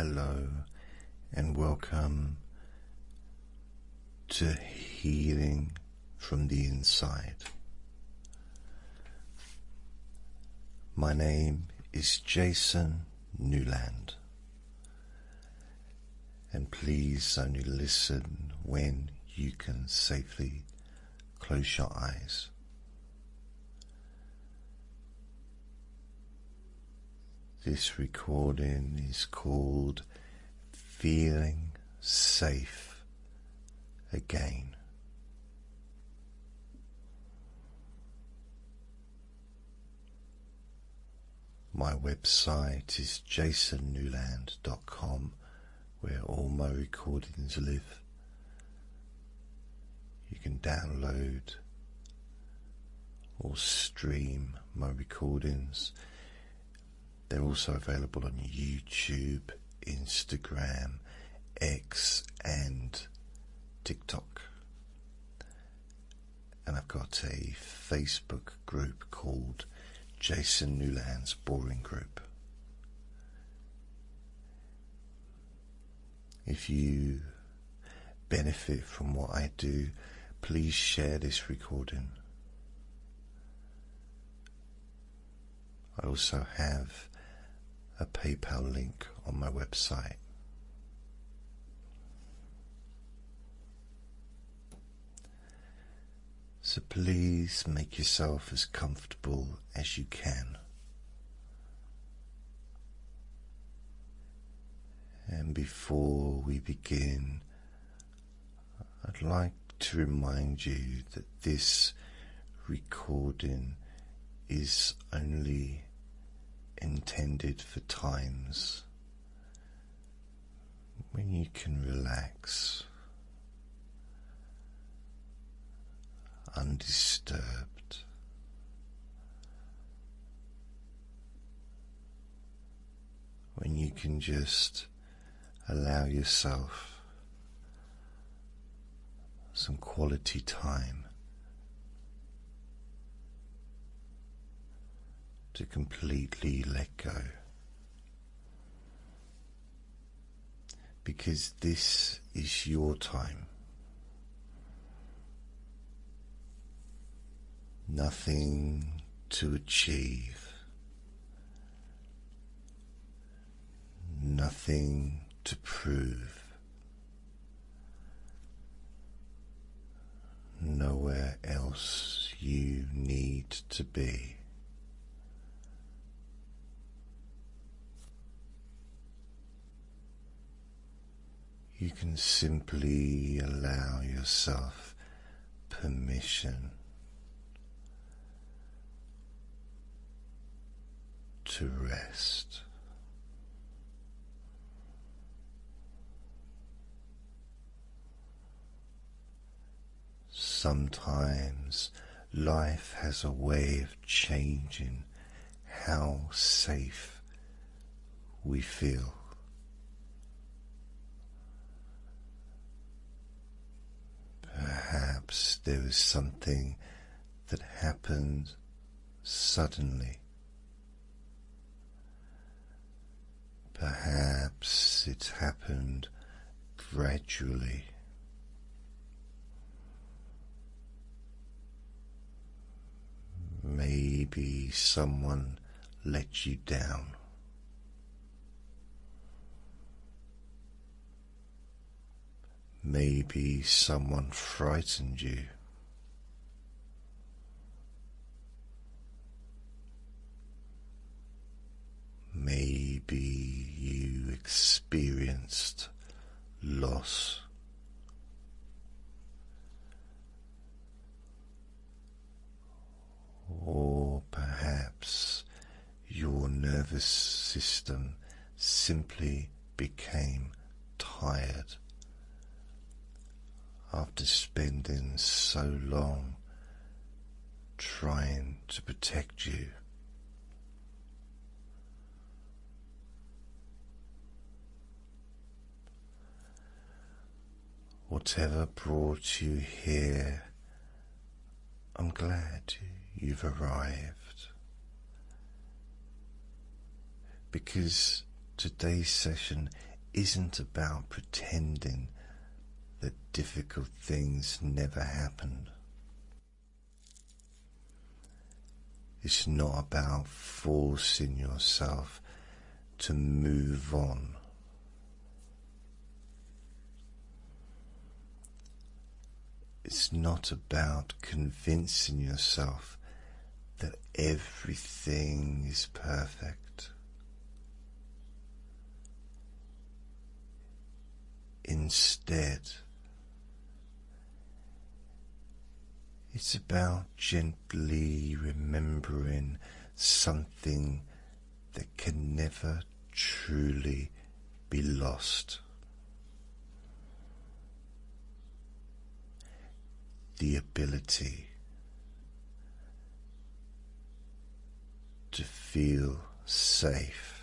hello and welcome to Healing from the Inside. My name is Jason Newland, and please only listen when you can safely close your eyes. This recording is called Feeling Safe Again. My website is jasonnewland.com, where all my recordings live. You can download or stream my recordings. They're also available on YouTube, Instagram, X and TikTok. And I've got a Facebook group called Jason Newland's Boring Group. If you benefit from what I do, please share this recording. I also have a PayPal link on my website. So please make yourself as comfortable as you can. And before we begin, I'd like to remind you that this recording is only intended for times when you can relax undisturbed, when you can just allow yourself some quality time to completely let go, because this is your time. Nothing to achieve, nothing to prove, nowhere else you need to be. You can simply allow yourself permission to rest. Sometimes life has a way of changing how safe we feel. Perhaps there is something that happened suddenly. Perhaps it happened gradually. Maybe someone let you down. Maybe someone frightened you. Maybe you experienced loss. Or perhaps your nervous system simply became tired after spending so long trying to protect you. Whatever brought you here, I'm glad you've arrived, because today's session isn't about pretending that difficult things never happened. It's not about forcing yourself to move on. It's not about convincing yourself that everything is perfect. Instead, it's about gently remembering something that can never truly be lost. The ability to feel safe.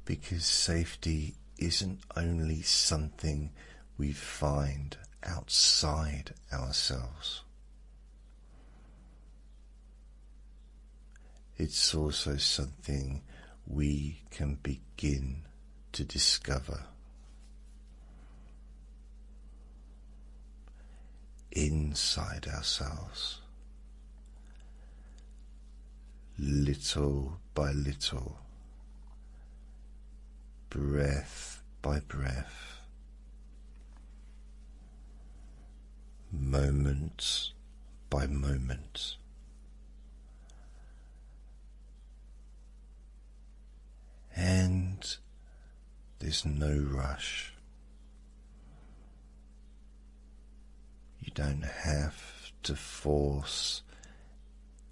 Because safety isn't only something we find outside ourselves. It's also something we can begin to discover inside ourselves, little by little, breath by breath, moment by moment. And there's no rush. You don't have to force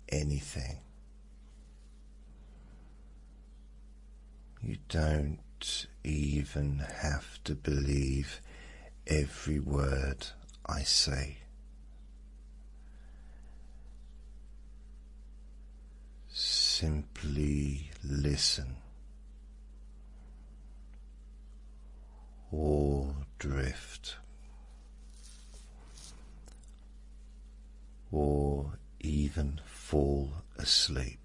anything. You don't even have to believe every word I say. Simply listen or drift, or even fall asleep.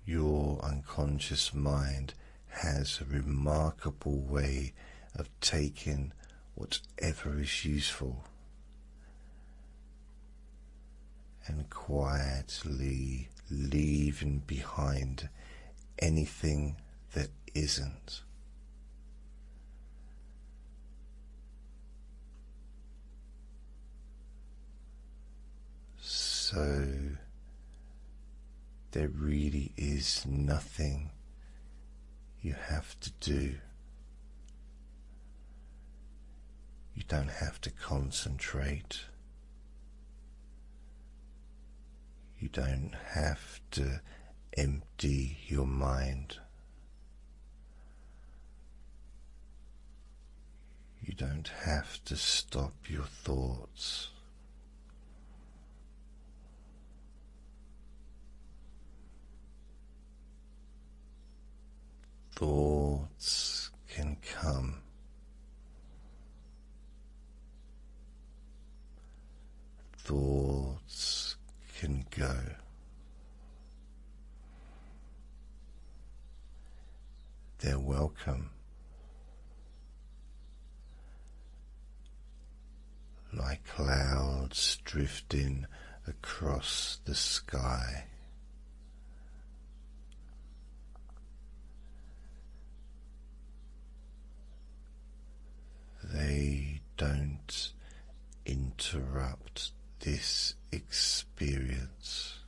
Your unconscious mind has a remarkable way of taking whatever is useful and quietly leaving behind anything that isn't. So there really is nothing you have to do. You don't have to concentrate. You don't have to empty your mind. You don't have to stop your thoughts. Thoughts can come. Thoughts can go. They're welcome. Like clouds drifting across the sky. They don't interrupt this experience.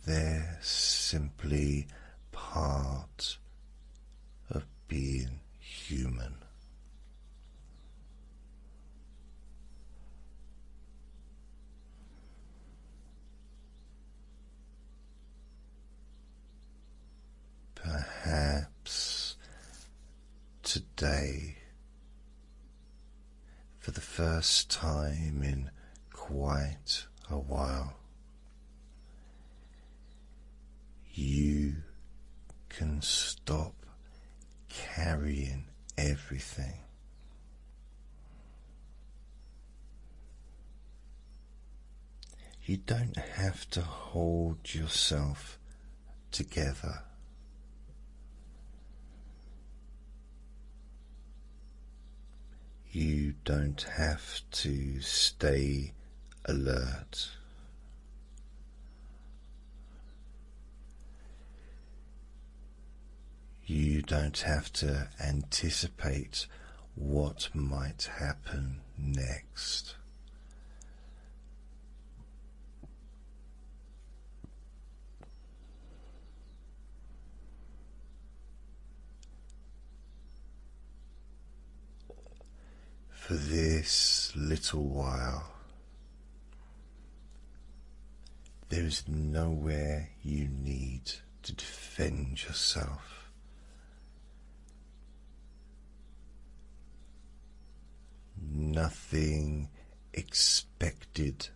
They're simply part of being human. Perhaps today, for the first time in quite a while, you can stop carrying everything. You don't have to hold yourself together. You don't have to stay alert. You don't have to anticipate what might happen next. For this little while, there is nowhere you need to defend yourself. Nothing expected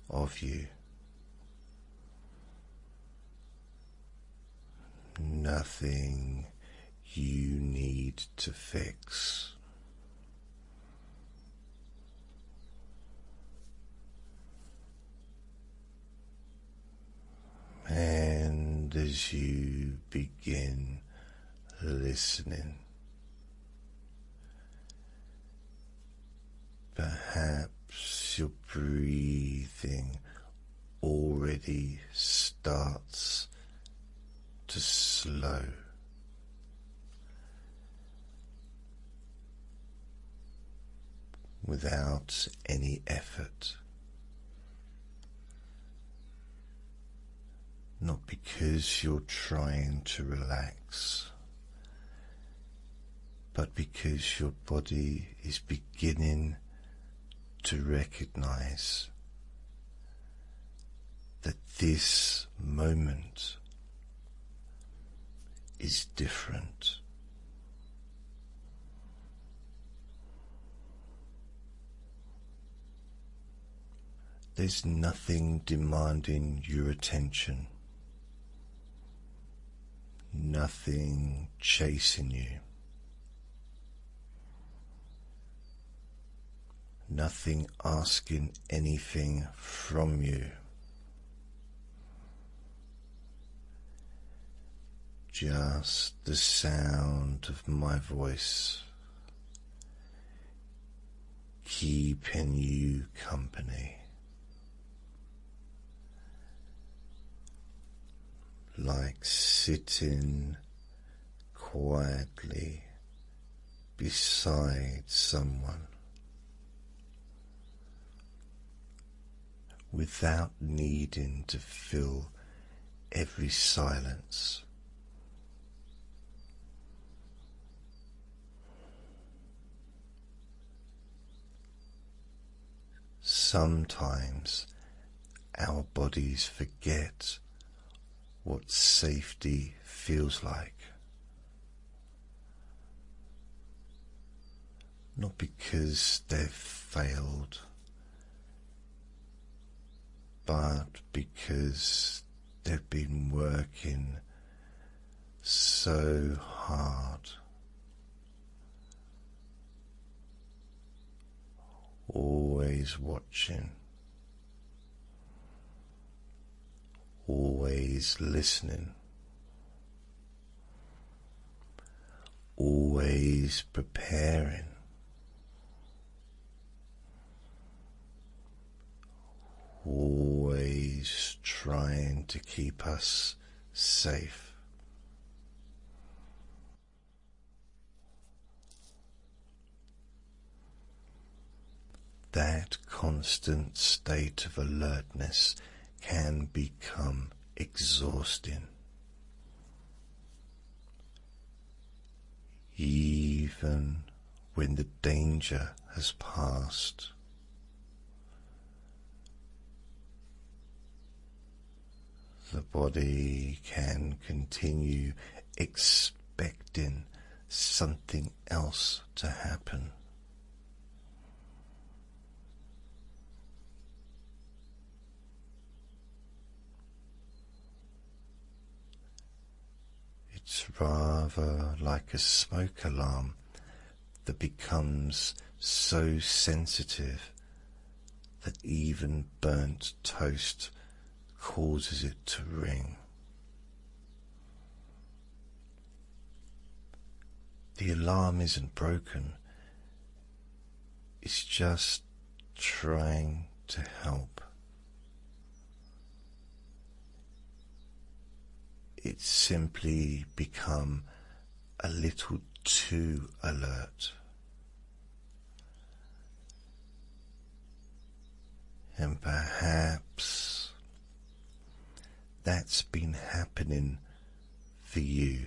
of you. Nothing you need to fix. And as you begin listening, perhaps your breathing already starts to slow. Without any effort. Not because you're trying to relax, but because your body is beginning to recognize that this moment is different. There's nothing demanding your attention. Nothing chasing you. Nothing asking anything from you. Just the sound of my voice keeping you company. Like sitting quietly beside someone without needing to fill every silence. Sometimes our bodies forget what safety feels like. Not because they've failed, but because they've been working so hard, always watching, always listening, always preparing, always trying to keep us safe. That constant state of alertness can become exhausting. Even when the danger has passed. The body can continue expecting something else to happen. It's rather like a smoke alarm that becomes so sensitive that even burnt toast causes it to ring. The alarm isn't broken, it's just trying to help. It's simply become a little too alert. And perhaps that's been happening for you.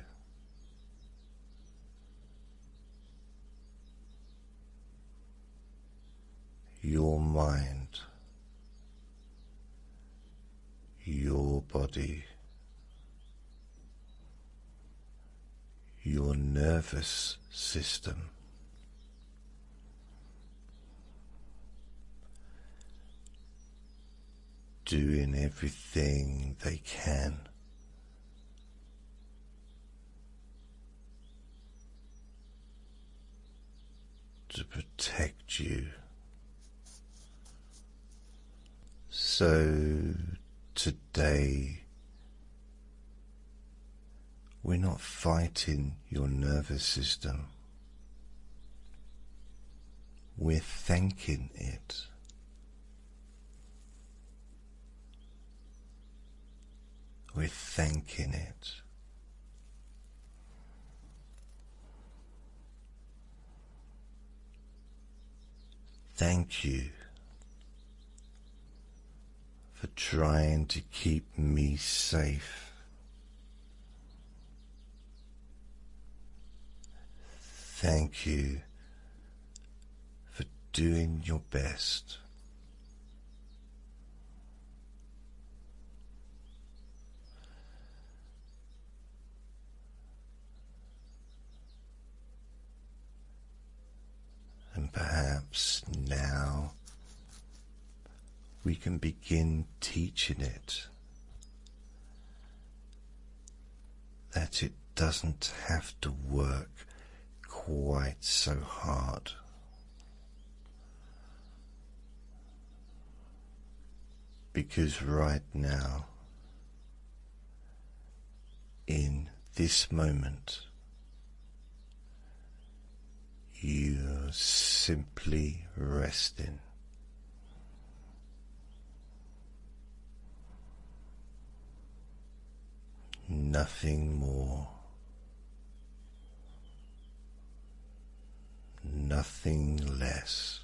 Your mind, your body, your nervous system, doing everything they can to protect you. So today we're not fighting your nervous system, we're thanking it. We're thanking it. Thank you for trying to keep me safe. Thank you for doing your best. And perhaps now we can begin teaching it that it doesn't have to work quite so hard. Because right now, in this moment, you're simply resting. Nothing more, nothing less.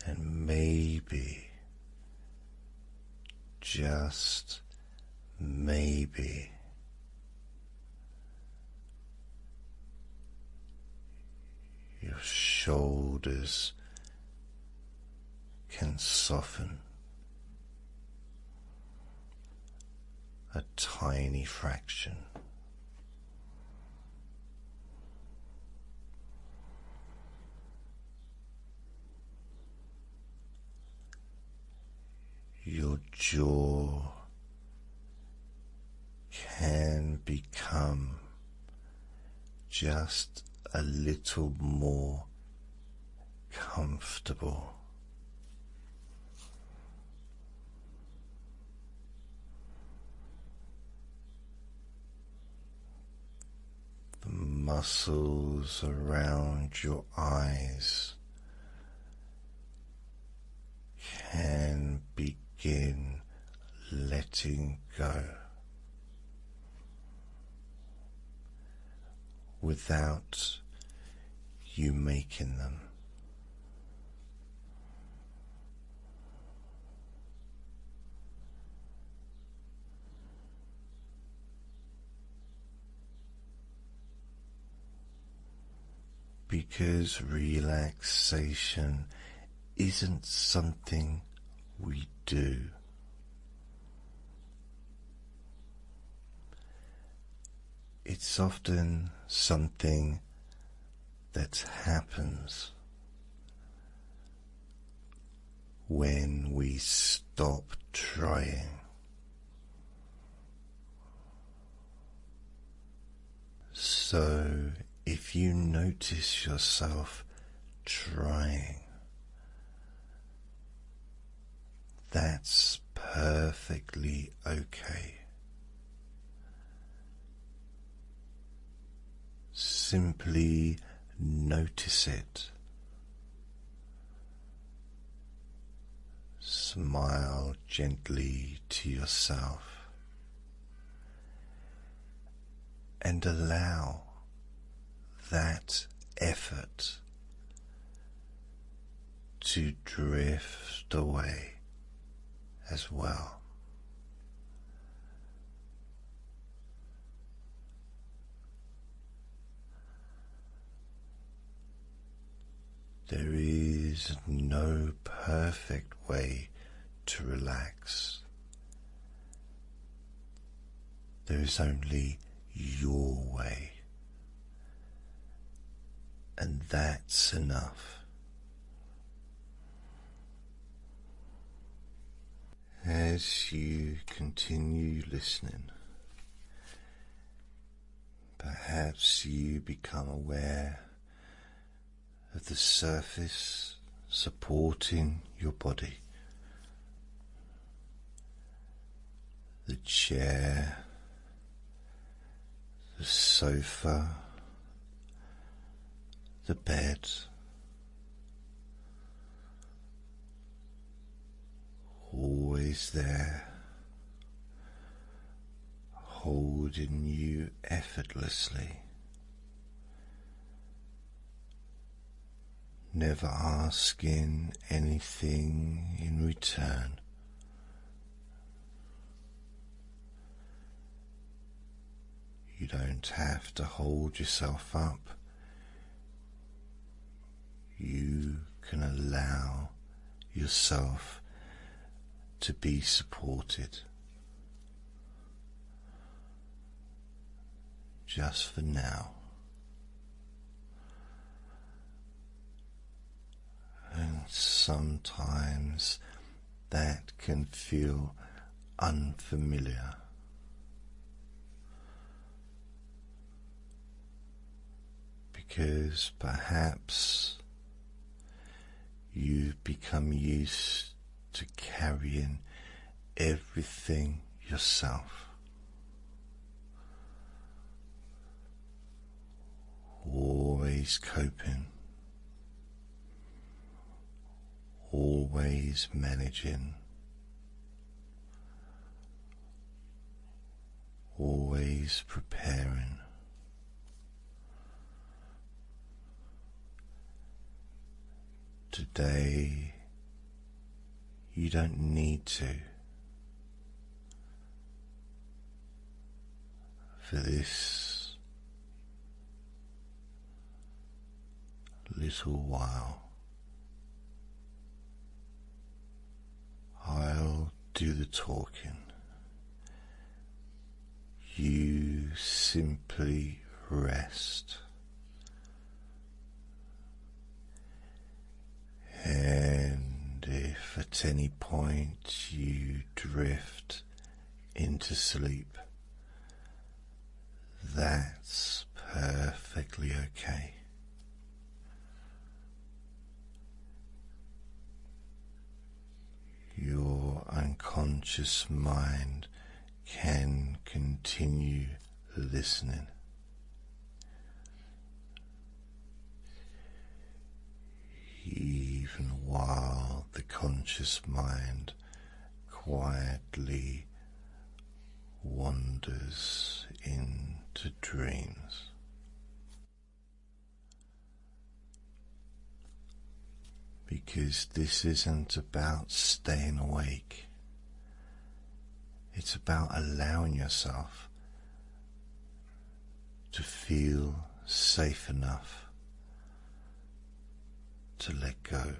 And maybe, just maybe, your shoulders can soften a tiny fraction. Your jaw can become just a little more comfortable. The muscles around your eyes can begin letting go without you making them. Because relaxation isn't something we do. It's often something that happens when we stop trying. So if you notice yourself trying, that's perfectly okay. Simply notice it. Smile gently to yourself and allow that effort to drift away as well. There is no perfect way to relax. There is only your way, and that's enough. As you continue listening, perhaps you become aware of the surface supporting your body. The chair, the sofa, the bed, always there, holding you effortlessly. Never asking anything in return. You don't have to hold yourself up. You can allow yourself to be supported. Just for now. And sometimes that can feel unfamiliar. Because perhaps you've become used to carrying everything yourself. Always coping. Always managing, always preparing. Today, you don't need to. For this little while, I'll do the talking. You simply rest. And if at any point you drift into sleep, that's perfectly okay. Your unconscious mind can continue listening. Even while the conscious mind quietly wanders into dreams. Because this isn't about staying awake. It's about allowing yourself to feel safe enough to let go.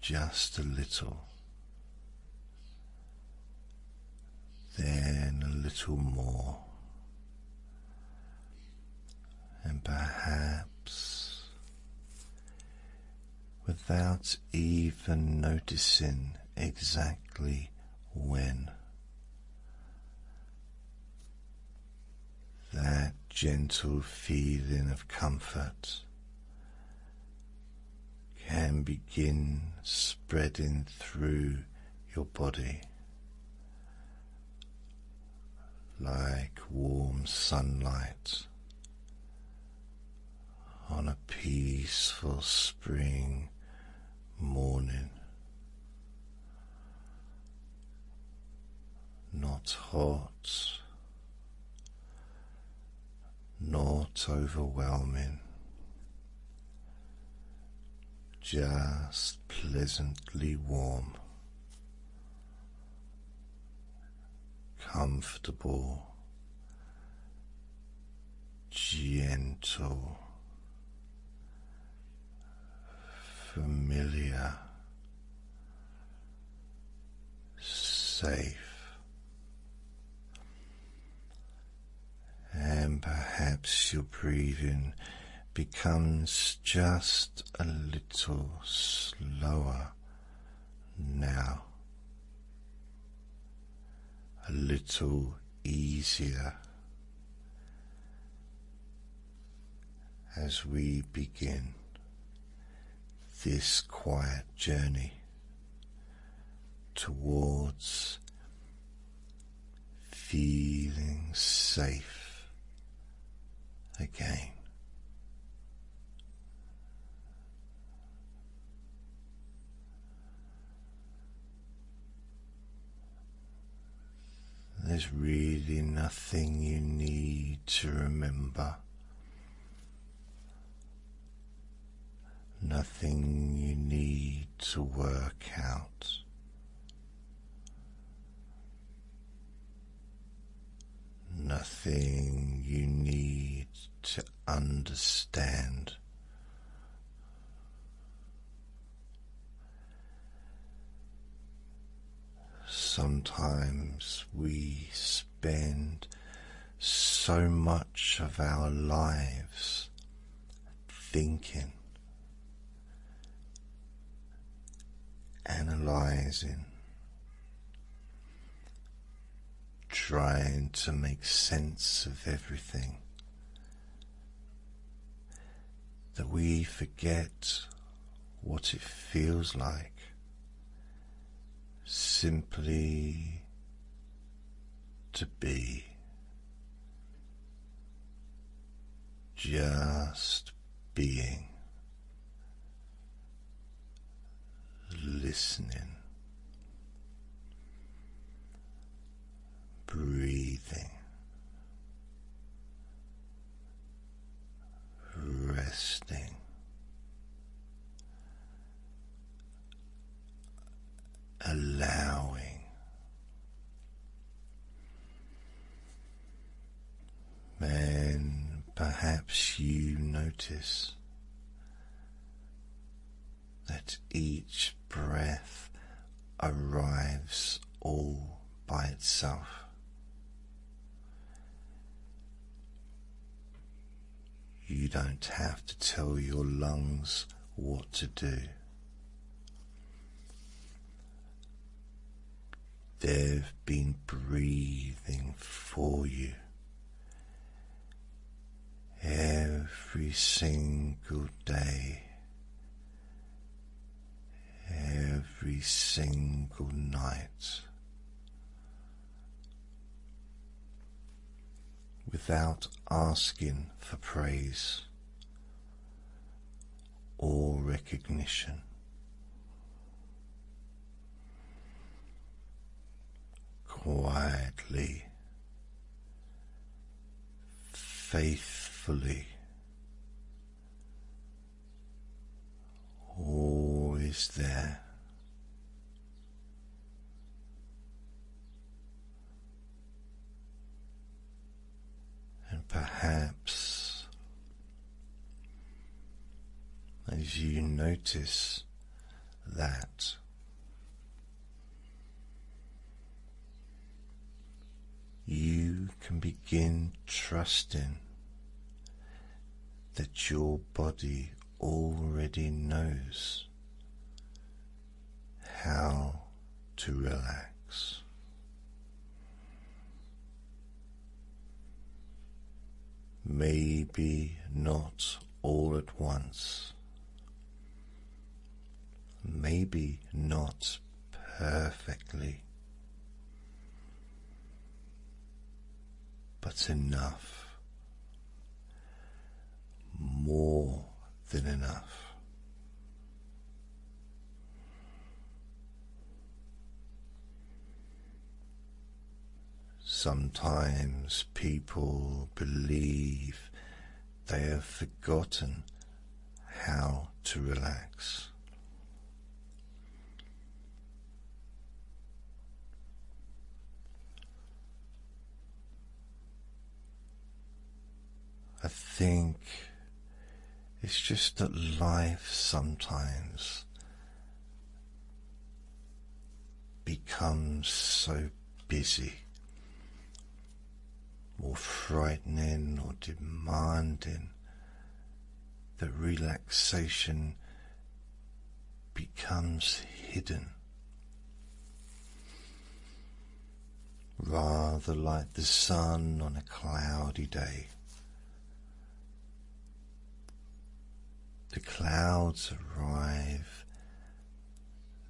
Just a little, then a little more, and perhaps without even noticing exactly when. That gentle feeling of comfort can begin spreading through your body like warm sunlight on a peaceful spring morning. Not hot, not overwhelming, just pleasantly warm, comfortable, gentle, familiar, safe. And perhaps your breathing becomes just a little slower now, a little easier as we begin this quiet journey towards feeling safe again. There's really nothing you need to remember, nothing you need to work out. Nothing you need to understand. Sometimes we spend so much of our lives thinking, analyzing, trying to make sense of everything, that we forget what it feels like simply to be, just being, listening, breathing, resting, allowing. And perhaps you notice that each breath arrives all by itself. You don't have to tell your lungs what to do. They've been breathing for you every single day, every single night, without asking for praise or recognition. Quietly, faithfully, always there. And perhaps as you notice that, you can begin trusting that your body already knows to relax. Maybe not all at once, maybe not perfectly, but enough, more than enough. Sometimes people believe they have forgotten how to relax. I think it's just that life sometimes becomes so busy, more frightening or demanding, that relaxation becomes hidden, rather like the sun on a cloudy day. The clouds arrive,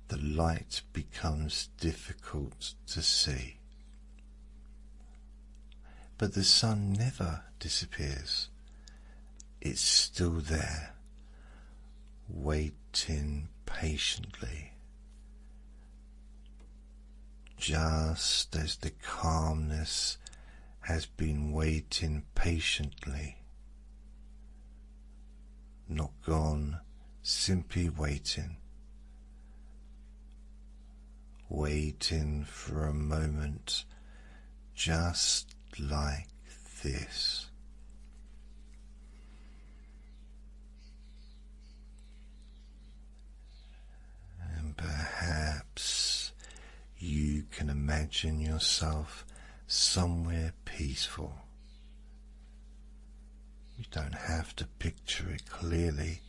the light becomes difficult to see. But the sun never disappears. It's still there, waiting patiently, just as the calmness has been waiting patiently. Not gone, simply waiting. Waiting for a moment just like this. And perhaps you can imagine yourself somewhere peaceful. You don't have to picture it clearly.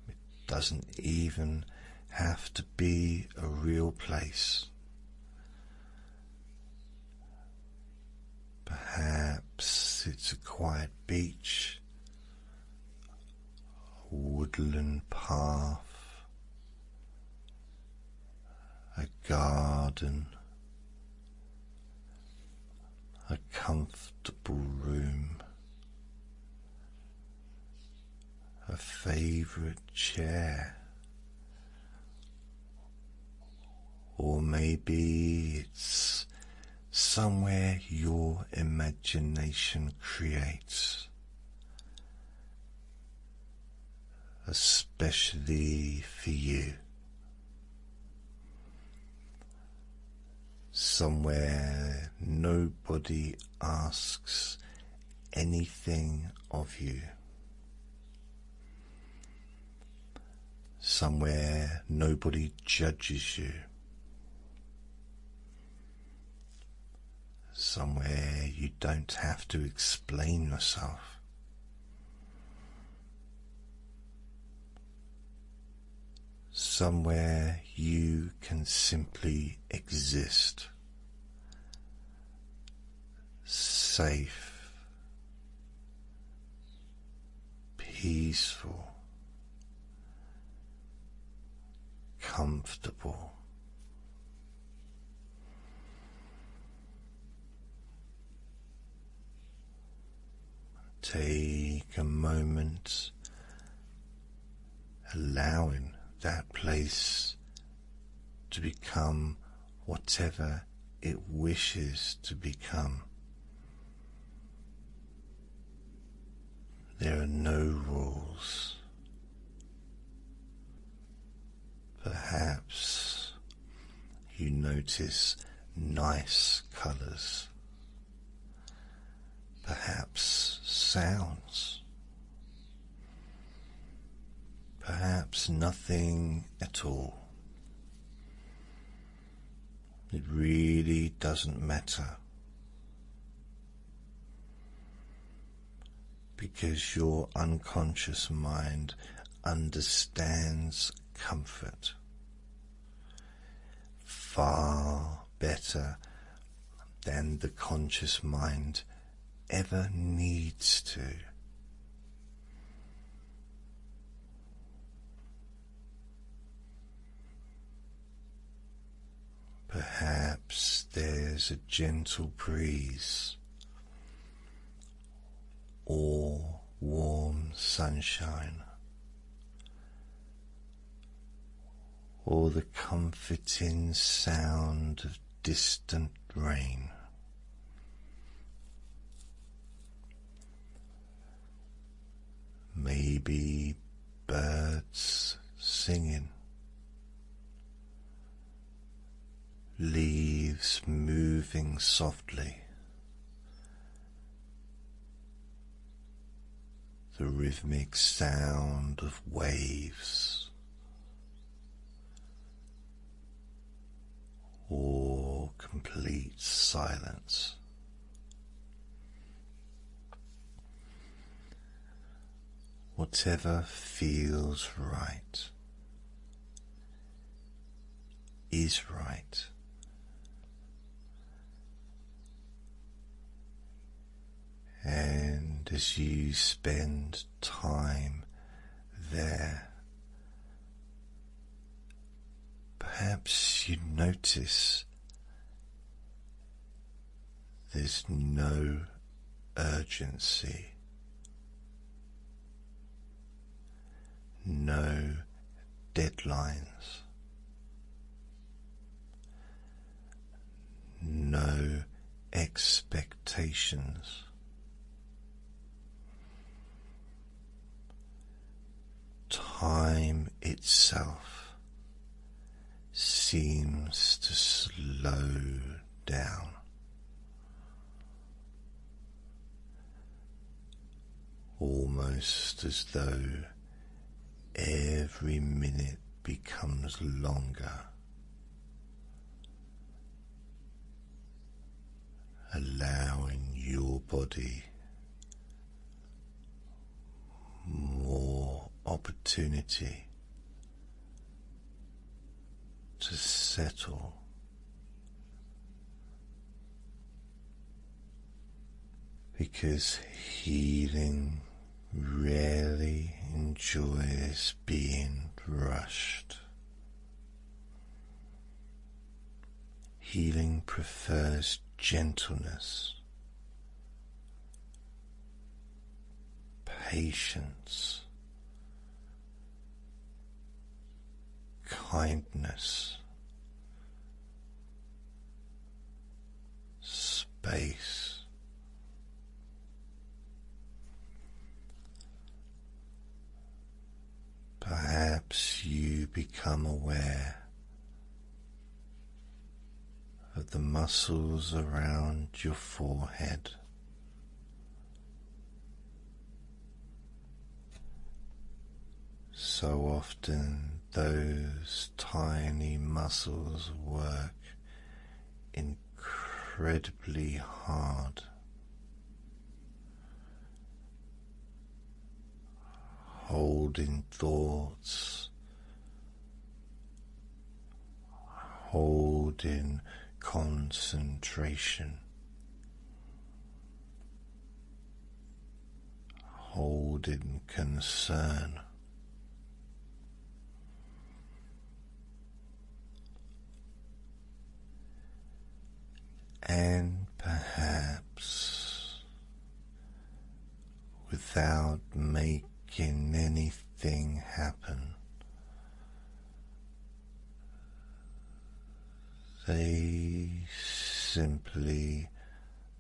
It doesn't even have to be a real place. Perhaps it's a quiet beach, a woodland path, a garden, a comfortable room, a favorite chair, or maybe it's somewhere your imagination creates, especially for you. Somewhere nobody asks anything of you. Somewhere nobody judges you. Somewhere you don't have to explain yourself. Somewhere you can simply exist, safe, peaceful, comfortable. Take a moment, allowing that place to become whatever it wishes to become. There are no rules. Perhaps you notice nice colours, perhaps sounds, perhaps nothing at all. It really doesn't matter, because your unconscious mind understands comfort, far better than the conscious mind ever needs to. Perhaps there's a gentle breeze or warm sunshine, or the comforting sound of distant rain. Maybe birds singing, leaves moving softly, the rhythmic sound of waves, or complete silence. Whatever feels right is right. And as you spend time there, perhaps you notice there's no urgency, no deadlines, no expectations. Time itself seems to slow down. Almost as though every minute becomes longer, allowing your body more opportunity to settle. Because healing rarely enjoys being rushed. Healing prefers gentleness, patience, kindness, space. Perhaps you become aware of the muscles around your forehead. So often those tiny muscles work incredibly hard, holding thoughts, holding concentration, holding concern. And perhaps without making anything happen, they simply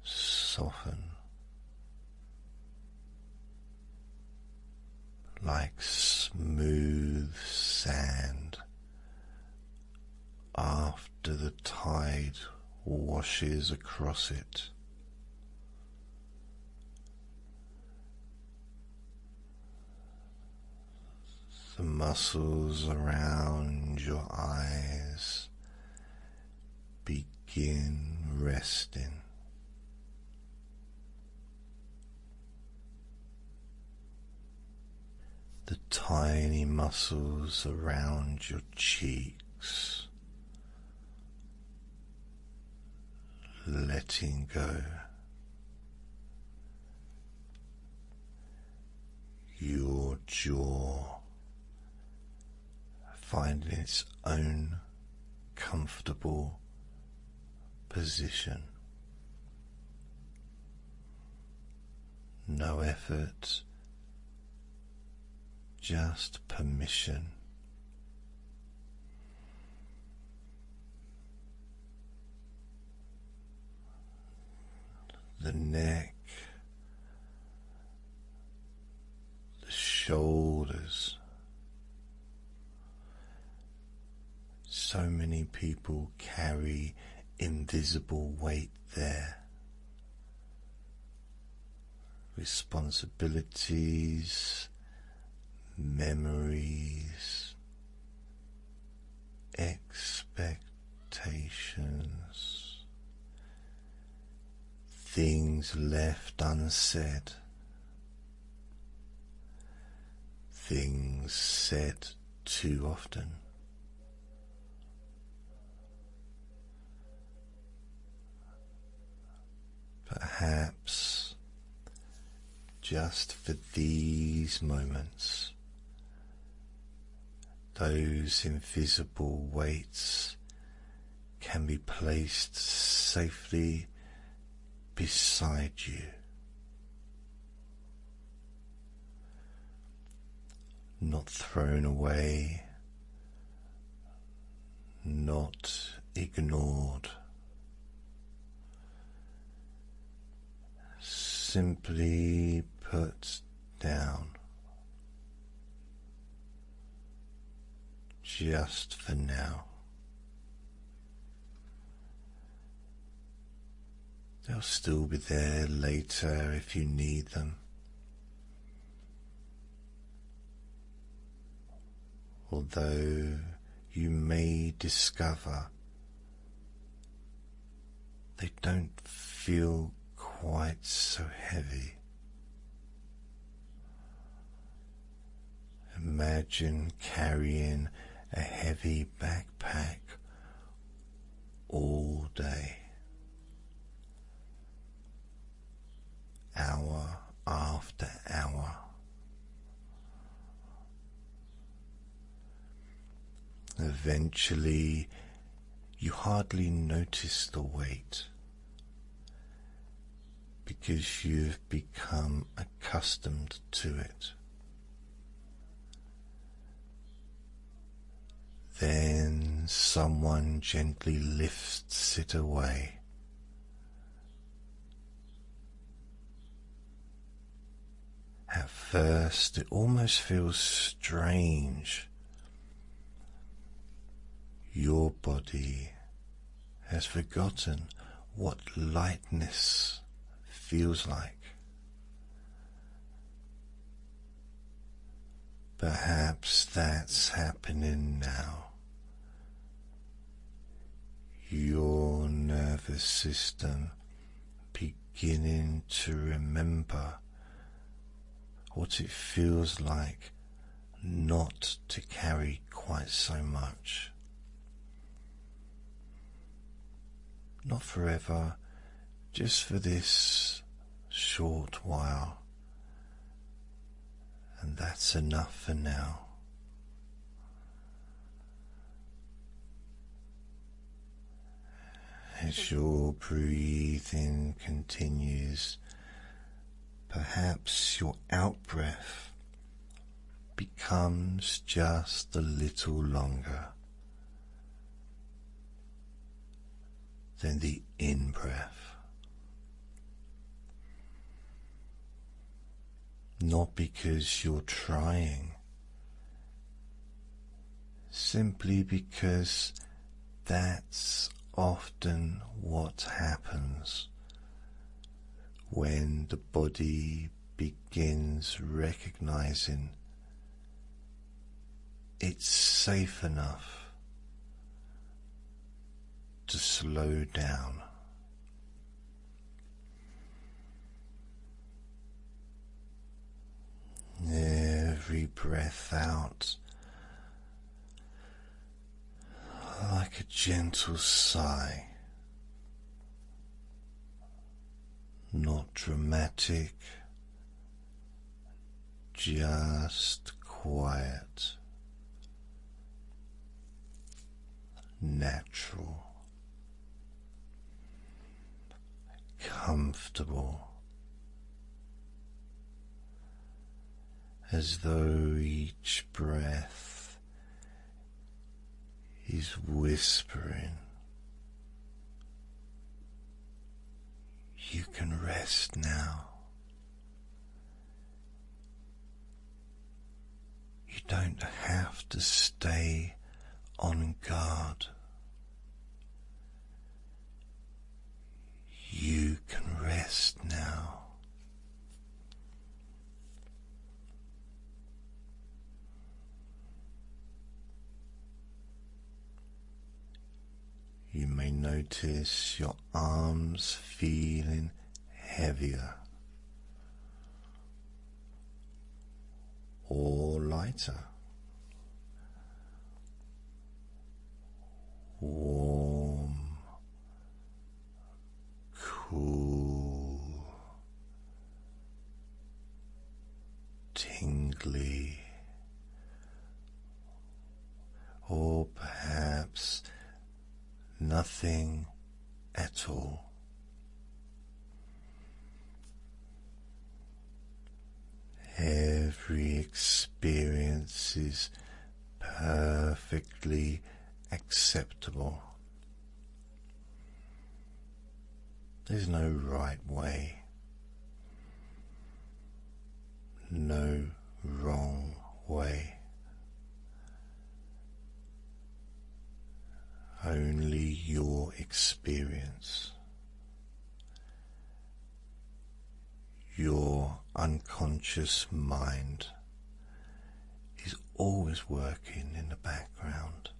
soften like smooth sand after the tide washes across it. The muscles around your eyes begin resting. The tiny muscles around your cheeks letting go. Your jaw finding its own comfortable position. No effort, just permission. The neck, the shoulders. So many people carry invisible weight there. Responsibilities, memories, expectations, things left unsaid, things said too often. Perhaps just for these moments, those invisible weights can be placed safely beside you. Not thrown away, not ignored. Simply put down, just for now. They'll still be there later if you need them. Although you may discover they don't feel quite so heavy. Imagine carrying a heavy backpack all day, hour after hour. Eventually, you hardly notice the weight because you've become accustomed to it. Then someone gently lifts it away. At first, it almost feels strange. Your body has forgotten what lightness feels like. Perhaps that's happening now. Your nervous system beginning to remember what it feels like not to carry quite so much. Not forever, just for this short while. And that's enough for now. As your breathing continues, perhaps your out-breath becomes just a little longer than the in-breath. Not because you're trying, simply because that's often what happens when the body begins recognizing it's safe enough to slow down. Every breath out, like a gentle sigh, not dramatic, just quiet, natural, comfortable, as though each breath is whispering, you can rest now. You don't have to stay on guard. You can rest now. You may notice your arms feeling heavier or lighter, warm, cool, tingly, or perhaps nothing at all. Every experience is perfectly acceptable. There's no right way, no wrong way. Only your experience. Your unconscious mind is always working in the background,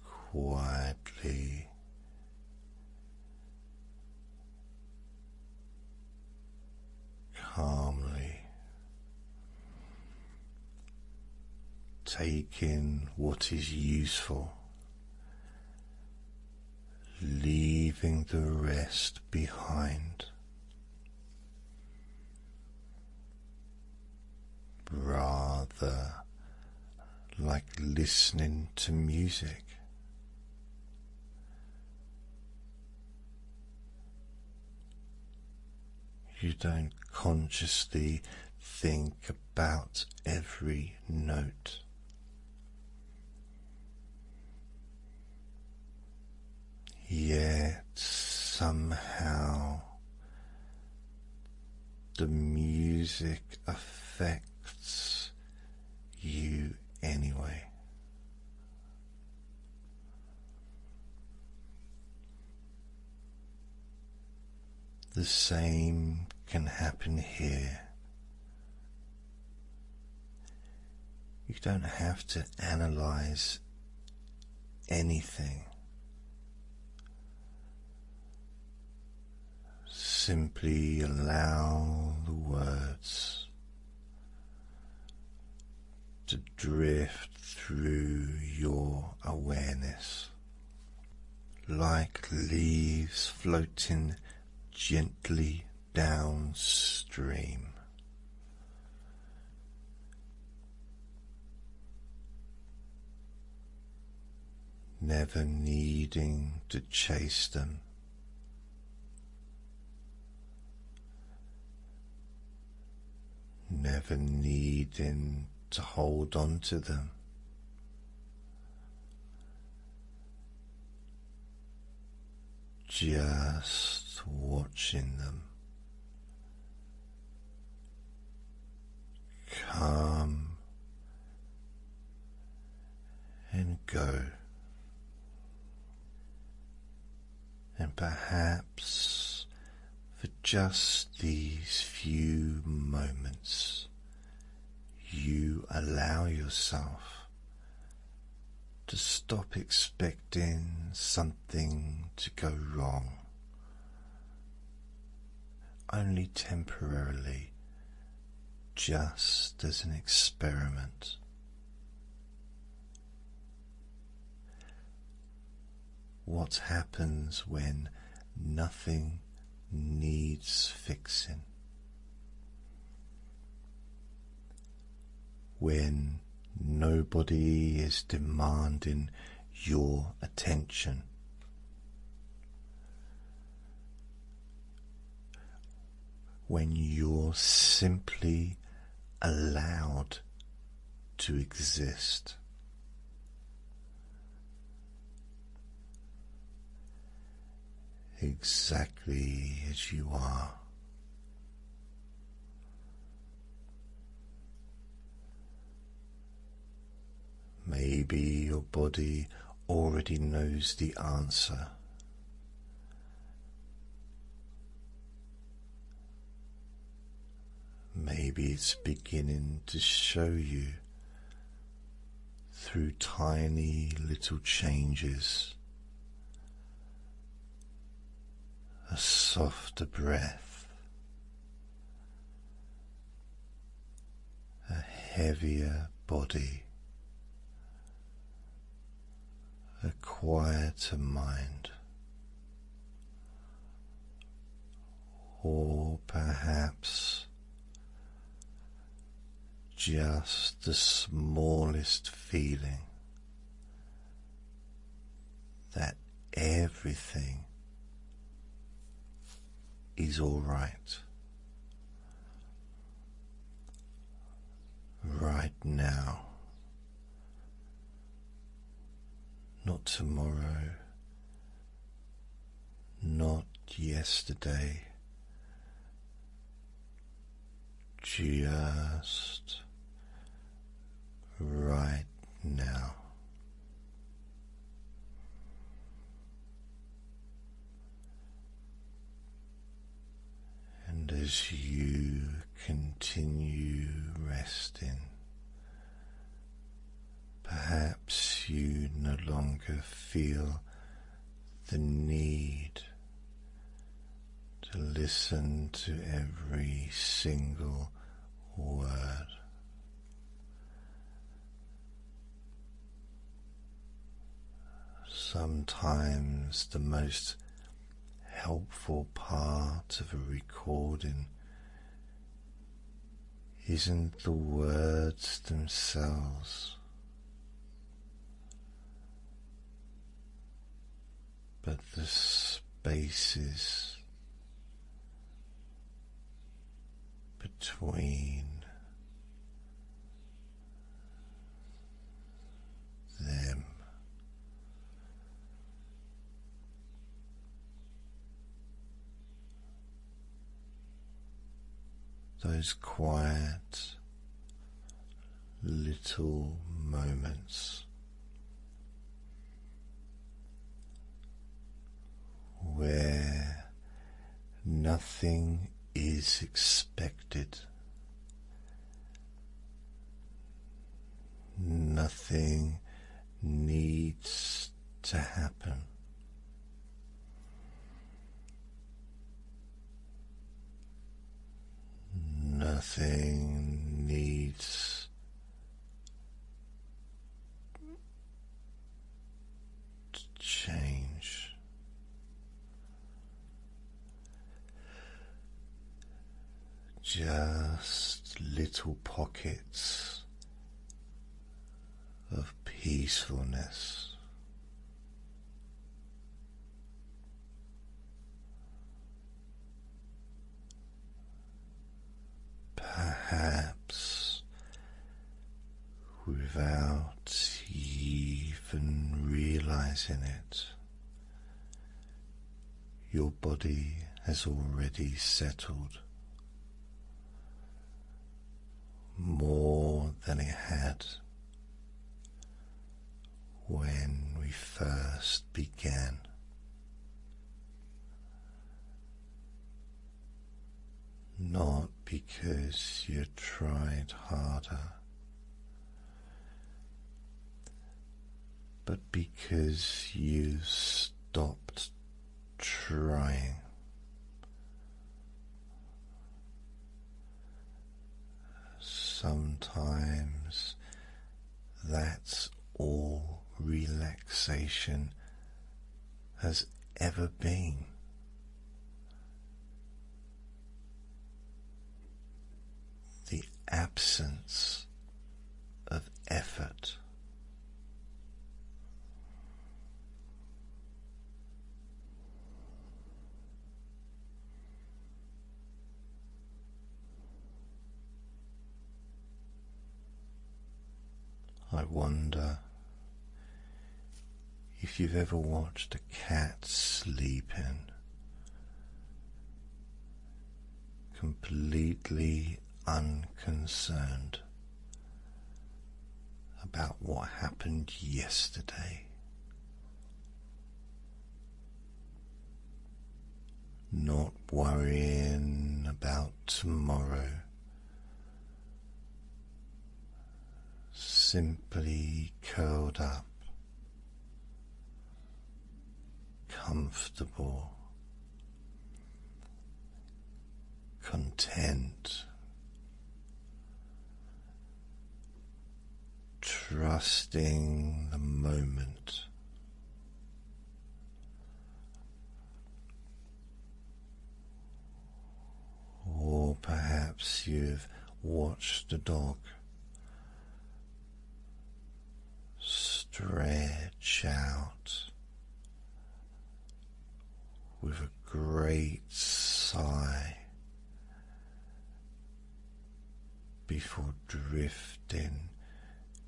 quietly, calmly, taking what is useful, leaving the rest behind, rather like listening to music. You don't consciously think about every note. Yet somehow the music affects you anyway. The same can happen here. You don't have to analyze anything. Simply allow the words to drift through your awareness, like leaves floating gently downstream. Never needing to chase them. Never needing to hold on to them. Just watching them come and go. And perhaps for just these few moments, you allow yourself to stop expecting something to go wrong, only temporarily, just as an experiment. what happens when nothing needs fixing, when nobody is demanding your attention, when you're simply allowed to exist. Exactly as you are. Maybe your body already knows the answer. Maybe it's beginning to show you through tiny little changes, a softer breath, a heavier body, a quieter mind, or perhaps just the smallest feeling that everything is all right right now, not tomorrow, not yesterday, just right now. And as you continue resting, perhaps you no longer feel the need to listen to every single word. Sometimes the most helpful part of a recording isn't the words themselves, but the spaces between them. Those quiet little moments where nothing is expected, nothing needs to happen. Nothing needs to change. Just little pockets of peacefulness. Perhaps without even realizing it, your body has already settled more than it had when we first began. Not because you tried harder, but because you stopped trying. Sometimes that's all relaxation has ever been. The absence of effort. I wonder if you've ever watched a cat sleeping, completely unconcerned about what happened yesterday, not worrying about tomorrow, simply curled up, comfortable, content, trusting the moment. Or perhaps you've watched a dog stretch out with a great sigh before drifting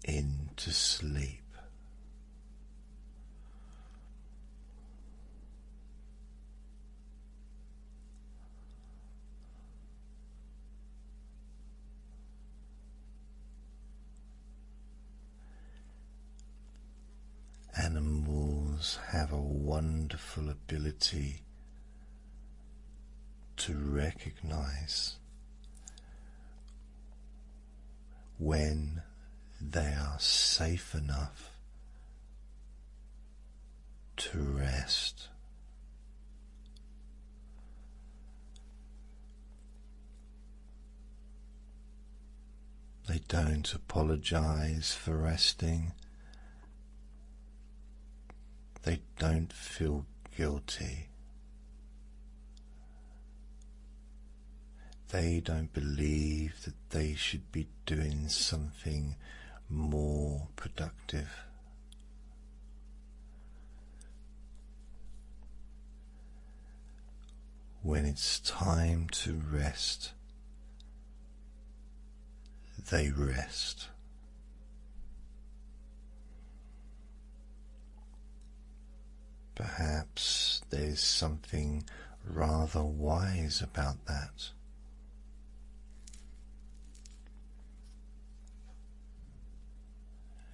into sleep. Animals have a wonderful ability to recognize when they are safe enough to rest. They don't apologize for resting. They don't feel guilty. They don't believe that they should be doing something more productive. When it's time to rest, they rest. Perhaps there's something rather wise about that.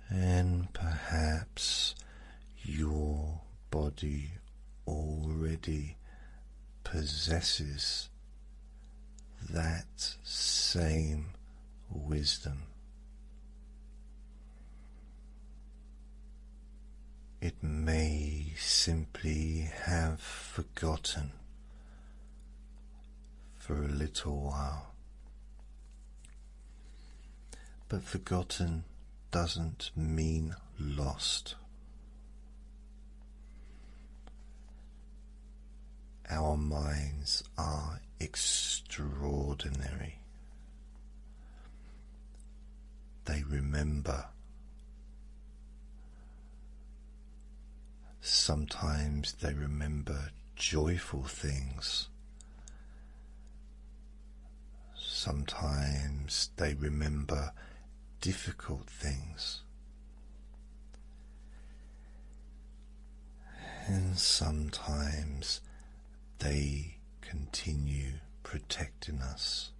And perhaps your body already possesses that same wisdom. It may simply have forgotten for a little while, but forgotten doesn't mean lost. Our minds are extraordinary. They remember. Sometimes they remember joyful things. Sometimes they remember difficult things. And sometimes they continue protecting us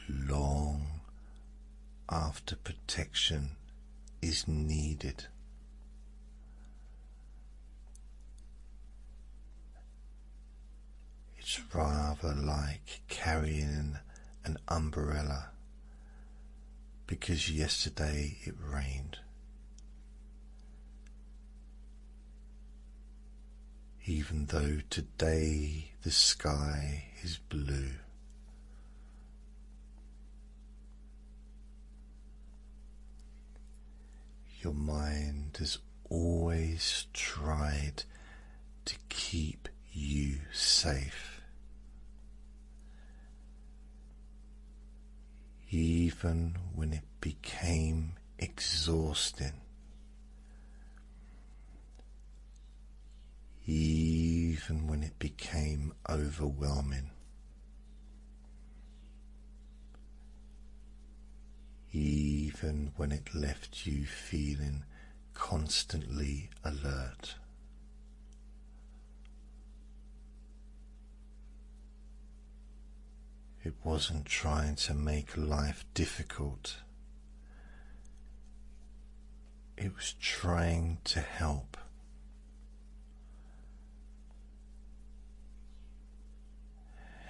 long after protection is needed. It's rather like carrying an umbrella because yesterday it rained. Even though today the sky is blue. Your mind has always tried to keep you safe, even when it became exhausting, even when it became overwhelming, even when it left you feeling constantly alert. It wasn't trying to make life difficult. It was trying to help.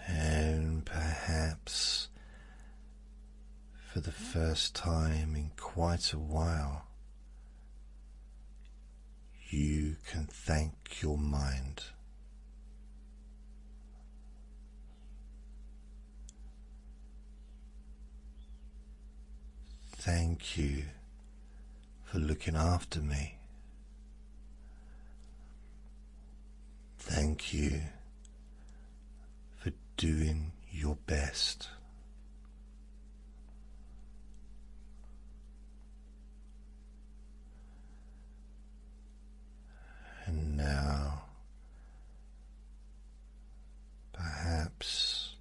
And perhaps for the first time in quite a while, you can thank your mind. Thank you for looking after me. Thank you for doing your best. And now, perhaps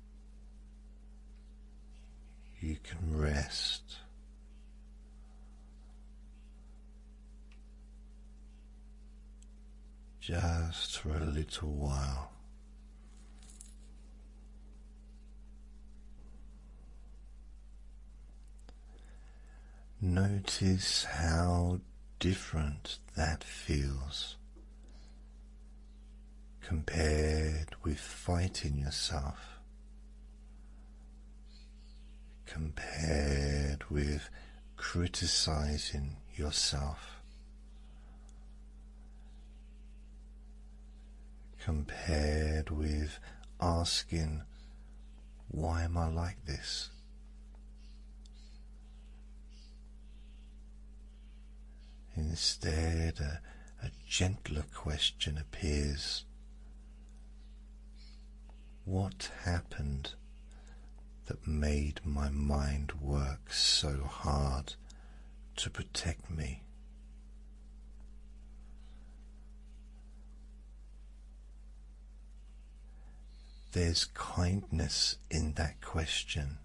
you can rest. Just for a little while. Notice how different that feels compared with fighting yourself, compared with criticizing yourself, compared with asking, why am I like this? Instead, a gentler question appears. What happened that made my mind work so hard to protect me? There's kindness in that question.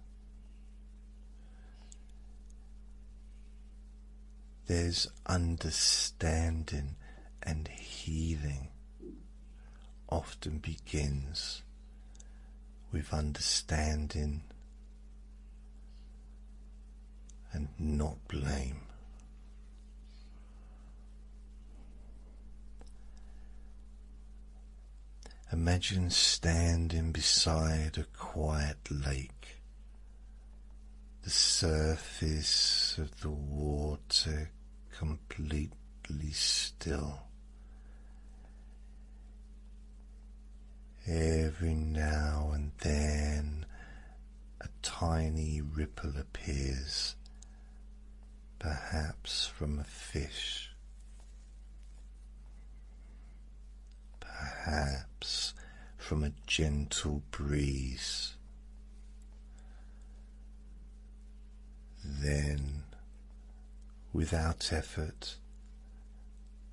There's understanding, and healing often begins with understanding and not blame. Imagine standing beside a quiet lake, the surface of the water completely still. Every now and then a tiny ripple appears, perhaps from a fish, perhaps from a gentle breeze. Then, without effort,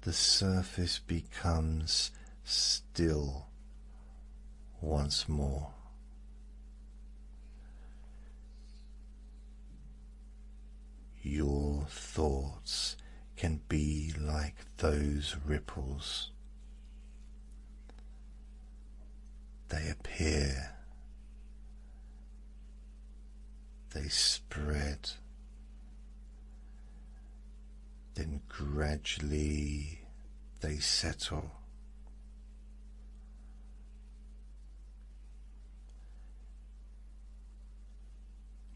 the surface becomes still once more. Your thoughts can be like those ripples. They appear, they spread, then gradually they settle.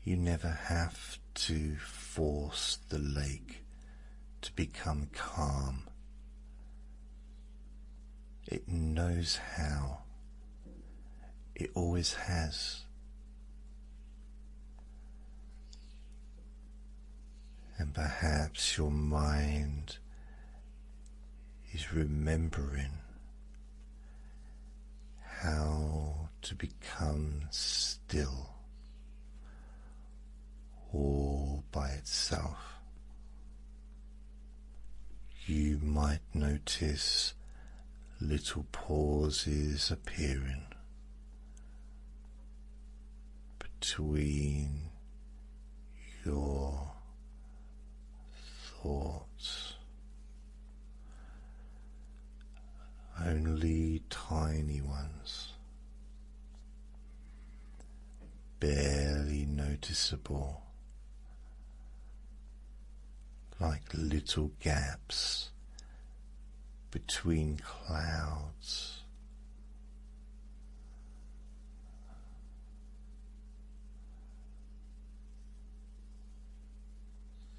You never have to force the lake to become calm. It knows how. It always has. And perhaps your mind is remembering how to become still all by itself. You might notice little pauses appearing between your thoughts, only tiny ones, barely noticeable, like little gaps between clouds.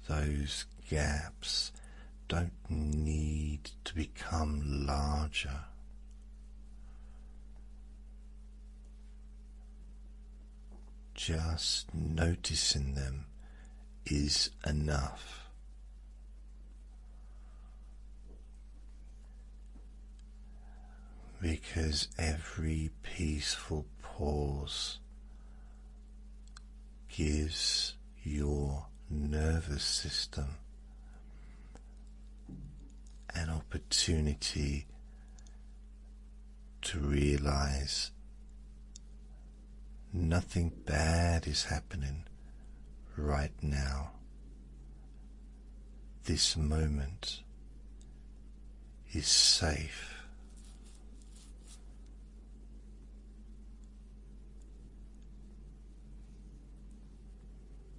Those gaps don't need to become larger. Just noticing them is enough. Because every peaceful pause gives your nervous system an opportunity to realize nothing bad is happening right now. This moment is safe.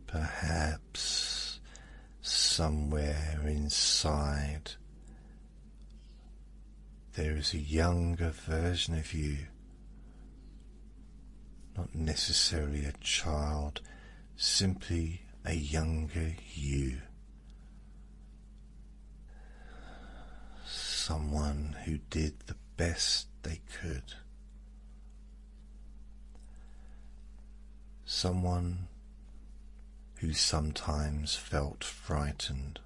Perhaps somewhere inside there is a younger version of you, not necessarily a child, simply a younger you. Someone who did the best they could. Someone who sometimes felt frightened,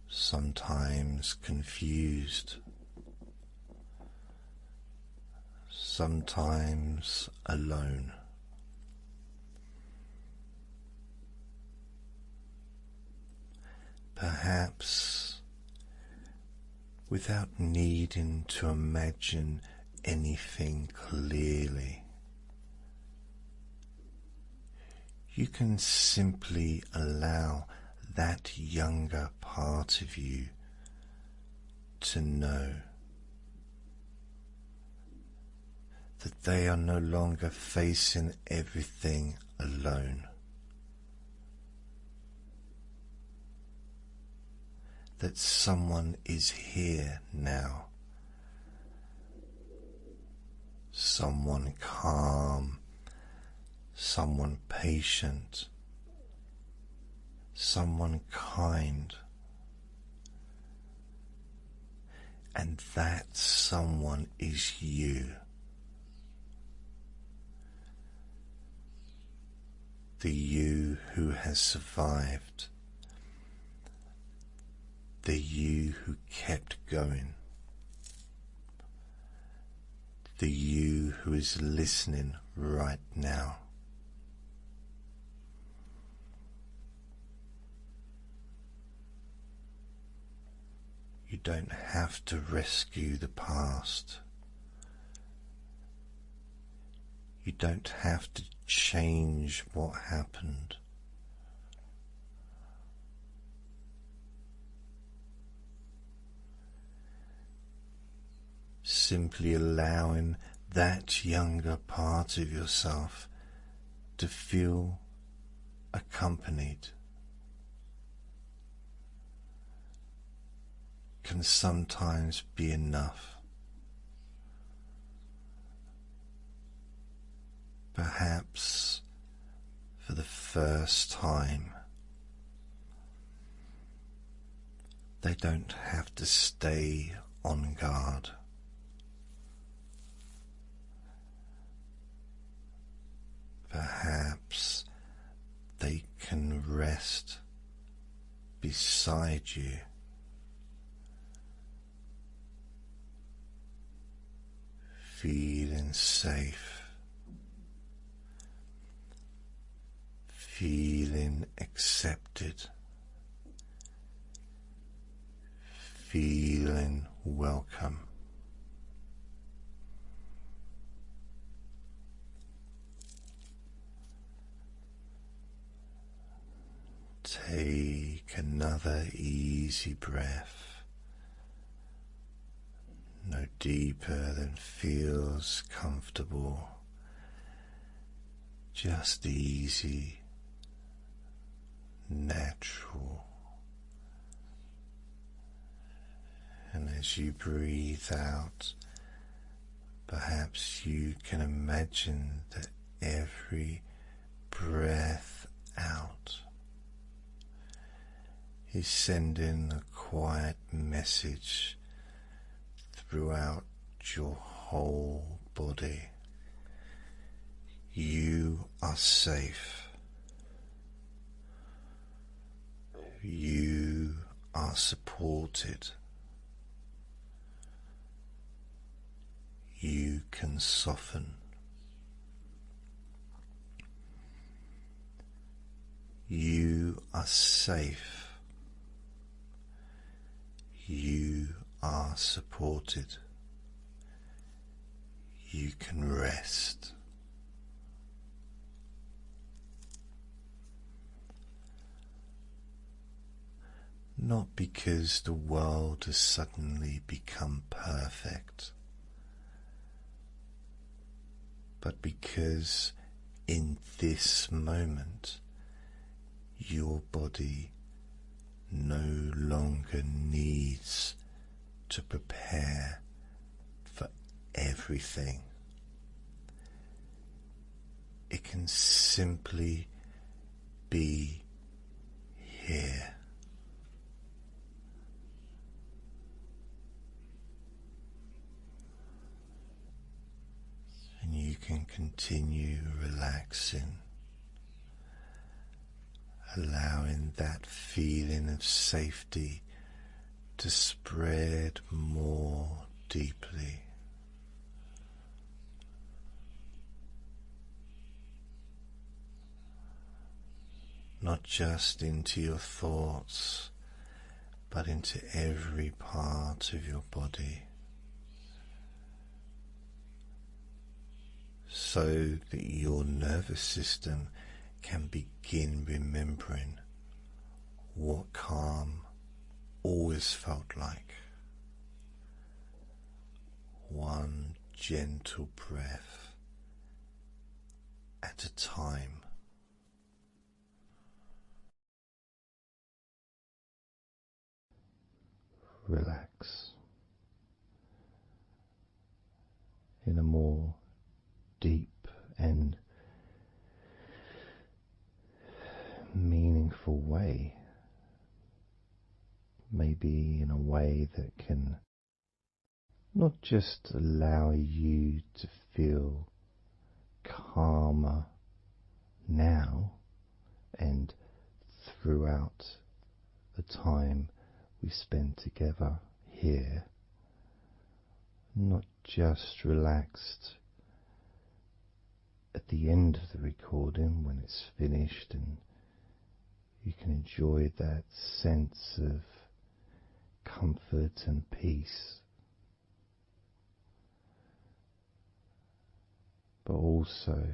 sometimes confused, sometimes alone. Perhaps without needing to imagine anything clearly. You can simply allow that younger part of you to know that they are no longer facing everything alone. That someone is here now. Someone calm, someone patient, someone kind, and that someone is you. The you who has survived, the you who kept going, the you who is listening right now. You don't have to rescue the past. You don't have to change what happened. Simply allowing that younger part of yourself to feel accompanied can sometimes be enough. Perhaps for the first time, they don't have to stay on guard. Perhaps they can rest beside you. Feeling safe, feeling accepted, feeling welcome. Take another easy breath, no deeper than feels comfortable, just easy, natural. And as you breathe out, perhaps you can imagine that every breath out is sending a quiet message throughout your whole body. You are safe. You are supported. You can soften. You are safe. You are supported. You can rest. Not because the world has suddenly become perfect, but because in this moment your body no longer needs to prepare for everything. It can simply be here. And you can continue relaxing, allowing that feeling of safety to spread more deeply. Not just into your thoughts, but into every part of your body, so that your nervous system can begin remembering what calm always felt like. One gentle breath at a time. Relax in a more deep and meaningful way, maybe in a way that can not just allow you to feel calmer now and throughout the time we spend together here, not just relaxed at the end of the recording when it's finished and you can enjoy that sense of comfort and peace, but also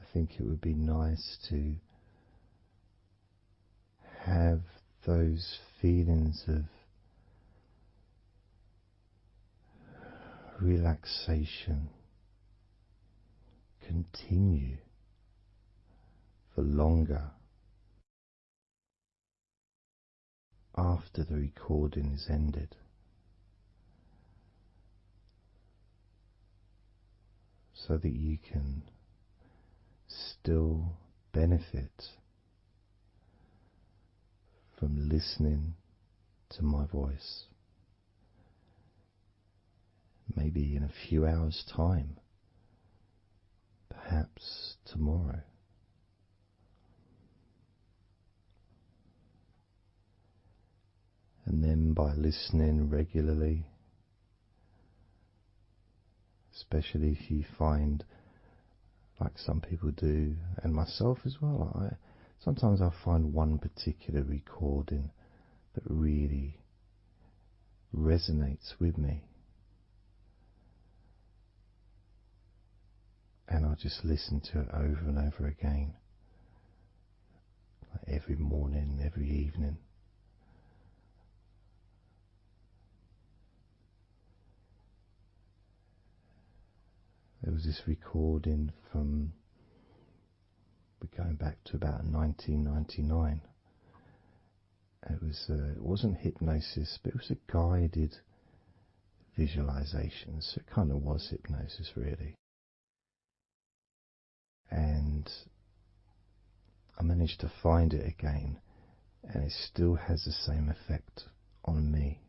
I think it would be nice to have those feelings of relaxation continue for longer after the recording is ended, so that you can still benefit from listening to my voice, maybe in a few hours' time perhaps tomorrow. And then by listening regularly, especially if you find, like some people do, and myself as well, sometimes I find one particular recording that really resonates with me, and I'll just listen to it over and over again, like every morning, every evening. There was this recording from, we're going back to about 1999. It wasn't hypnosis, but it was a guided visualization, so it kind of was hypnosis really. And I managed to find it again, and it still has the same effect on me.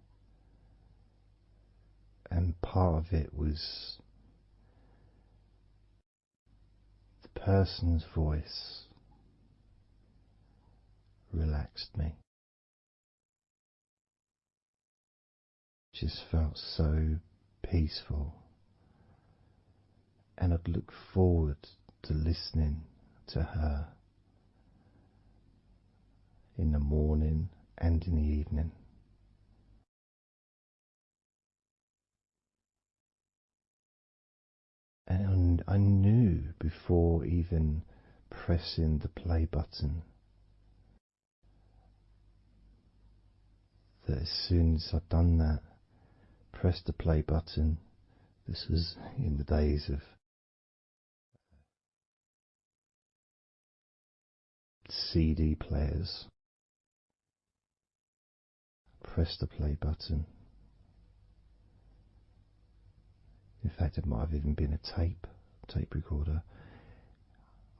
And part of it was the person's voice relaxed me. Just felt so peaceful, and I'd look forward to listening to her in the morning and in the evening. And I knew before even pressing the play button that as soon as I'd done that, pressed the play button, this was in the days of CD players, pressed the play button. In fact, it might have even been a tape recorder.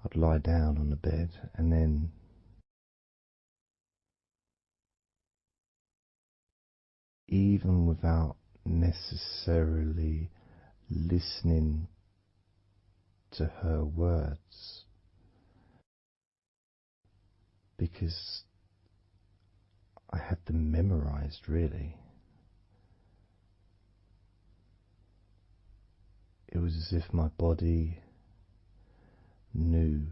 I'd lie down on the bed, and then even without necessarily listening to her words, because I had them memorized really, it was as if my body knew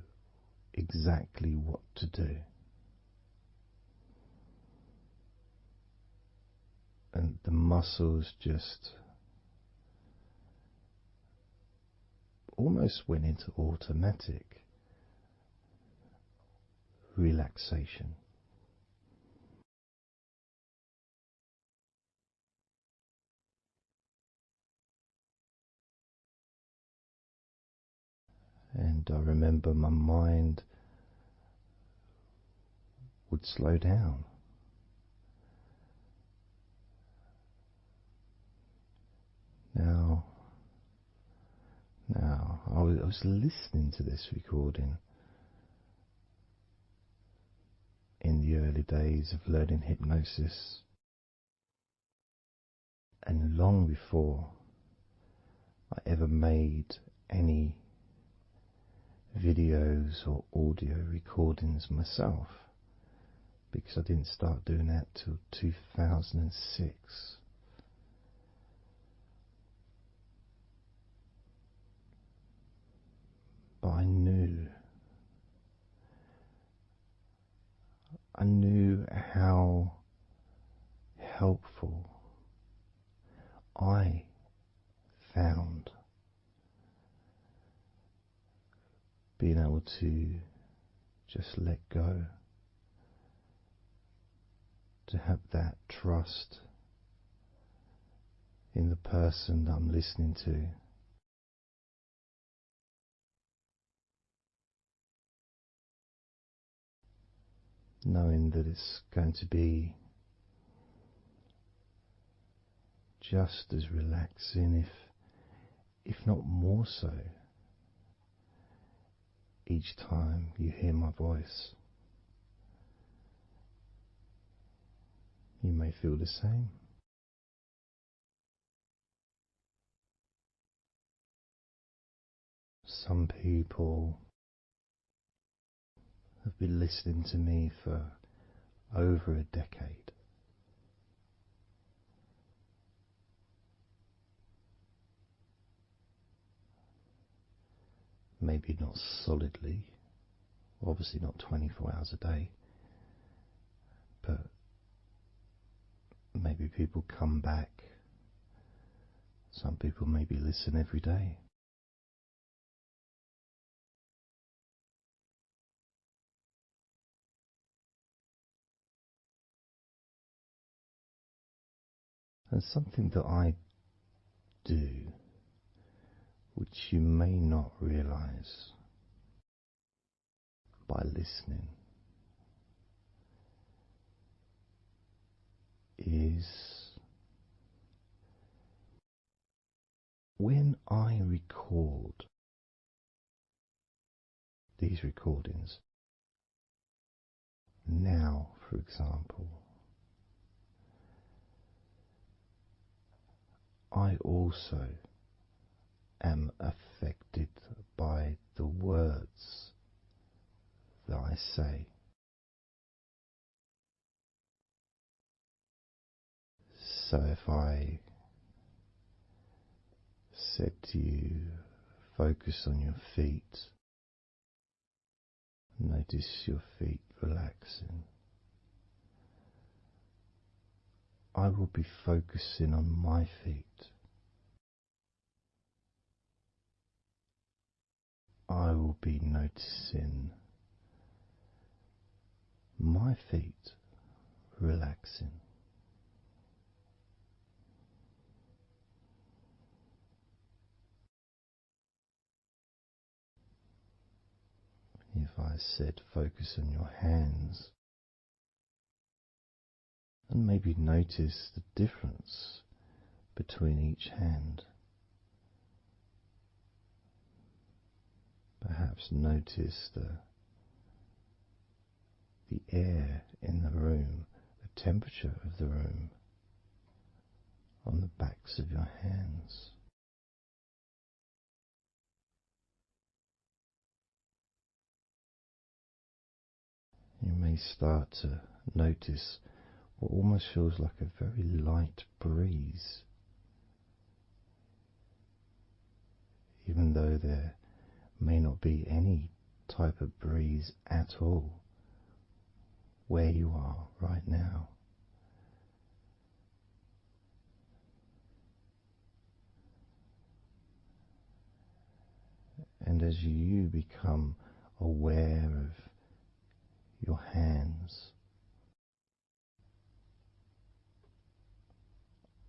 exactly what to do. And the muscles just almost went into automatic relaxation. And I remember my mind would slow down. Now, I was listening to this recording in the early days of learning hypnosis, and long before I ever made any videos or audio recordings myself, because I didn't start doing that till 2006. But I knew how helpful I found being able to just let go, to have that trust in the person that I'm listening to. Knowing that it's going to be just as relaxing, if not more so, each time you hear my voice. You may feel the same. Some people have been listening to me for over a decade. Maybe not solidly, obviously not 24 hours a day, but maybe people come back. Some people maybe listen every day. And something that I do, which you may not realize by listening, is when I record these recordings, now, for example, I also am affected by the words that I say. So if I said to you, focus on your feet, notice your feet relaxing, I will be focusing on my feet. I will be noticing my feet relaxing. If I said focus on your hands, and maybe notice the difference between each hand. Perhaps notice the air in the room, the temperature of the room on the backs of your hands. You may start to notice what almost feels like a very light breeze, even though there may not be any type of breeze at all where you are right now. And as you become aware of your hands,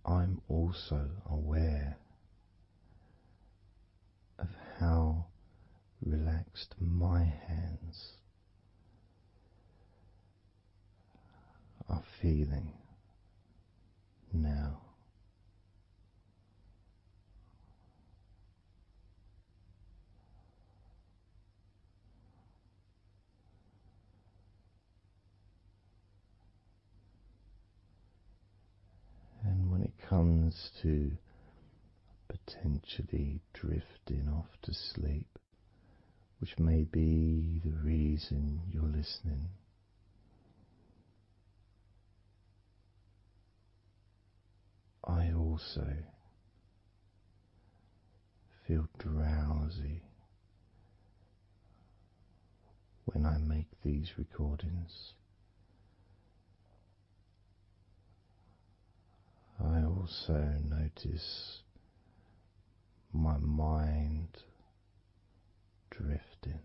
I'm also aware of how relaxed my hands are feeling now. And when it comes to potentially drifting off to sleep, which may be the reason you're listening, I also feel drowsy when I make these recordings. I also notice my mind drifting.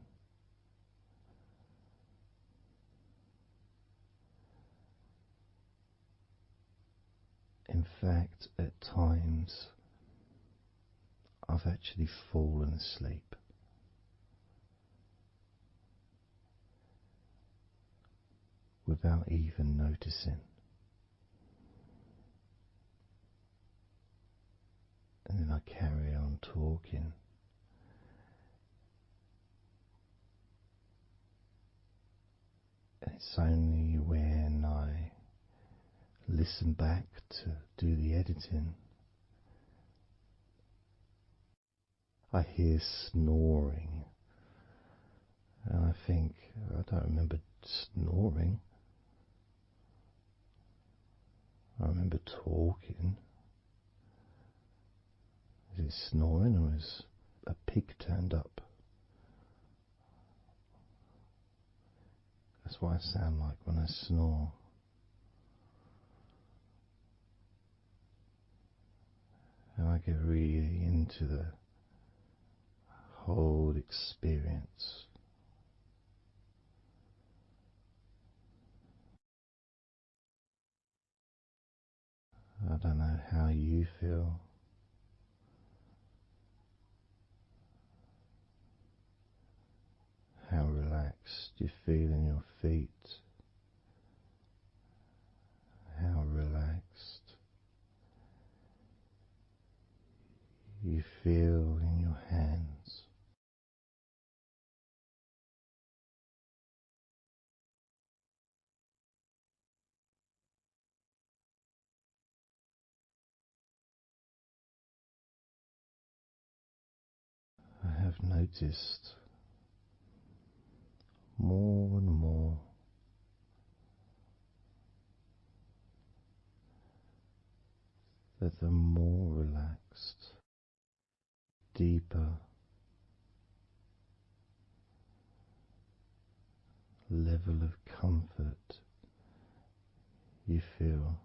In fact, at times I've actually fallen asleep without even noticing. And then I carry on talking. And it's only when I listen back to do the editing I hear snoring, and I think, I don't remember snoring. I remember talking. Is it snoring, or is a pig turned up? That's what I sound like when I snore. And I get really into the whole experience. I don't know how you feel. How relaxed you feel in your feet. How relaxed you feel in your hands. I have noticed more and more that the more relaxed, deeper level of comfort you feel,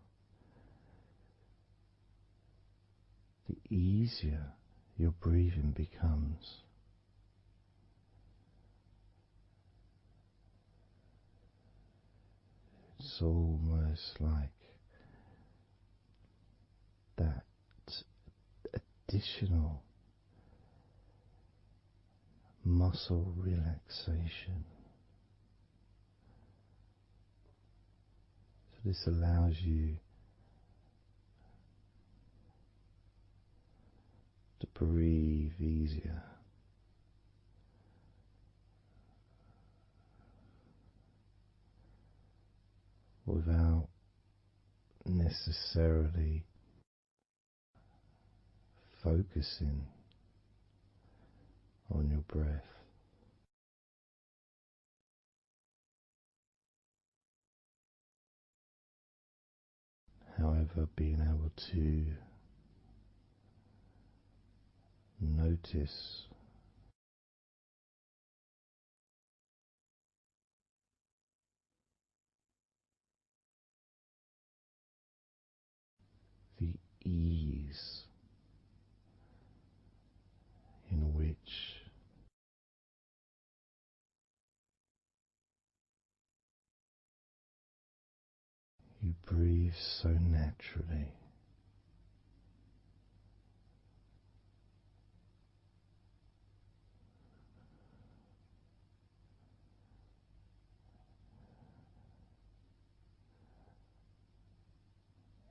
the easier your breathing becomes. It's almost like that additional muscle relaxation. So this allows you to breathe easier, without necessarily focusing on your breath. However, being able to notice the ease in which you breathe so naturally.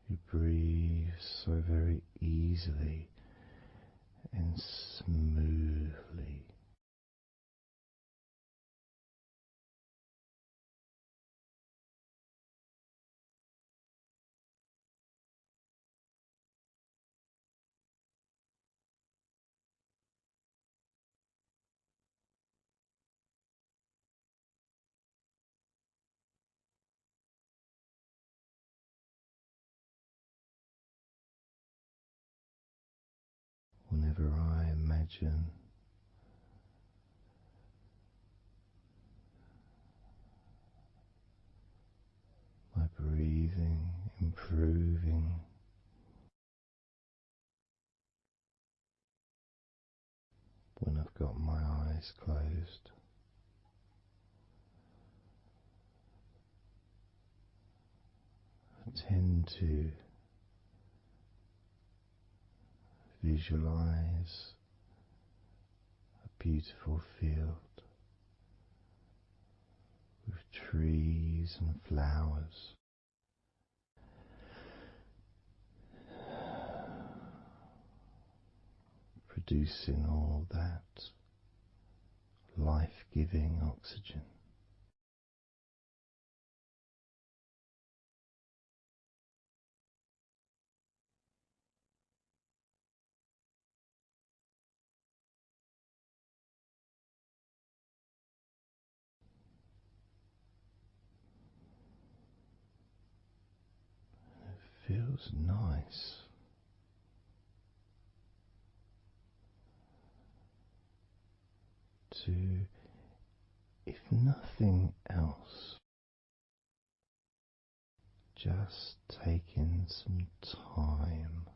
You breathe so very easily and smoothly. Whenever I imagine my breathing improving, when I've got my eyes closed, I tend to visualize a beautiful field with trees and flowers, producing all that life-giving oxygen. feels nice. To, if nothing else, just taking some time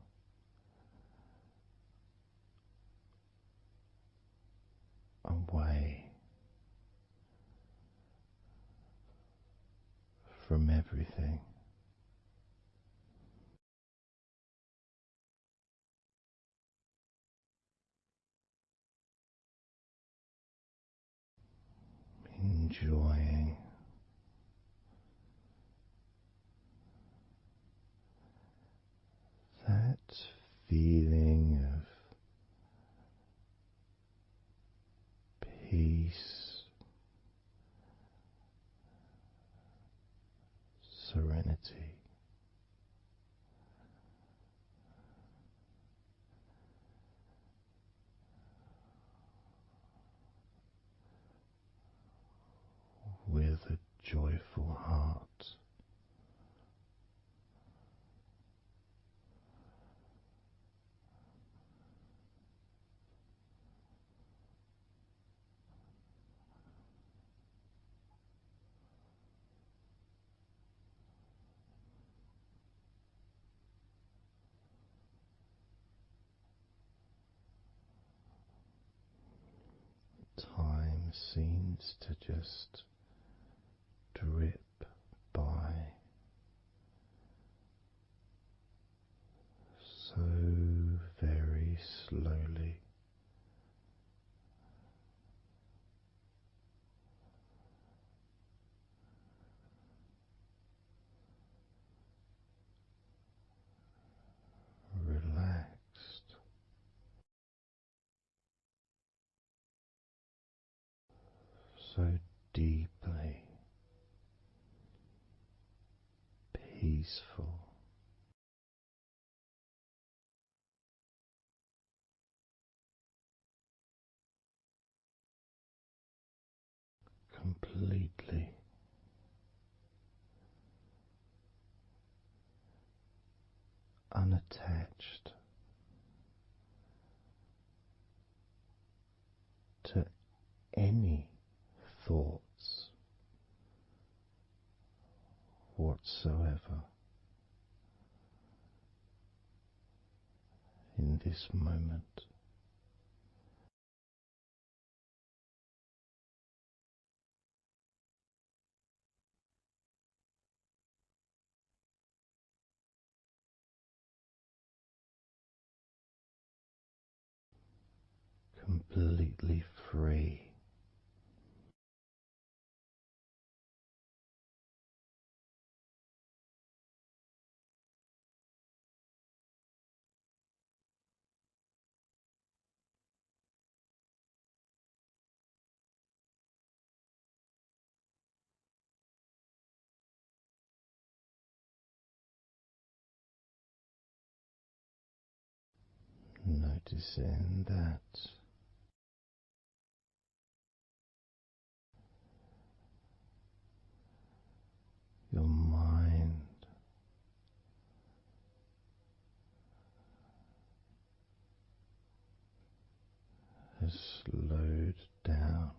away from everything. Enjoying that feeling of peace, serenity, with a joyful heart. Time seems to just drip by so very slowly. Relaxed, so deeply peaceful, completely unattached to any thoughts whatsoever in this moment. Completely free. Noticing that your mind has slowed down,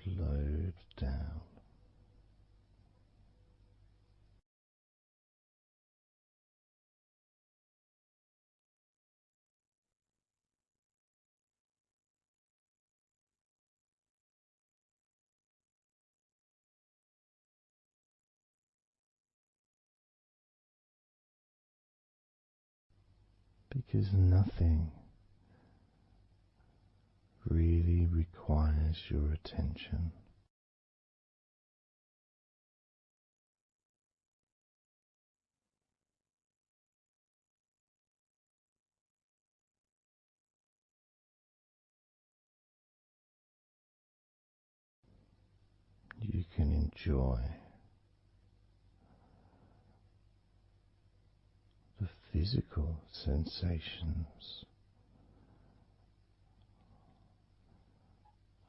slowed down, because nothing really requires your attention. You can enjoy the physical sensations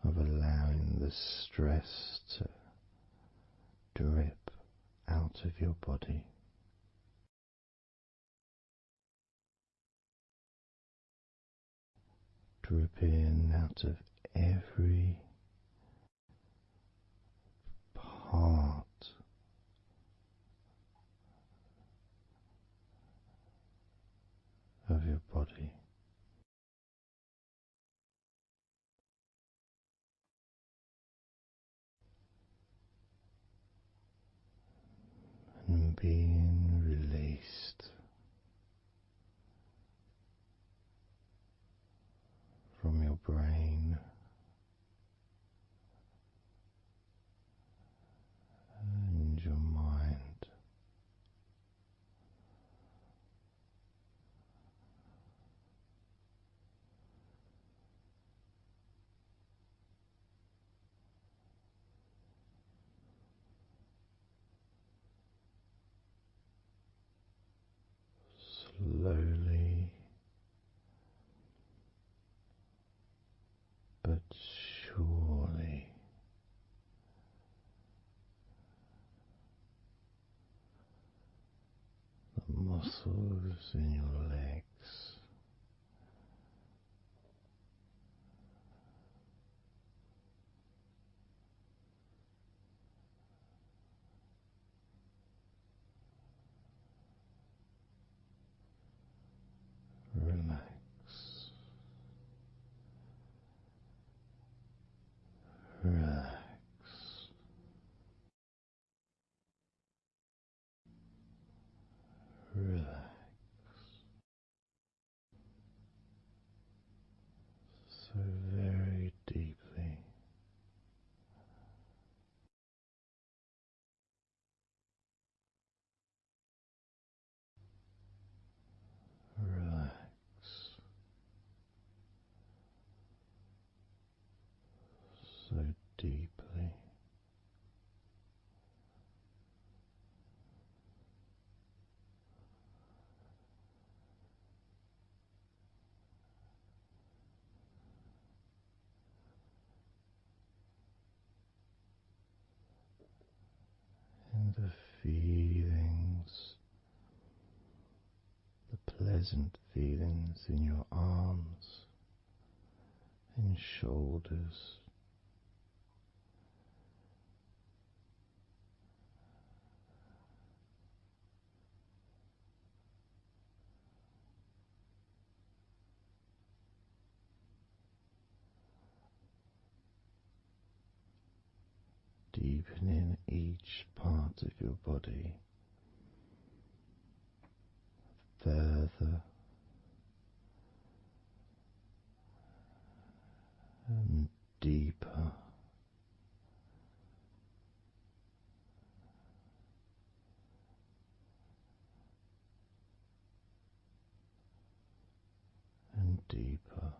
of allowing the stress to drip out of your body. Drip in out of every part of your body. And being released from your brain and your mind. Slowly but surely the muscles in your legs relax, relax, relax so very deeply. Relax so deeply. And the feelings, the pleasant feelings in your arms and shoulders, deepening each part of your body further and deeper and deeper.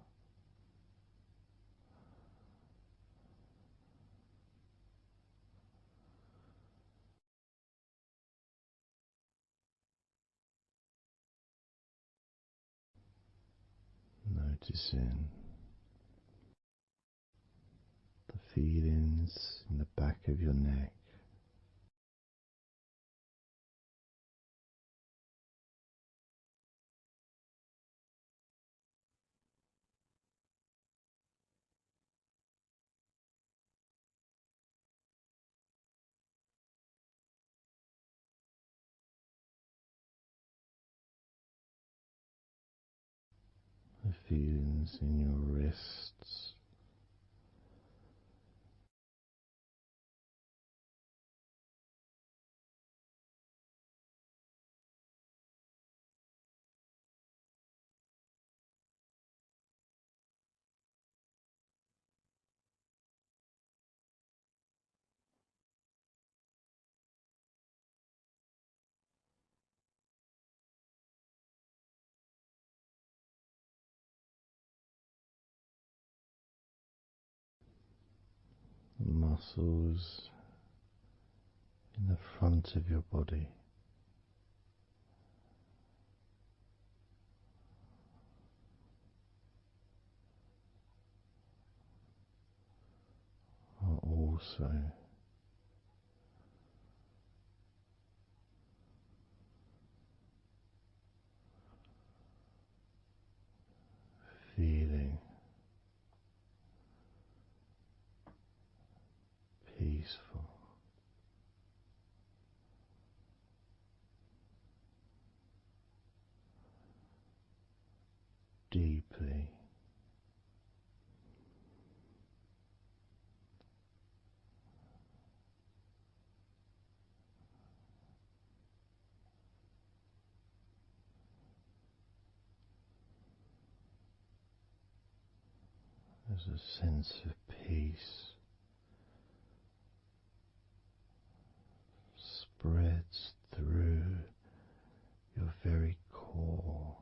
Noticing the feelings in the back of your neck, the feelings in your wrists, the muscles in the front of your body, are also feeling peaceful, deeply as a sense of peace spreads through your very core.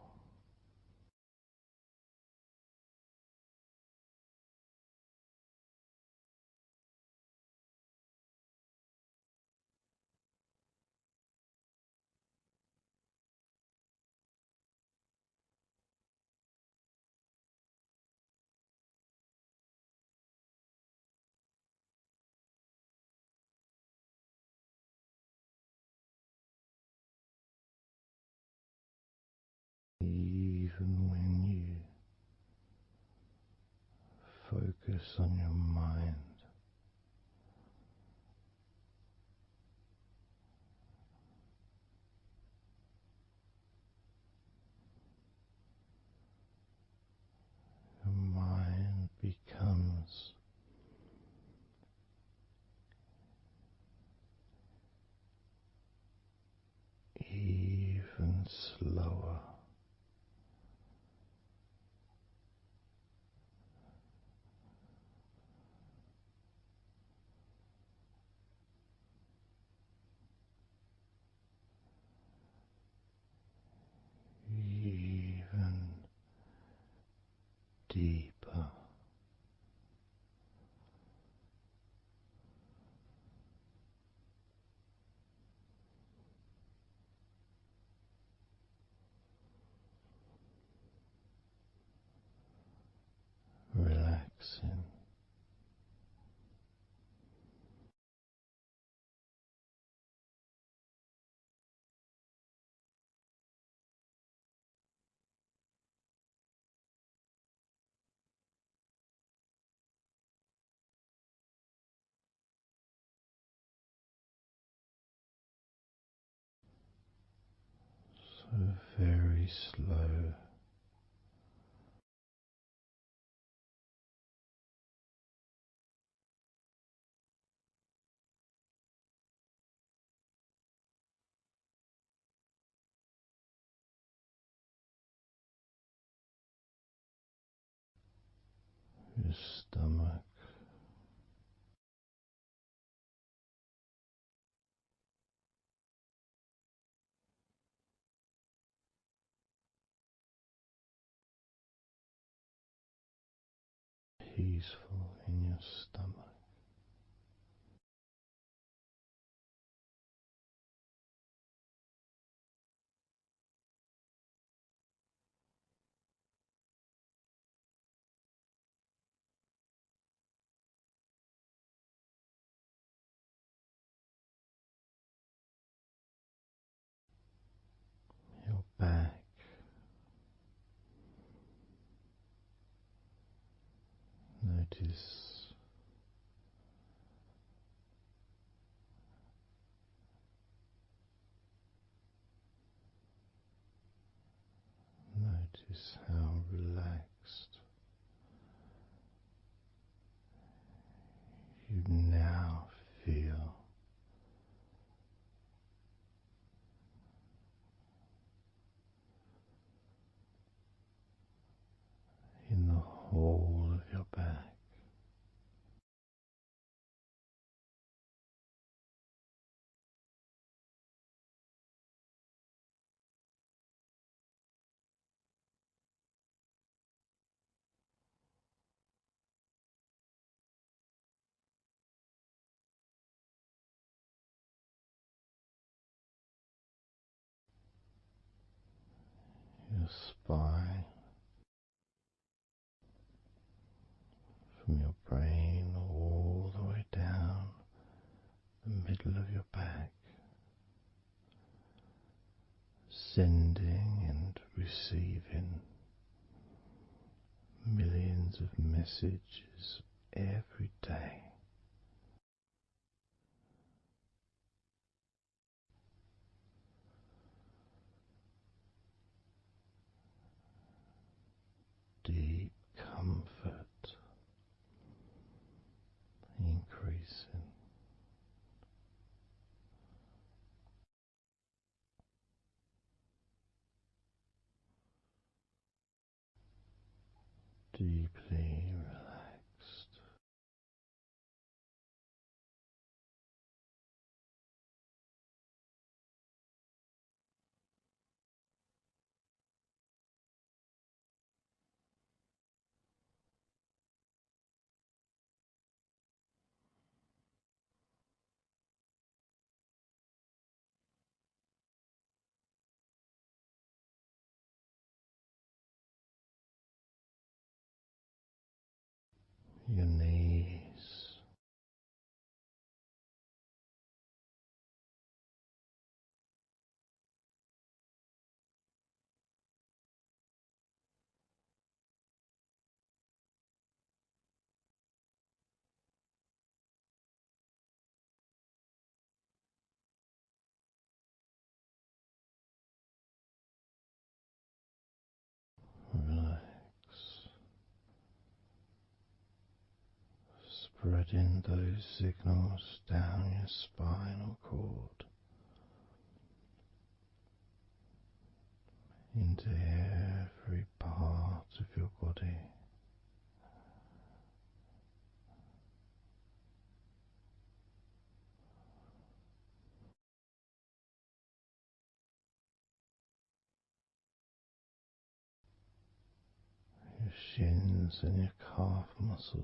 Even when you focus on your mind, your mind becomes even slower. Even deeper. Relaxing. So very slow. Your stomach peaceful in your stomach. Your back. Notice Notice how relaxed you now feel in the whole of your back. Your spine, from your brain all the way down middle of your back, sending and receiving millions of messages every day. Deep comfort increasing. Deeply relaxed. Your knees, relax, spreading those signals down your spinal cord into every part of your body. Your shins and your calf muscles,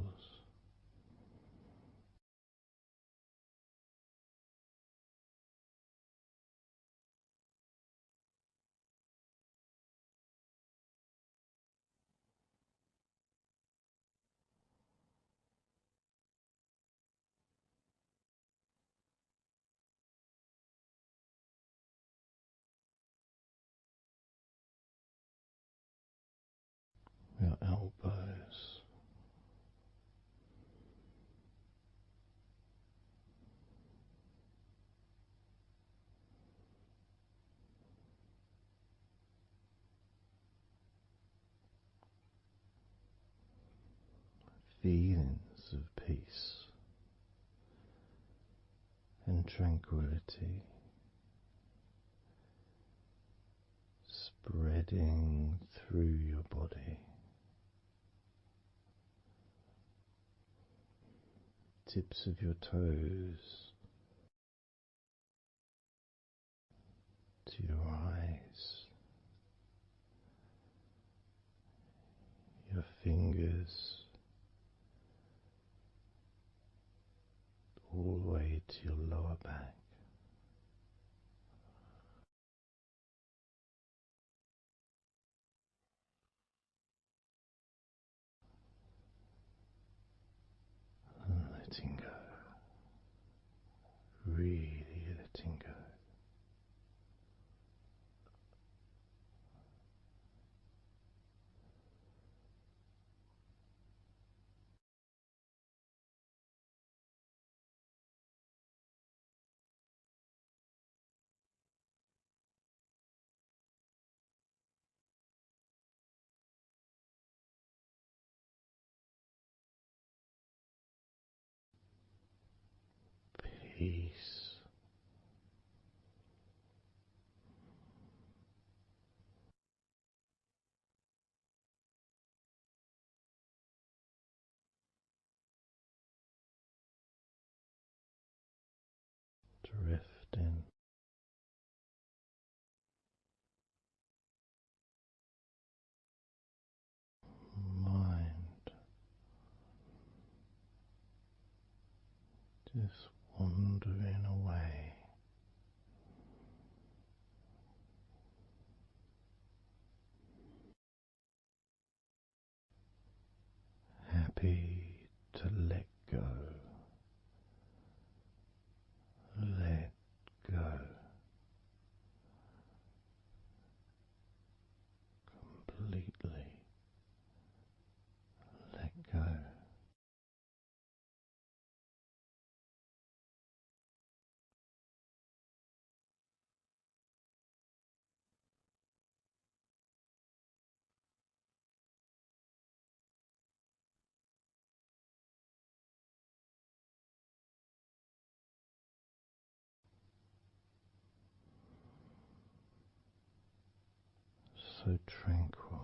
your elbows, feelings of peace and tranquility spreading through your body, tips of your toes to your eyes, your fingers all the way to your lower back. And letting go, really letting go. Peace, drifting, mind just wandering away, happy to let go, so tranquil.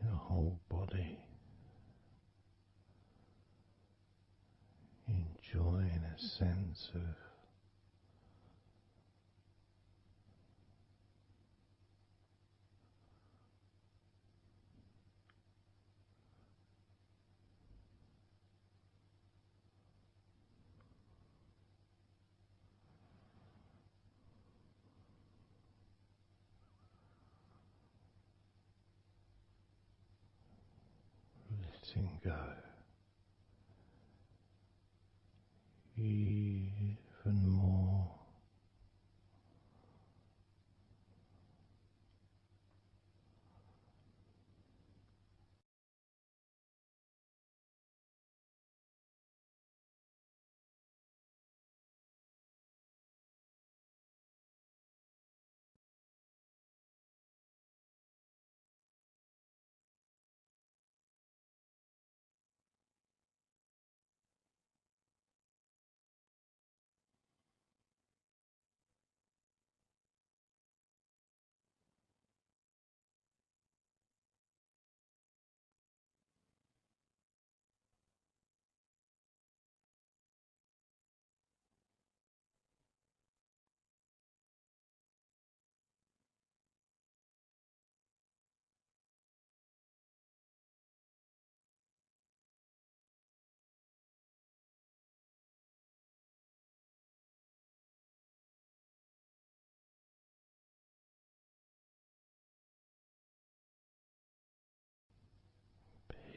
Your whole body enjoying a sense of letting go even more.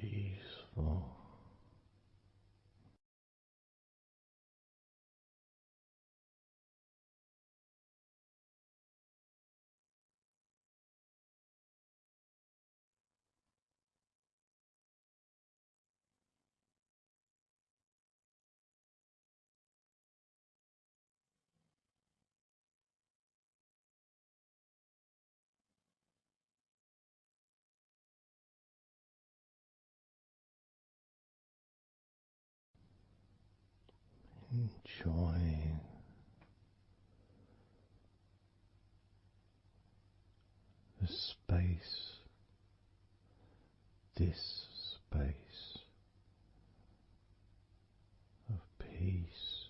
Peaceful. Enjoying the space, this space of peace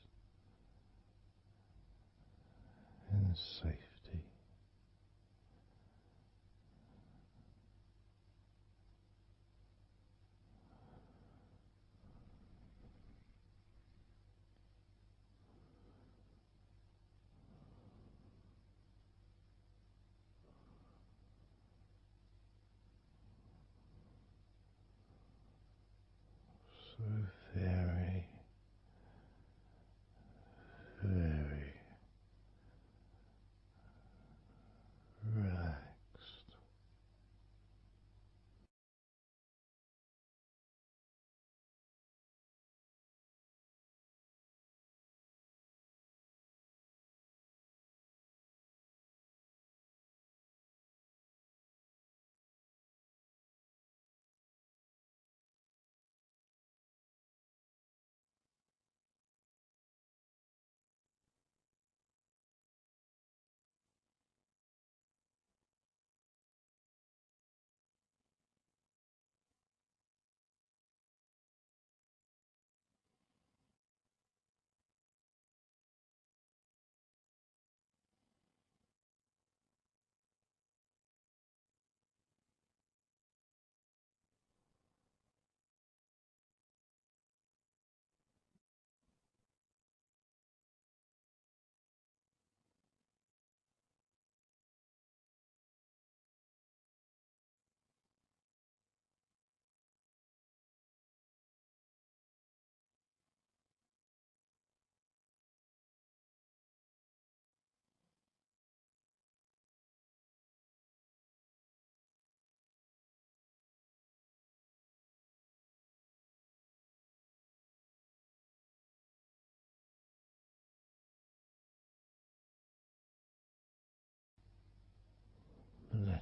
and safety. So very, very relaxed.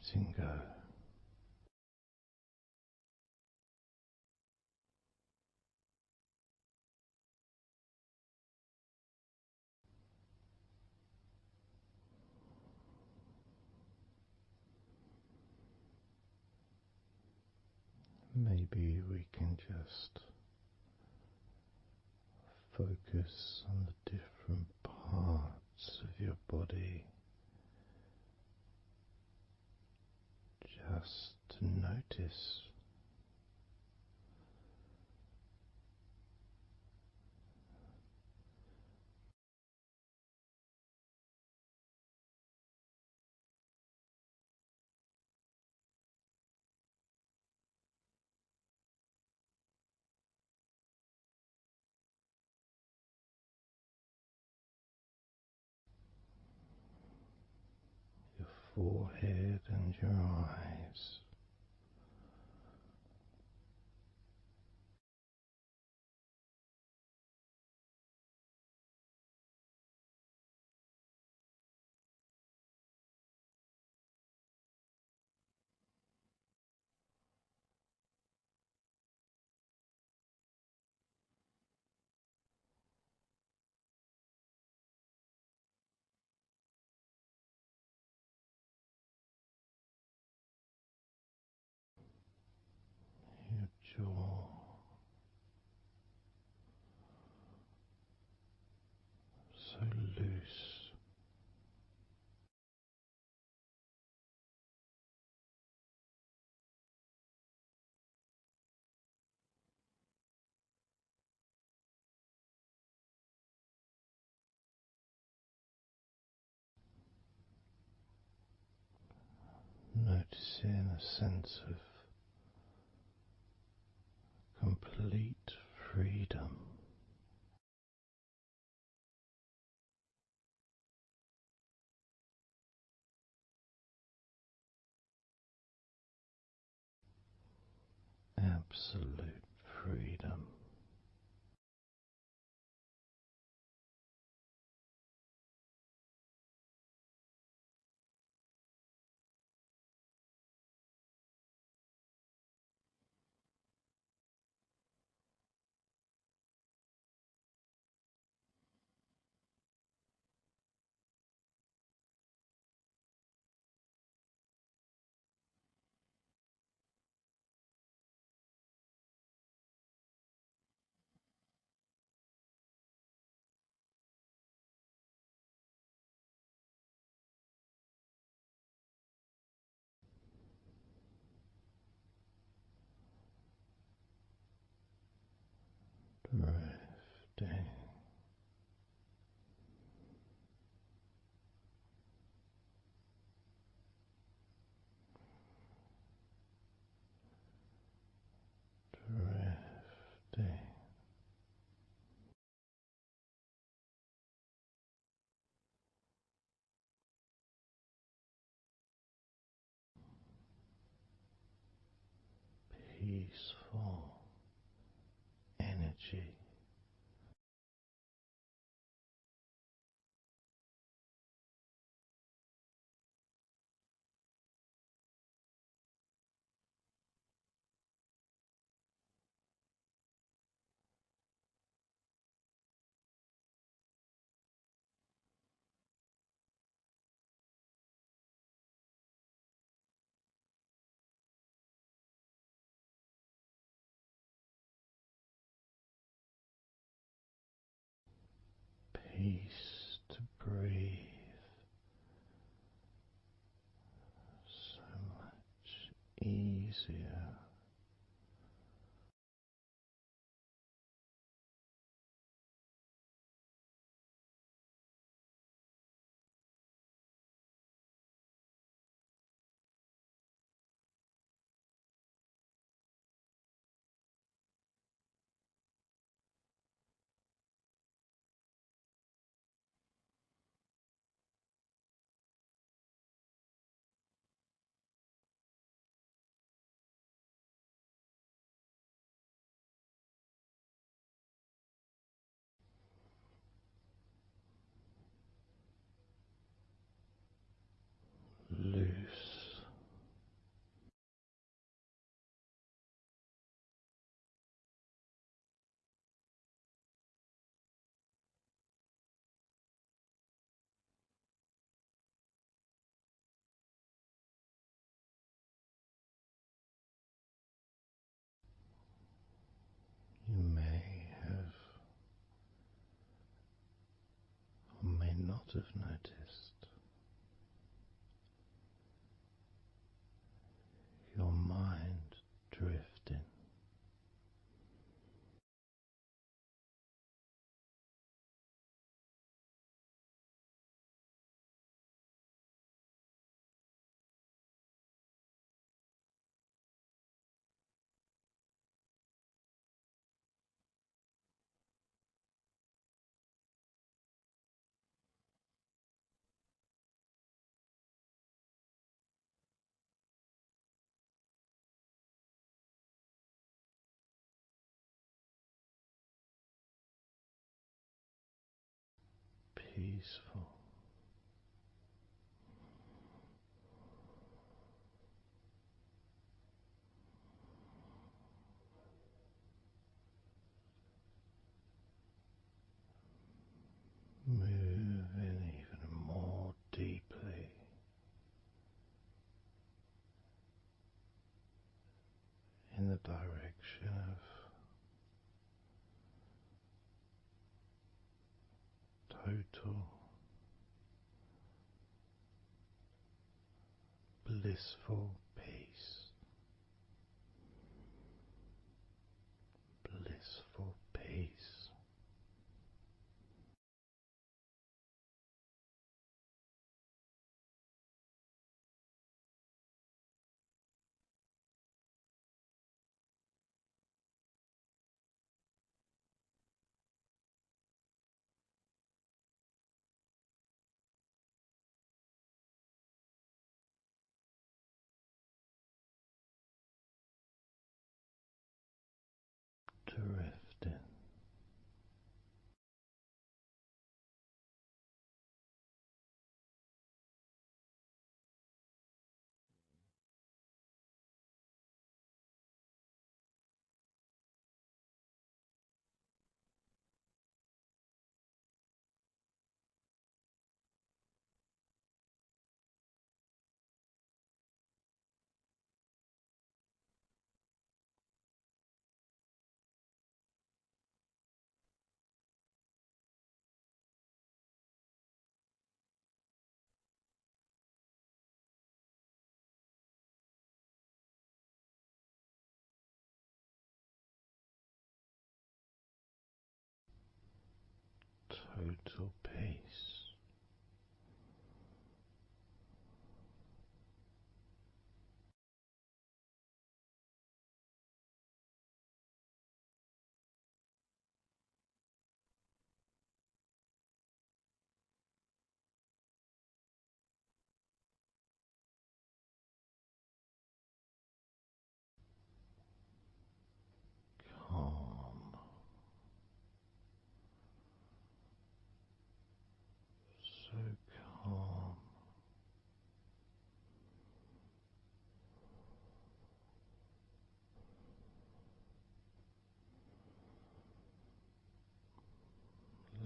letting go. Maybe we can just focus on the different parts of your body, just to notice your forehead and your eyes. Your jaw, so loose. Noticing a sense of complete freedom. Absolute freedom. Drifting. Drifting. Peaceful energy. Peace to breathe. So much easier. have noticed your mind drifting. Peaceful. Moving even more deeply in the direction of total blissful peace. Blissful peace. Drifting. Total peace. Calm. So calm.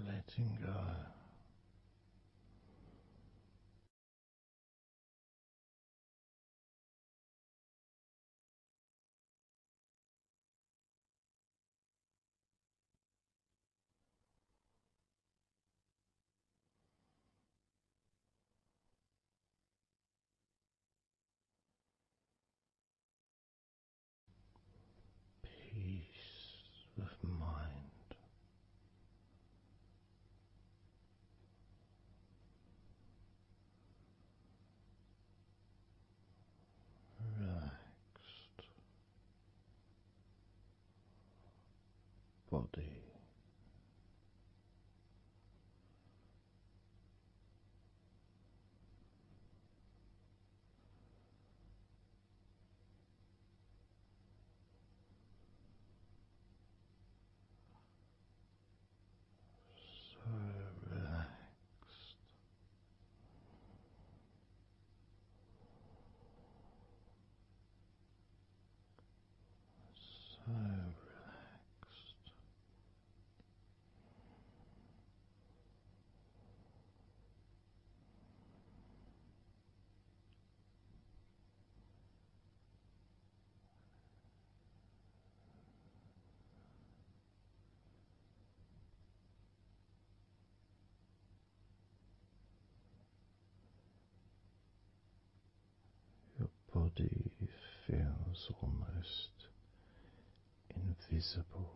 Letting go. Peace of mind. Relaxed body. So relaxed. So relaxed. body feels almost invisible.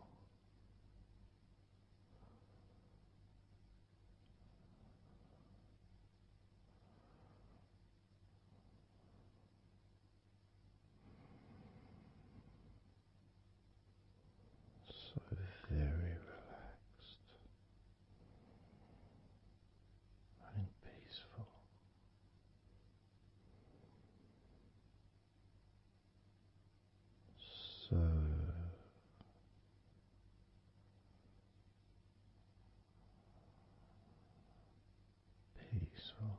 So very relaxed and peaceful. So peaceful.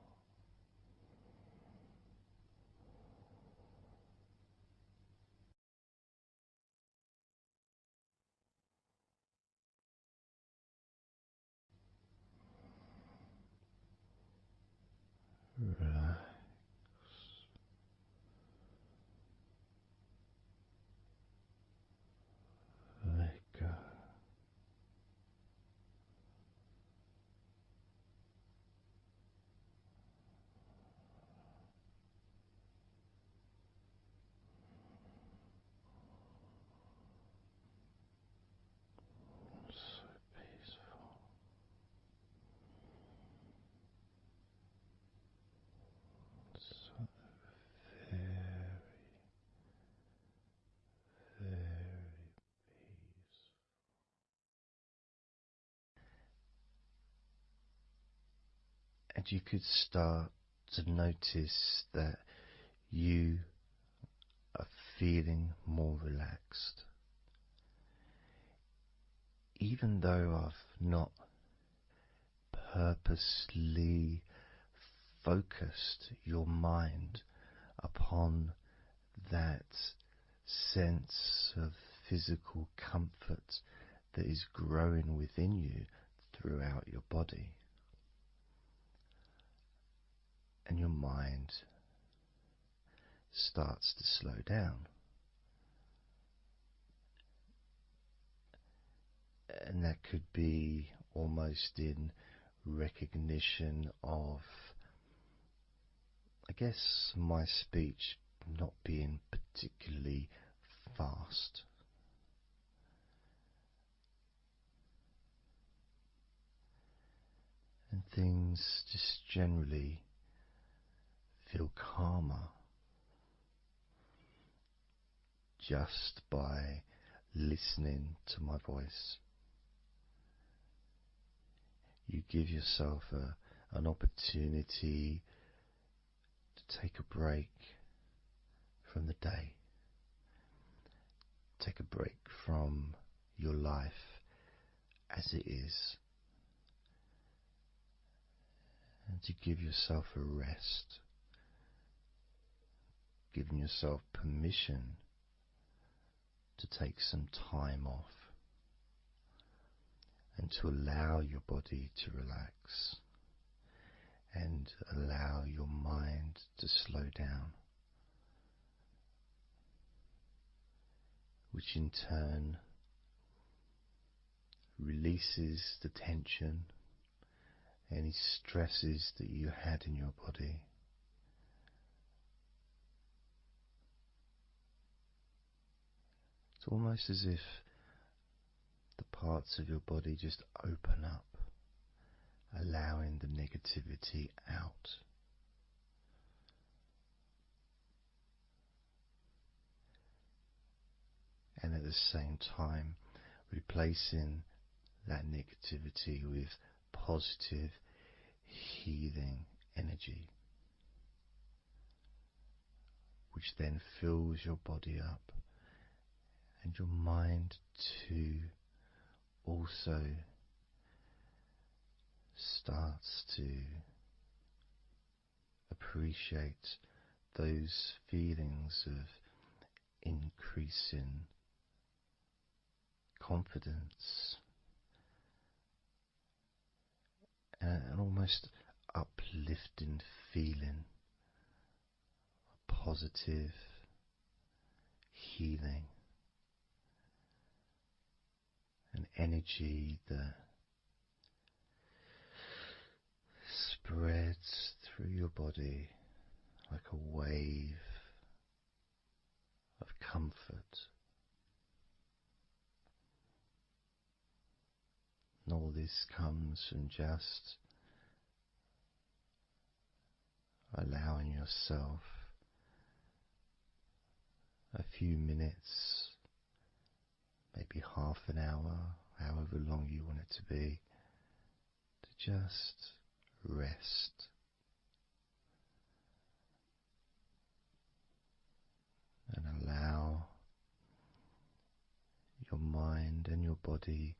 Relax. Let go. So peaceful. So very, very peaceful. And you could start to notice that you are feeling more relaxed. Even though I've not purposely focused your mind upon that sense of physical comfort that is growing within you throughout your body, and your mind starts to slow down. And that could be almost in recognition of, I guess, my speech not being particularly fast. And things just generally feel calmer just by listening to my voice. You give yourself an opportunity to take a break from the day, take a break from your life as it is, and to give yourself a rest, giving yourself permission to take some time off and to allow your body to relax and allow your mind to slow down, which in turn releases the tension, any stresses that you had in your body. It's almost as if the parts of your body just open up, allowing the negativity out. And at the same time, replacing that negativity with positive, healing energy, which then fills your body up and your mind too also starts to appreciate those feelings of increasing confidence and an almost uplifting feeling, positive healing, an energy that spreads through your body like a wave of comfort. And all this comes from just allowing yourself a few minutes, maybe half an hour, however long you want it to be, to just rest. And allow your mind and your body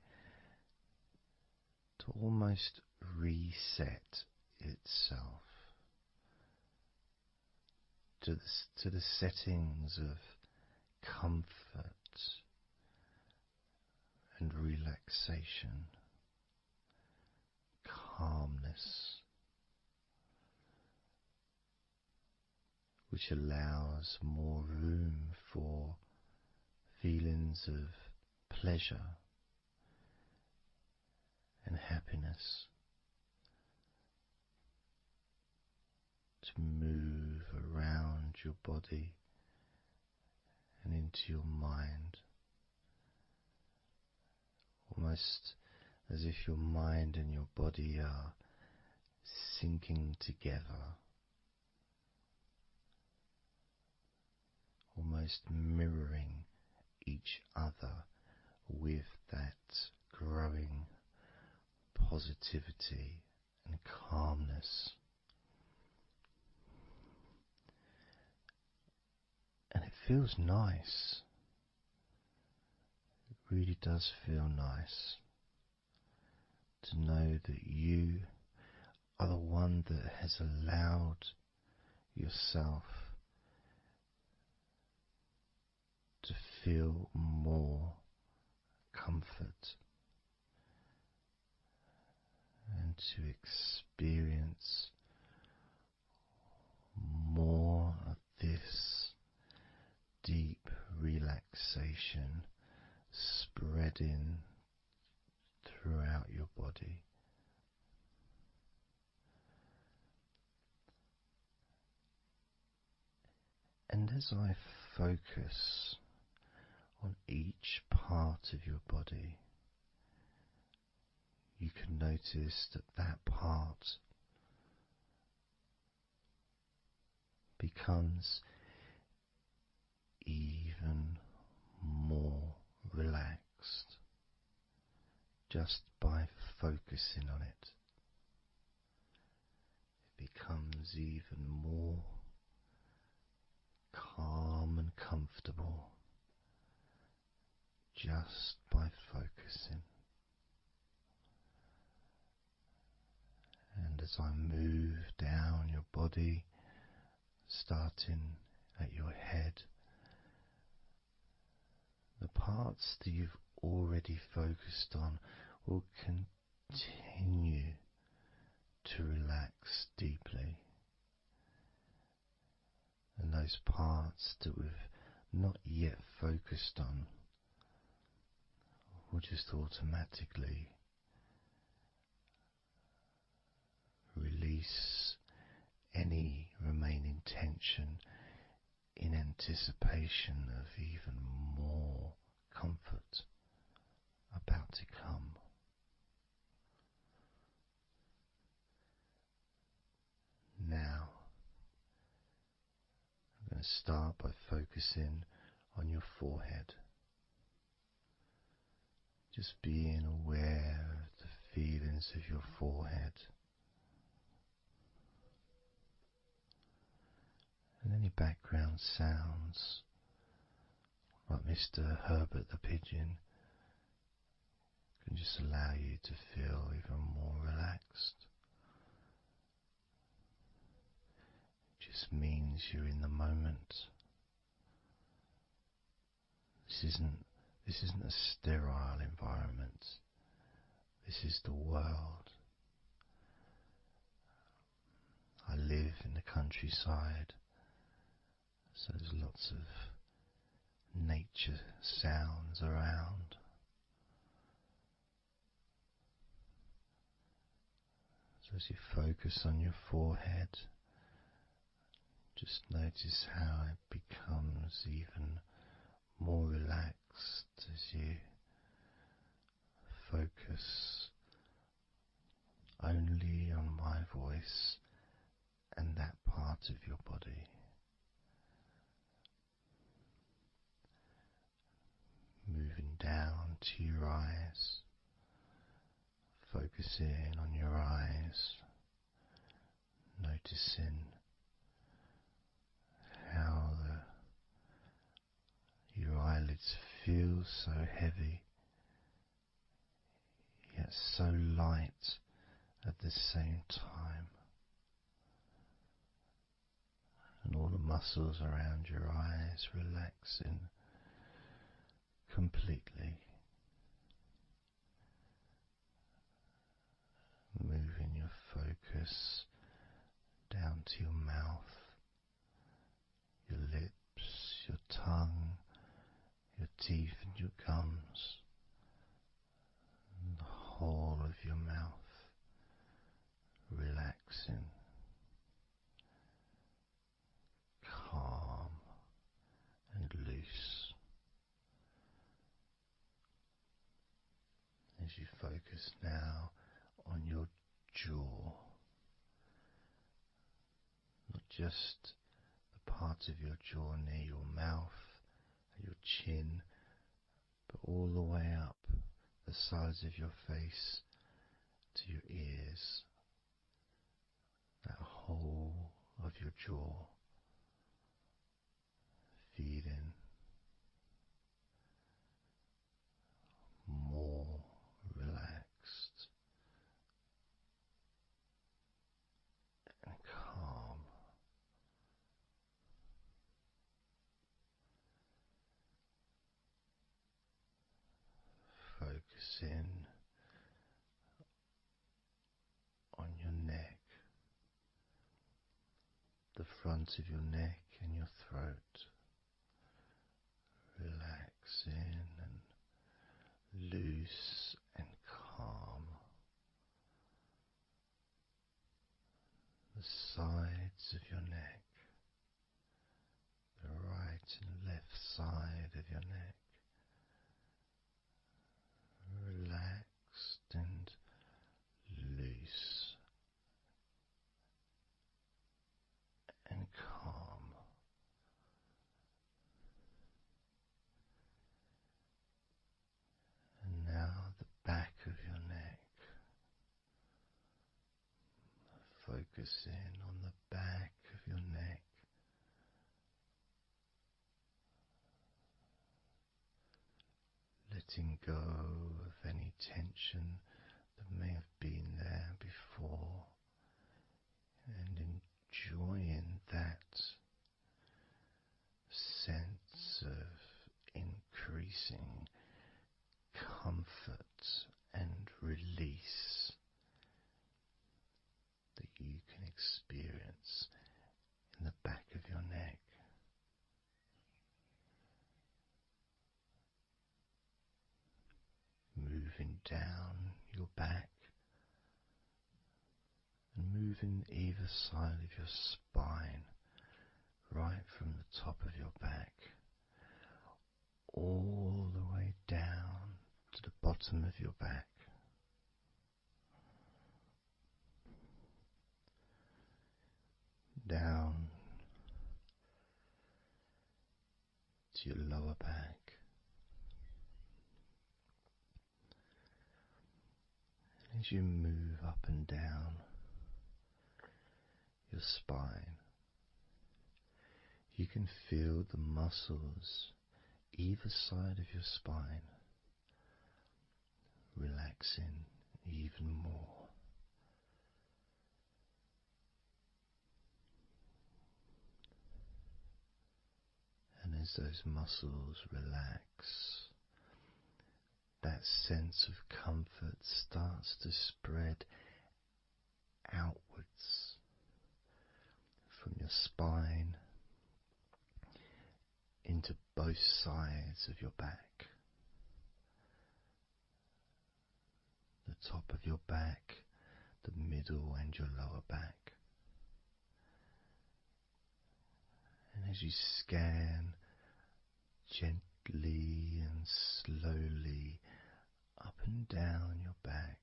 to almost reset itself to the settings of comfort and relaxation, calmness, which allows more room for feelings of pleasure and happiness to move around your body and into your mind, almost as if your mind and your body are sinking together, almost mirroring each other with that growing positivity and calmness. And it feels nice. It really does feel nice to know that you are the one that has allowed yourself to feel more comfort and to experience more of this deep relaxation spreading throughout your body. And as I focus on each part of your body, you can notice that that part becomes even more relaxed just by focusing on it. It becomes even more calm and comfortable just by focusing. And as I move down your body, starting at your head, the parts that you've already focused on will continue to relax deeply. And those parts that we've not yet focused on will just automatically release any remaining tension in anticipation of even more comfort about to come. Now, I'm going to start by focusing on your forehead. Just being aware of the feelings of your forehead. And any background sounds, like Mr. Herbert the pigeon, can just allow you to feel even more relaxed. It just means you're in the moment. This isn't a sterile environment. This is the world. I live in the countryside, so there's lots of nature sounds around. So as you focus on your forehead, just notice how it becomes even more relaxed as you focus only on my voice and that part of your body. Moving down to your eyes, focusing on your eyes, noticing how your eyelids feel so heavy, yet so light at the same time, and all the muscles around your eyes relaxing completely, moving your focus down to your mouth, your lips, your tongue, your teeth and your gums, and the whole of your mouth relaxing, calm and loose. As you focus now on your jaw, not just the part of your jaw near your mouth, your chin, but all the way up the sides of your face to your ears, that whole of your jaw, feeling more relaxed and calm. Focusing on your neck, the front of your neck and your throat, relaxing and loose and calm. The sides of your neck, the right and left side of your neck, relaxed and loose and calm. And now the back of your neck, focusing on the back of your neck, letting go of any tension that may have been there before, and enjoying that sense of increasing comfort and release that you can experience in the back of your neck. Moving down your back and moving either side of your spine, right from the top of your back all the way down to the bottom of your back. Down to your lower back. As you move up and down your spine, you can feel the muscles either side of your spine relaxing even more. And as those muscles relax, that sense of comfort starts to spread outwards from your spine into both sides of your back, the top of your back, the middle and your lower back. And as you scan and slowly up and down your back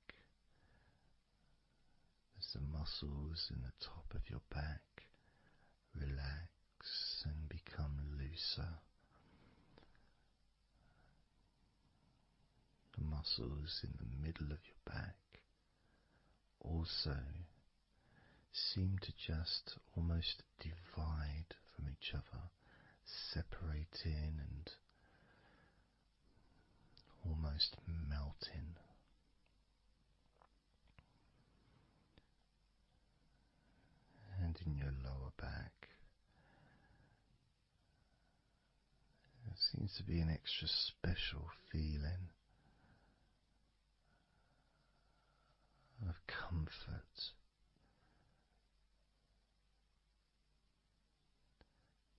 as the muscles in the top of your back relax and become looser. The muscles in the middle of your back also seem to just almost divide from each other, separating and almost melting. And in your lower back, there seems to be an extra special feeling of comfort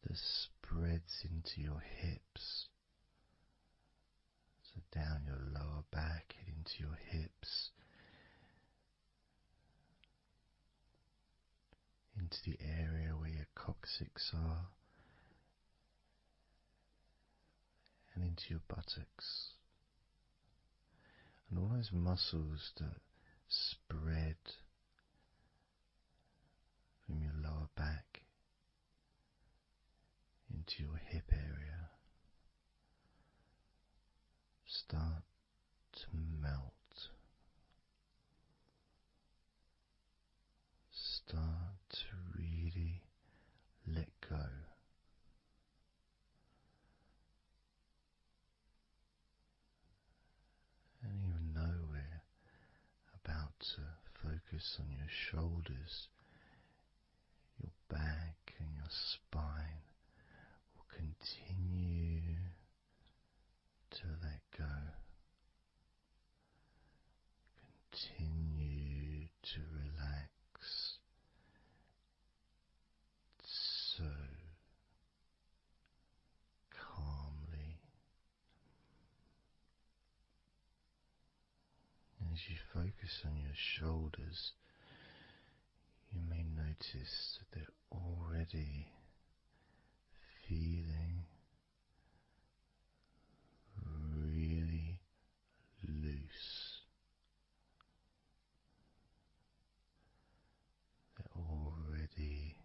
that spreads into your hips, so down your lower back and into your hips, into the area where your coccyx are, and into your buttocks, and all those muscles that spread from your lower back into your hip area start to melt, start to really let go. And even though we're about to focus on your shoulders, your back and your spine will continue to let go. Continue to relax so calmly. As you focus on your shoulders, you may notice that they're already feeling really loose. They're already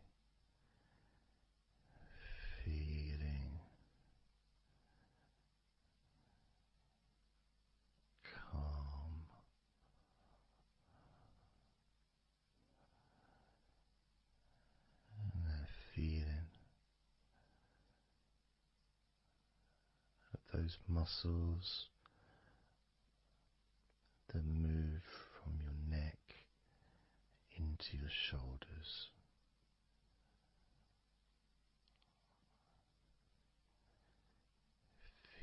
feeling calm. And that feeling of those muscles that move from your neck into your shoulders.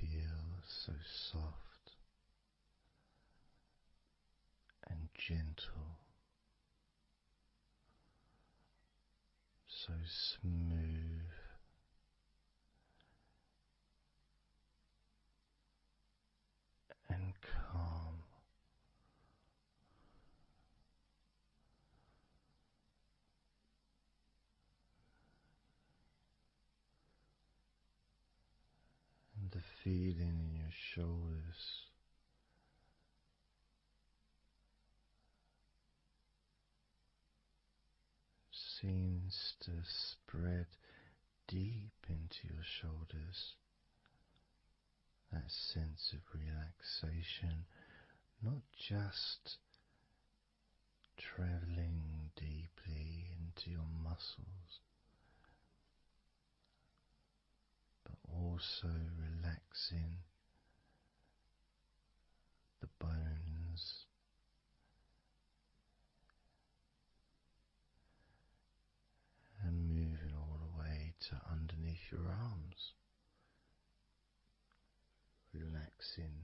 Feel so soft and gentle, so smooth and calm. And the feeling in your shoulders seems to spread deep into your shoulders. That sense of relaxation, not just traveling deeply into your muscles, but also relaxing the bones and moving all the way to underneath your arms, relaxing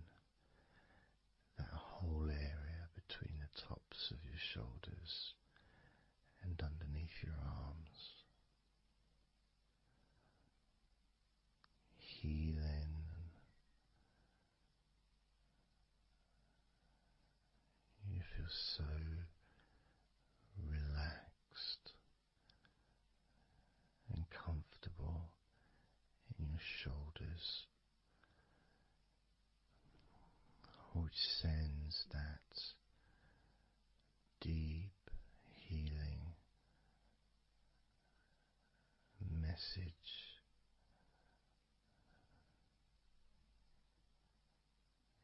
that whole area between the tops of your shoulders and underneath your arms, healing. You feel so relaxed and comfortable in your shoulders which sends that deep healing message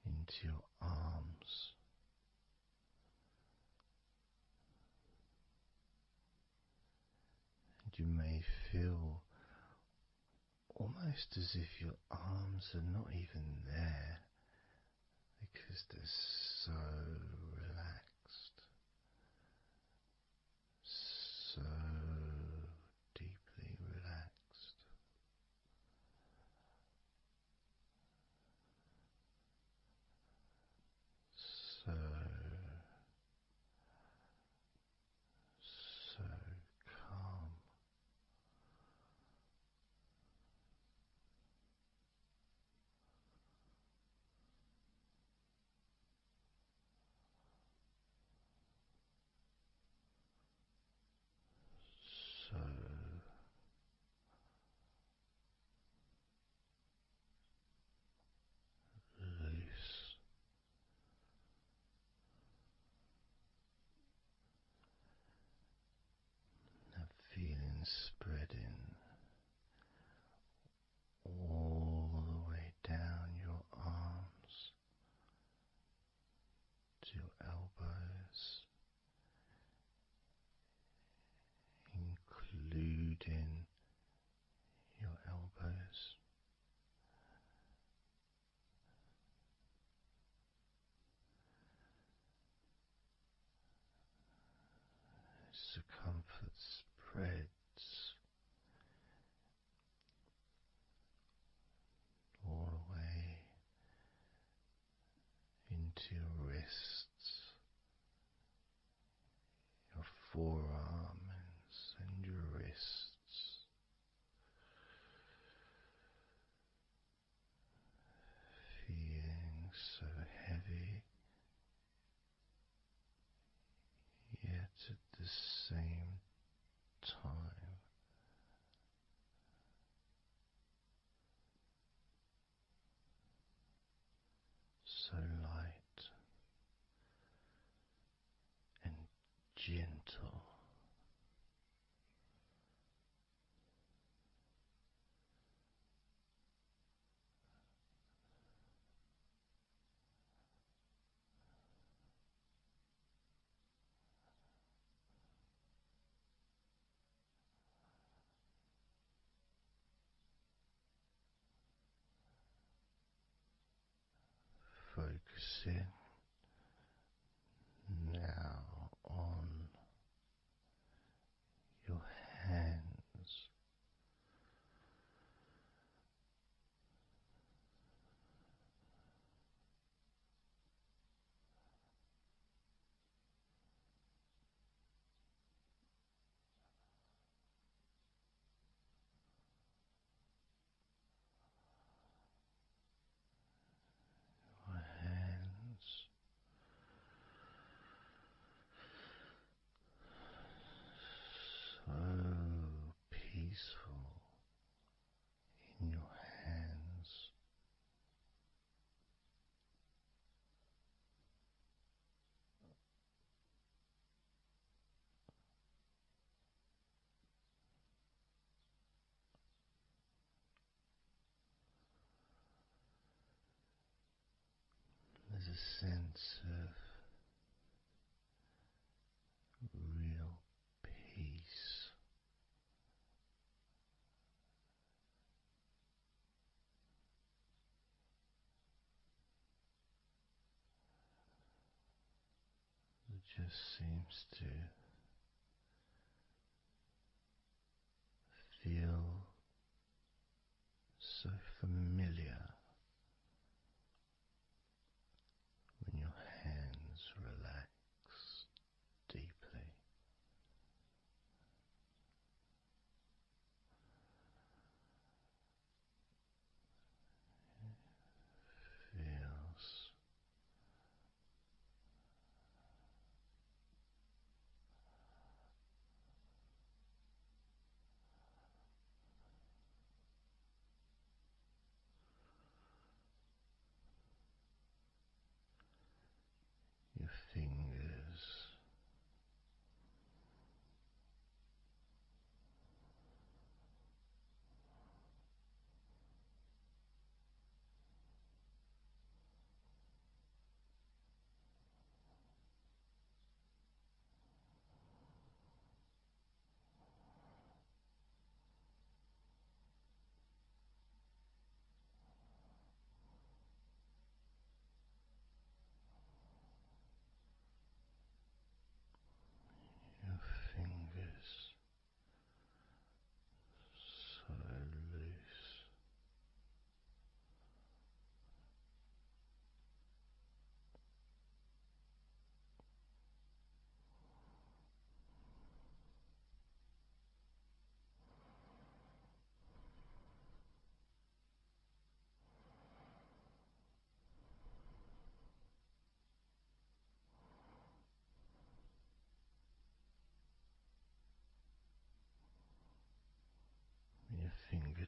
into your arms. And you may feel almost as if your arms are not even there because they're so relaxed, so deeply relaxed. So calm. So loose. That feeling spreading all the way down your arms to your elbows, including your elbows. Circumference spreads all the way into your wrists, your forearms and your wrists, feeling so heavy, yet at the same time so light and gentle. Focusing now on your hands. Your hands so peaceful in your hands. There's a sense of real peace that just seems to feel so familiar when your hands relax deeply. Feels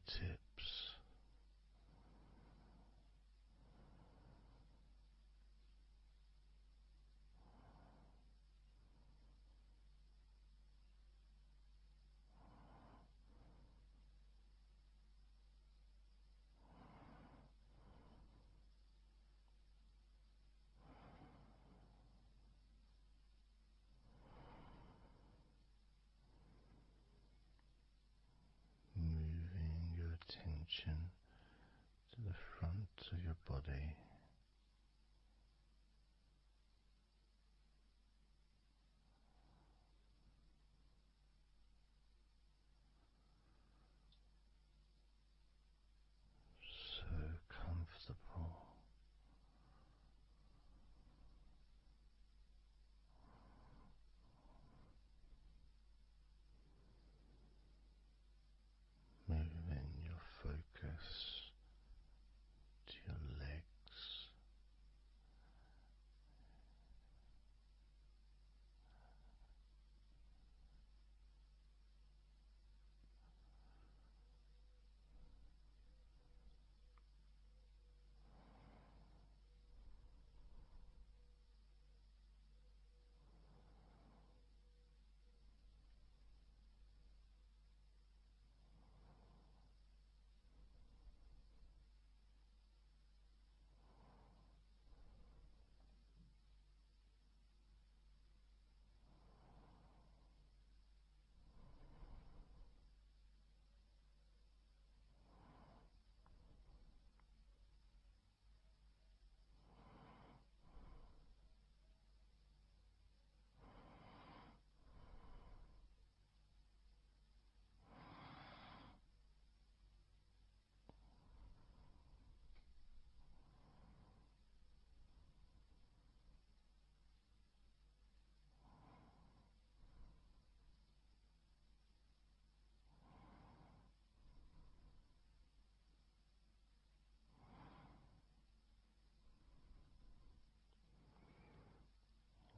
fingertips. Moving your attention to the front of your body, so comfortable. Moving your focus to your legs,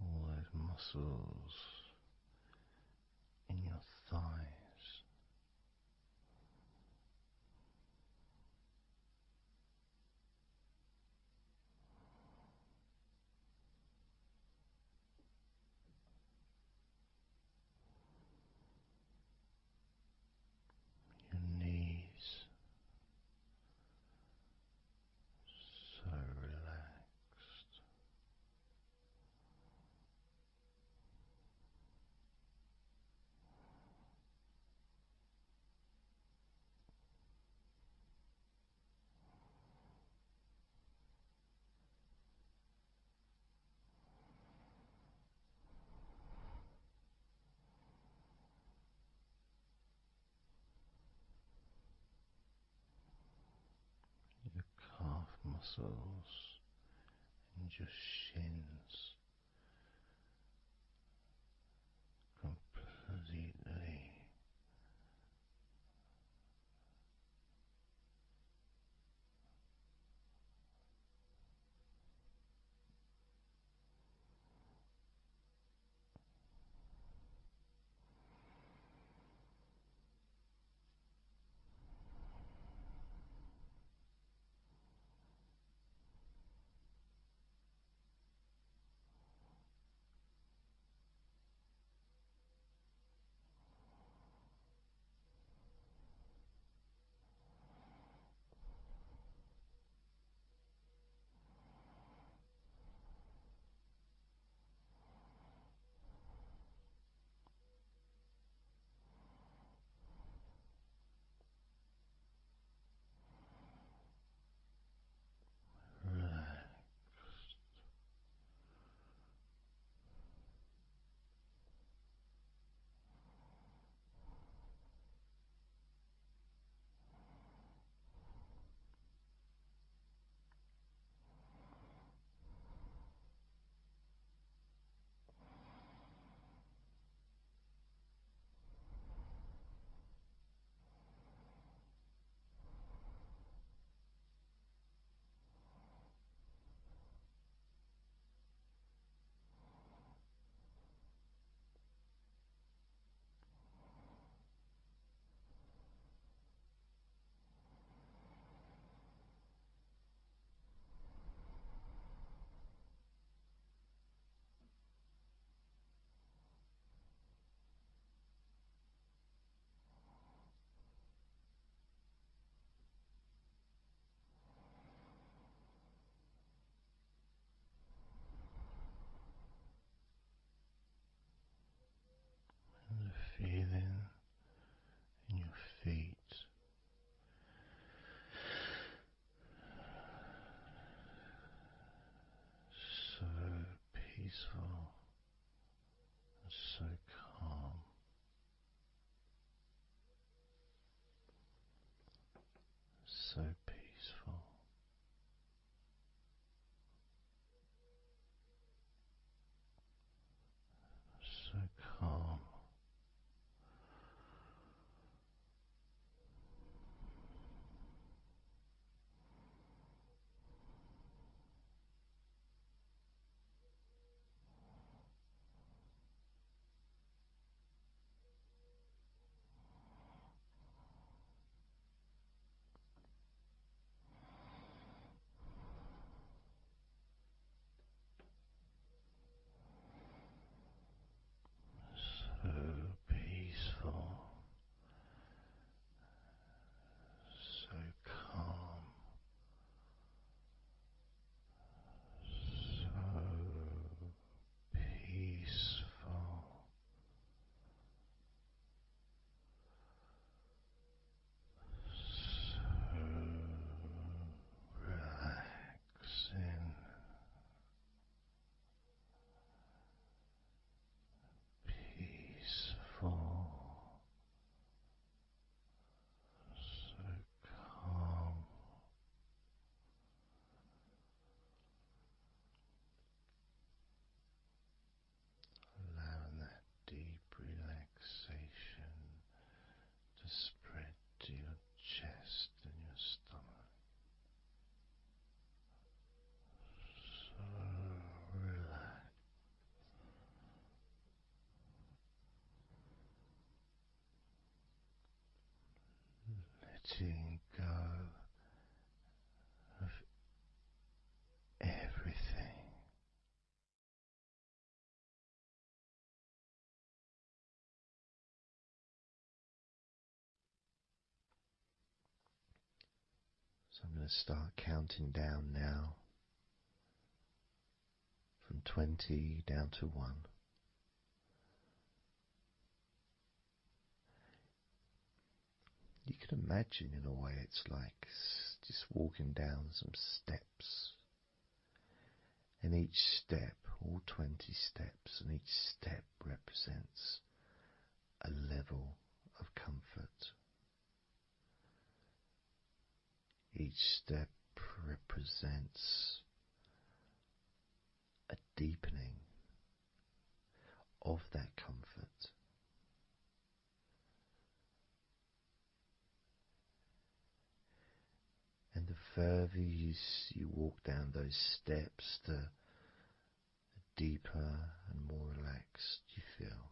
all those muscles in your thighs, your knees, so relaxed. Your calf muscles and your shins completely letting go of everything. So I'm going to start counting down now from 20 down to 1. You can imagine, in a way, it's like just walking down some steps. And each step, all 20 steps, and each step represents a level of comfort. Each step represents a deepening of that comfort. And the further you walk down those steps, the deeper and more relaxed you feel.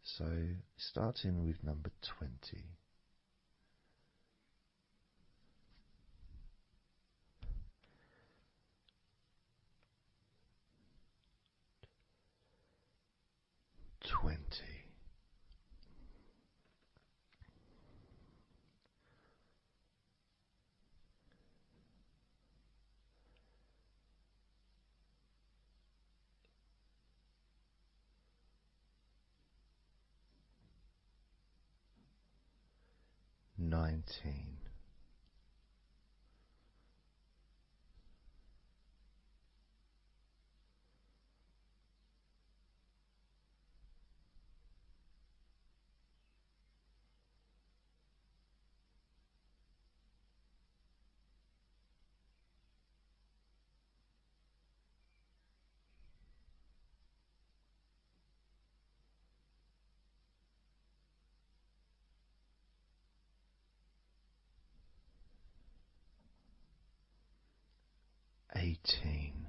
So, starting with number 20. Nineteen. 18.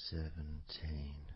17.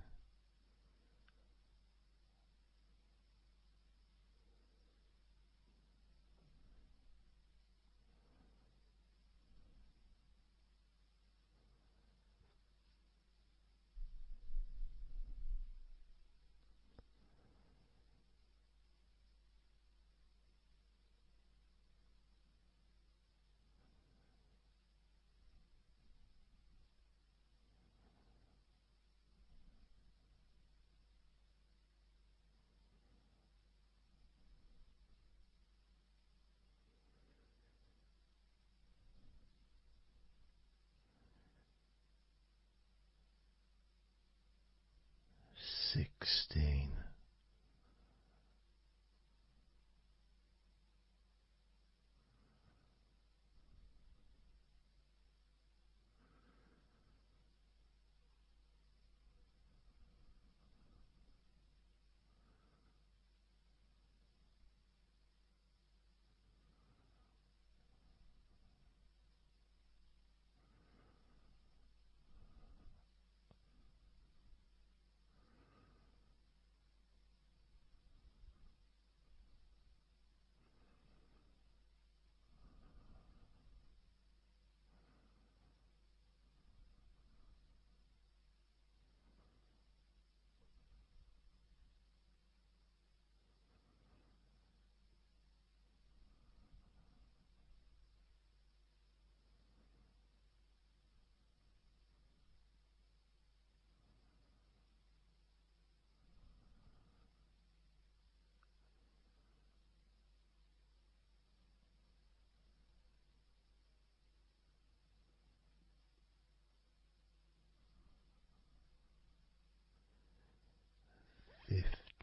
16.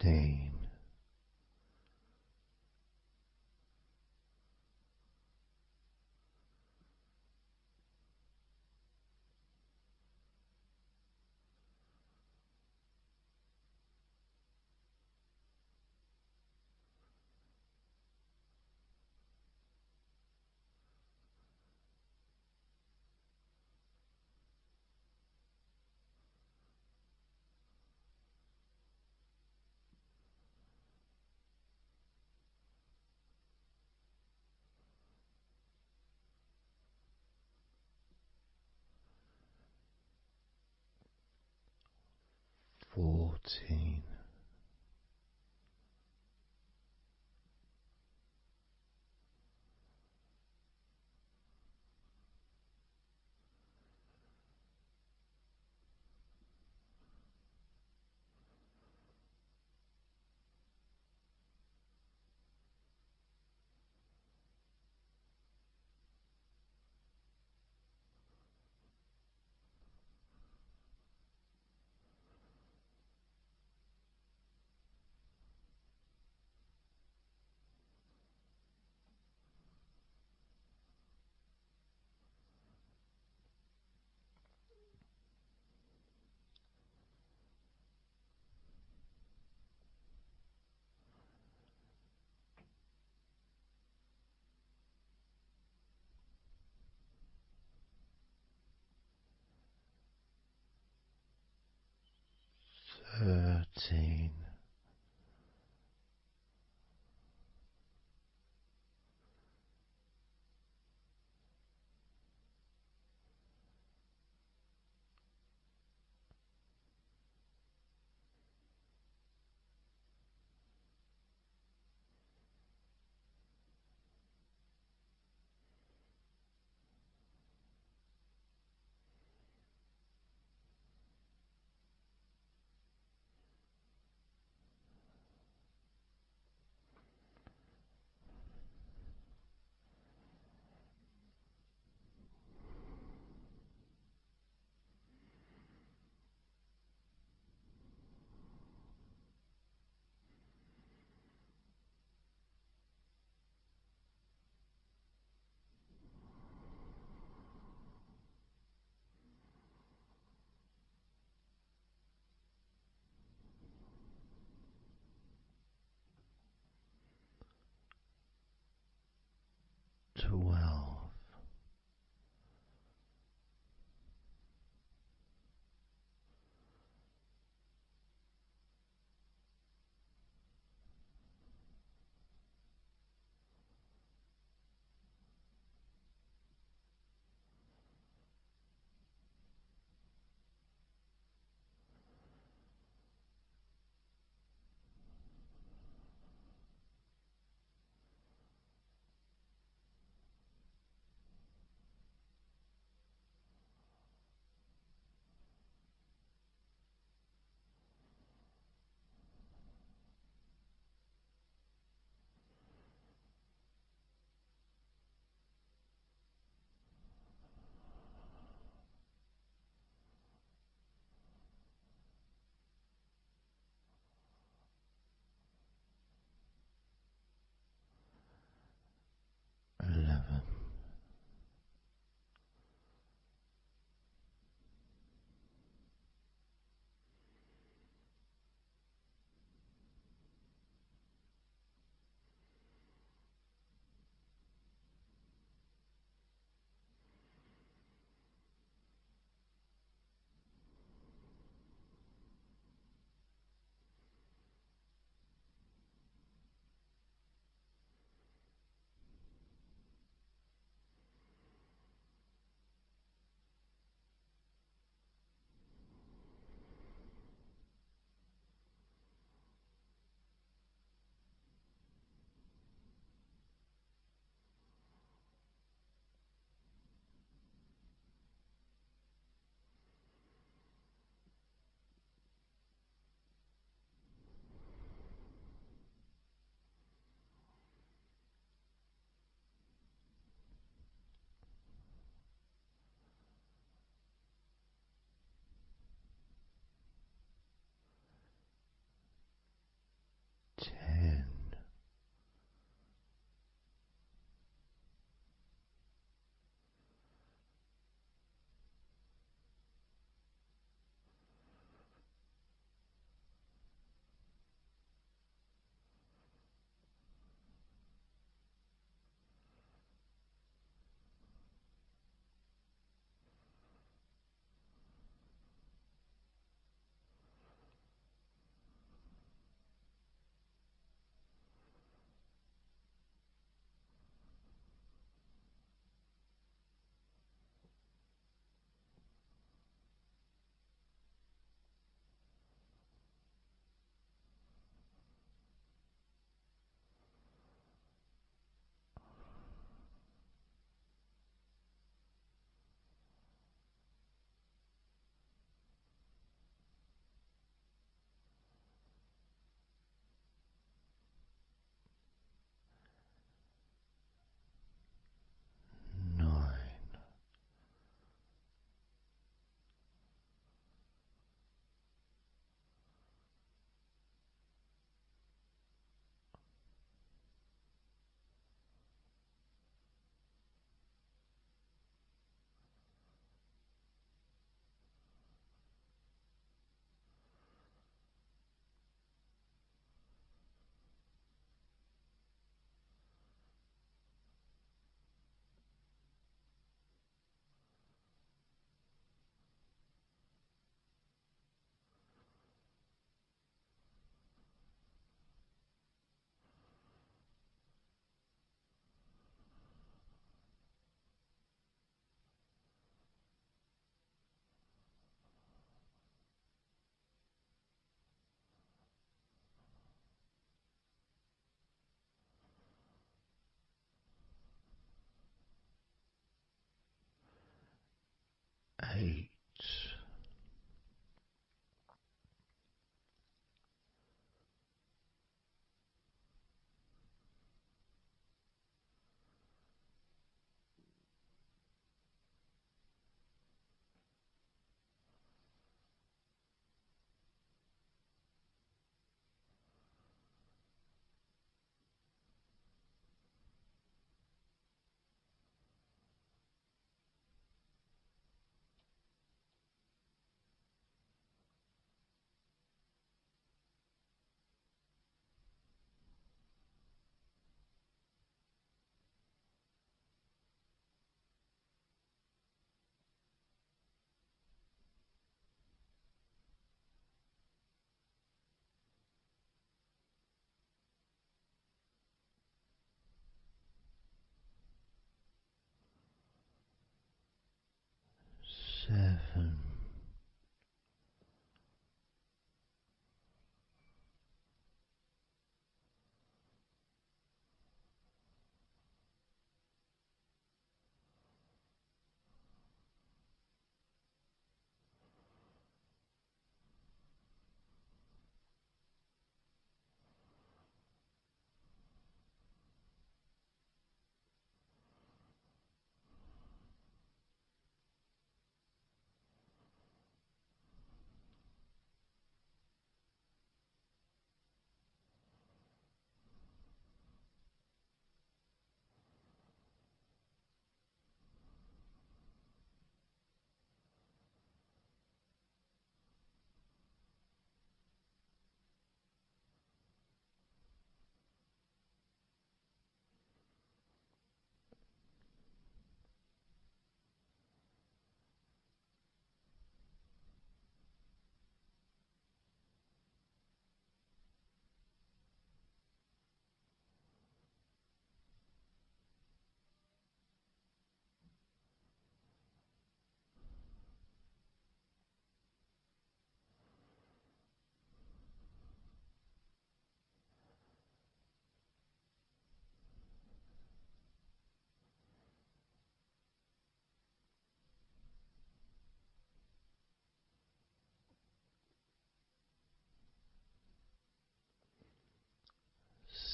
15. 14. 13. 12. 11.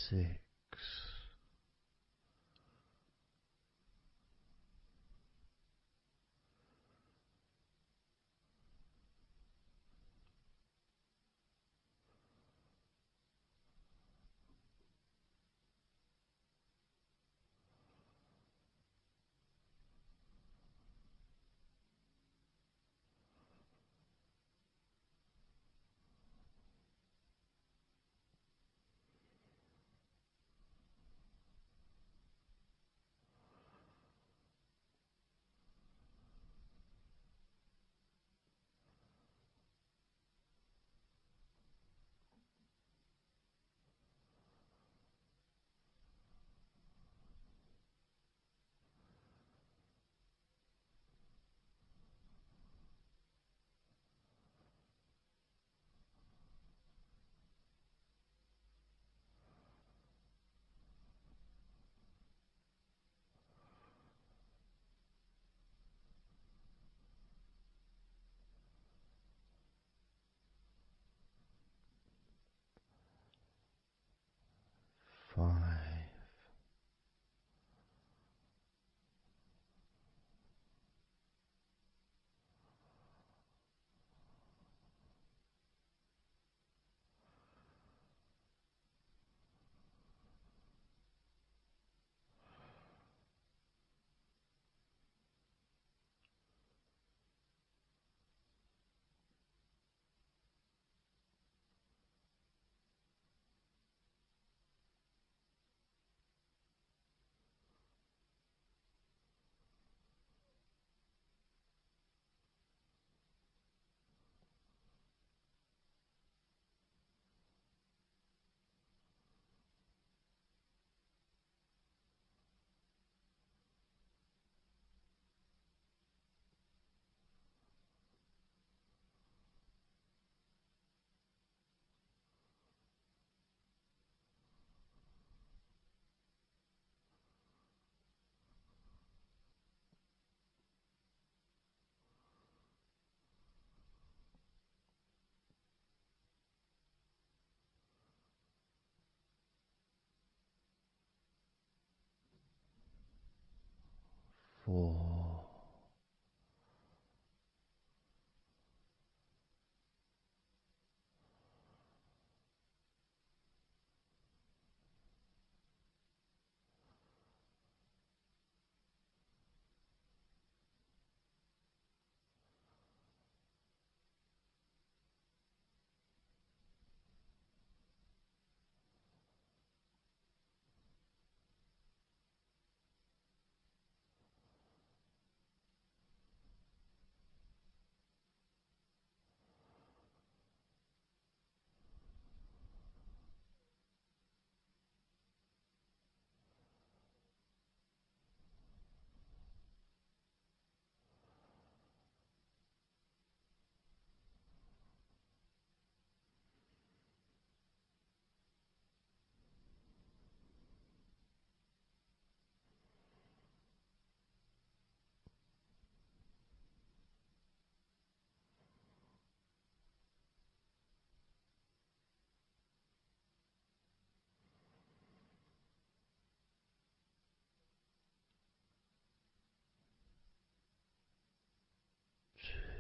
Six. 5. 4. 3.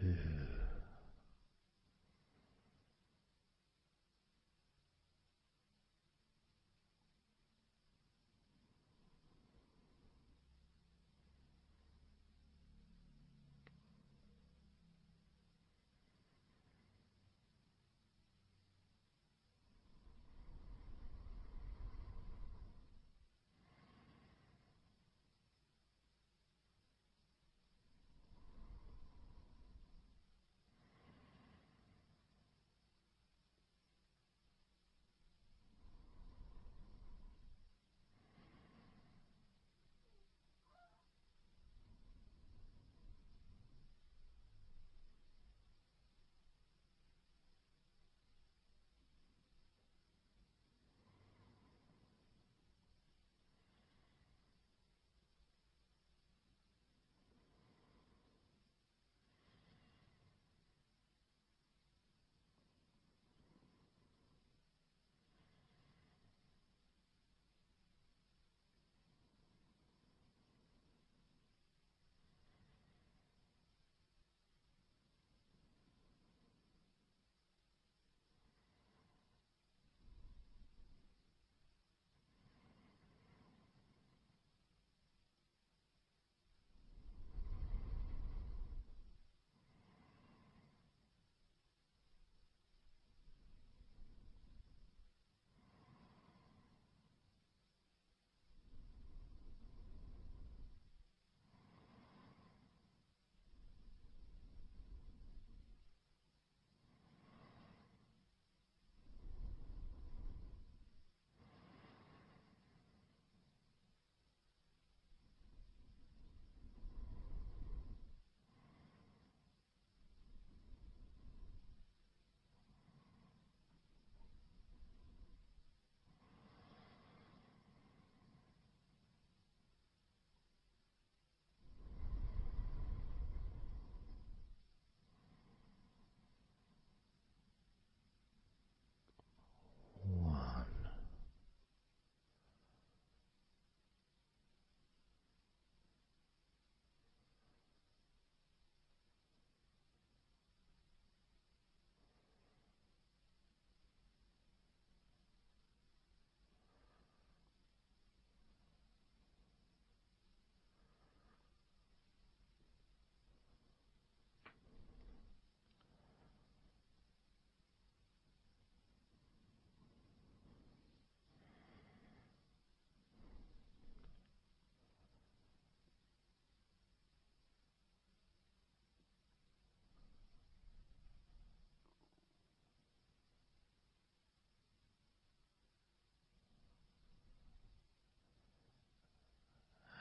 2.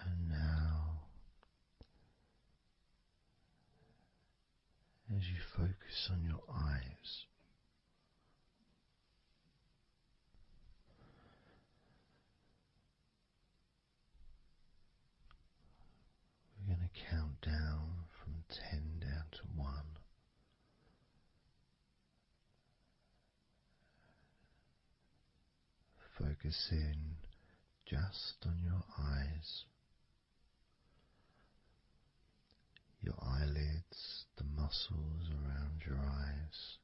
And now, as you focus on your eyes, we're going to count down from 10 down to 1. Focus in just on your eyes, your eyelids, the muscles around your eyes,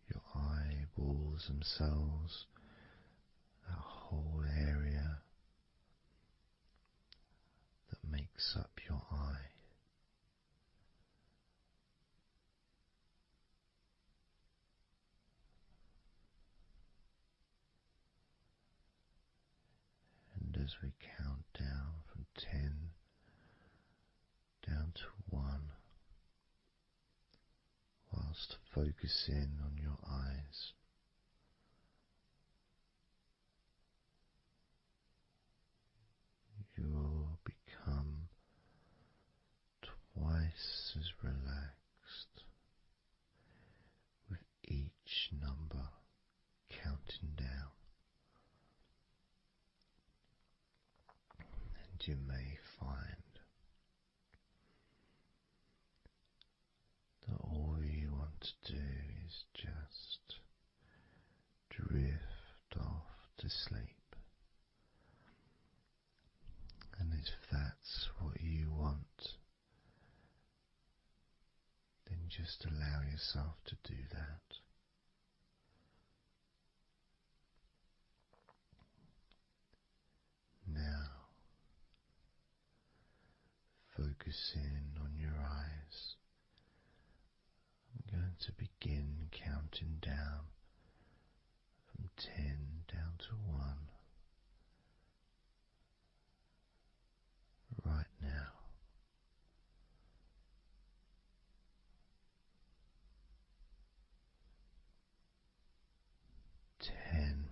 your eyeballs themselves, that whole area that makes up your eye. And as we count down from 10 down to 1, whilst focusing on your eyes, you will become twice as relaxed with each number counting down. And you may find that all you want to do is just drift off to sleep. And if that's what you want, Just allow yourself to do that. Now, focus in on your eyes. I'm going to begin counting down from 10 down to 1 right now. 10. 9.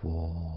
4.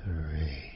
3.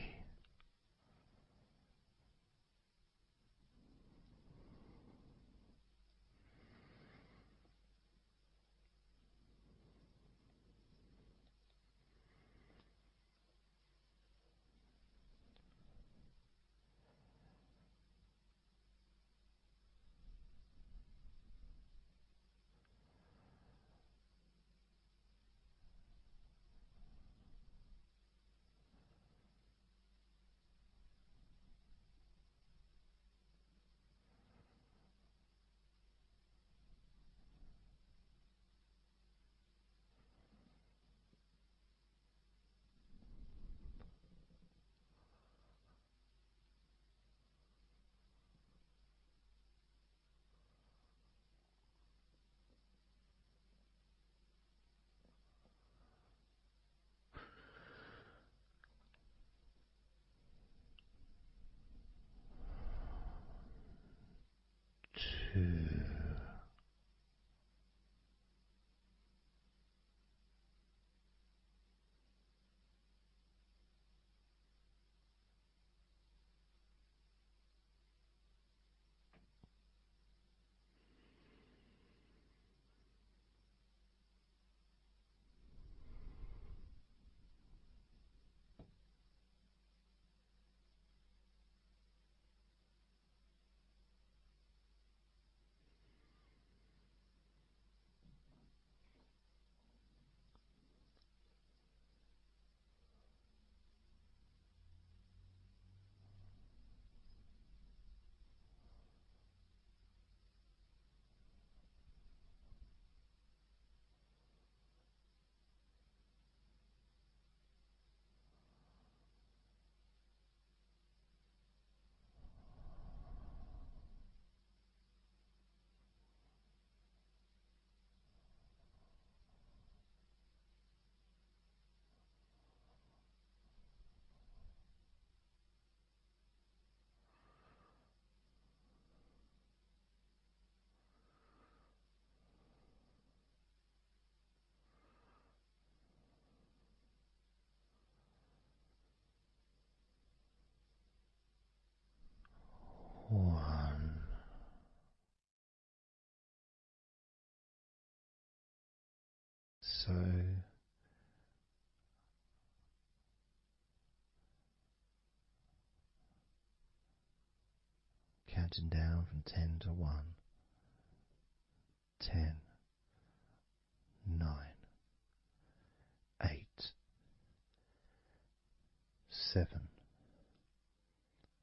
Two. One. So counting down from 10 to 1. 10, 9, 8, 7,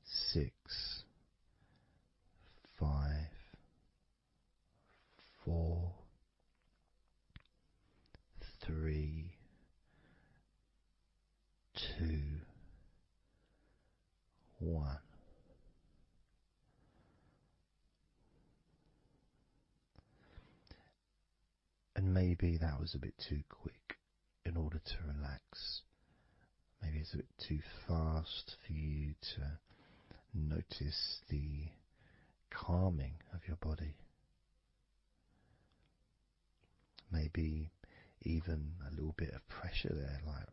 6, 5, 4, 3, 2, 1. And maybe that was a bit too quick in order to relax. Maybe it's a bit too fast for you to notice the calming of your body. Maybe even a little bit of pressure there, like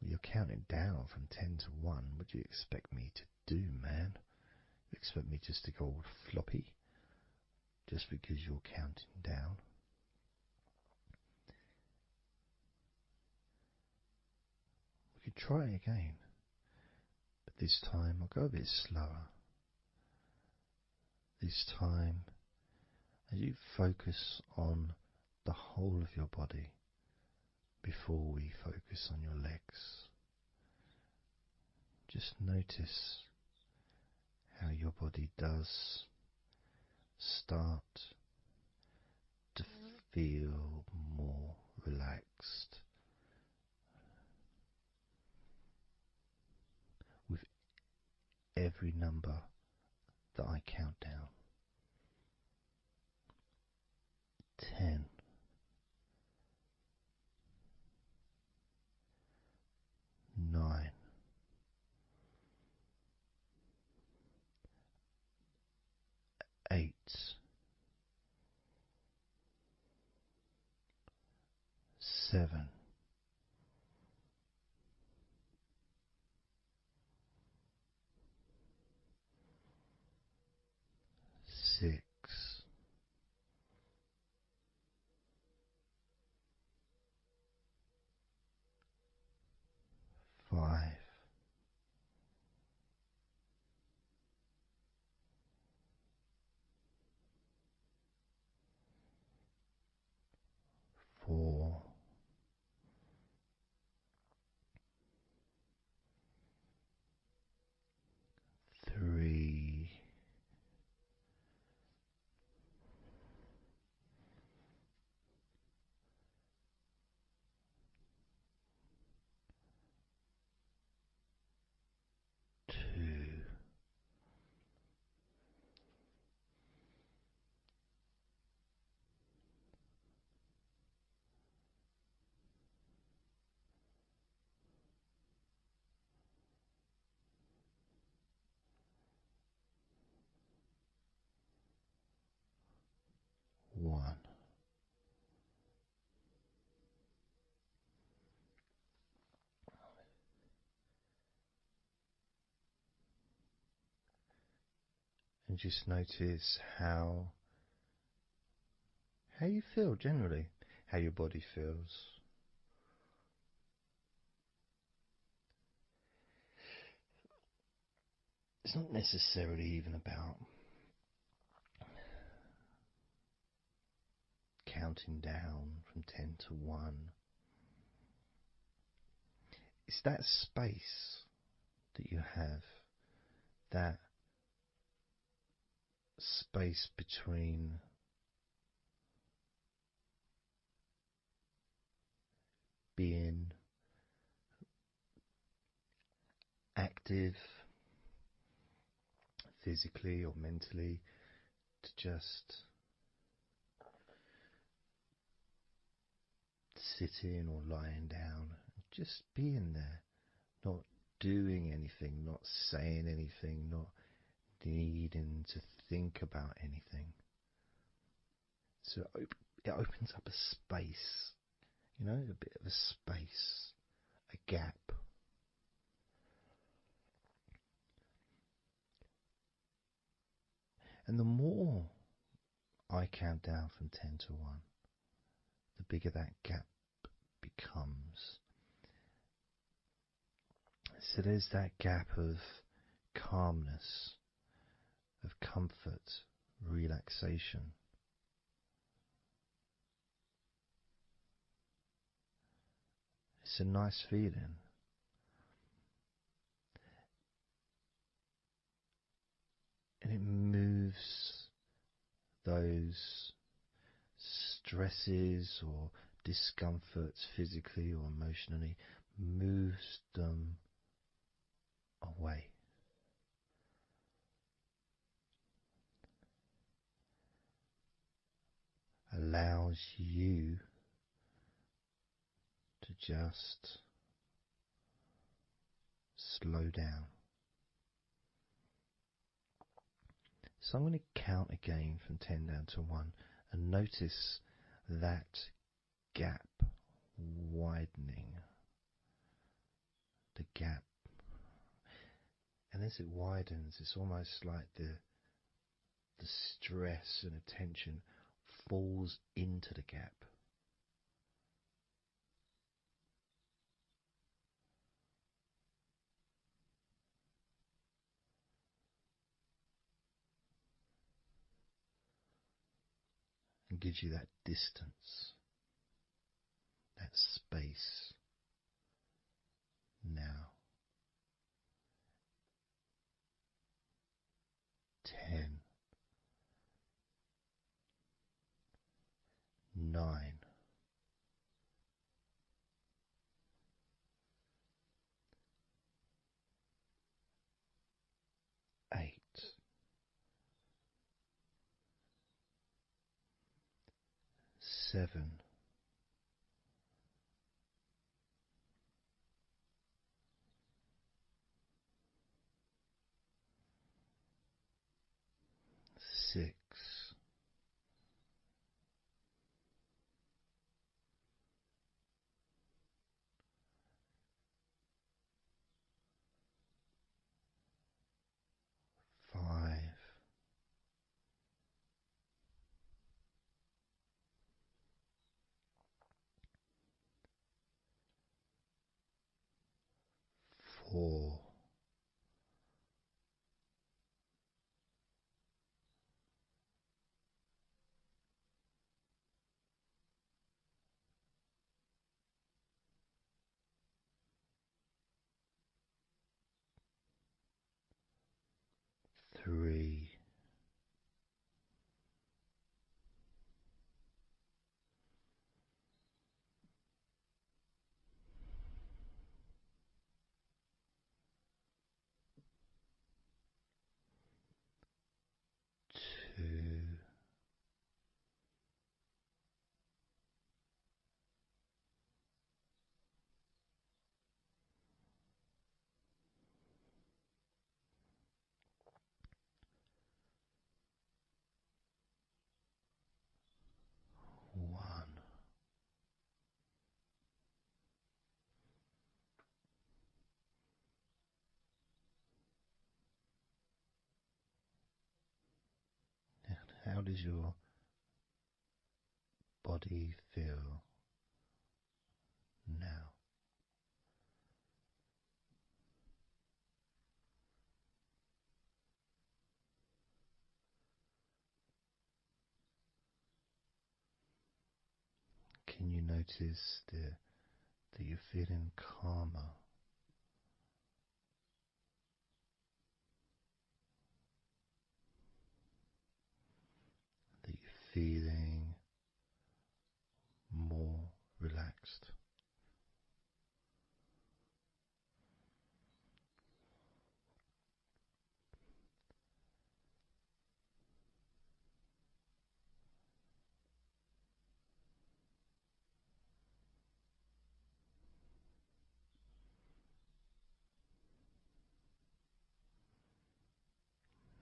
You're counting down from 10 to 1. What do you expect me to do, man? You expect me just to go all floppy just because you're counting down? We could try again, but this time I'll go a bit slower. This time, as you focus on the whole of your body before we focus on your legs, just notice how your body does start to feel more relaxed with every number that I count down. 10, 9, 8, 7, 6, 5, 4, 3, 2, 1. And just notice how you feel generally, how your body feels. It's not necessarily even about counting down from 10 to 1. It's that space that you have, that space between being active physically or mentally to just sitting or lying down, just being there, not doing anything, not saying anything, not needing to think about anything. So it opens up a space, a bit of a space, a gap. And the more I count down from 10 to 1, the bigger that gap becomes. So there's that gap of calmness, of comfort, relaxation. It's a nice feeling. And it moves those stresses or discomforts physically or emotionally, moves them away. Allows you to just slow down. So I'm going to count again from 10 down to 1 and notice that gap widening. the gap. And as it widens, it's almost like the stress and attention falls into the gap. And gives you that distance, that space. Now, 10, 9, 8, 7, 6, 5, 4, 3, 2, 1. How does your body feel now? Can you notice that you're feeling calmer? That you're feeling more relaxed?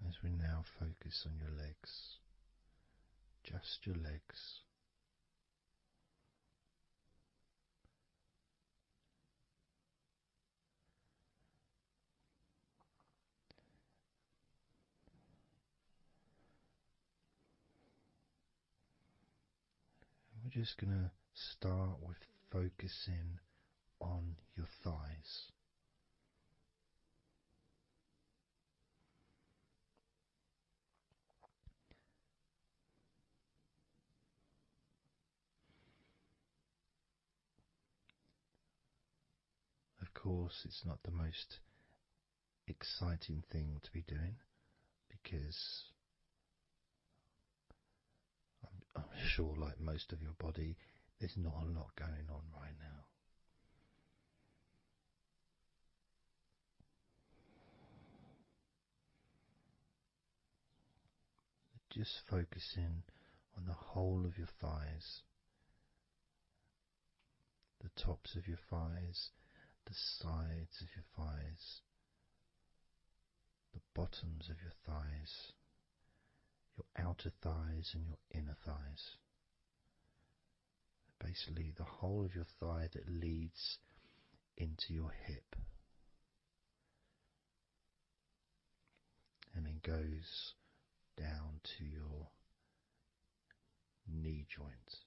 As we now focus on your legs, just your legs. We're just going to start with focusing on your thighs. Of course, it's not the most exciting thing to be doing because I'm sure, like most of your body, there's not a lot going on right now. Just focusing on the whole of your thighs, the tops of your thighs, the sides of your thighs, the bottoms of your thighs, your outer thighs and your inner thighs. Basically, the whole of your thigh that leads into your hip goes down to your knee joint.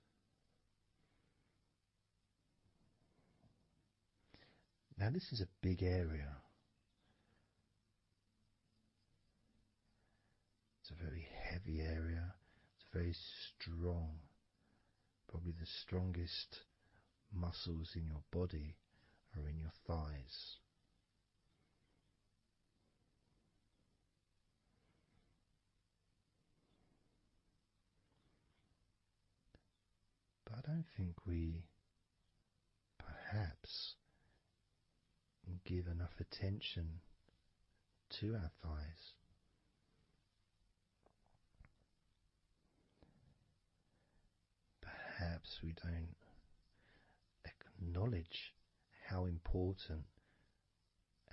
Now, this is a big area. It's a very heavy area. It's very strong. Probably the strongest muscles in your body are in your thighs. But I don't think we perhaps give enough attention to our thighs. Perhaps we don't acknowledge how important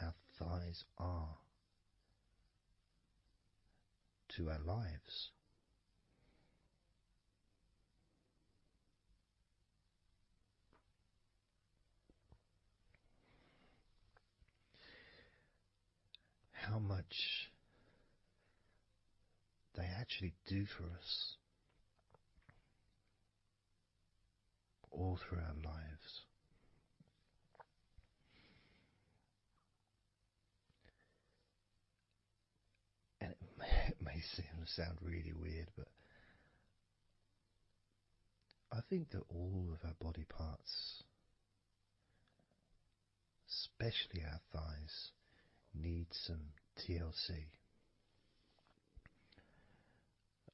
our thighs are to our lives. How much they actually do for us all through our lives. And it may sound really weird, but I think that all of our body parts, especially our thighs, need some TLC.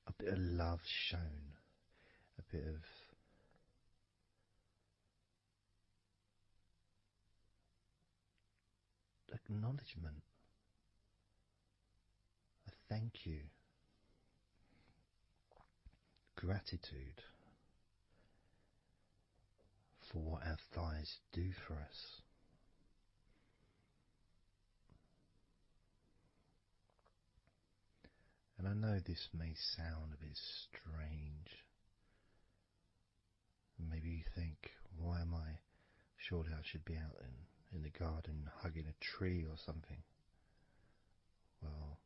A bit of love shown, a bit of acknowledgement, a thank you, gratitude for what our thighs do for us. And I know this may sound a bit strange. Maybe you think, why am I? Surely I should be out in the garden hugging a tree or something. Well,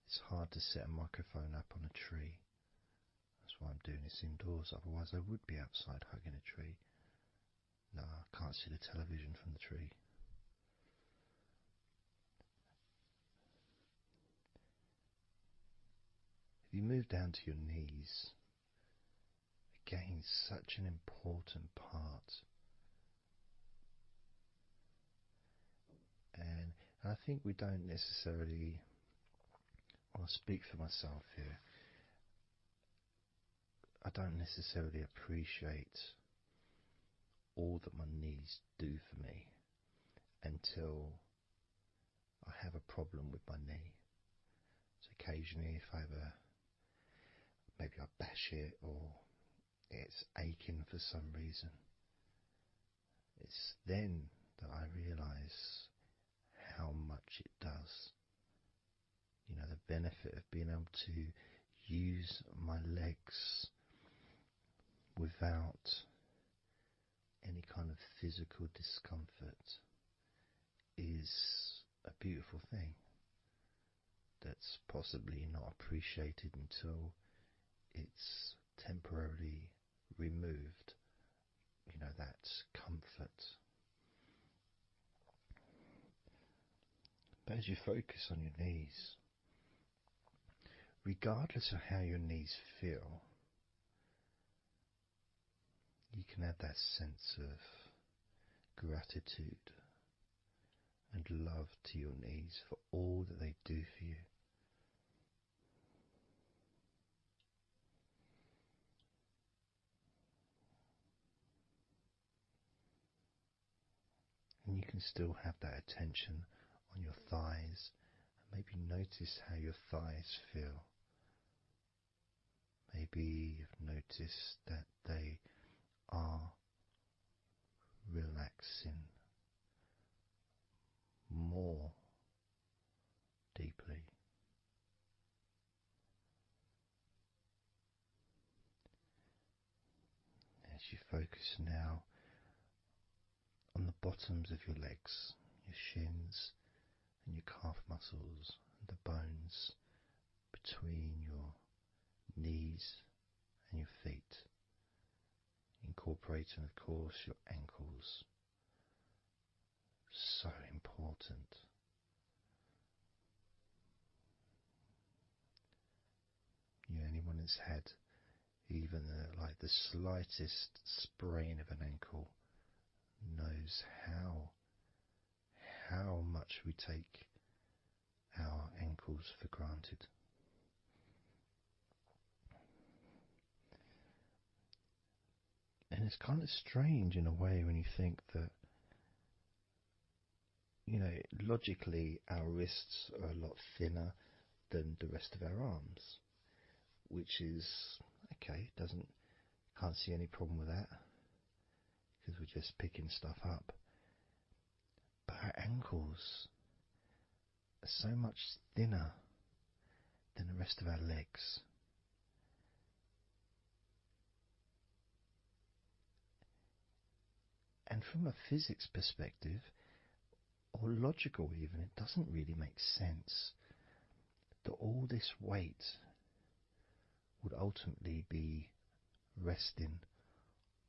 it's hard to set a microphone up on a tree. That's why I'm doing this indoors, otherwise I would be outside hugging a tree. No, I can't see the television from the tree. If you move down to your knees, again, such an important part. And I think we don't necessarily, I'll speak for myself here, I don't necessarily appreciate all that my knees do for me until I have a problem with my knee. So occasionally if I have maybe I bash it or it's aching for some reason, it's then that I realise how much it does. You know, the benefit of being able to use my legs without any kind of physical discomfort is a beautiful thing that's possibly not appreciated until it's temporarily removed, you know, that comfort. But as you focus on your knees, regardless of how your knees feel, you can have that sense of gratitude and love to your knees for all that they do for you. And you can still have that attention on your thighs and maybe notice how your thighs feel. Maybe you've noticed that they are relaxing more deeply. As you focus now on the bottoms of your legs, your shins, and your calf muscles, and the bones between your knees and your feet, incorporating, of course, your ankles. So important. Anyone that's had even like the slightest sprain of an ankle knows how much we take our ankles for granted. And it's kind of strange in a way when you think that, logically our wrists are a lot thinner than the rest of our arms, which is okay, can't see any problem with that because we're just picking stuff up. But our ankles are so much thinner than the rest of our legs. And from a physics perspective, or logical even, it doesn't really make sense that all this weight would ultimately be resting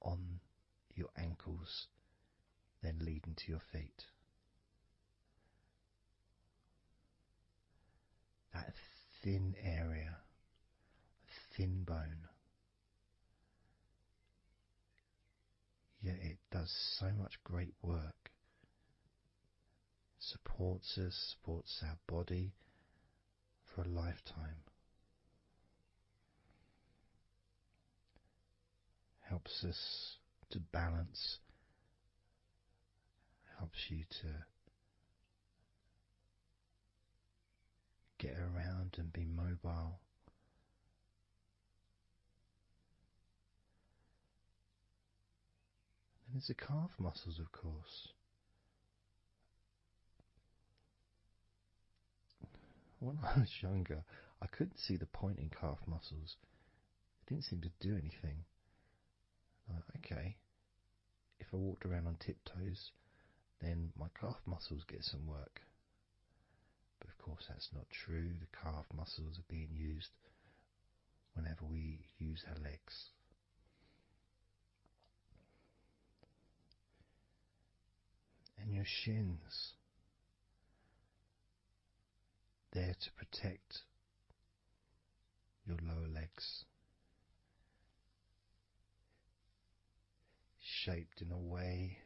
on your ankles, then leading to your feet. That thin area, thin bone, yet it does so much great work. Supports us, supports our body for a lifetime. Helps us to balance, helps you to get around and be mobile. And there's the calf muscles, of course. When I was younger, I couldn't see the point in calf muscles. It didn't seem to do anything. Okay, if I walked around on tiptoes, then my calf muscles get some work. But of course that's not true. The calf muscles are being used whenever we use our legs. And your shins, there to protect your lower legs, shaped in a way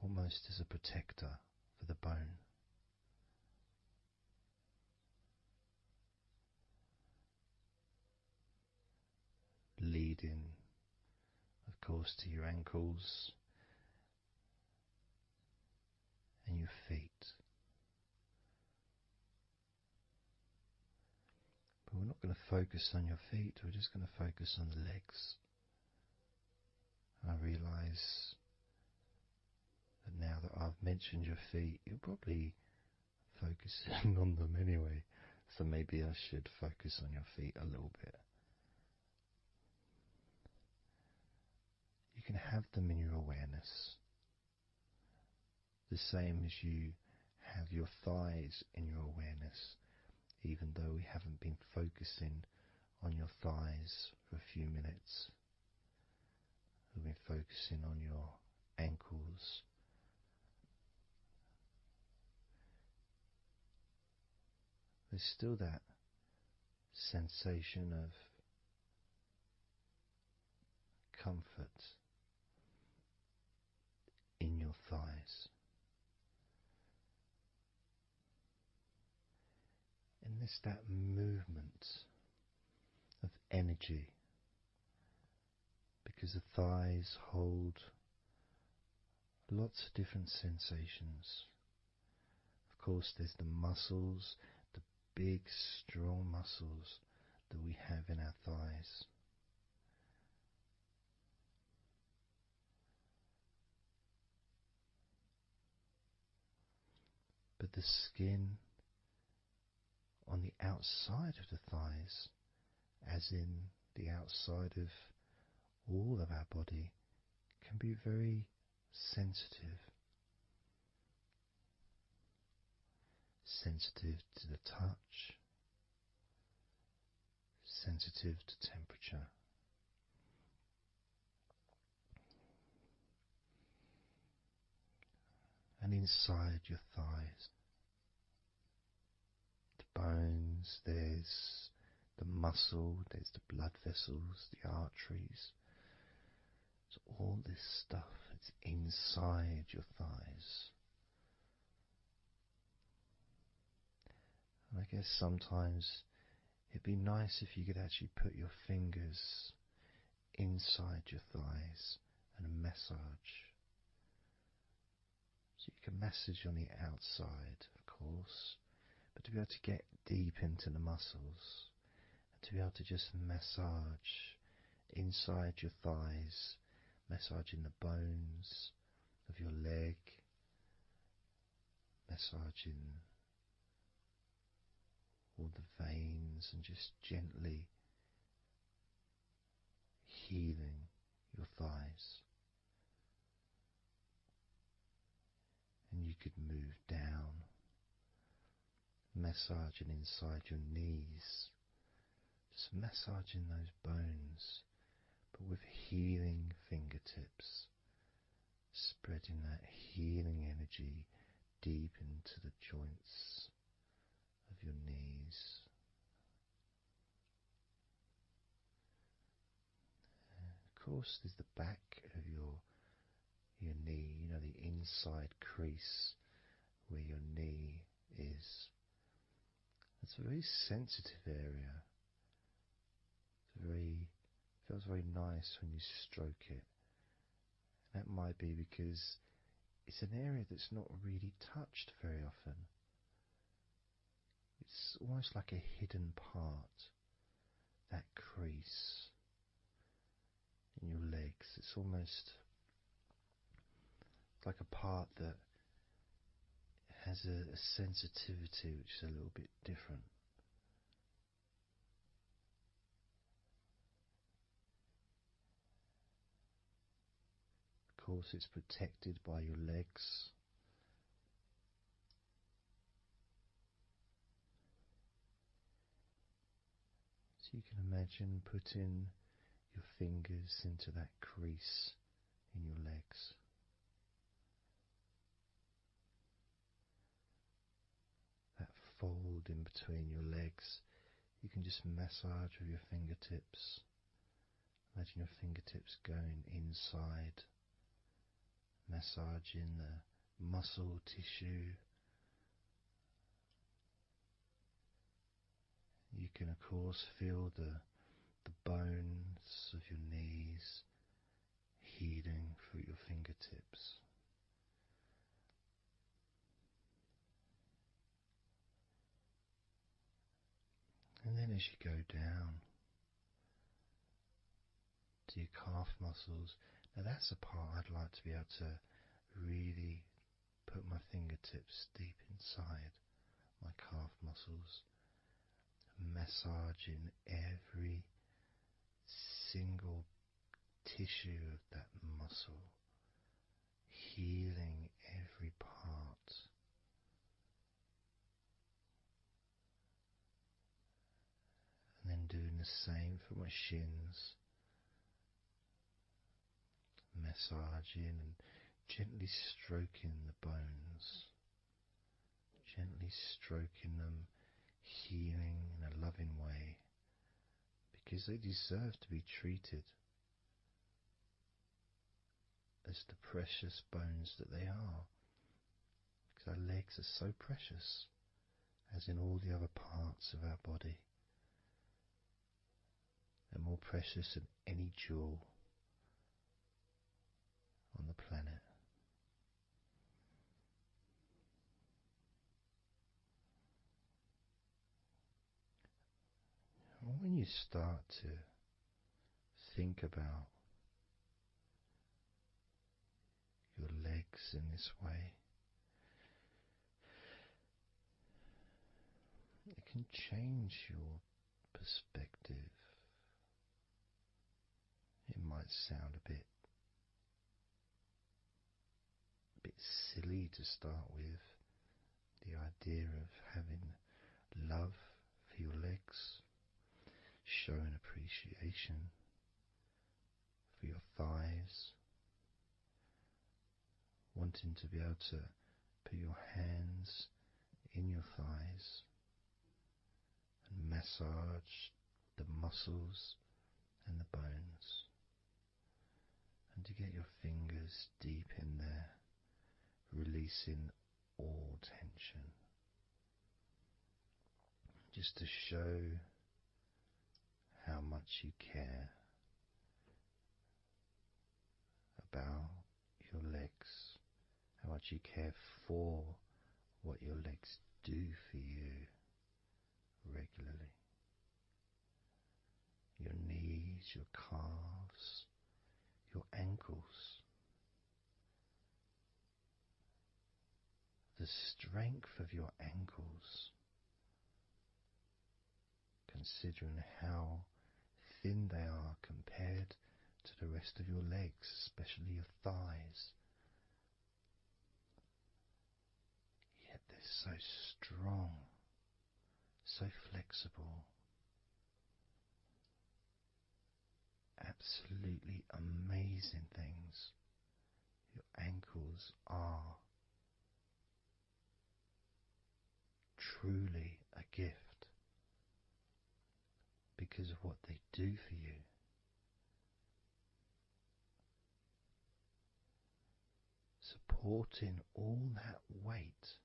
almost as a protector for the bone. Leading, of course, to your ankles and your feet. But we're not going to focus on your feet, we're just going to focus on the legs. I realise that now that I've mentioned your feet, you're probably focusing on them anyway, so maybe I should focus on your feet a little bit. You can have them in your awareness, the same as you have your thighs in your awareness, even though we haven't been focusing on your thighs for a few minutes. We've been focusing on your ankles, there's still that sensation of comfort in your thighs. And there's that movement of energy, because the thighs hold lots of different sensations. Of course, there's the muscles, the big, strong muscles that we have in our thighs. But the skin on the outside of the thighs, as in the outside of all of our body, can be very sensitive. sensitive to the touch, sensitive to temperature. And inside your thighs, the bones, there's the muscle, there's the blood vessels, the arteries. So all this stuff is inside your thighs. And I guess sometimes it'd be nice if you could actually put your fingers inside your thighs and massage. So you can massage on the outside, of course, but to be able to get deep into the muscles, and to be able to just massage inside your thighs, massaging the bones of your leg, massaging all the veins, and just gently healing your thighs. And you could move down, massaging inside your knees, just massaging those bones, but with healing fingertips, spreading that healing energy deep into the joints of your knees. Of course, there's the back of your knee, the inside crease where your knee is. It's a very sensitive area. Feels very nice when you stroke it. And that might be because it's an area that's not really touched very often. It's almost like a hidden part, that crease in your legs. It's almost like a part that has a sensitivity which is a little bit different. Of course, it's protected by your legs. So you can imagine putting your fingers into that crease in your legs. That fold in between your legs, you can just massage with your fingertips. Imagine your fingertips going inside, massaging the muscle tissue. You can of course feel the bones of your knees healing through your fingertips. And then as you go down to your calf muscles, now that's a part I'd like to be able to really put my fingertips deep inside my calf muscles, massaging every single tissue of that muscle, healing every part. And then doing the same for my shins, massaging and gently stroking the bones, gently stroking them, healing in a loving way, because they deserve to be treated as the precious bones that they are, because our legs are so precious, as in all the other parts of our body. They're more precious than any jewel on the planet. And when you start to think about your legs in this way, it can change your perspective. It might sound a bit silly to start with, the idea of having love for your legs, showing appreciation for your thighs, wanting to be able to put your hands in your thighs and massage the muscles and the bones, and to get your fingers deep in there, releasing all tension, just to show how much you care about your legs, how much you care for what your legs do for you regularly. Your knees, your calves, your ankles, the strength of your ankles, considering how thin they are compared to the rest of your legs, especially your thighs. Yet they're so strong, so flexible, absolutely amazing things. Your ankles are truly a gift because of what they do for you. Supporting all that weight,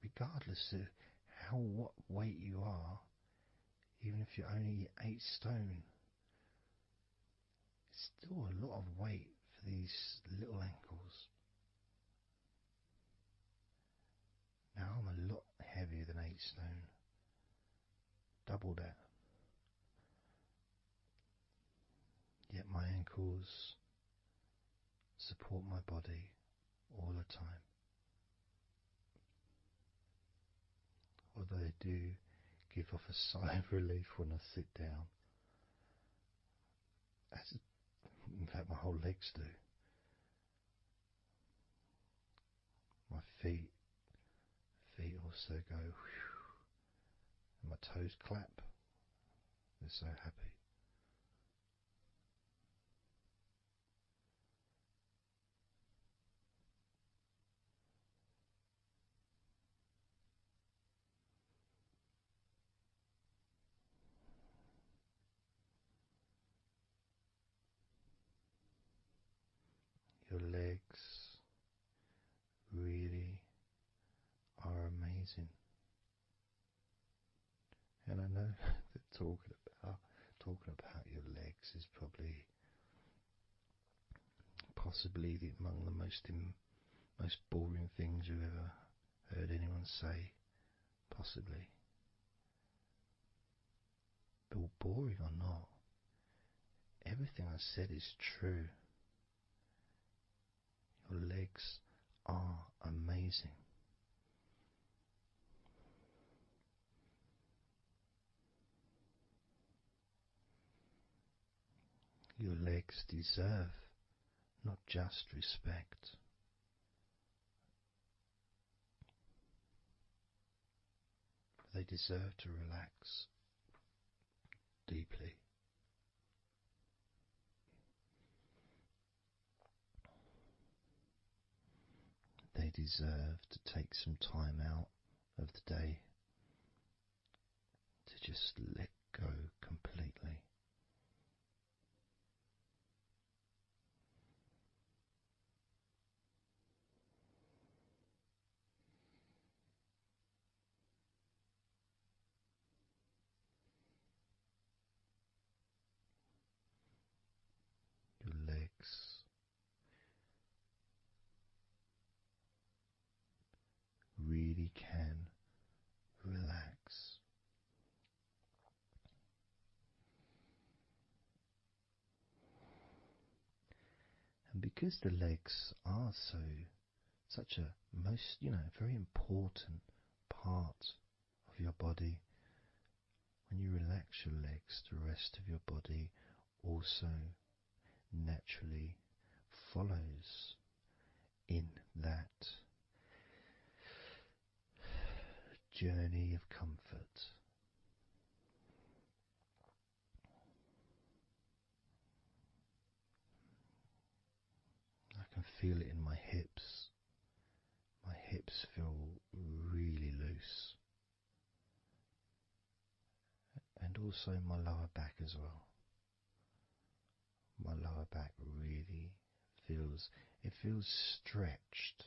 regardless of what weight you are, even if you're only 8 stone, it's still a lot of weight for these little ankles. Now I'm a lot heavier than 8 stone, double that. Yet my ankles support my body all the time. Although they do give off a sigh of relief when I sit down. In fact, my whole legs do. My feet also go whew, and my toes clap. They're so happy. Your legs really are amazing. And I know that talking about your legs is possibly among the most boring things you've ever heard anyone say, possibly. But boring or not, everything I said is true. Your legs are amazing. Your legs deserve not just respect, but they deserve to relax deeply. They deserve to take some time out of the day to just let go completely. Your legs really can relax. And because the legs are such a very important part of your body, when you relax your legs, the rest of your body also naturally follows in that journey of comfort. I can feel it in my hips. My hips feel really loose. And also my lower back as well. My lower back really feels stretched,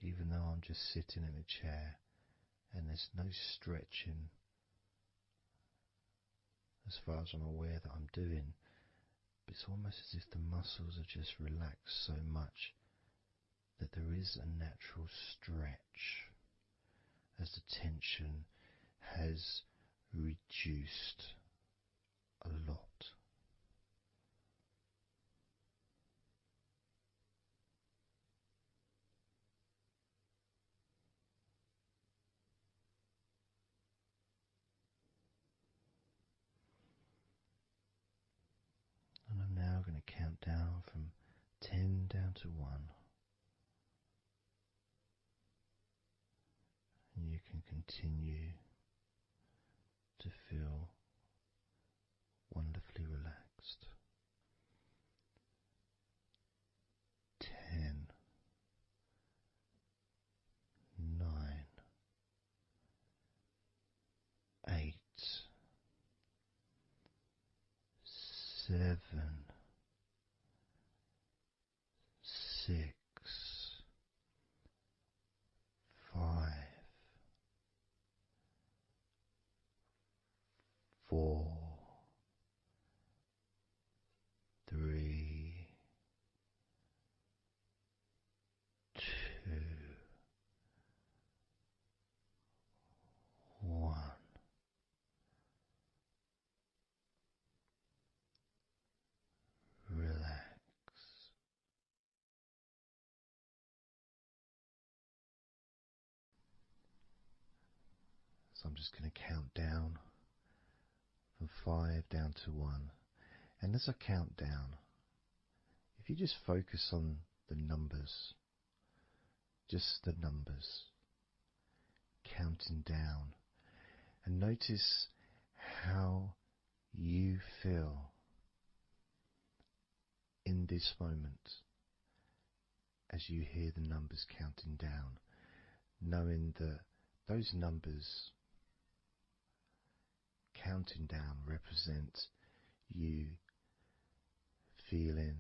even though I'm just sitting in a chair and there's no stretching as far as I'm aware that I'm doing. But it's almost as if the muscles are just relaxed so much that there is a natural stretch as the tension has reduced a lot. And I'm now going to count down from 10 down to 1. And you can continue to feel wonderfully relaxed. 10, 9, 8, 7, 6, 5, 4, 3, 2, 1. Relax. So I'm just going to count down from 5 down to 1. And as I count down, if you just focus on the numbers, just the numbers, counting down, and notice how you feel in this moment as you hear the numbers counting down, knowing that those numbers counting down represent you feeling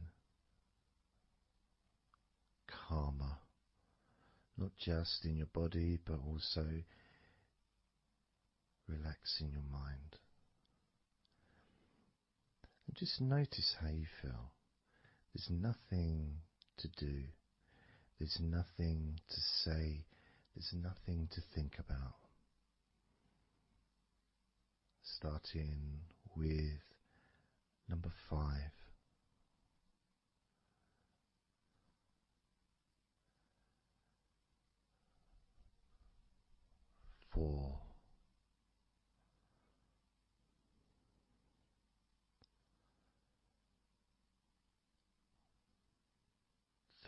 calmer, not just in your body but also relaxing your mind. And just notice how you feel. There's nothing to do, there's nothing to say, there's nothing to think about. Starting with number 5. 4.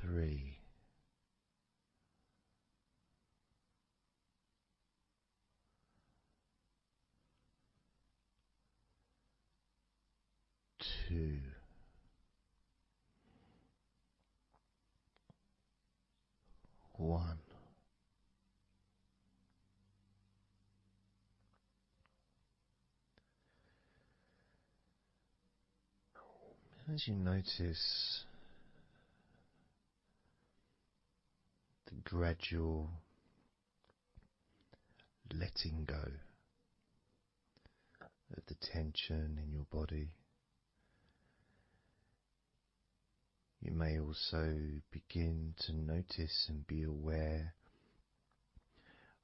3. 2. 1. As you notice the gradual letting go of the tension in your body, you may also begin to notice and be aware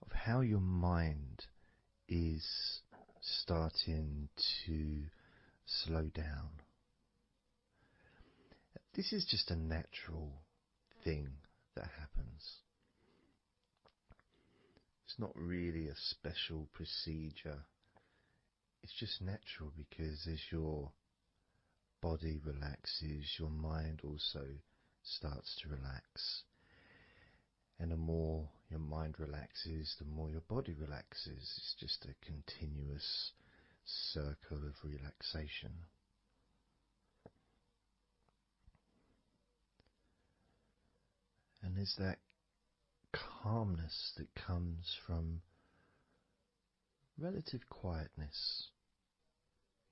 of how your mind is starting to slow down. This is just a natural thing that happens. It's not really a special procedure. It's just natural because as your body relaxes, your mind also starts to relax. And the more your mind relaxes, the more your body relaxes. It's just a continuous circle of relaxation. And there's that calmness that comes from relative quietness.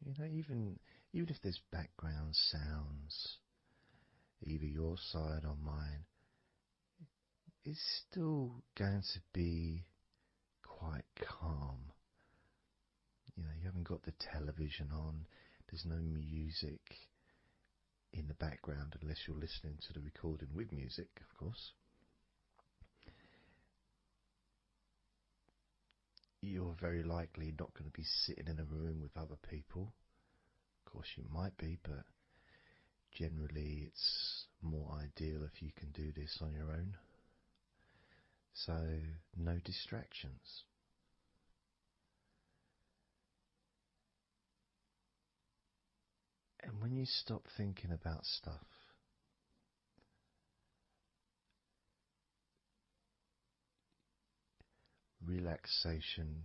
Even if there's background sounds, either your side or mine, it's still going to be quite calm. You haven't got the television on, there's no music in the background unless you're listening to the recording with music, of course. You're very likely not going to be sitting in a room with other people. Of course you might be, but generally it's more ideal if you can do this on your own. So no distractions. And when you stop thinking about stuff, relaxation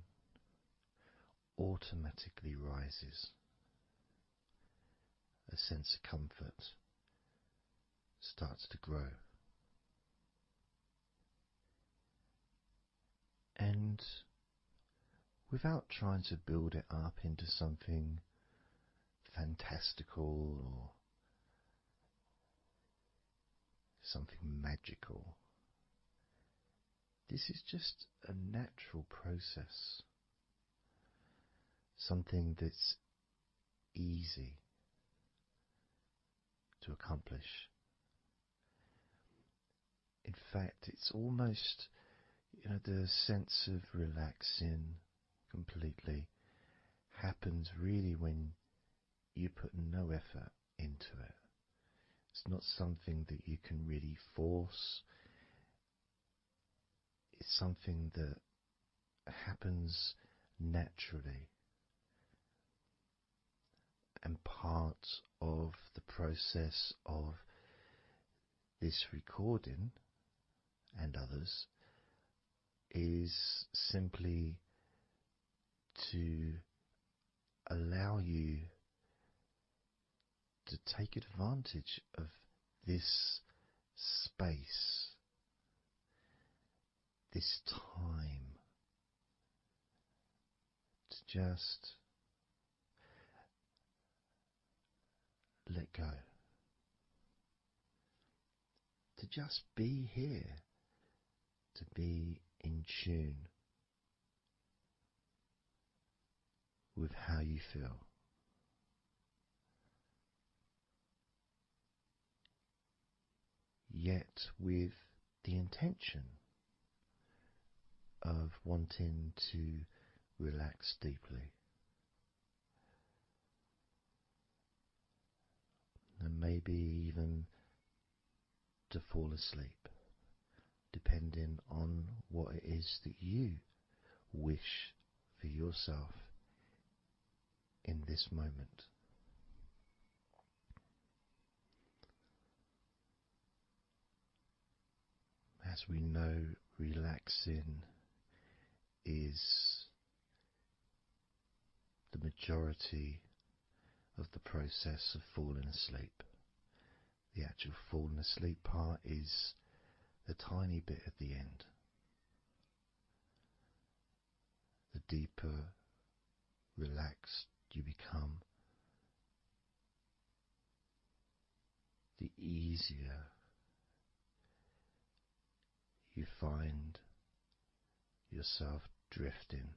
automatically rises. A sense of comfort starts to grow. And without trying to build it up into something fantastical or something magical, this is just a natural process. Something that's easy to accomplish. In fact, it's almost, the sense of relaxing completely happens really when you put no effort into it. It's not something that you can really force. It's something that happens naturally. And part of the process of this recording and others is simply to allow you to take advantage of this space, this time, to just let go, to just be here, to be in tune with how you feel. Yet with the intention of wanting to relax deeply. And maybe even to fall asleep, depending on what it is that you wish for yourself in this moment. As we know, relaxing is the majority of the process of falling asleep. The actual falling asleep part is the tiny bit at the end. The deeper relaxed you become, the easier you find yourself drifting.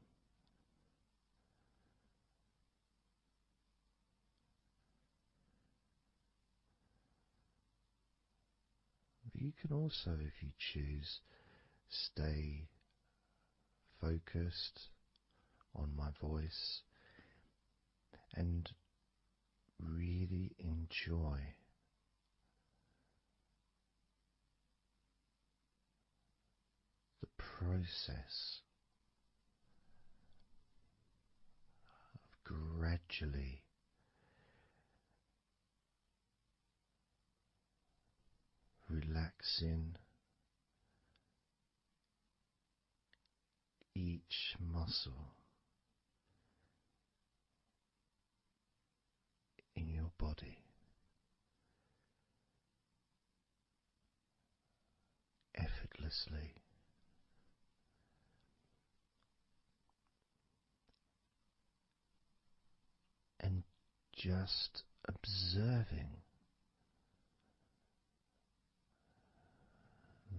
But you can also, if you choose, stay focused on my voice and really enjoy the process of gradually relaxing each muscle in your body effortlessly, and just observing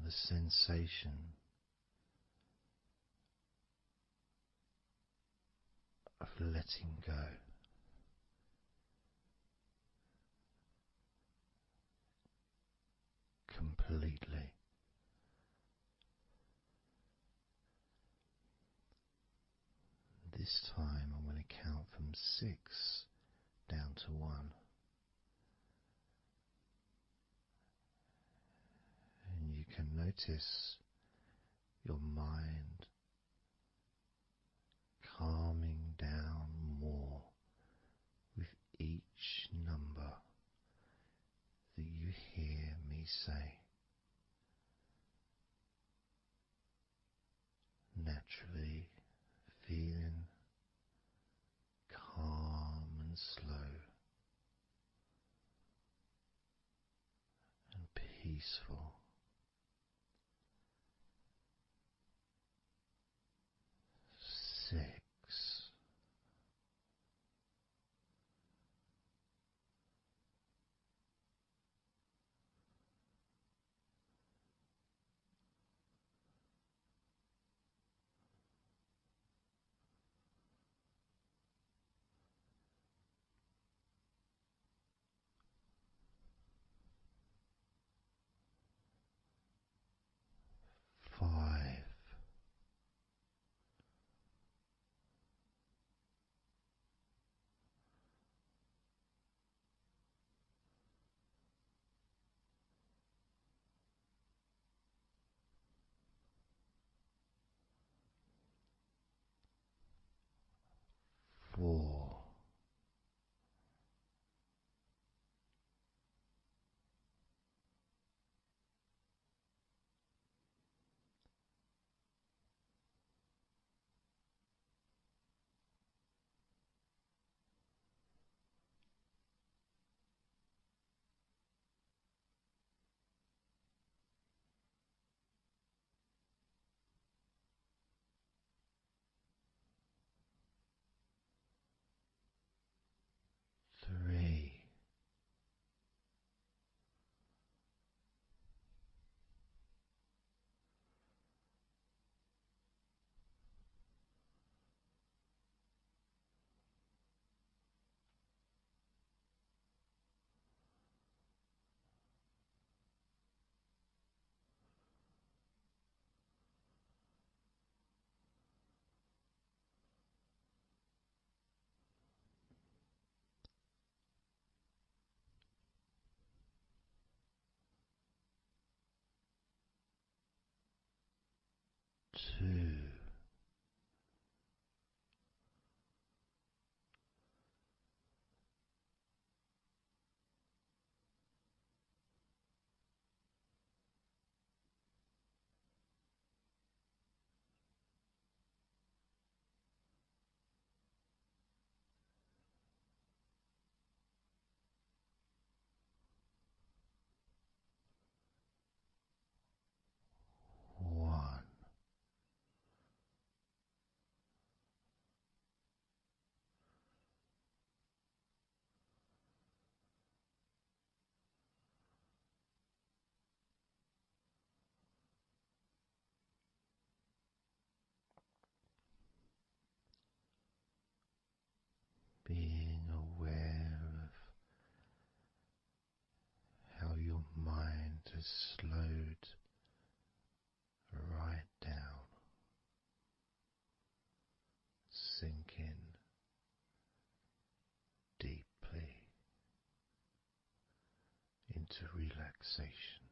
the sensation of letting go. Completely. This time I'm going to count from 6 down to 1, and you can notice your mind calming down more with each number that you hear me say. Naturally feeling calm and slow and peaceful. 6. 5. 4. 3. 2. 1. Being aware of how your mind has slowed right down, sinking deeply into relaxation.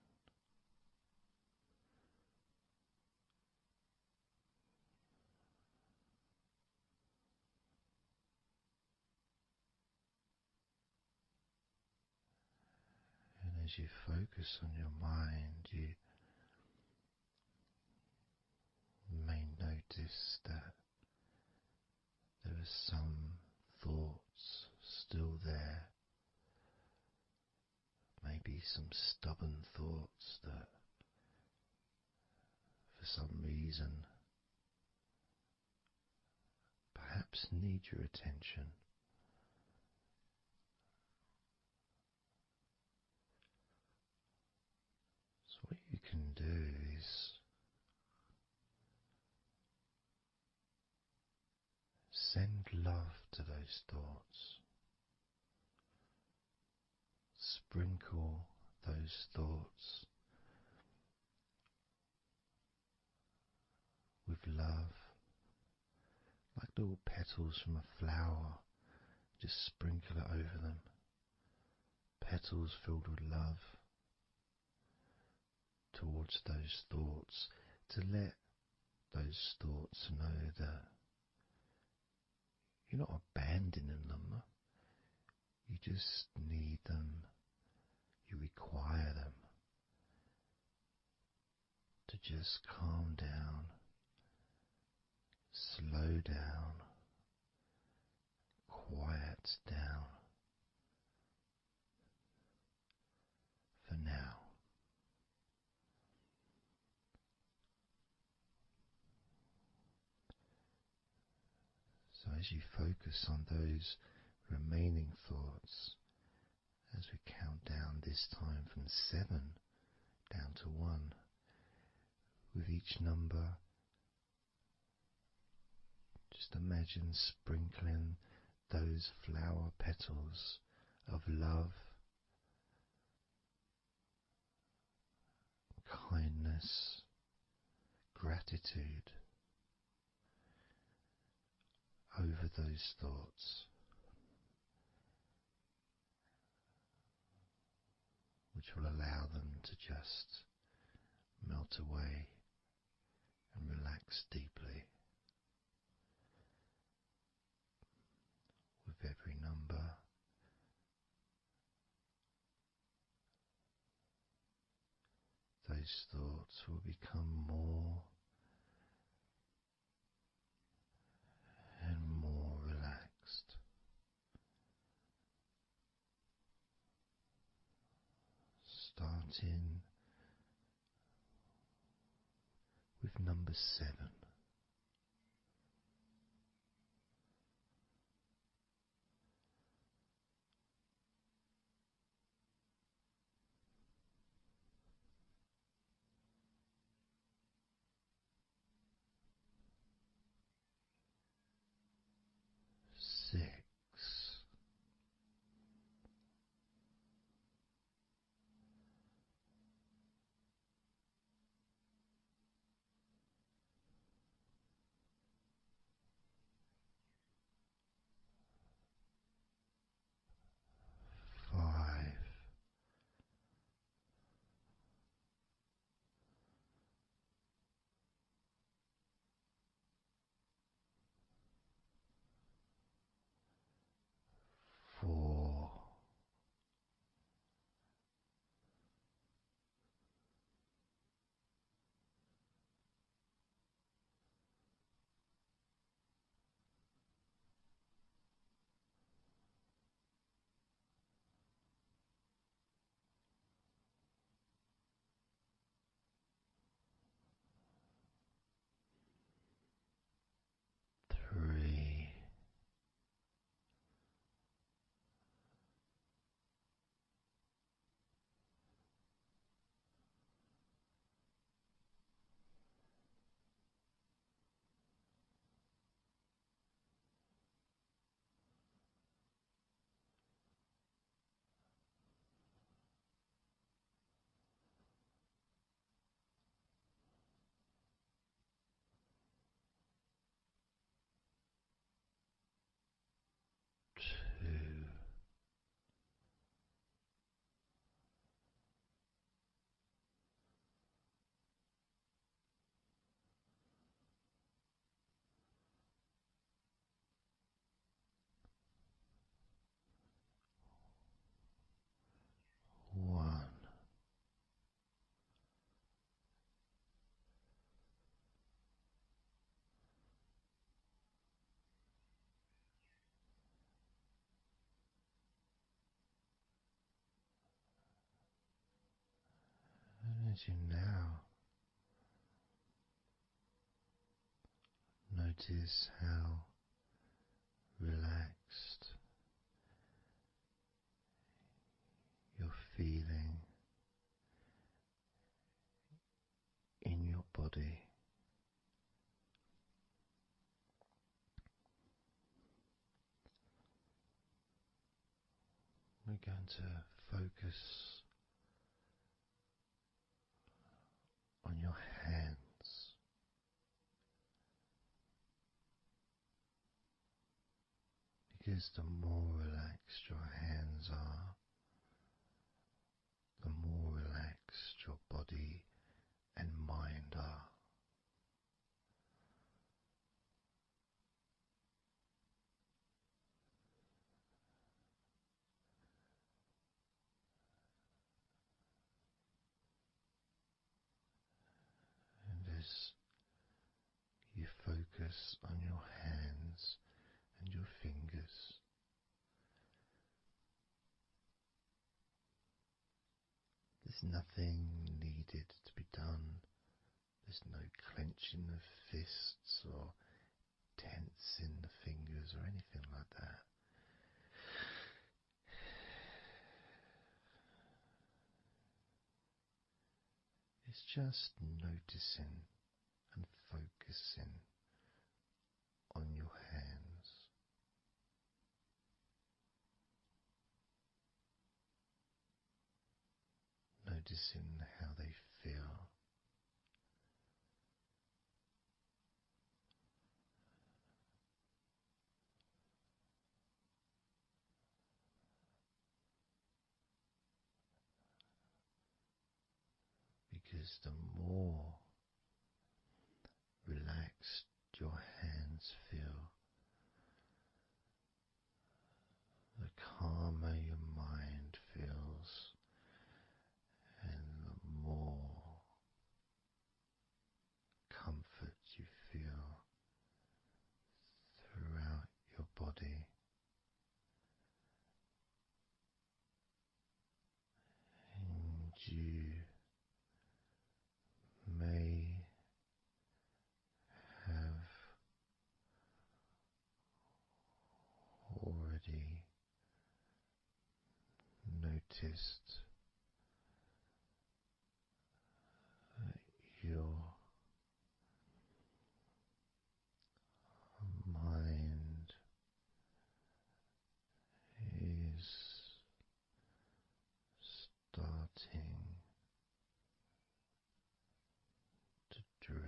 And as you focus on your mind, you may notice notice that there are some thoughts still there, maybe some stubborn thoughts that for some reason perhaps need your attention. So what you can do is send love to those thoughts. Sprinkle those thoughts with love, like little petals from a flower. Just sprinkle it over them. Petals filled with love towards those thoughts, to let those thoughts know that you're not abandoning them. You just need them. You require them to just calm down, slow down, quiet down for now. So as you focus on those remaining thoughts, as we count down this time from 7 down to 1, with each number, just imagine sprinkling those flower petals of love, kindness, gratitude over those thoughts, which will allow them to just melt away and relax deeply. With every number, those thoughts will become more and more relaxed. Starting with number 7. 6. 5. as you now notice how relaxed you're feeling in your body. We're going to focus on your hands. Because the more relaxed your hands are, the more relaxed your body and mind are. And as you focus on your hands and your fingers, there's nothing needed to be done. There's no clenching of fists or tensing the fingers or anything like that. It's just noticing and focusing on your hands. Noticing how they feel. Because the more relaxed your hands feel, the calmer your mind feels, and the more comfort you feel throughout your body. And you may have already noticed that your mind is starting to drift.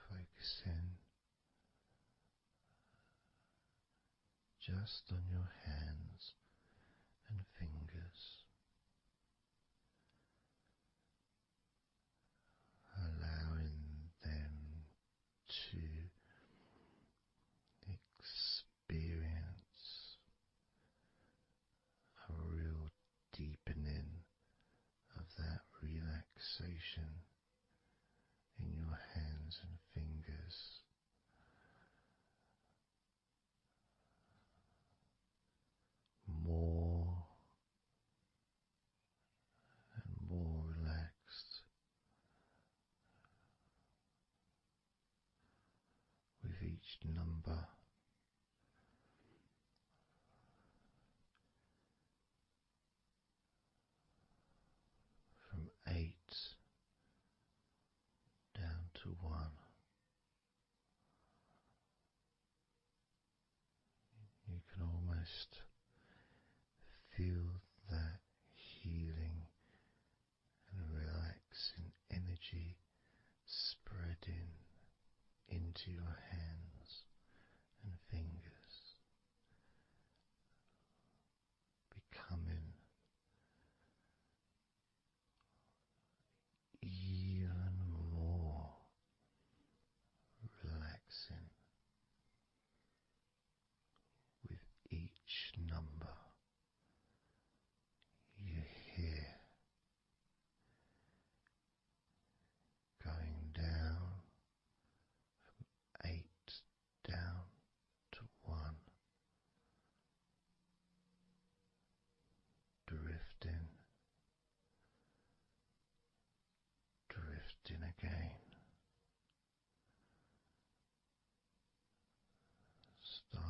Focusing just on your hands and fingers, allowing them to experience a real deepening of that relaxation in your hands and fingers. More and more relaxed with each number. From 8 down to 1. You can almost feel that healing and relaxing energy spreading into your hands and fingers, becoming even more relaxing with each number.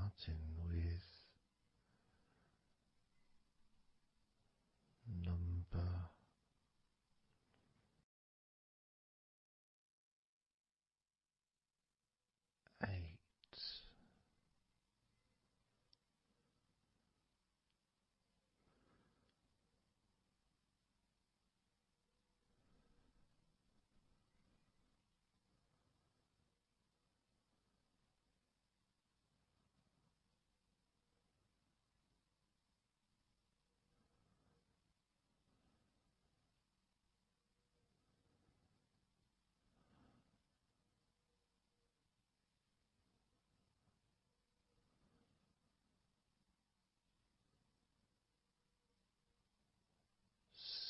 starting with number 8.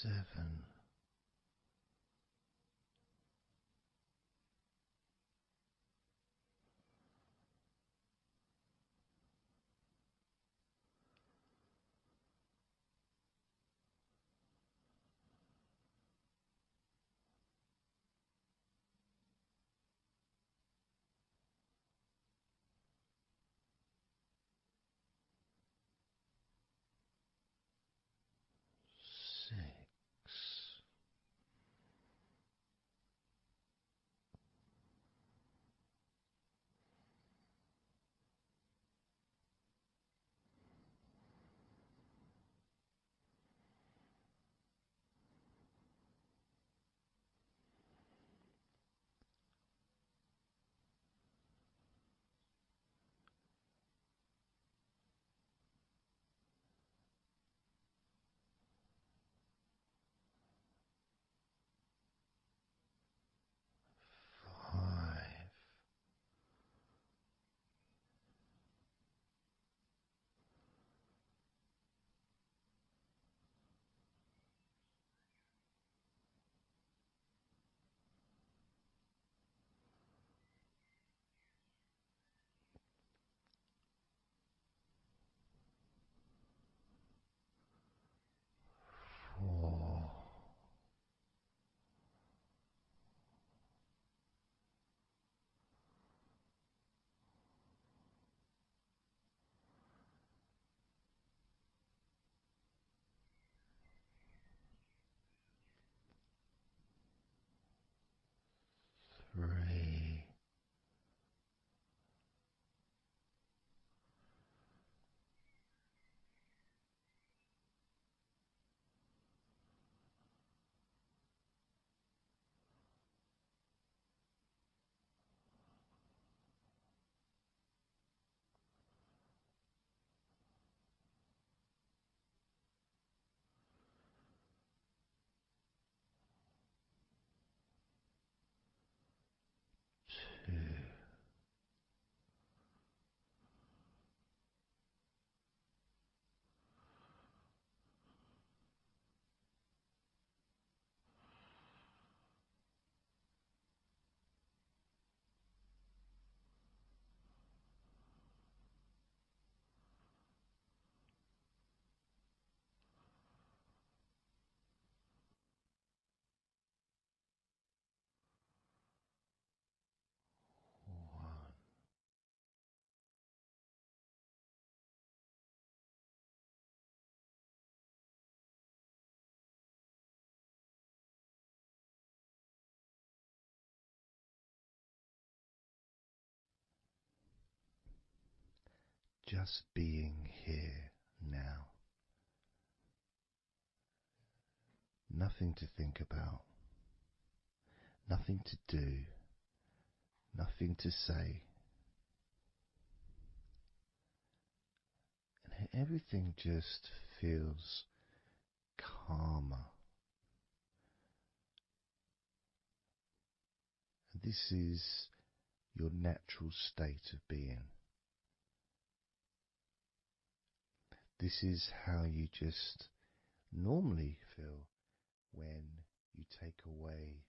7. 6. 5. 4. 3. 2. 1. Just being here now. Nothing to think about, nothing to do, nothing to say. And everything just feels calmer. And this is your natural state of being. This is how you just normally feel when you take away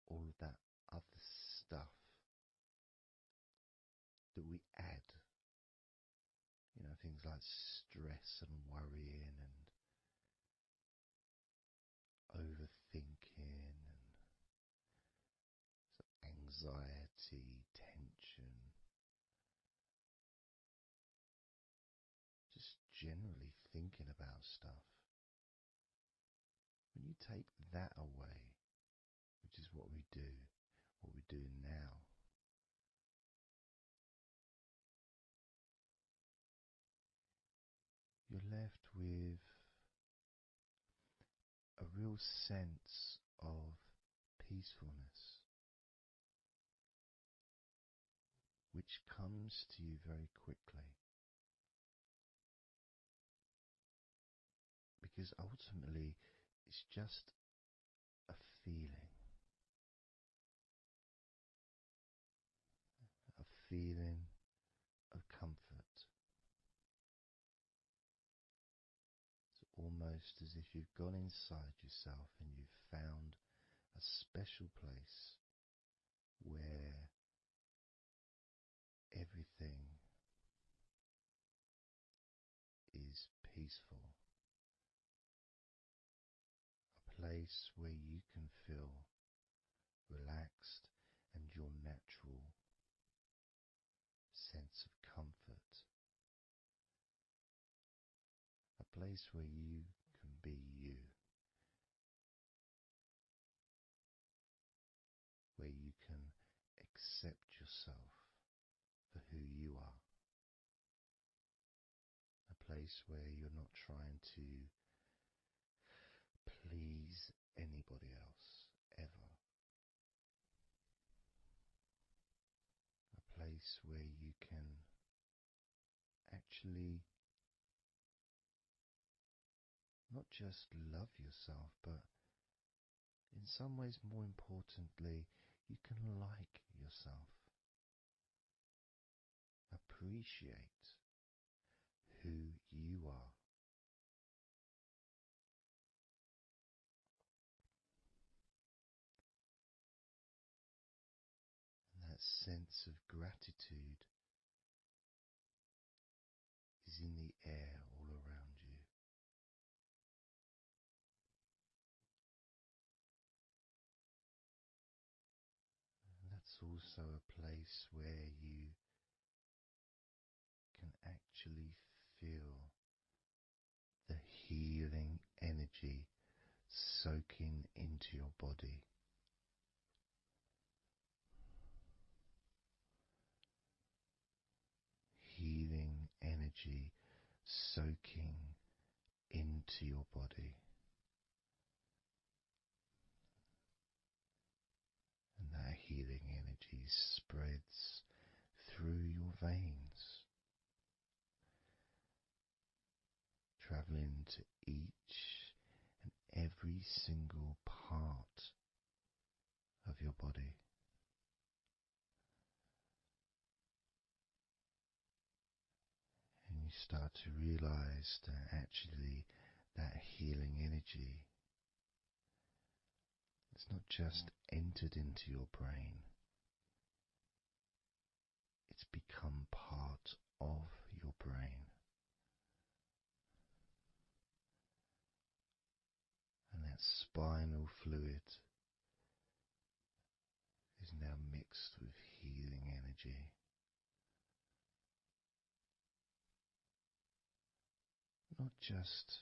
all of that other stuff that we add. You know, things like stress and worrying and overthinking and anxiety, tension. generally thinking about stuff. When you take that away, which is what we do, what we're doing now, you're left with a real sense of peacefulness, which comes to you very quickly. Because ultimately, it's just a feeling, a feeling of comfort. It's almost as if you've gone inside yourself and you've found a special place where everything is peaceful. A place where you can feel relaxed and your natural sense of comfort. A place where you can be you. Where you can accept yourself for who you are. A place where you're not trying to please anybody else, ever. A place where you can actually not just love yourself, but in some ways, more importantly, you can like yourself. Appreciate who you are. And that sense of gratitude is in the air all around you. And that's also a place where you can actually feel the healing energy soaking into your body. Healing energy soaking into your body. And that healing energy spreads through your veins, traveling to each and every single part of your body. And you start to realize that actually that healing energy has not just entered into your brain, it's become part of your brain. And that spinal fluid is now mixed with healing energy. Not just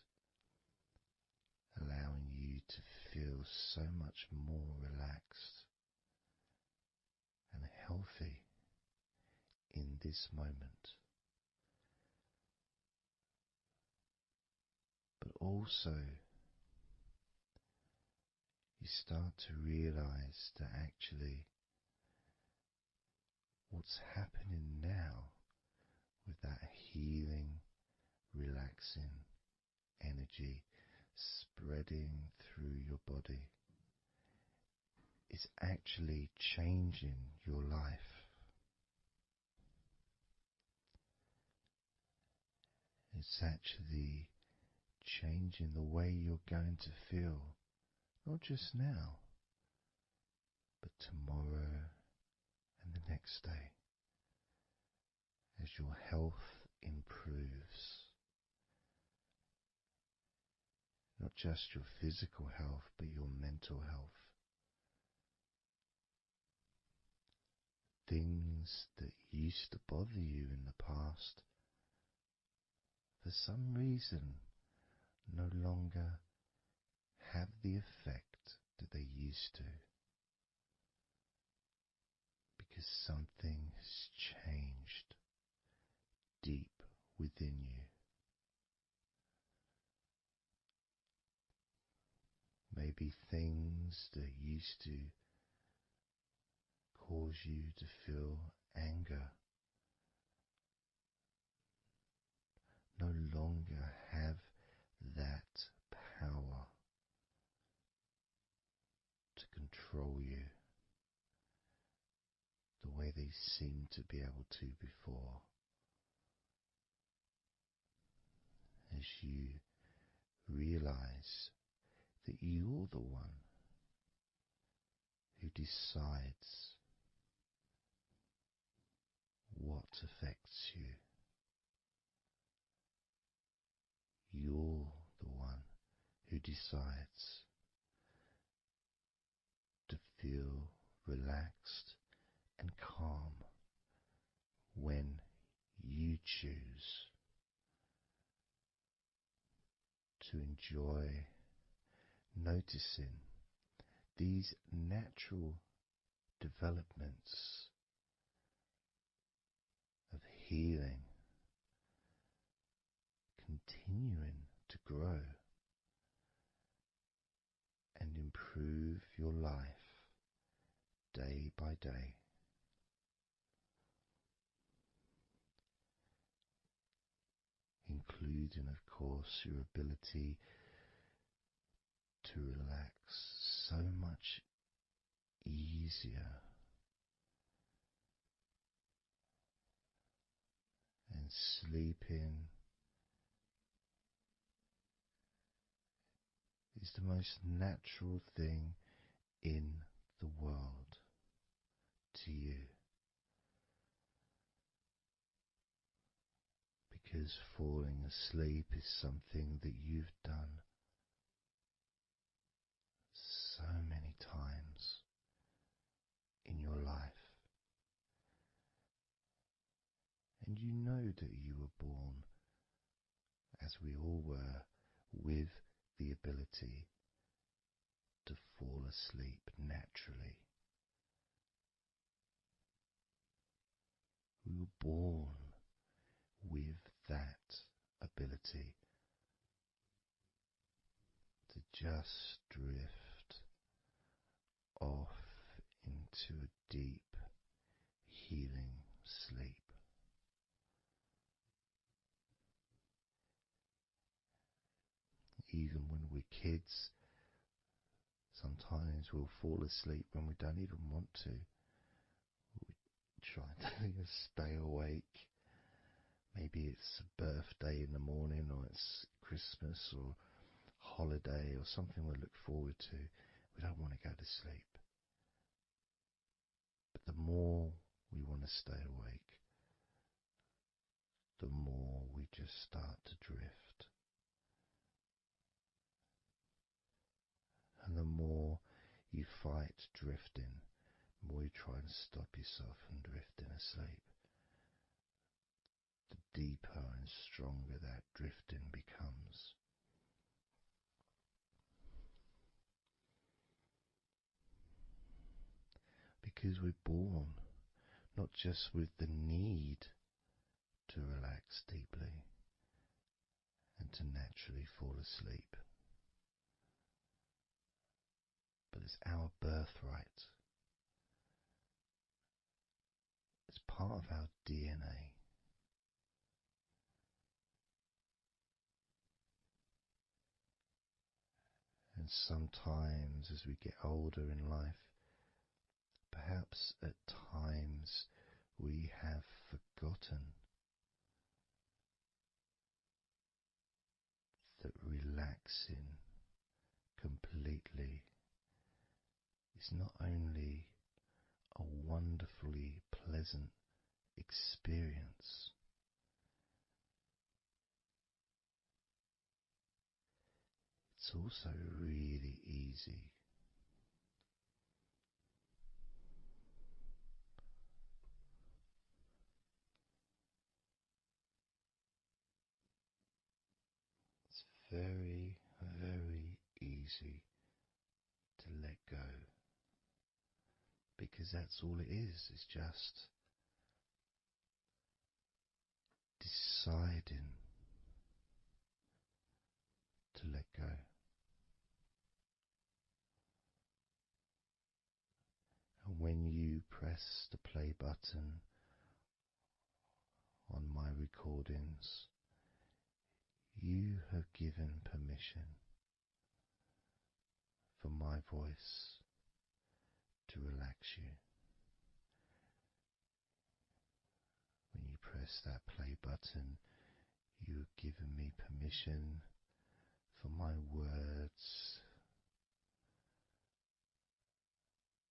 allowing you to feel so much more relaxed and healthy in this moment, but also you start to realize that actually what's happening now with that healing, relaxing energy spreading through your body is actually changing your life. It's actually changing the way you're going to feel, not just now, but tomorrow and the next day, as your health improves. Not just your physical health, but your mental health. Things that used to bother you in the past, for for some reason no longer have the effect that they used to, because something has changed deep within you. Maybe things that used to cause you to feel anger no longer have that power to control you the way they seemed to be able to before. As you realize that you're the one who decides what affects you. You're the one who decides to feel relaxed and calm when you choose to enjoy noticing these natural developments of healing continuing to grow and improve your life day by day. Including, of course, your ability to relax so much easier and sleeping is the most natural thing in the world to you, because falling asleep is something that you've done so many times in your life, and you know that you were born, as we all were, with the ability to fall asleep naturally. We were born with that ability to just drift off into a deep, healing sleep. Even when we're kids, sometimes we'll fall asleep when we don't even want to. We try to stay awake. Maybe it's a birthday in the morning, or it's Christmas or holiday or something we look forward to. We don't want to go to sleep. But the more we want to stay awake, the more we just start to drift. And the more you fight drifting, the more you try and stop yourself from drifting asleep, the deeper and stronger that drifting becomes. Because we're born not just with the need to relax deeply and to naturally fall asleep, but it's our birthright. It's part of our DNA. And sometimes as we get older in life, perhaps at times we have forgotten that relaxing completely is not only a wonderfully pleasant experience, it's also really easy. very, very easy to let go, because that's all it is. It's just deciding to let go. And when you press the play button on my recordings, you have given permission for my voice to relax you. When you press that play button, you have given me permission for my words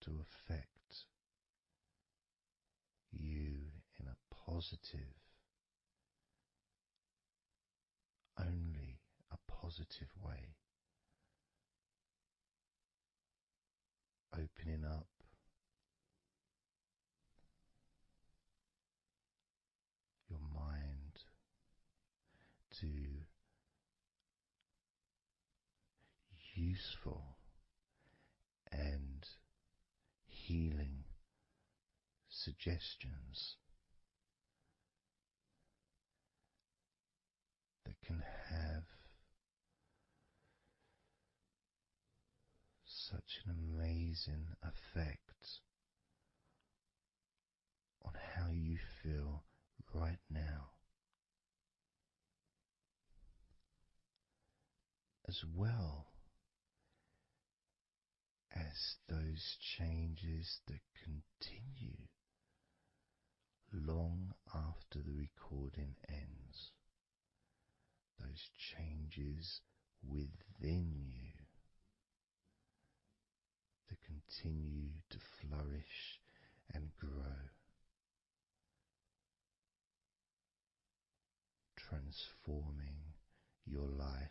to affect you in a positive, only a positive way, opening up your mind to useful and healing suggestions that can have such an amazing effect on how you feel right now, as well as those changes that continue long after the recording ends, those changes within you that continue to flourish and grow, transforming your life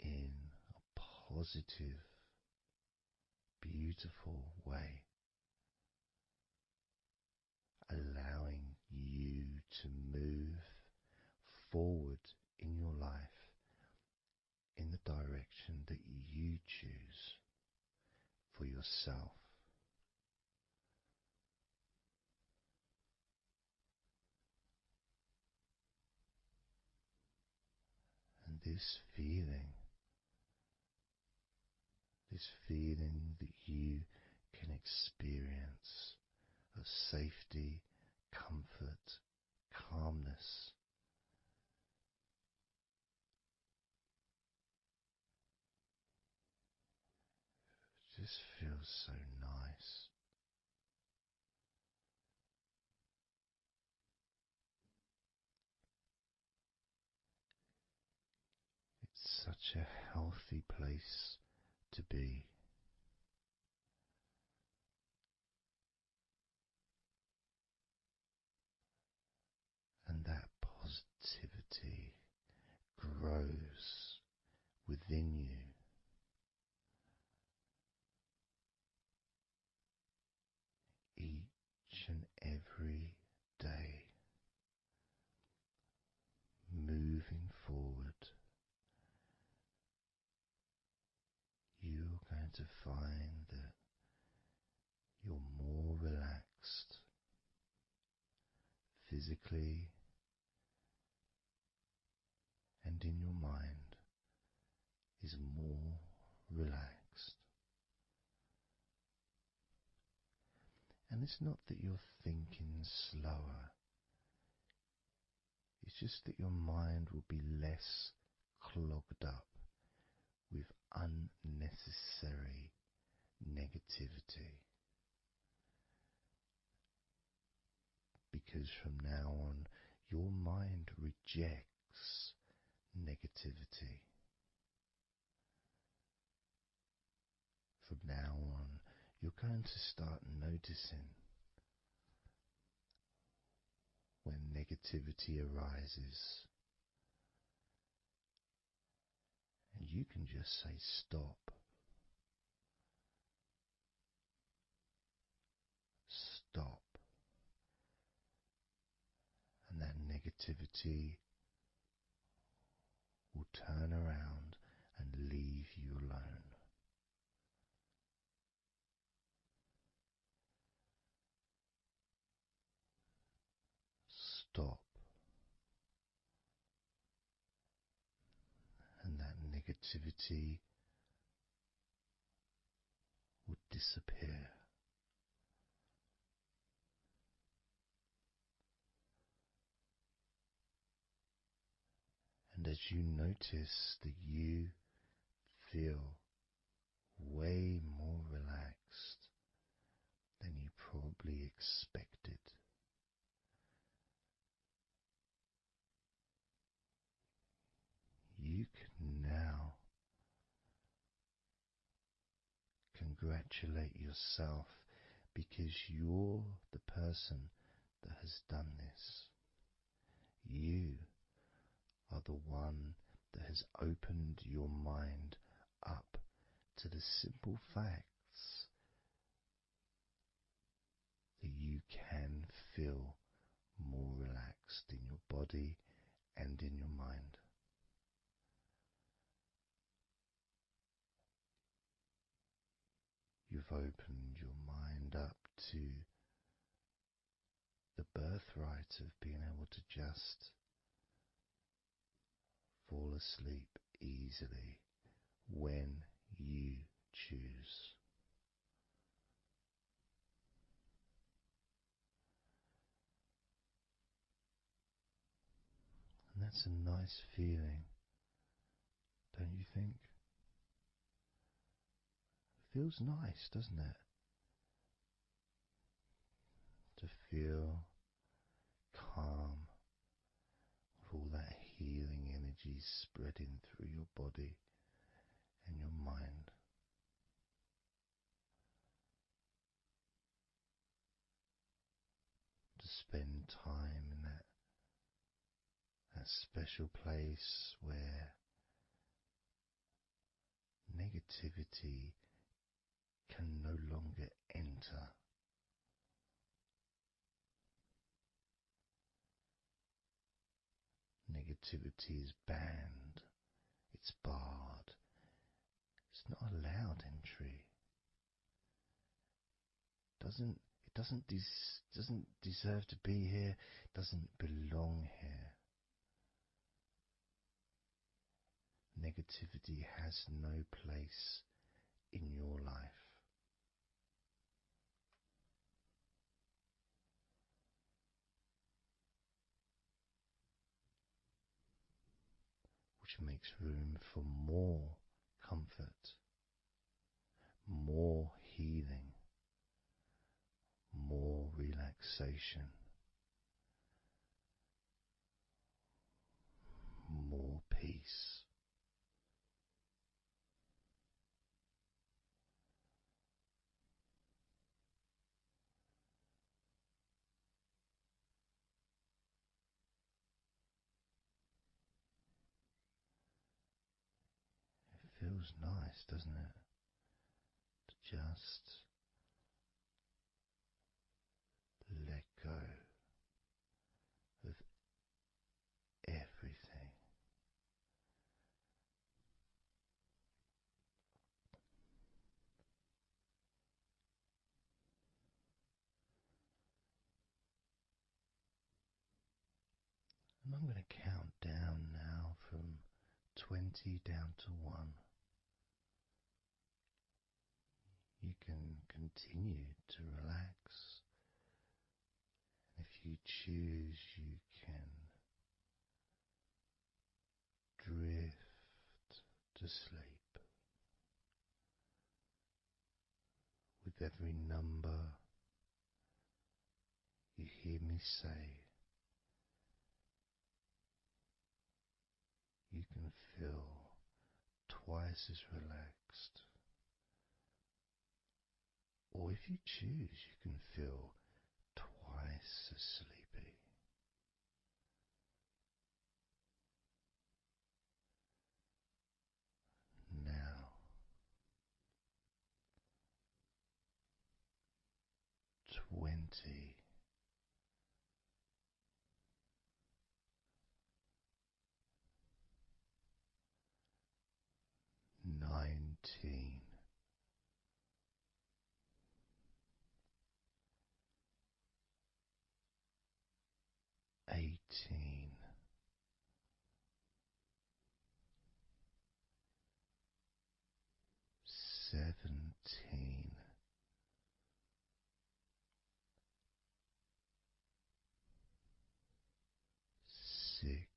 in a positive, beautiful way, allowing you to move forward in your life in the direction that you choose for yourself. And this feeling that you can experience of safety, comfort, calmness, just feels so nice. It's such a healthy place to be. And that positivity grows within you. Each and every day, moving forward, you're going to find that you're more relaxed physically and in your mind is more relaxed. And it's not that you're thinking slower, it's just that your mind will be less clogged up with unnecessary negativity. Because from now on, your mind rejects negativity. From now on, you're going to start noticing when negativity arises, and you can just say stop. Stop. And that negativity will turn around and leave you alone. Stop, and that negativity will disappear. And as you notice that you feel way more relaxed than you probably expected, you can now congratulate yourself because you're the person that has done this. You are the one that has opened your mind up to the simple facts that you can feel more relaxed in your body and in your mind. You've opened your mind up to the birthright of being able to just fall asleep easily when you choose. And that's a nice feeling, don't you think? It feels nice, doesn't it? To feel calm with all that healing energy spreading through your body and your mind. To spend time in that special place where negativity can no longer enter. Negativity is banned, it's barred, it's not allowed entry. It doesn't deserve to be here, doesn't belong here. Negativity has no place in your life. Which makes room for more comfort, more healing, more relaxation, more peace. It feels nice, doesn't it? To just let go of everything. And I'm going to count down now from 20 down to 1. You can continue to relax. And if you choose, you can drift to sleep. With every number you hear me say, you can feel twice as relaxed. Or if you choose, you can feel twice as sleepy. Now, 20. 17, 18, 17, 16,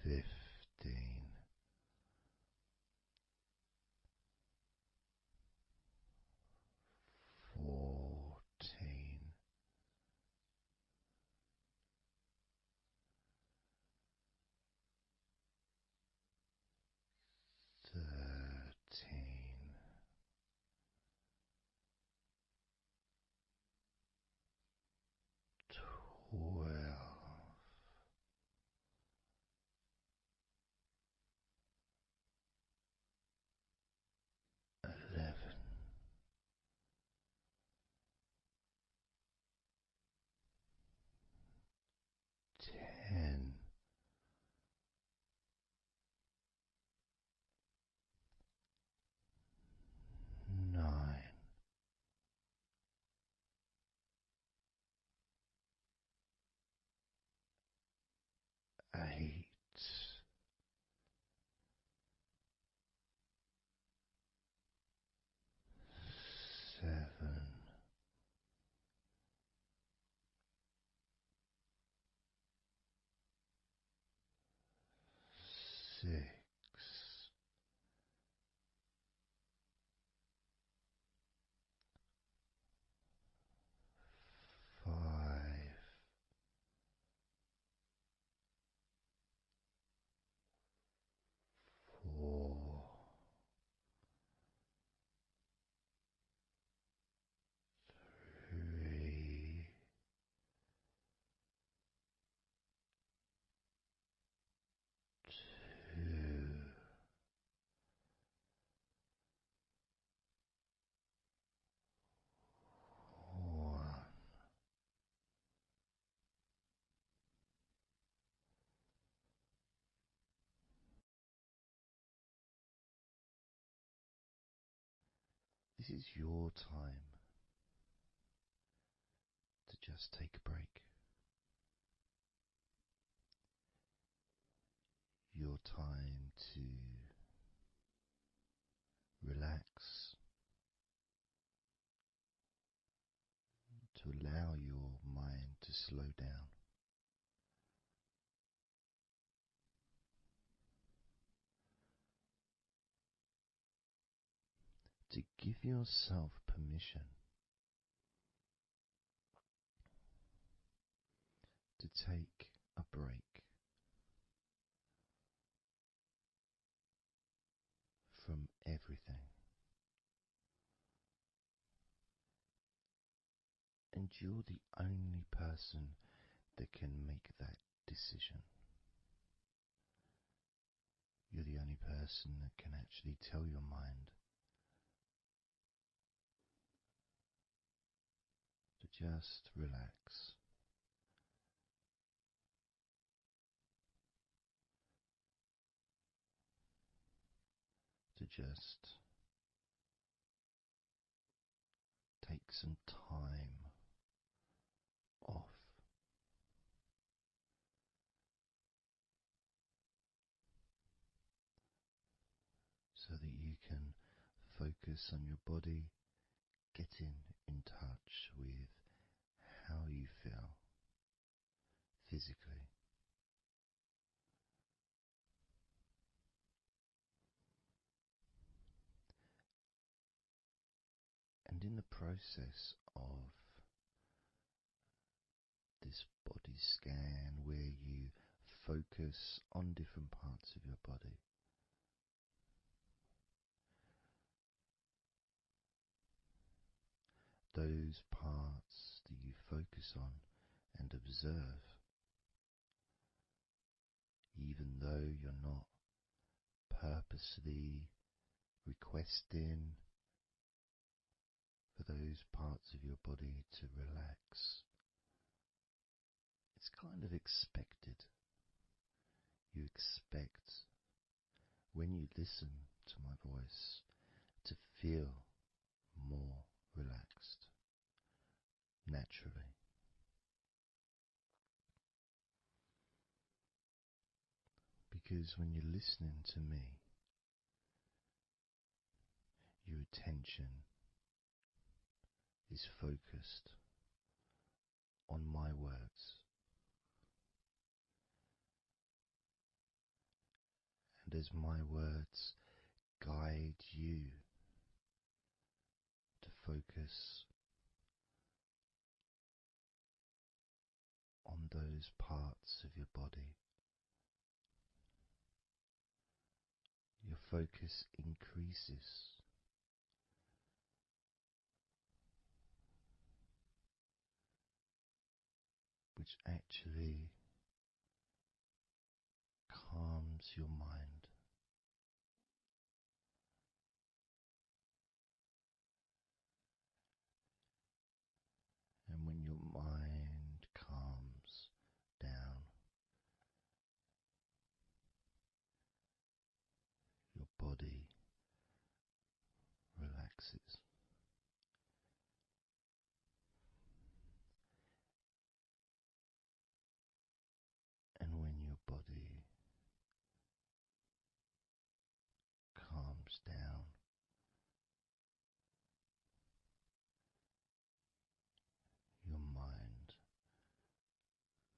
15, 14, 13, 12, 11, 10, 9, 8, 7, 6, 5, 4, 3, 2, 1. This is your time to just take a break. Your time to relax, to allow your mind to slow down, to give yourself permission to take a break from everything. And you're the only person that can make that decision. You're the only person that can actually tell your mind to just relax, to just take some time off, so that you can focus on your body, getting in touch with how you feel physically. And in the process of this body scan, where you focus on different parts of your body, those parts that you focus on and observe, even though you're not purposely requesting for those parts of your body to relax, it's kind of expected. You expect when you listen to my voice to feel more relaxed naturally. Because when you're listening to me, your attention is focused on my words, and as my words guide you to focus on those parts of your body, your focus increases. Which actually calms your mind. And when your mind calms down, your body relaxes. And when your body calms down, your mind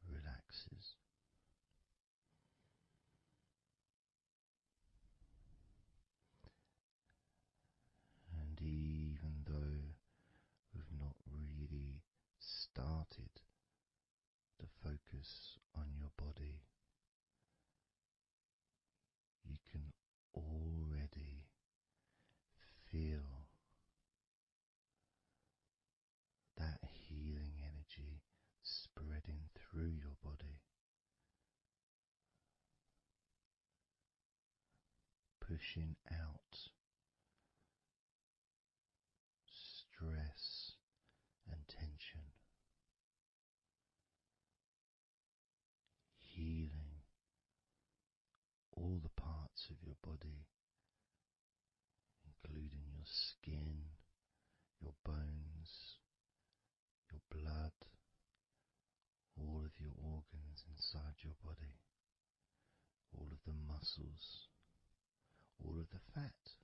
relaxes. And even though we've not really started to focus on your body, you can already feel that healing energy spreading through your body, pushing out stress and tension, healing all the parts of your body, including your skin, your bones, your blood, all of your organs inside your body, all of the muscles, all of the fat,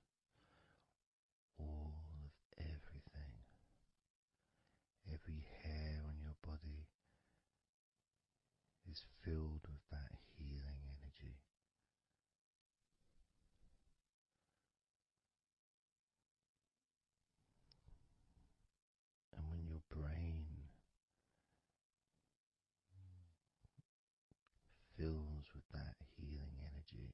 all of everything. Every hair on your body is filled with that healing energy. And when your brain fills with that healing energy,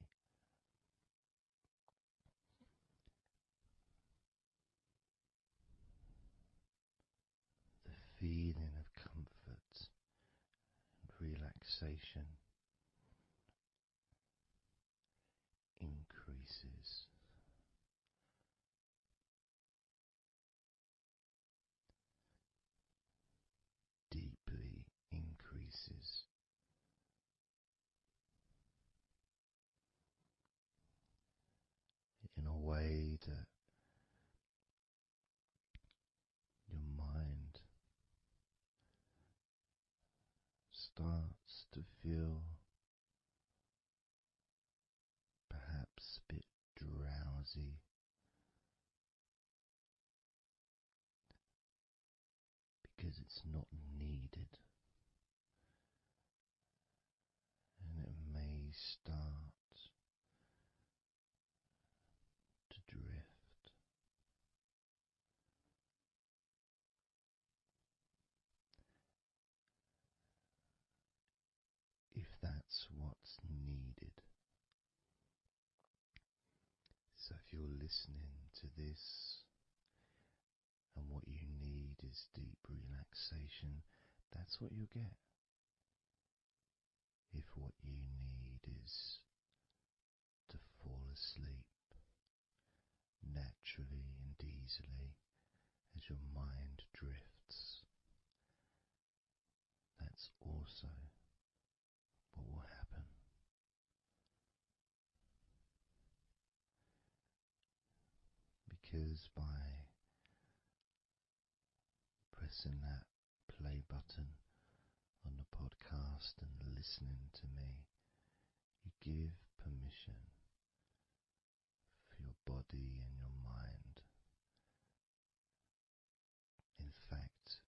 the feeling of comfort and relaxation increases. Deeply increases. In a way that your mind starts to feel perhaps a bit drowsy, because it's not needed, and it may start to drift. If that's what's needed. So if you're listening to this and what you need is deep relaxation, that's what you'll get. If what you need is to fall asleep naturally and easily as your mind drifts, that's also because by pressing that play button on the podcast and listening to me, you give permission for your body and your mind. In fact,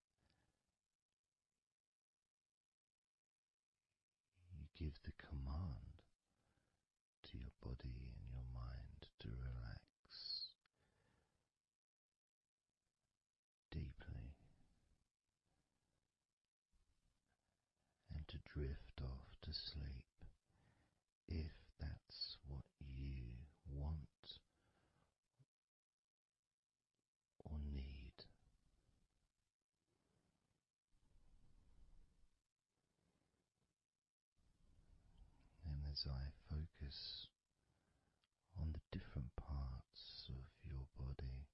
you give the command to your body and your mind to relax deeply and to drift off to sleep if that's what you want or need. And as I focus on the different parts of your body,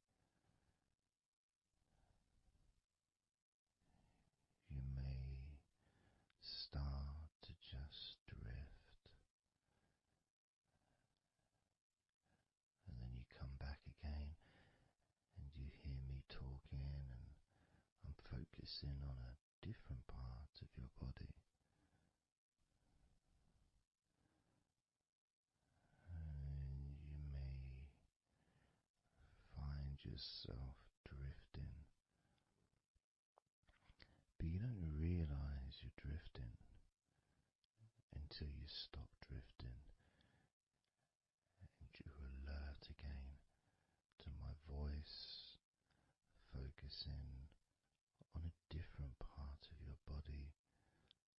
you may start to just drift, and then you come back again and you hear me talking, and I'm focusing on a different part of your body. And you may find yourself drifting, but you don't realize you're drifting until you stop drifting and you're alert again to my voice, focusing on a different part of your body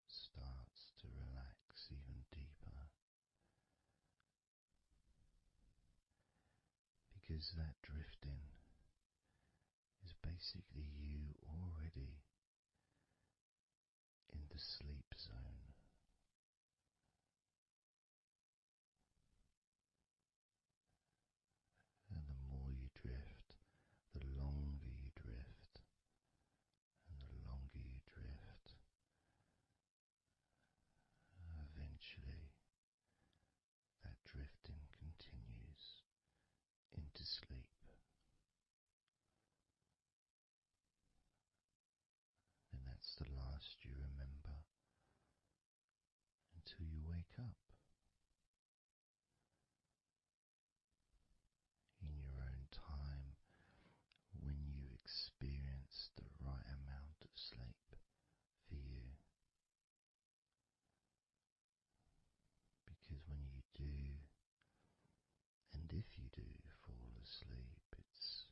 starts to relax even deeper, because that drifting is basically you already in the sleep zone. And the more you drift, the longer you drift, and the longer you drift, eventually that drifting continues into sleep. And that's the last you remember until you wake up in your own time, when you experience the right amount of sleep for you. Because when you do, and if you do fall asleep, it's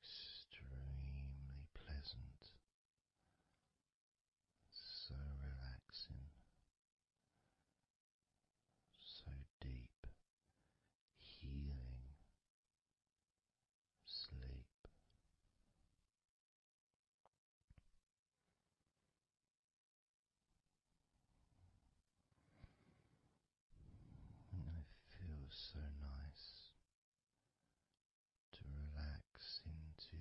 extremely pleasant, so relaxing, so deep, healing sleep. And it feels so nice to relax into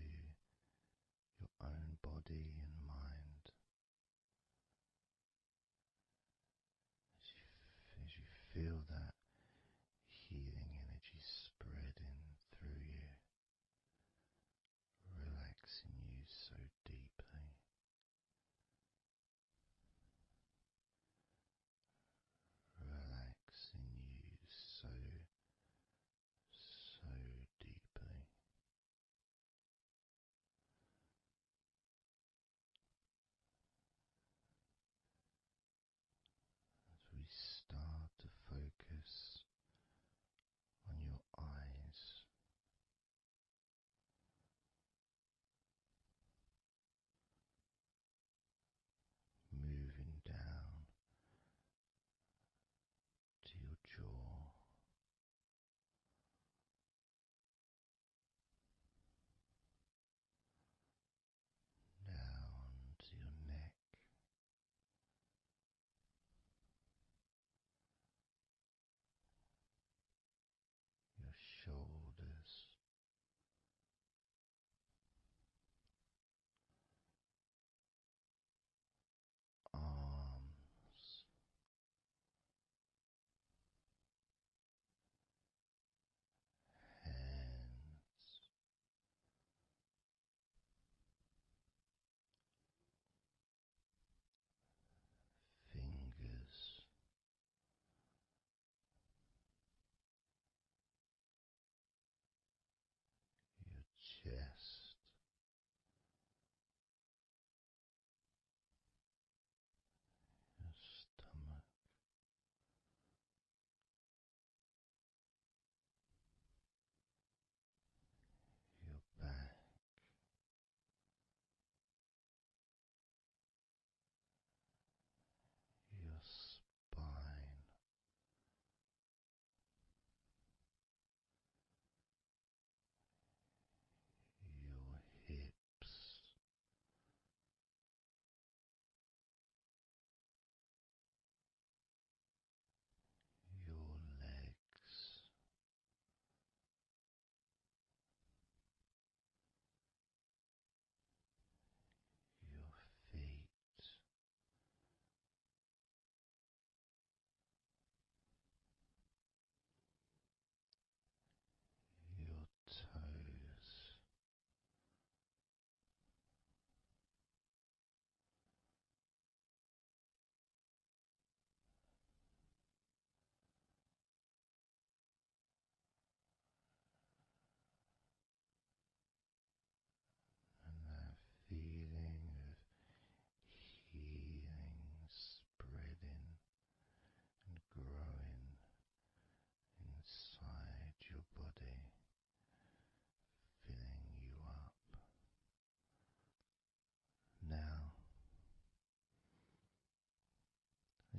your own body and mind as you feel that healing energy spreading through you, relaxing you so deeply, relaxing you so deeply.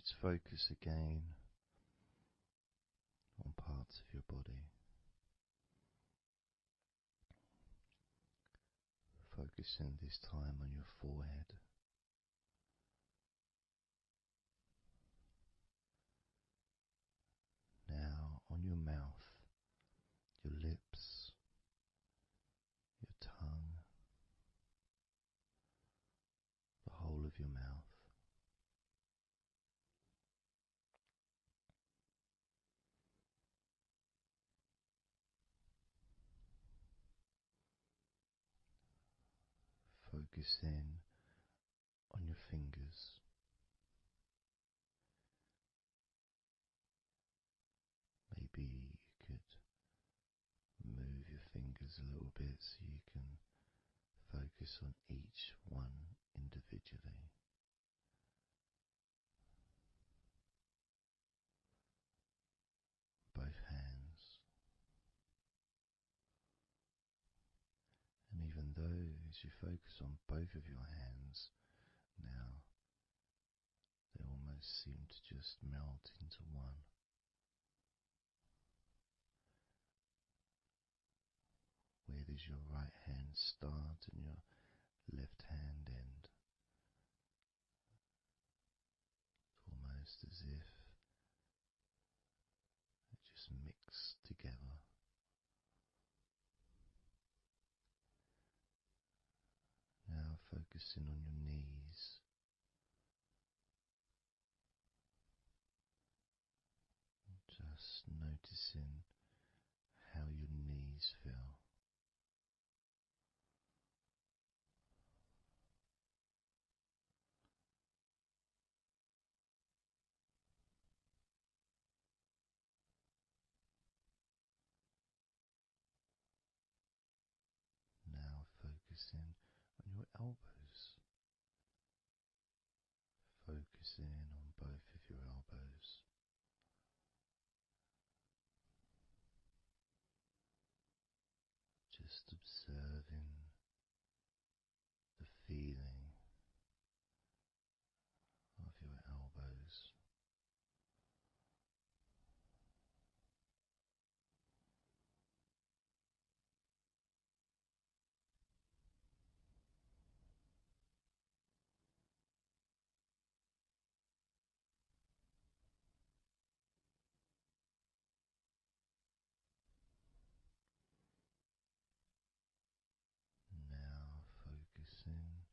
Let's focus again on parts of your body. Focusing this time on your forehead. Now on your mouth, your lips, your tongue, the whole of your mouth. Focus in on your fingers. Maybe you could move your fingers a little bit so you can focus on each one individually. Both hands. And even though as you focus on both of your hands now, they almost seem to just melt into one. Where does your right hand start and your left hand end? It's almost as if it just mix together. Now focusing on your knees. Just noticing how your knees feel. Now focusing on your elbows. Focusing on both of your elbows. Just observing the feeling of your elbows. Now focusing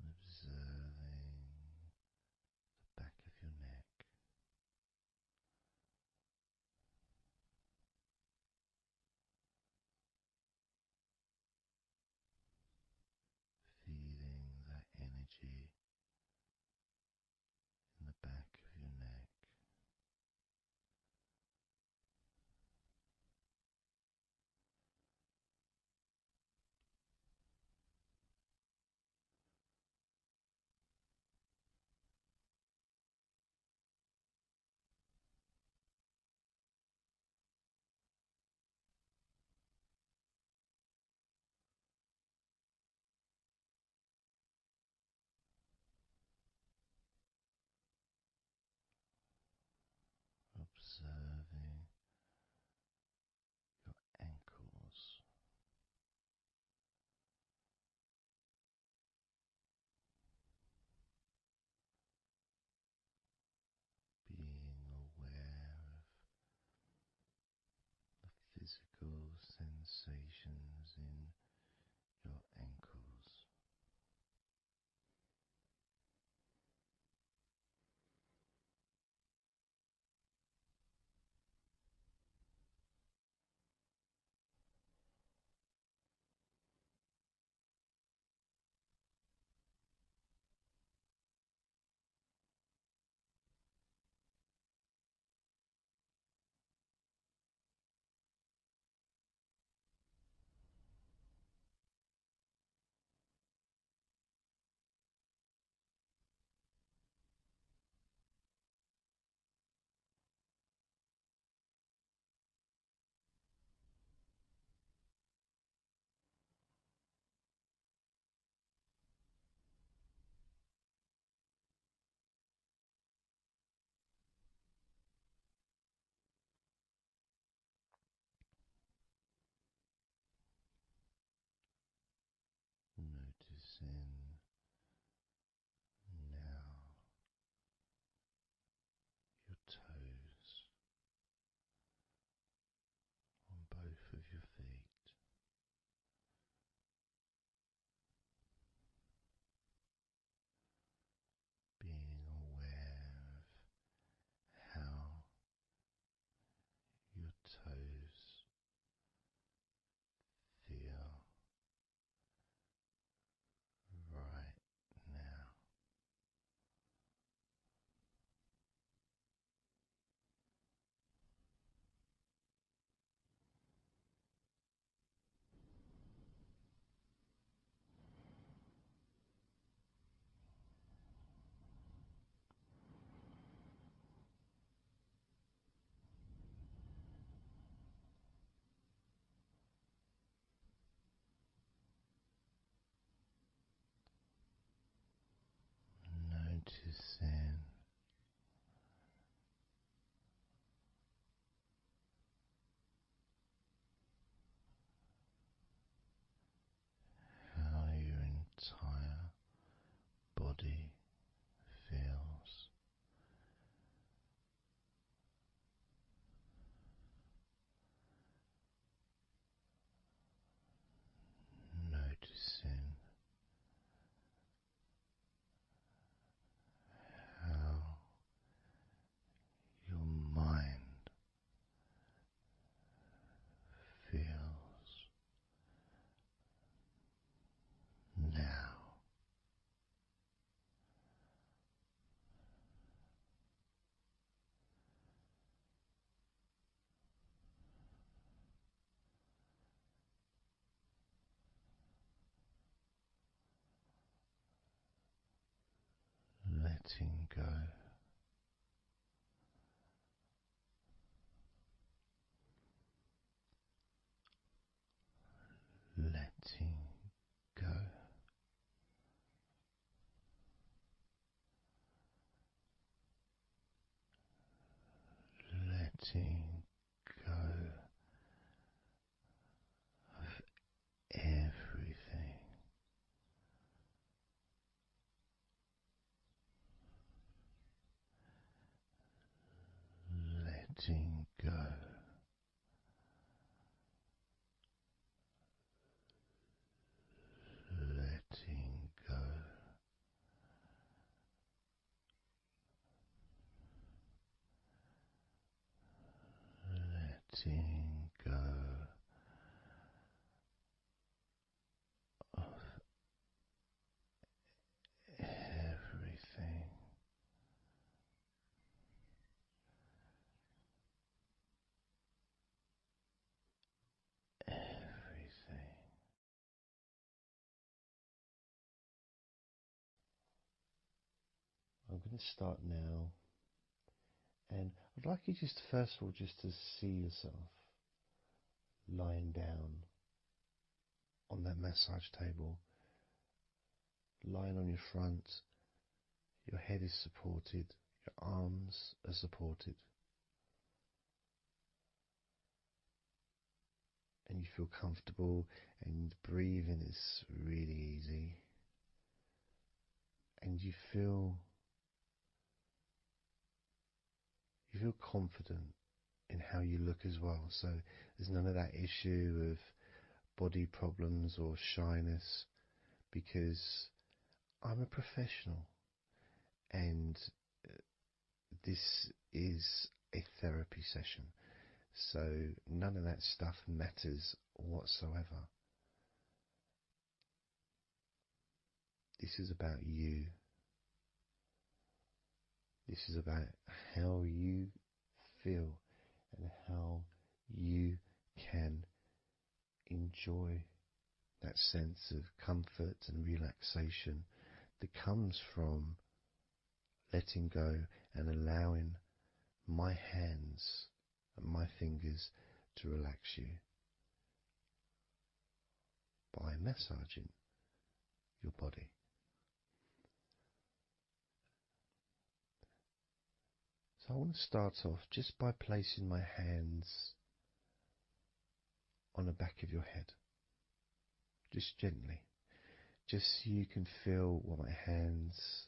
and observing the back of your neck. Feeling that energy in the back of your neck. Observing your ankles. Being aware of the physical sensations in your ankles. letting go. Letting go. Letting go of everything. Letting go. Letting go. Letting go of everything. Everything. I'm going to start now, and I'd like you just first of all just to see yourself lying down on that massage table, lying on your front, your head is supported, your arms are supported, and you feel comfortable, and breathing is really easy, and you feel confident in how you look as well. So there's none of that issue of body problems or shyness, because I'm a professional, and this is a therapy session, so none of that stuff matters whatsoever. This is about you. This is about how you feel and how you can enjoy that sense of comfort and relaxation that comes from letting go and allowing my hands and my fingers to relax you by massaging your body. So I want to start off just by placing my hands on the back of your head, just gently, just so you can feel what my hands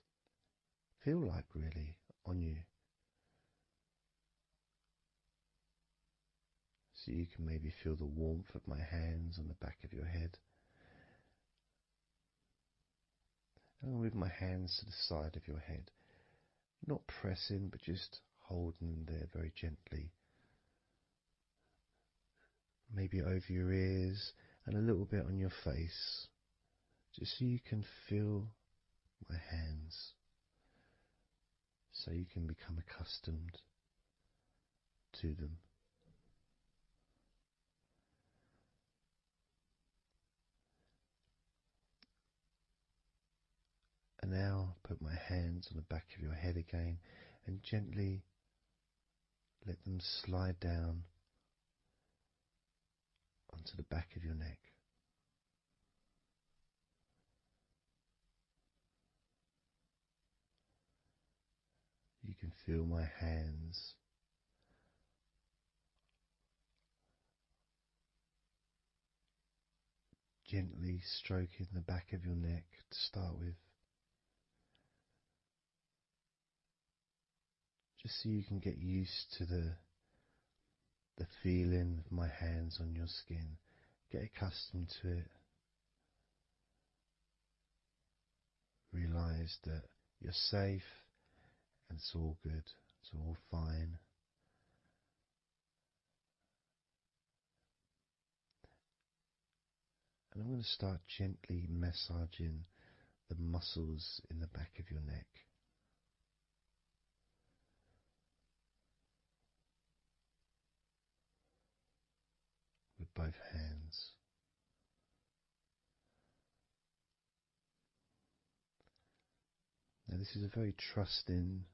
feel like really on you. So you can maybe feel the warmth of my hands on the back of your head. And I'll move my hands to the side of your head, not pressing, but just holding them there very gently. Maybe over your ears and a little bit on your face, just so you can feel my hands, so you can become accustomed to them. And now put my hands on the back of your head again and gently let them slide down onto the back of your neck. You can feel my hands gently stroking the back of your neck to start with, just so you can get used to the feeling of my hands on your skin. Get accustomed to it. Realize that you're safe and it's all good, it's all fine. And I'm going to start gently massaging the muscles in the back of your neck. With both hands. this is a very trusting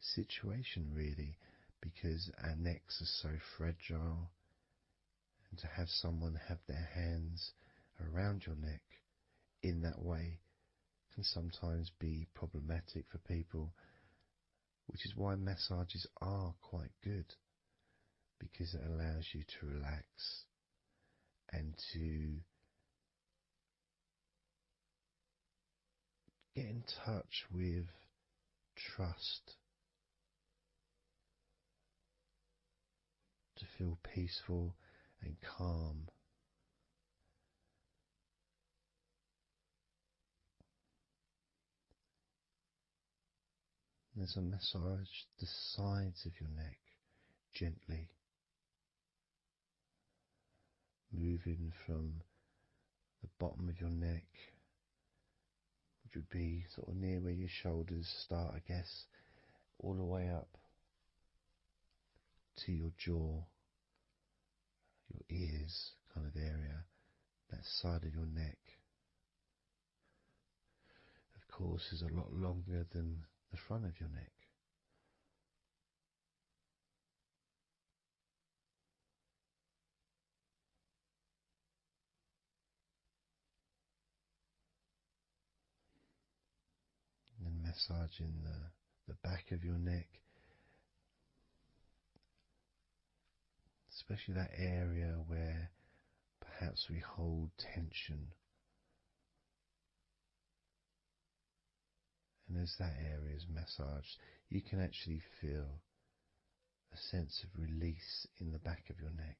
situation, really, because our necks are so fragile, and to have someone have their hands around your neck in that way can sometimes be problematic for people, which is why massages are quite good, because it allows you to relax and to get in touch with trust, to feel peaceful and calm. There's a massage the sides of your neck gently, moving from the bottom of your neck, which would be sort of near where your shoulders start, I guess, all the way up to your jaw, your ears kind of area, that side of your neck. Of course, is a lot longer than the front of your neck. And then massaging the back of your neck, especially that area where perhaps we hold tension. And as that area is massaged, you can actually feel a sense of release in the back of your neck.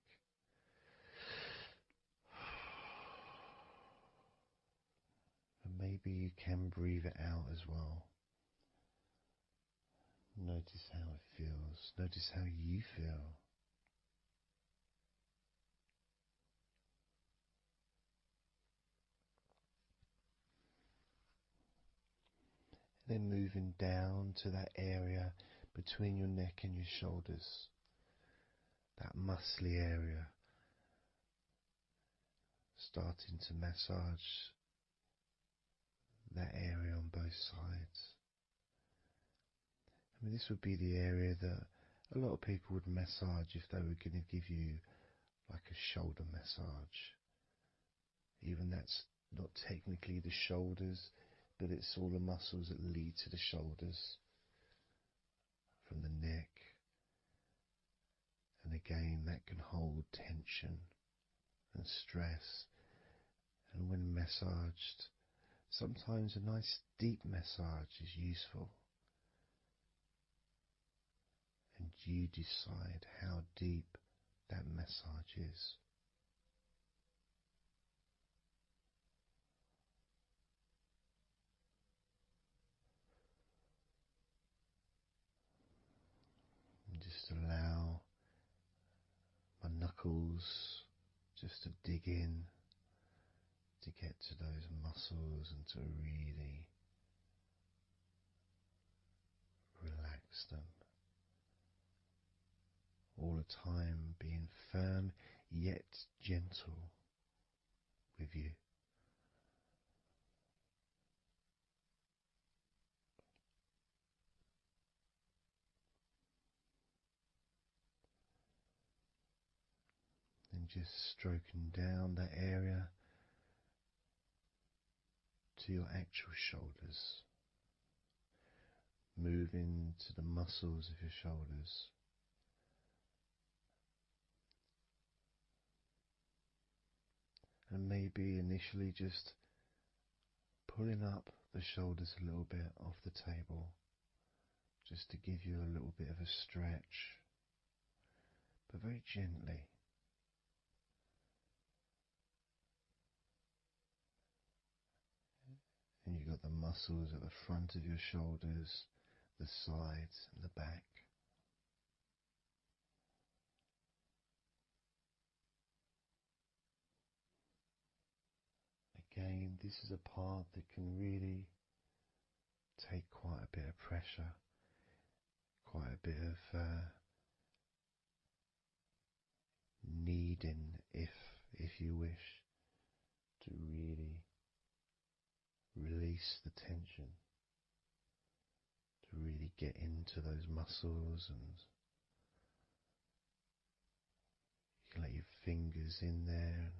And maybe you can breathe it out as well. Notice how it feels. Notice how you feel. Then moving down to that area between your neck and your shoulders, that muscly area, starting to massage that area on both sides. I mean, this would be the area that a lot of people would massage if they were going to give you like a shoulder massage. Even that's not technically the shoulders, but it's all the muscles that lead to the shoulders, from the neck. And again, that can hold tension and stress. And when massaged, sometimes a nice deep massage is useful. And you decide how deep that massage is. And just allow my knuckles just to dig in, to get to those muscles and to really relax them. All the time being firm yet gentle with you. And just stroking down that area to your actual shoulders, moving to the muscles of your shoulders. And maybe initially just pulling up the shoulders a little bit off the table, just to give you a little bit of a stretch, but very gently. And you've got the muscles at the front of your shoulders, the sides and the back. Again, this is a part that can really take quite a bit of pressure, quite a bit of needing, if you wish, to really release release the tension, to really get into those muscles, and you can let your fingers in there and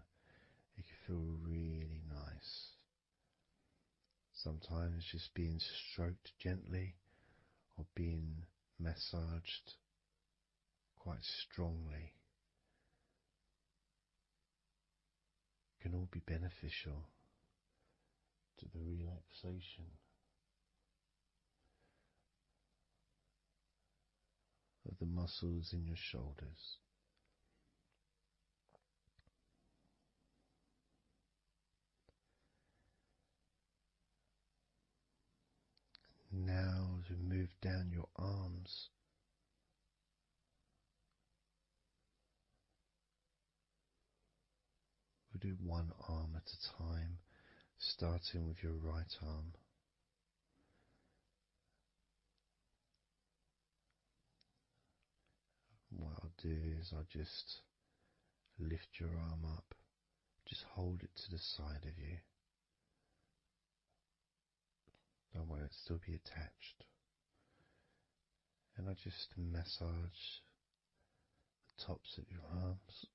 it can feel really nice. Sometimes just being stroked gently or being massaged quite strongly can all be beneficial to the relaxation of the muscles in your shoulders. Now, as we move down your arms, we'll do one arm at a time, starting with your right arm. What I'll do is I'll just lift your arm up, just hold it to the side of you. Don't worry, it'll still be attached. And I just massage the tops of your arms.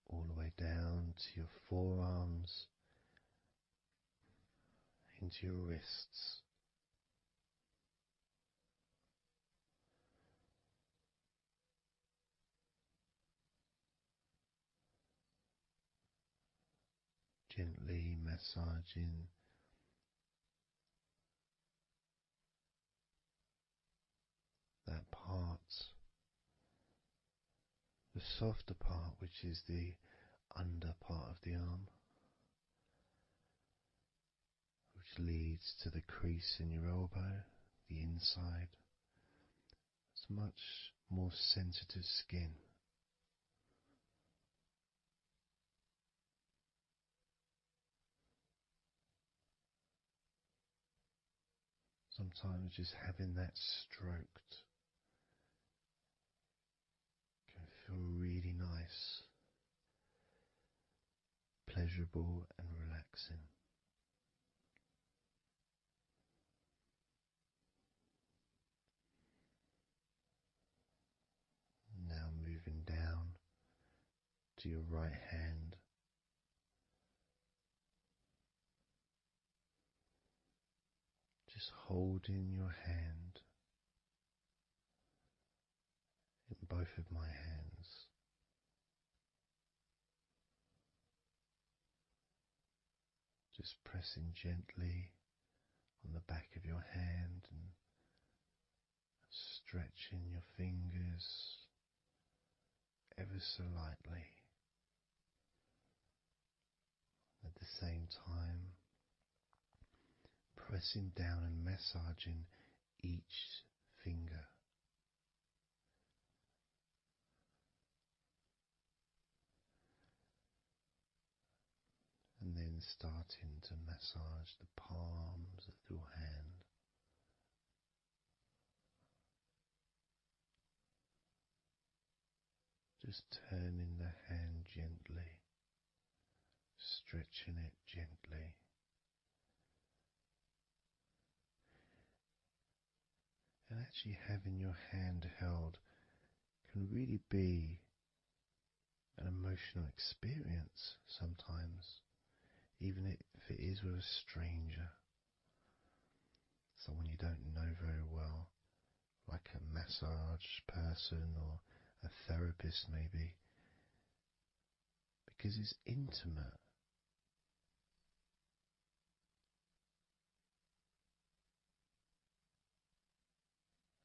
All the way down to your forearms, into your wrists. Gently massaging that part, the softer part, which is the under part of the arm, which leads to the crease in your elbow, the inside. It's much more sensitive skin. Sometimes just having that stroked can feel really nice, pleasurable and relaxing. Now moving down to your right hand. Just holding your hand in both of my hands. Just pressing gently on the back of your hand and stretching your fingers ever so lightly. At the same time, pressing down and massaging each finger. And then starting to massage the palms of your hand. Just turning the hand gently, stretching it gently. And actually having your hand held can really be an emotional experience sometimes, even if it is with a stranger, someone you don't know very well, like a massage person or a therapist maybe, because it's intimate.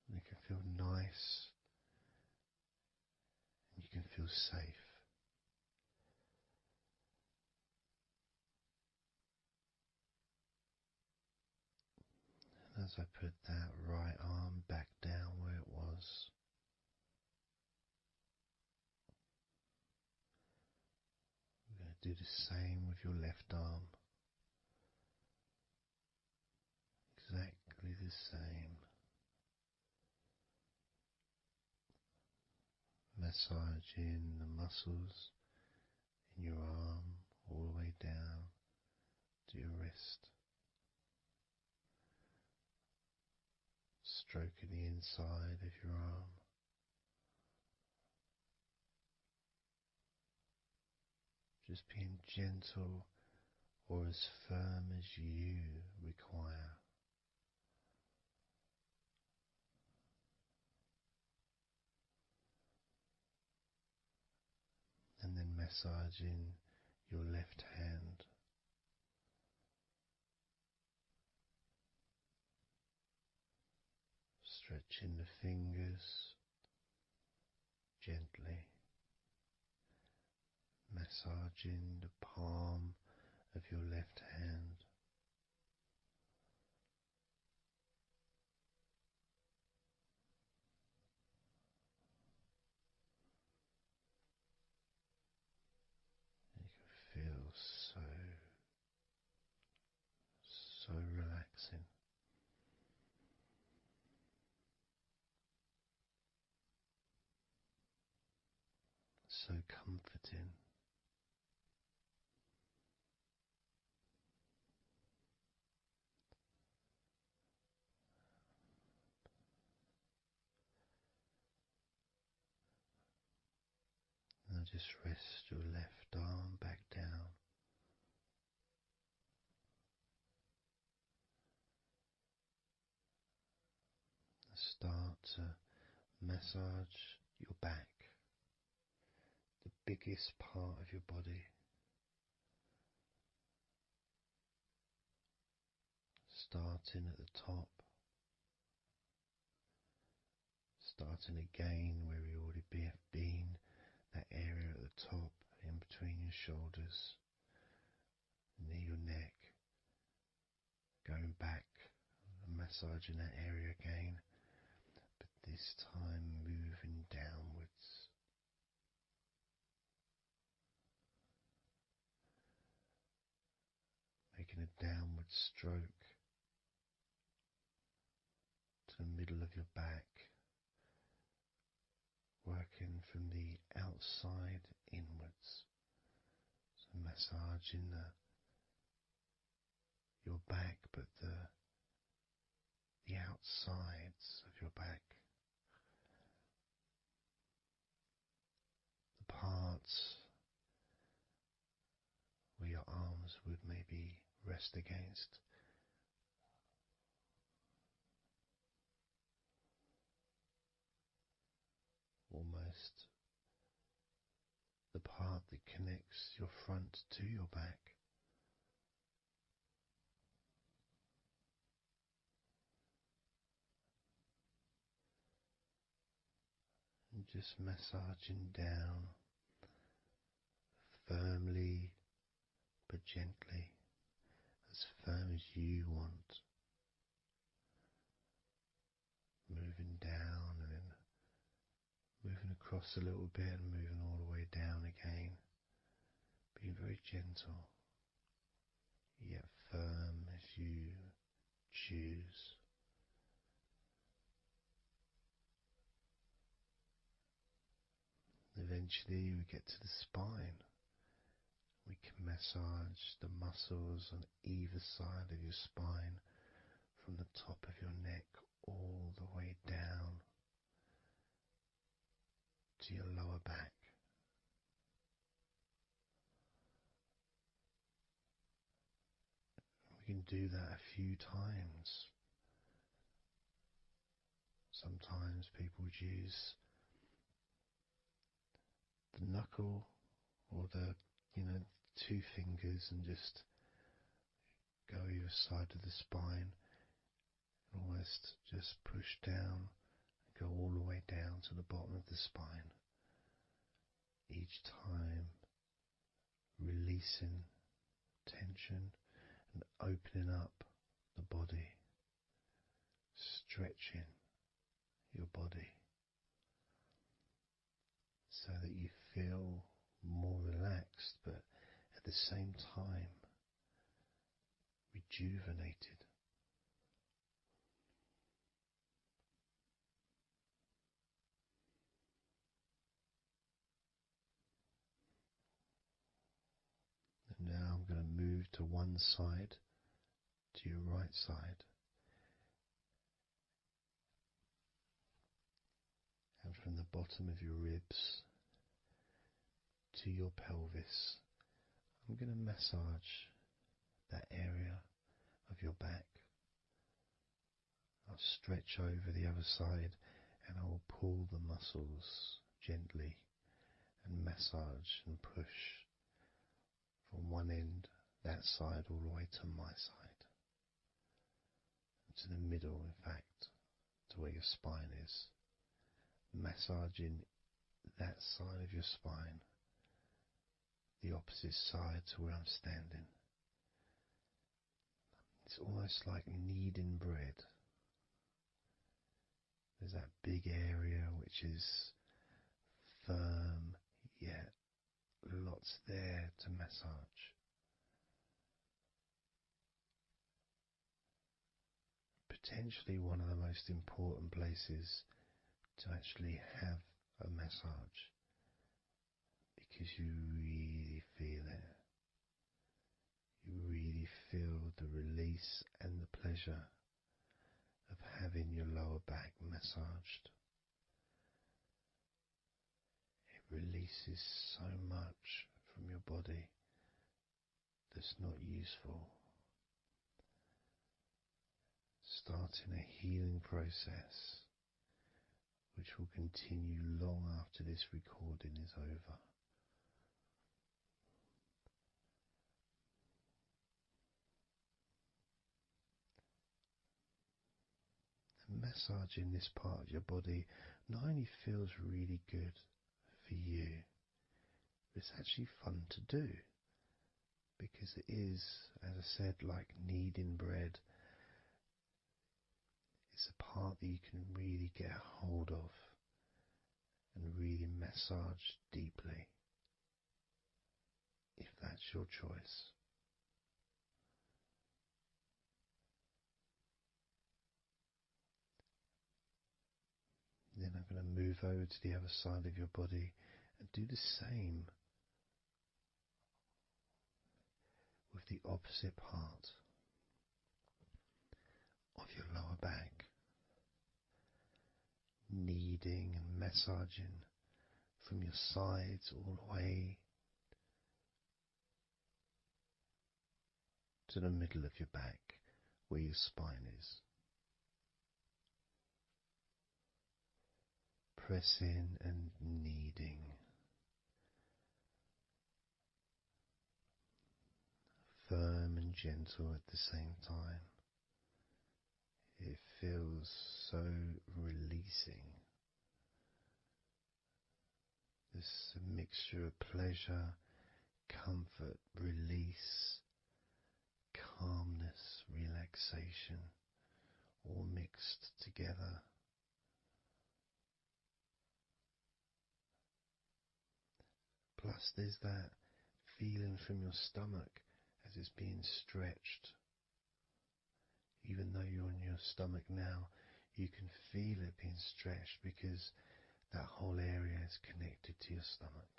And it can feel nice and you can feel safe. And as I put that right arm back down where it was, we're going to do the same with your left arm. Exactly the same. massaging the muscles in your arm all the way down to your wrist, stroking the inside of your arm, just being gentle or as firm as you require. And then massaging your left hand, stretching the fingers gently, massaging the palm of your left hand. You can feel so relaxing. So comforting. Now just rest your left arm back down. Start to massage your back, the biggest part of your body. Starting at the top, starting again where we already have been, that area at the top in between your shoulders, near your neck, going back and massaging that area again, but this time moving downwards. Making a downward stroke to the middle of your back, working from the outside inwards. So massaging your back, but the outsides of your back. The parts where your arms would maybe rest against. Almost the part that connects your front to your back. And just massaging down firmly but gently, as firm as you want. Moving down and then moving across a little bit and moving all the way down again. Being very gentle, yet firm as you choose. Eventually we get to the spine. We can massage the muscles on either side of your spine from the top of your neck all the way down to your lower back. We can do that a few times. Sometimes people would use the knuckle or the two fingers and just go either side of the spine and almost just push down and go all the way down to the bottom of the spine. Each time releasing tension and opening up the body, stretching your body so that you feel more relaxed, but at the same time rejuvenated. move to one side, to your right side, and from the bottom of your ribs to your pelvis. I'm going to massage that area of your back. I'll stretch over the other side and I will pull the muscles gently and massage and push from one end, that side, all the way to my side, to the middle, in fact, to where your spine is, massaging that side of your spine, the opposite side to where I'm standing. It's almost like kneading bread. There's that big area which is firm, yet lots there to massage. Potentially one of the most important places to actually have a massage, because you really feel it. You really feel the release and the pleasure of having your lower back massaged. It releases so much from your body that's not useful, starting a healing process which will continue long after this recording is over. Massaging this part of your body not only feels really good for you, but it's actually fun to do, because it is, as I said, like kneading bread. It's a part that you can really get a hold of and really massage deeply, if that's your choice. Then I'm going to move over to the other side of your body and do the same with the opposite part of your lower back, kneading and massaging from your sides all the way to the middle of your back where your spine is. Pressing and kneading, firm and gentle at the same time. It feels so releasing. This mixture of pleasure, comfort, release, calmness, relaxation, all mixed together. Plus there's that feeling from your stomach as it's being stretched. Even though you're on your stomach now, you can feel it being stretched because that whole area is connected to your stomach.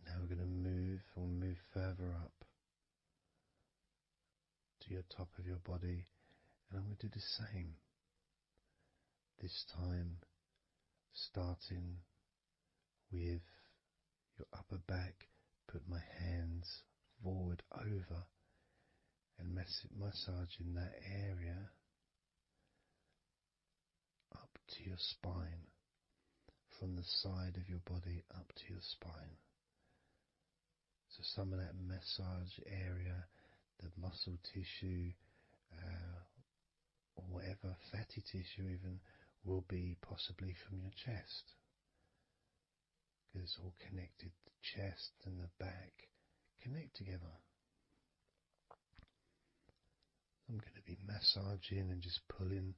Now we're going to move further up to your top of your body, and I'm going to do the same. This time starting with your upper back, put my hands forward over and massaging that area up to your spine, from the side of your body up to your spine. So some of that massage area, the muscle tissue, or whatever, fatty tissue even, will be possibly from your chest, because it's all connected. The chest and the back connect together. I'm going to be massaging and just pulling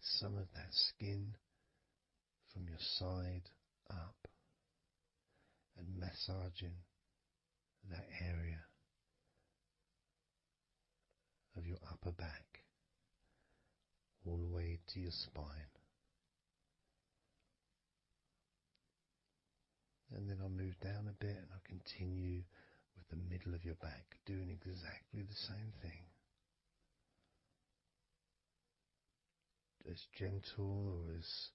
some of that skin from your side up and massaging that area of your upper back all the way to your spine. and then I'll move down a bit and I'll continue with the middle of your back, doing exactly the same thing. As gentle or as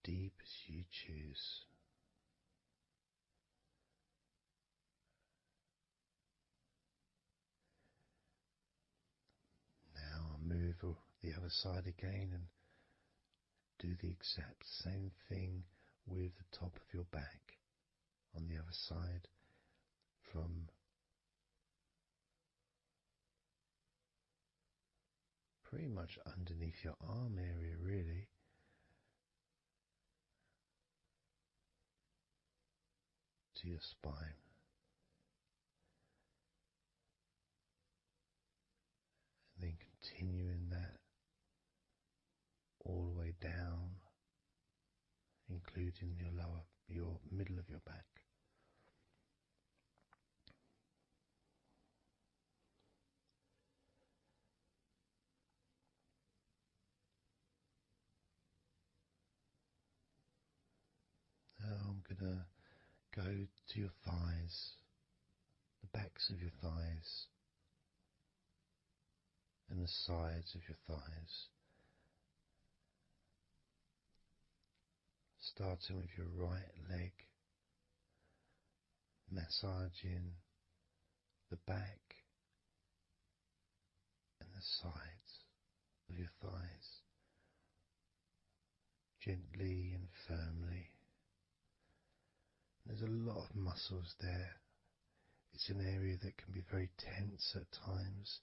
deep as you choose. Now I'll move the other side again and do the exact same thing with the top of your back on the other side, from pretty much underneath your arm area, really, to your spine. And then continuing that all the way down, including your middle of your back. Now I'm gonna go to your thighs, the backs of your thighs, and the sides of your thighs. Starting with your right leg, massaging the back and the sides of your thighs, gently and firmly. There's a lot of muscles there. It's an area that can be very tense at times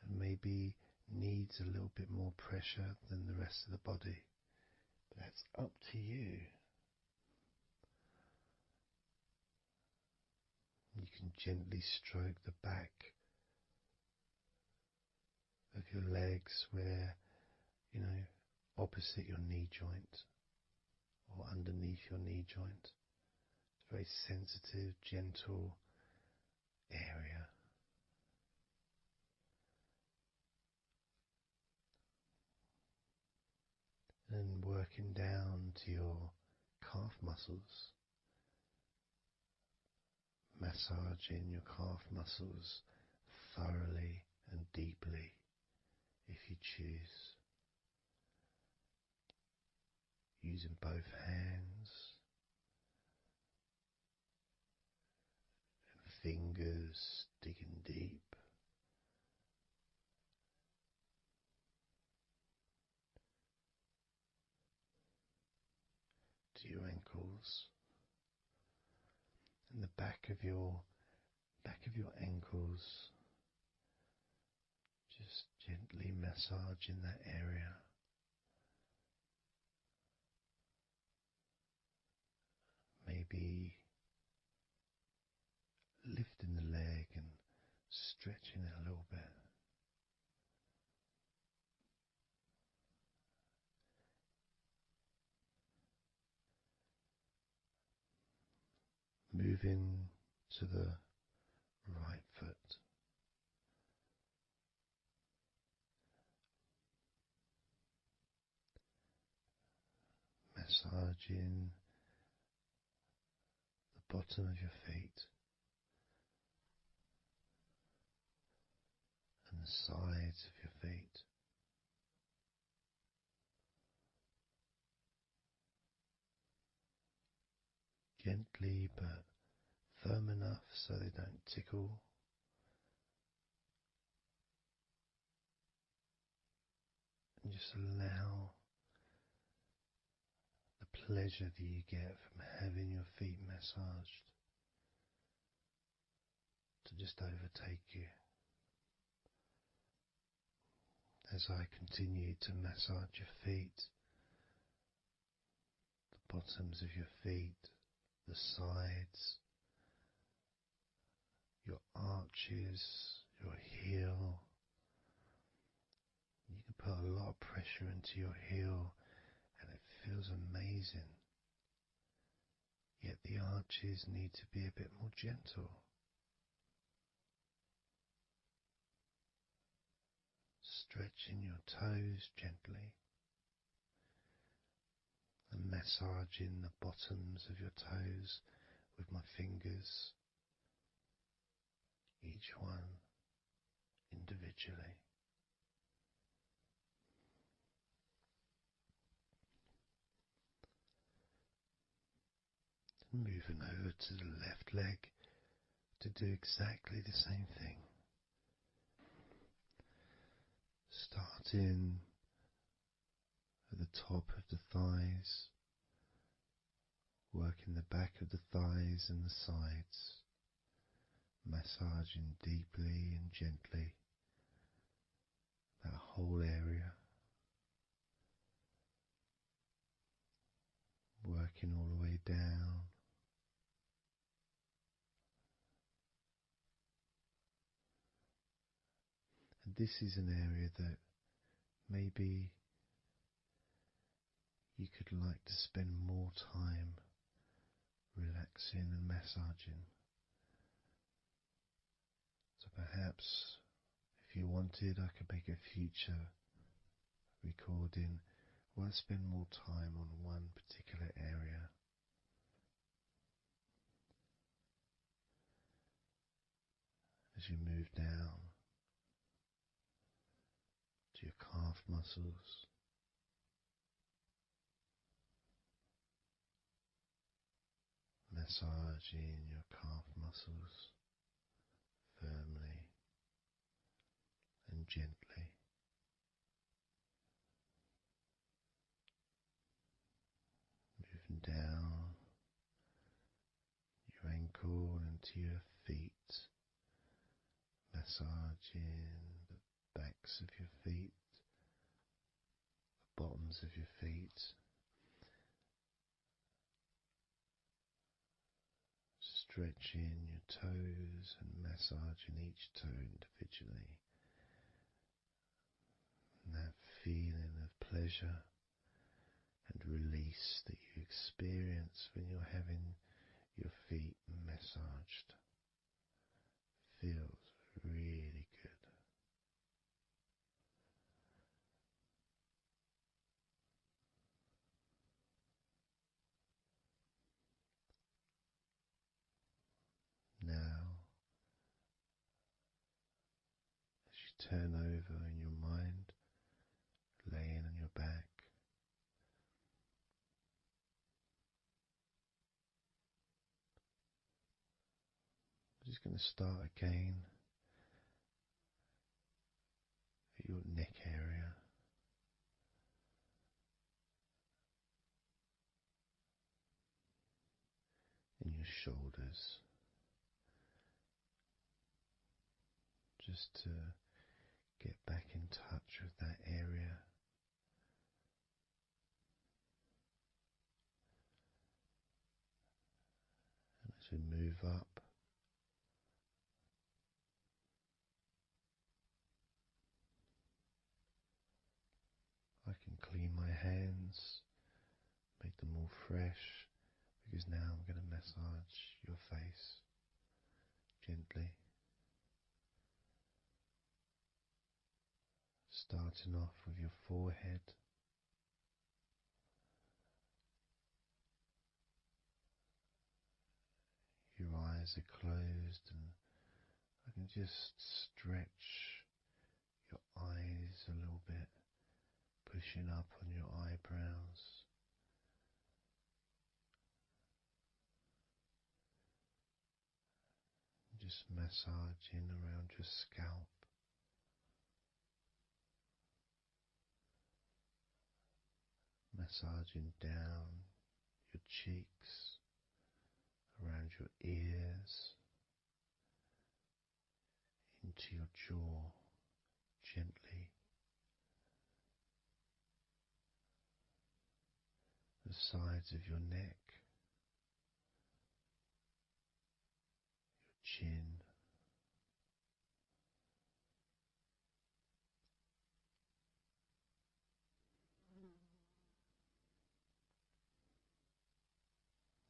and maybe needs a little bit more pressure than the rest of the body. But that's up to you. You can gently stroke the back of your legs where, opposite your knee joint or underneath your knee joint. It's a very sensitive, gentle area. And working down to your calf muscles, massaging your calf muscles thoroughly and deeply if you choose, using both hands and fingers, digging deep. To your ankles and the back of your ankles, just gently massaging that area. Maybe lifting the leg and stretching it a little bit. Moving to the right foot. Massaging the bottom of your feet and the sides of your feet. Gently but firm enough so they don't tickle. And just allow the pleasure that you get from having your feet massaged to just overtake you. As I continue to massage your feet, the bottoms of your feet, the sides, your arches, your heel. You can put a lot of pressure into your heel and it feels amazing. Yet the arches need to be a bit more gentle. Stretching your toes gently, massaging the bottoms of your toes with my fingers, each one individually. Moving over to the left leg to do exactly the same thing. Starting at the top of the thighs, working the back of the thighs and the sides, massaging deeply and gently that whole area, working all the way down. And this is an area that maybe you could like to spend more time relaxing and massaging. So perhaps if you wanted, I could make a future recording where I spend more time on one particular area. As you move down to your calf muscles, massaging your calf muscles firmly and gently. Moving down your ankle into your feet, massaging the backs of your feet, the bottoms of your feet, stretching your toes and massaging each toe individually. And that feeling of pleasure and release that you experience when you're having your feet massaged feels really good. Now, as you turn over in your mind, laying on your back, I'm just going to start again at your neck area. In your shoulders, just to get back in touch with that area. And as we move up, I can clean my hands, make them all fresh, because now I'm going to massage your face gently. Starting off with your forehead, your eyes are closed, and I can just stretch your eyes a little bit, pushing up on your eyebrows. Just massaging around your scalp. Massaging down your cheeks, around your ears, into your jaw, gently. The sides of your neck, your chin,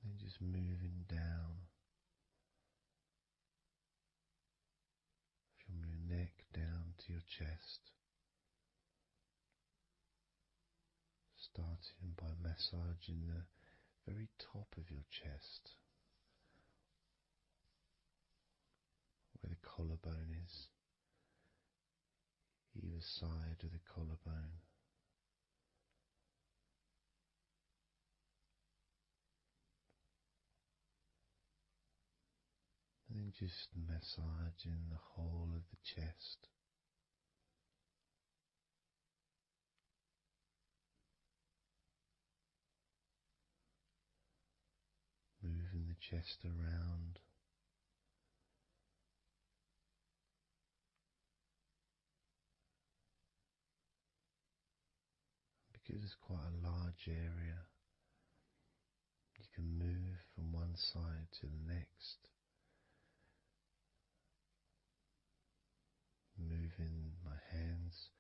then just moving down from your neck down to your chest, Starting by massaging the very top of your chest, where the collarbone is, either side of the collarbone. And then just massaging the whole of the chest. Moving the chest around. Because it's quite a large area, you can move from one side to the next, moving my hands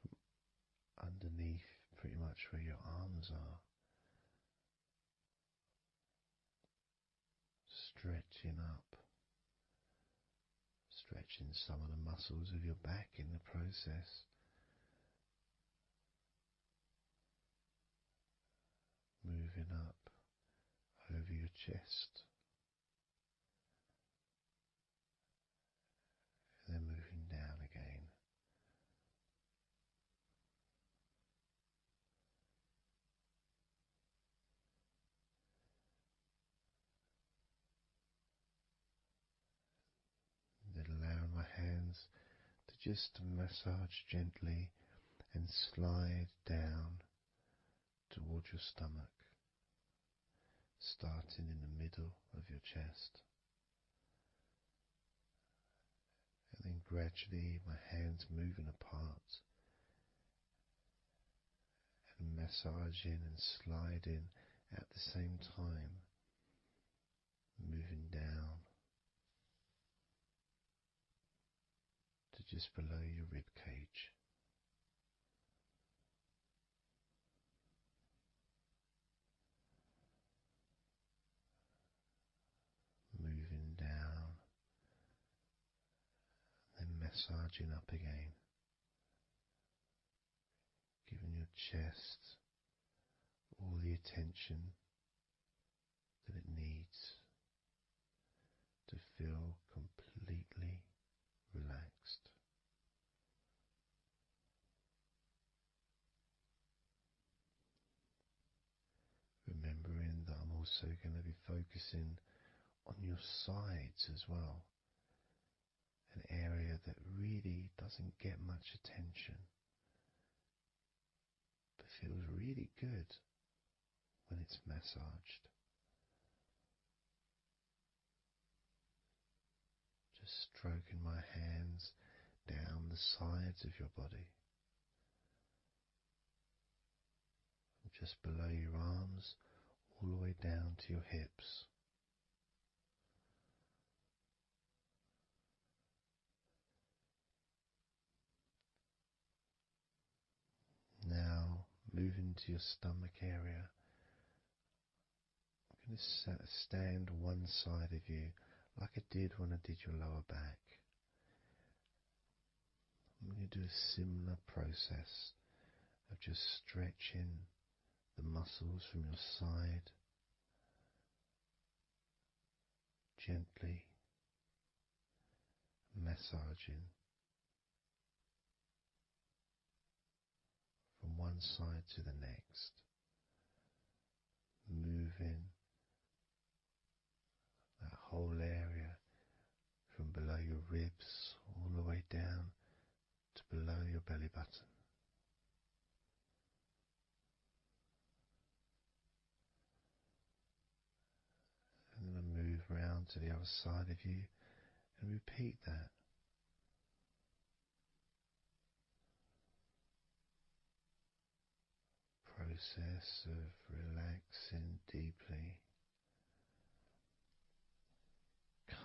from underneath pretty much where your arms are, stretching up, stretching some of the muscles of your back in the process. Moving up over your chest, and then moving down again. Then allowing my hands to just massage gently and slide down towards your stomach, starting in the middle of your chest. And then gradually my hands moving apart and massaging and sliding at the same time, moving down to just below your rib cage. Moving down, then massaging up again, giving your chest all the attention that it needs to feel completely relaxed. Remembering that I'm also going to be focusing on your sides as well, an area that really doesn't get much attention but feels really good when it's massaged. Just stroking my hands down the sides of your body, just below your arms, all the way down to your hips. Now, moving to your stomach area, I'm going to stand one side of you like I did when I did your lower back. I'm going to do a similar process of just stretching the muscles from your side, gently massaging from one side to the next, moving that whole area from below your ribs all the way down to below your belly button. And then I move round to the other side of you and repeat that. Process of relaxing deeply,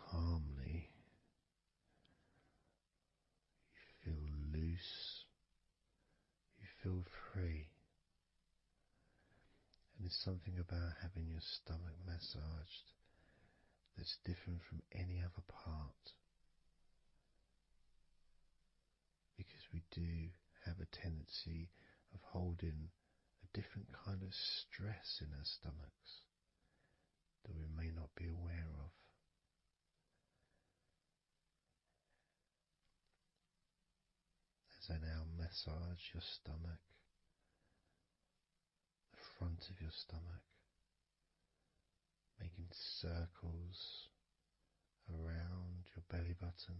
calmly. You feel loose, you feel free. And there's something about having your stomach massaged that's different from any other part, because we do have a tendency of holding different kind of stress in our stomachs that we may not be aware of. As I now massage your stomach, the front of your stomach, making circles around your belly button,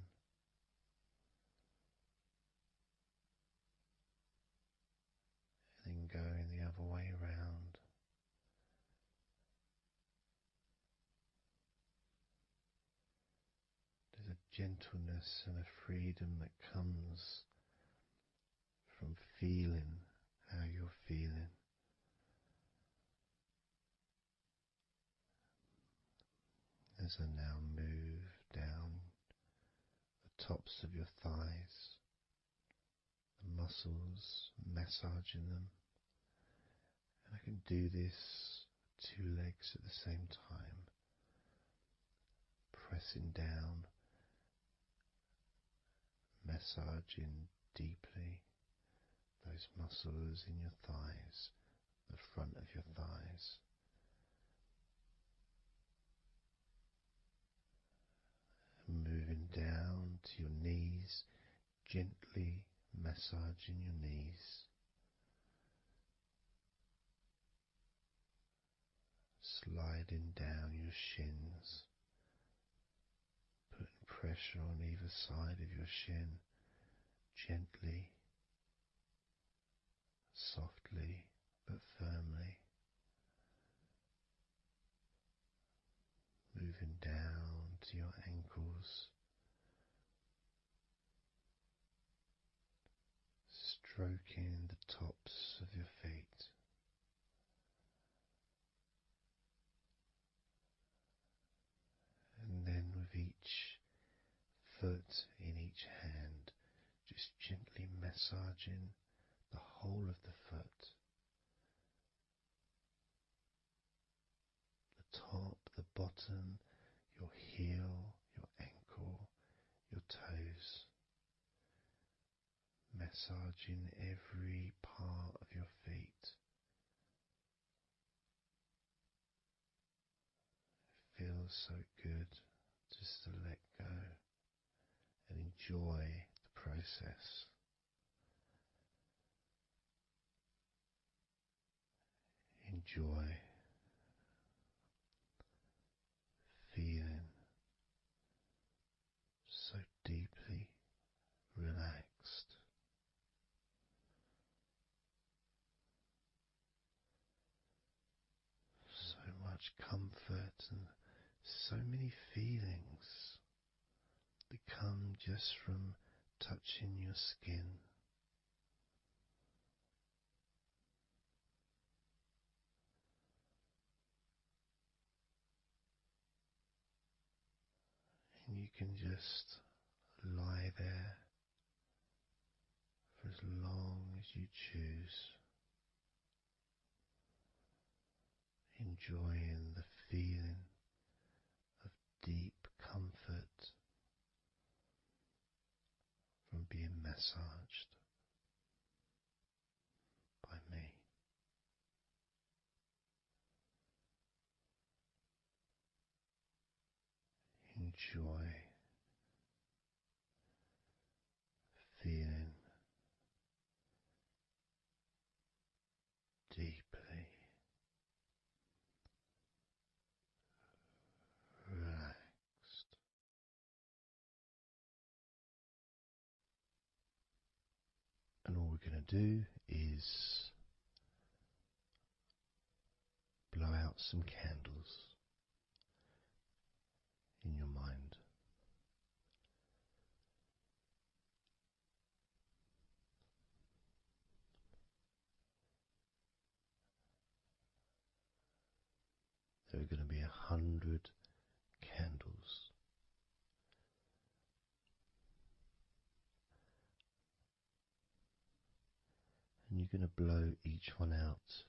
and then going the other way around. There's a gentleness and a freedom that comes from feeling how you're feeling. As I now move down the tops of your thighs, the muscles, massaging them, and I can do this with 2 legs at the same time, pressing down, massaging deeply those muscles in your thighs, the front of your thighs. And moving down to your knees, gently massaging your knees, sliding down your shins, putting pressure on either side of your shin, gently, softly but firmly. Moving down to your ankles, stroking the tops of your feet. And then with each foot in each hand, just gently massaging the whole of the foot. The top, the bottom, your heel, your ankle, your toes. Massaging every part of your feet. It feels so good just to let go and enjoy the process. Enjoy feeling so deeply relaxed. So much comfort and so many feelings that come just from touching your skin. And you can just lie there for as long as you choose, enjoying the feeling of deep comfort from being massaged by me. Enjoy feeling deeply relaxed. And all we're going to do is blow out some candles in your mind. There are going to be 100 candles. And you're going to blow each one out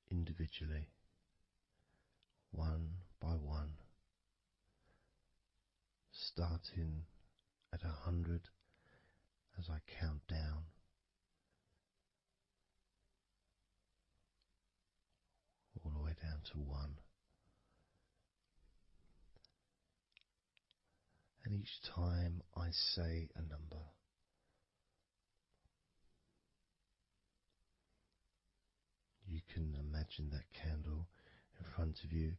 individually, one by one, starting at 100 as I count down, to 1. And each time I say a number, you can imagine that candle in front of you,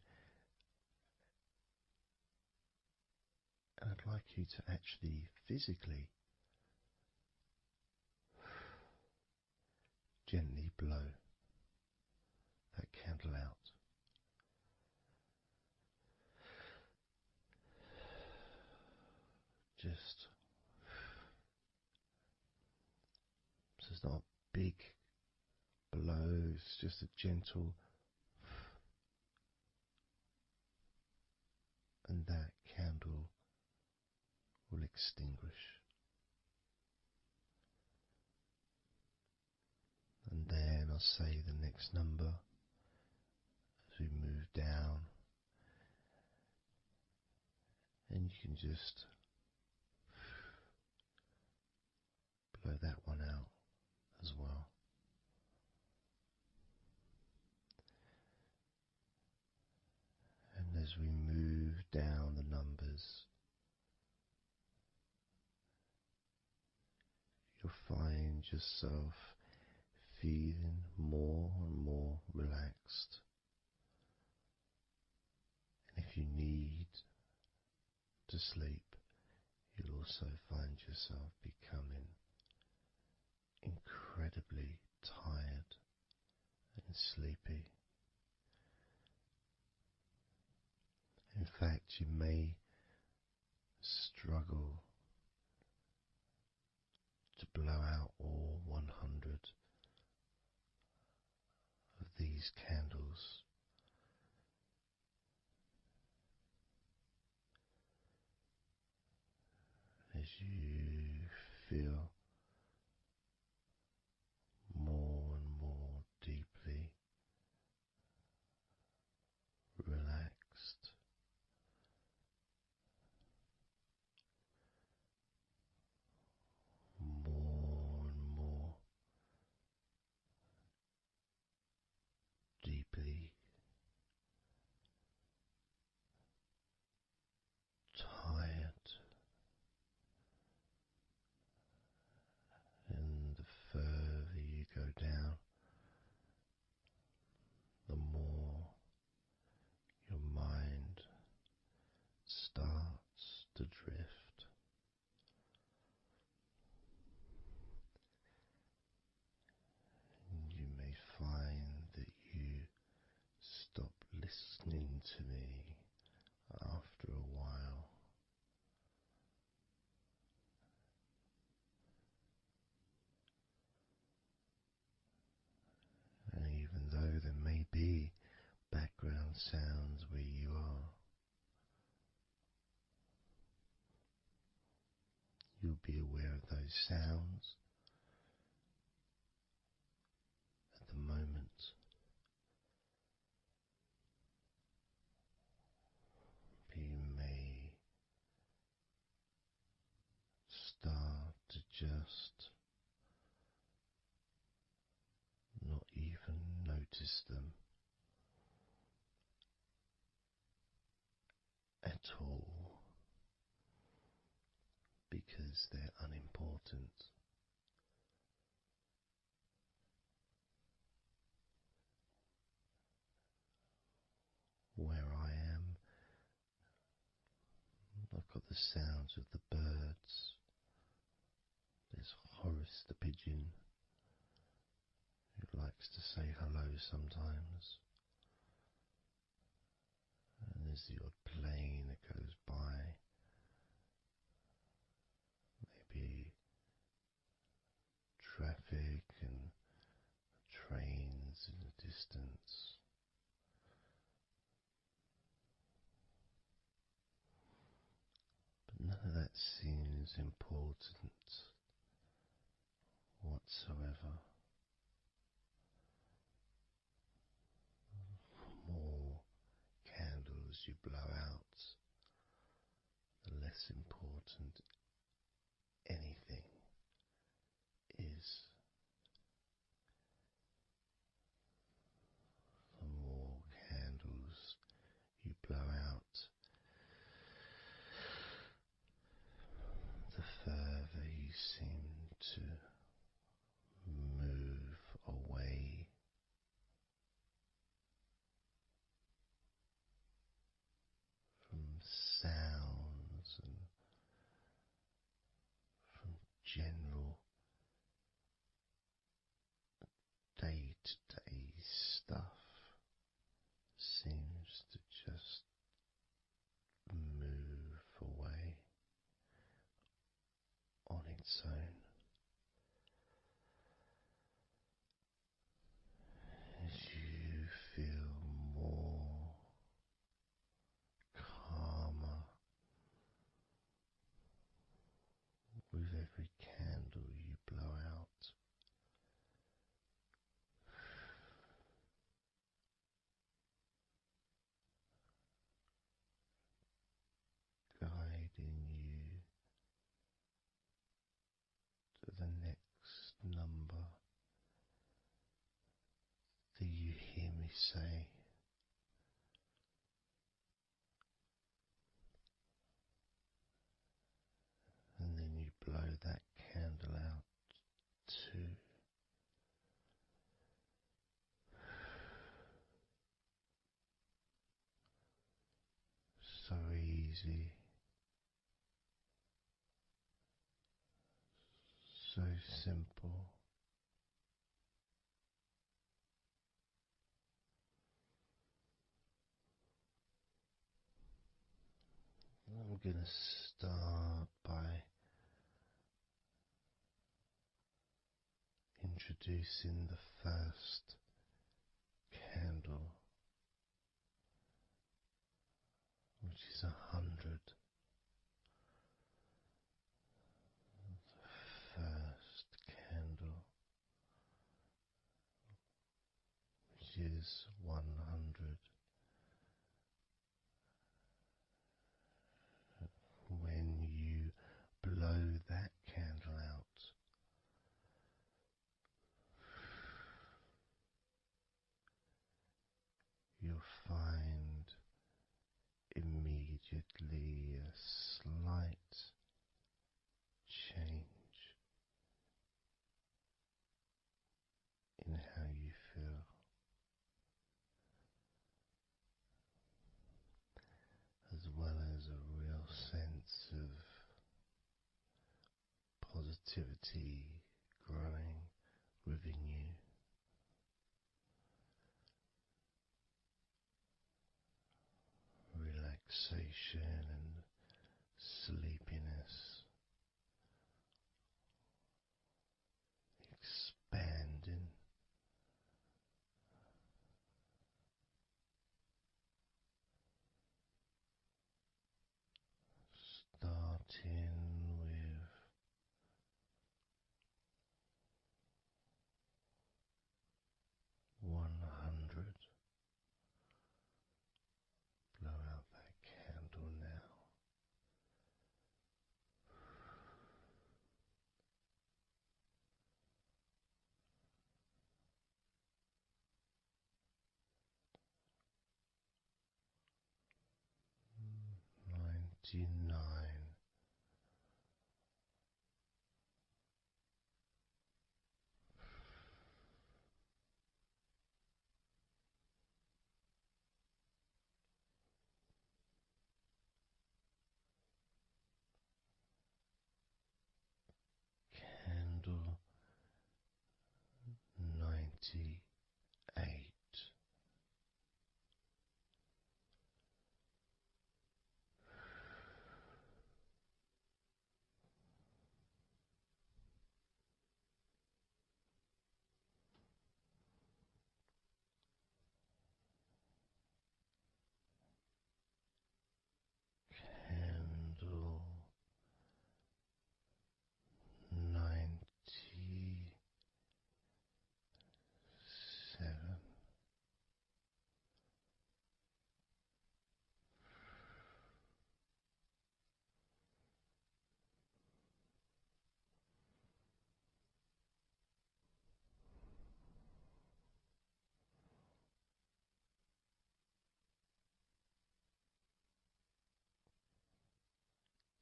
and I'd like you to actually physically gently blow that candle out. Just so it's not a big blow, it's just a gentle, and that candle will extinguish. And then I'll say the next number as we move down, and you can just blow that one out as well. And as we move down the numbers, you'll find yourself feeling more and more relaxed. And if you need to sleep, you'll also find yourself becoming incredibly tired and sleepy. In fact, you may struggle to blow out all 100 of these candles. As you feel more and more deeply relaxed, more and more deeply tired, and the further you go down, the more your mind starts to drift. And you may find that you stop listening to me after a while. And even though there may be background sounds where you are, you'll be aware of those sounds at the moment. You may start to just not even notice them at all, because they're unimportant. Where I am, I've got the sounds of the birds. There's Horace the pigeon, who likes to say hello sometimes. And there's the odd plane that goes by. Maybe traffic and trains in the distance. But none of that seems important whatsoever. The more candles you blow out, the less important anything is. The more candles general day-to-day stuff seems to just move away on its own as you feel more calmer with every candle you blow out. Guiding you to the next number that you hear me say, and then you blow that candle out too. So easy, so simple. I'm going to start by introducing the first candle, which is 100. The first candle, which is 100. When you blow that candle out, you'll find immediately a slight change in how you feel, as well as a real sense of positivity growing within you. Relaxation and sleepiness expanding, starting with 100. Blow out that candle now. 99. Candle 98. Candle 97.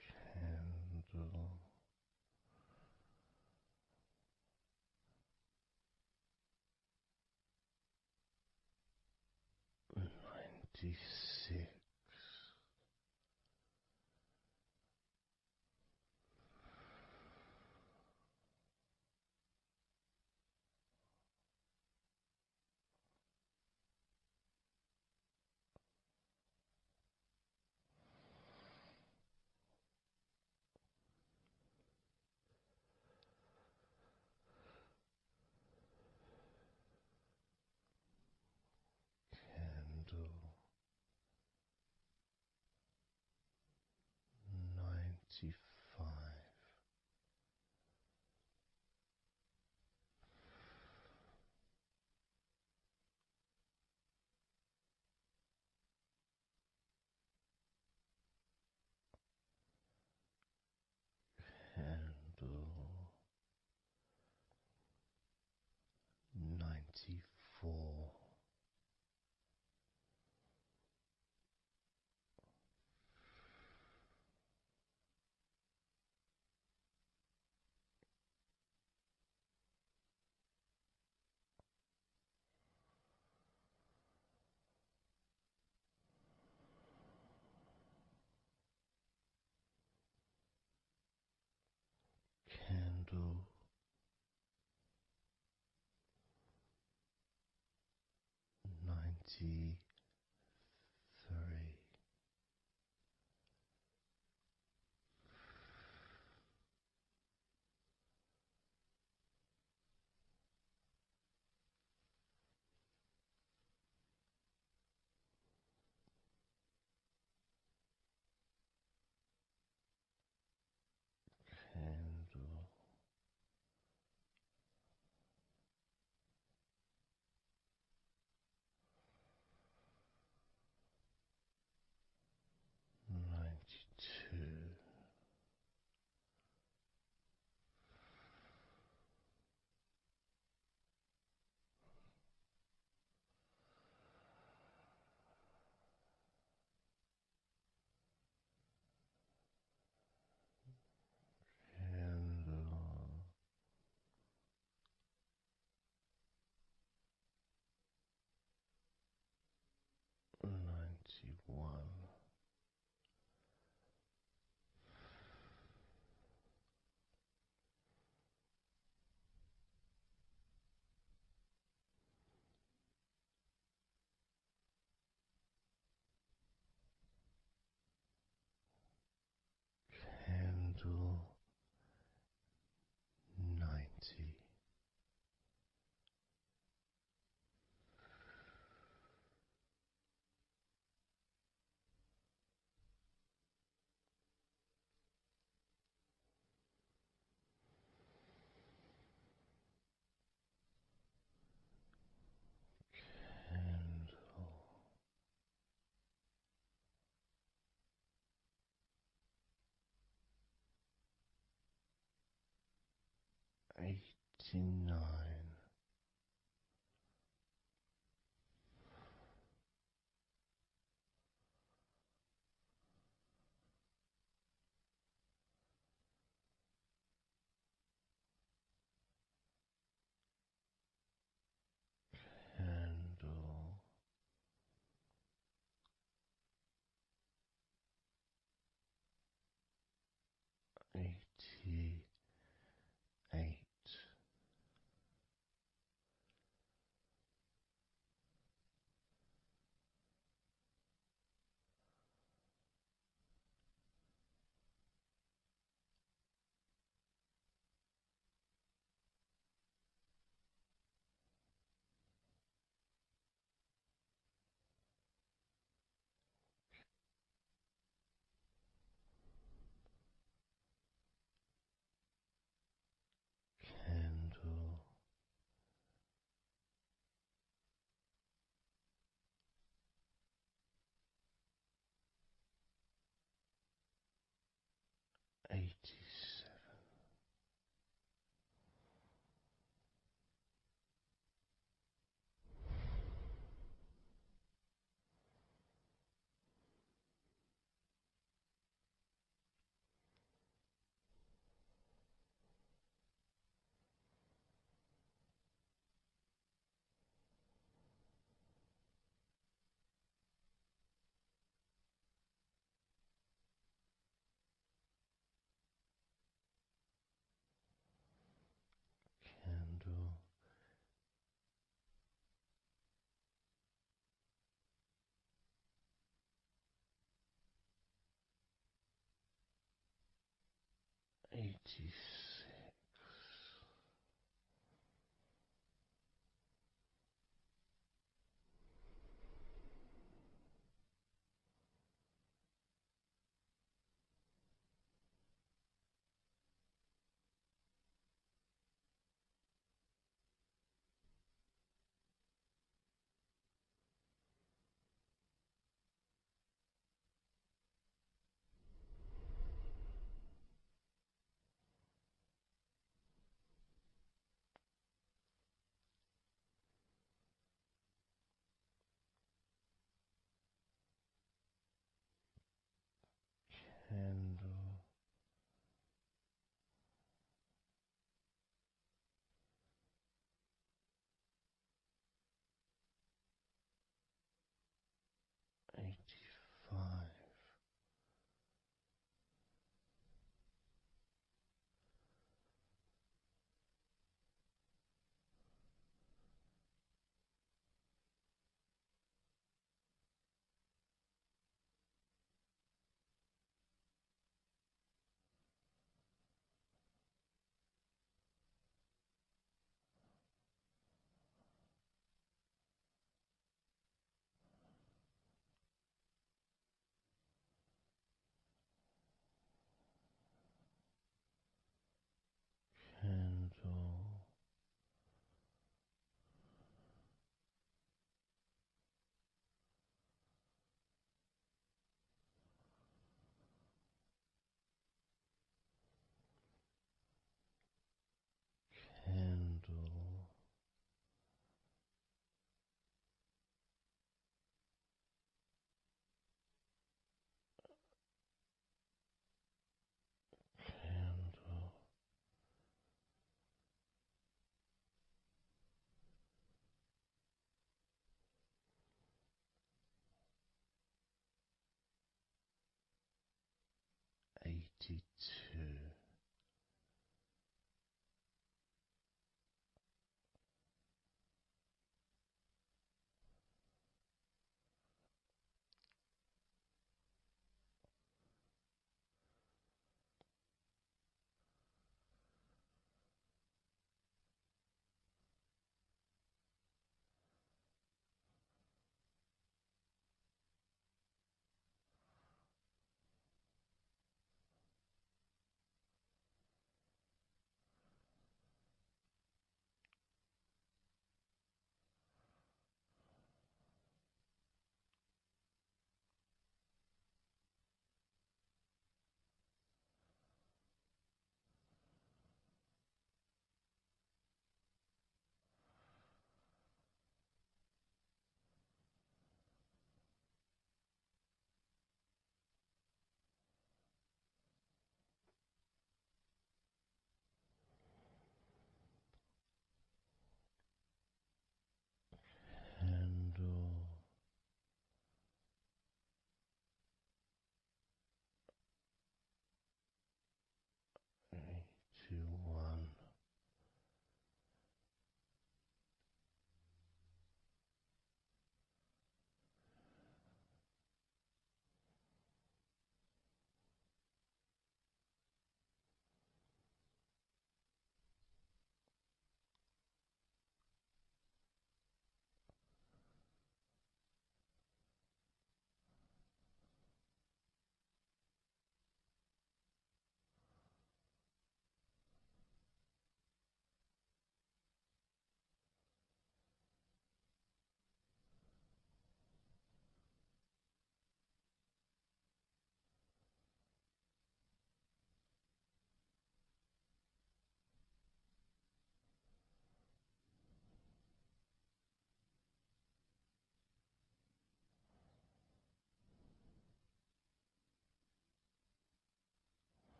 Candle 96. 94. Candle 93. Candle 92. Candle 91. Candle 90. Candle 89. Candle 88. Candle 87. Candle 86. 82. Candle 81.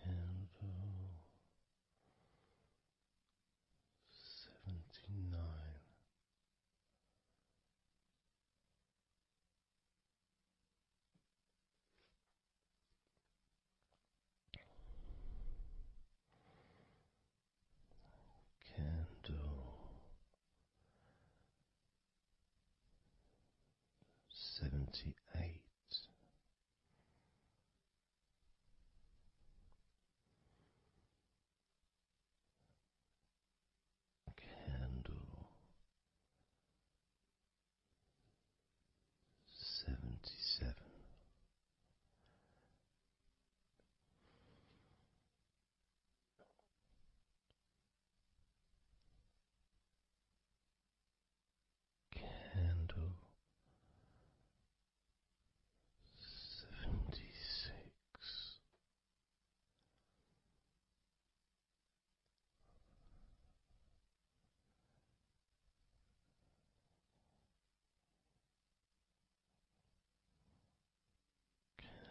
Candle 79. Candle 78. Candle 77. Candle 76.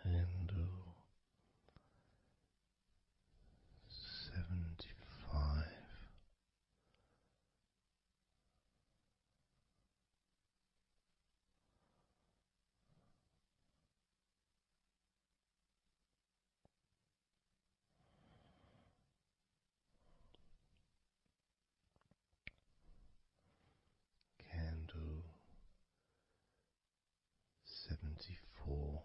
Candle 75. Candle 74.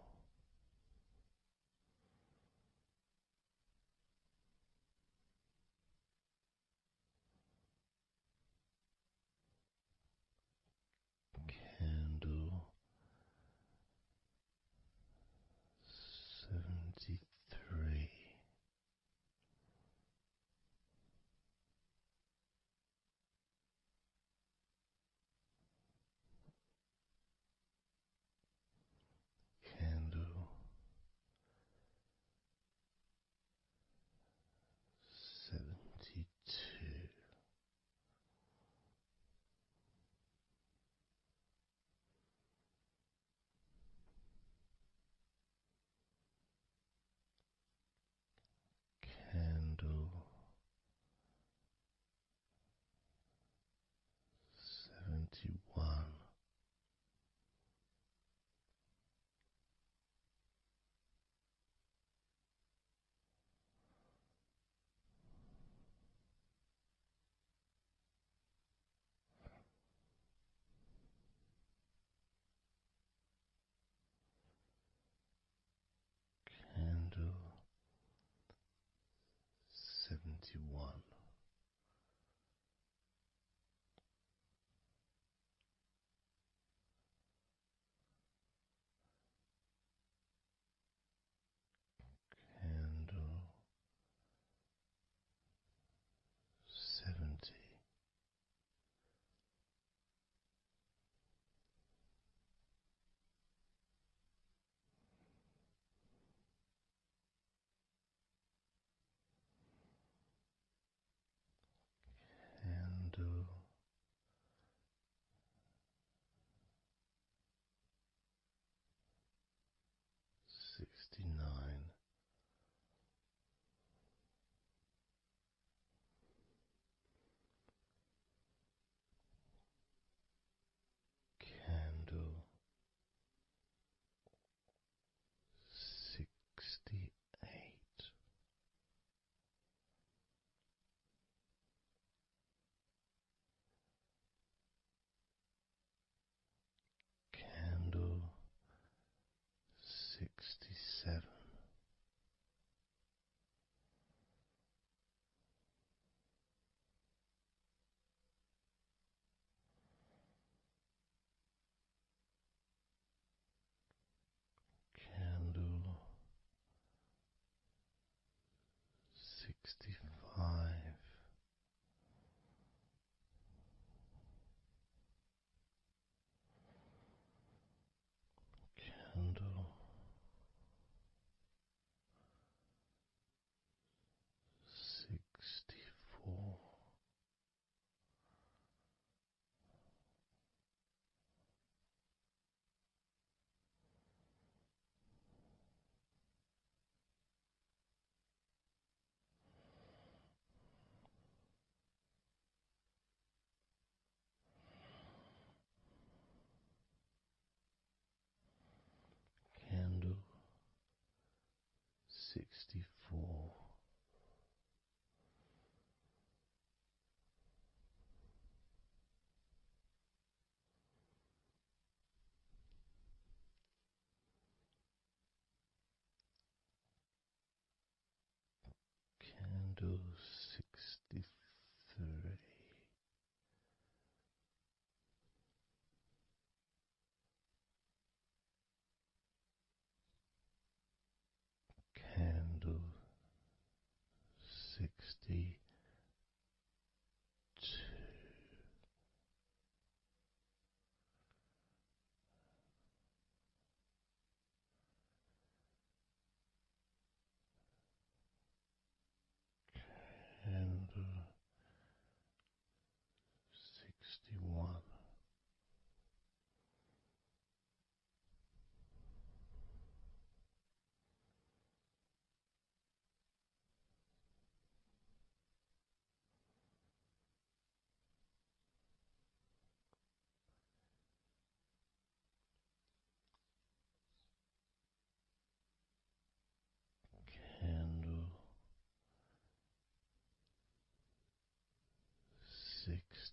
Candle 73.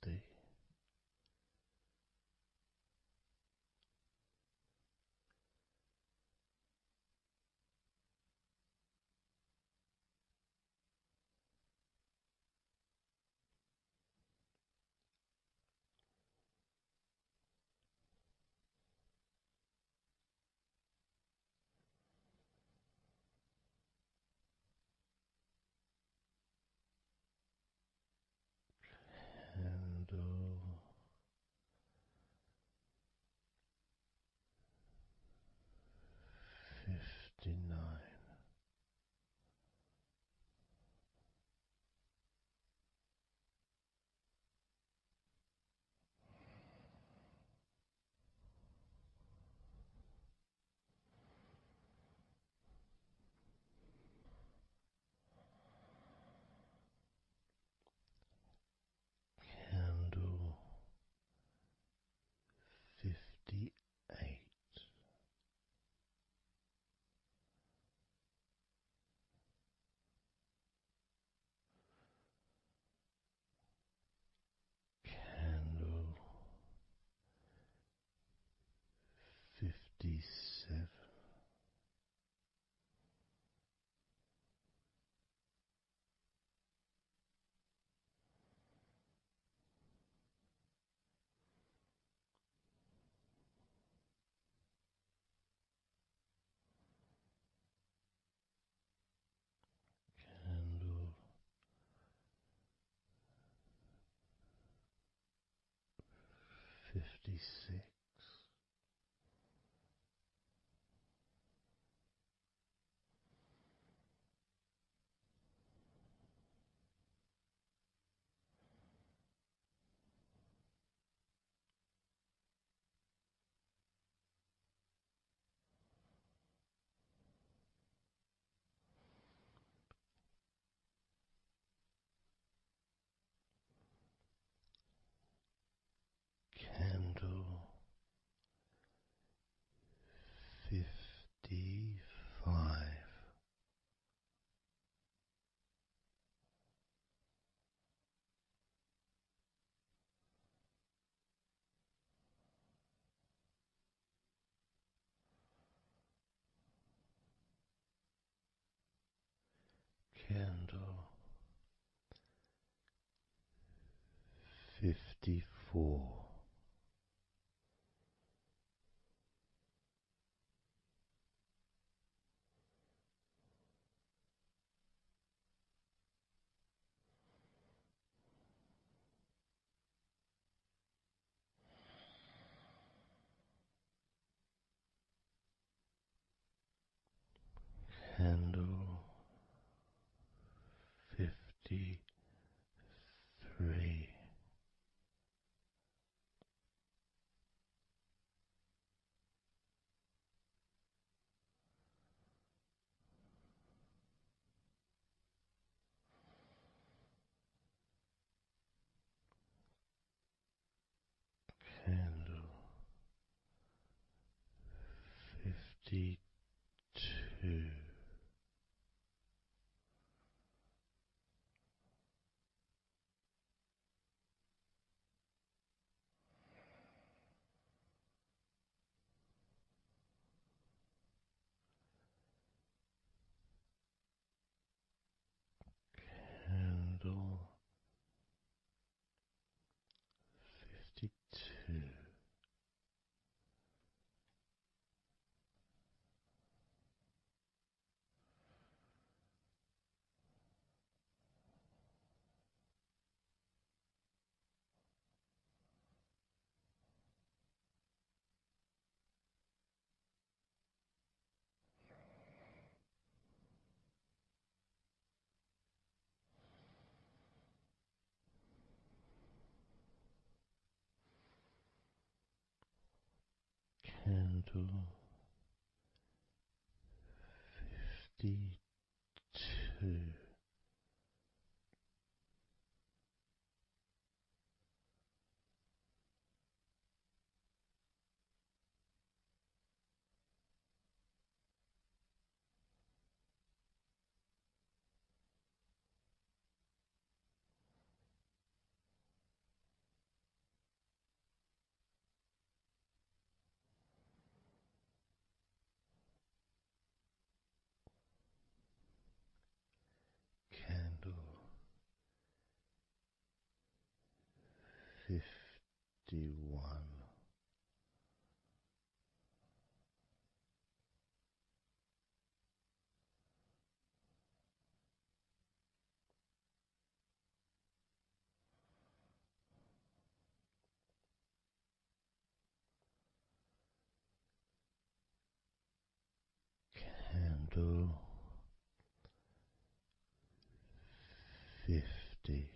body. Candle 59. Candle 58. Candle 57. Candle 56. Candle 55. Candle 54. Candle 53. Candle 52. Candle 52. Candle 52. 51. Candle 50.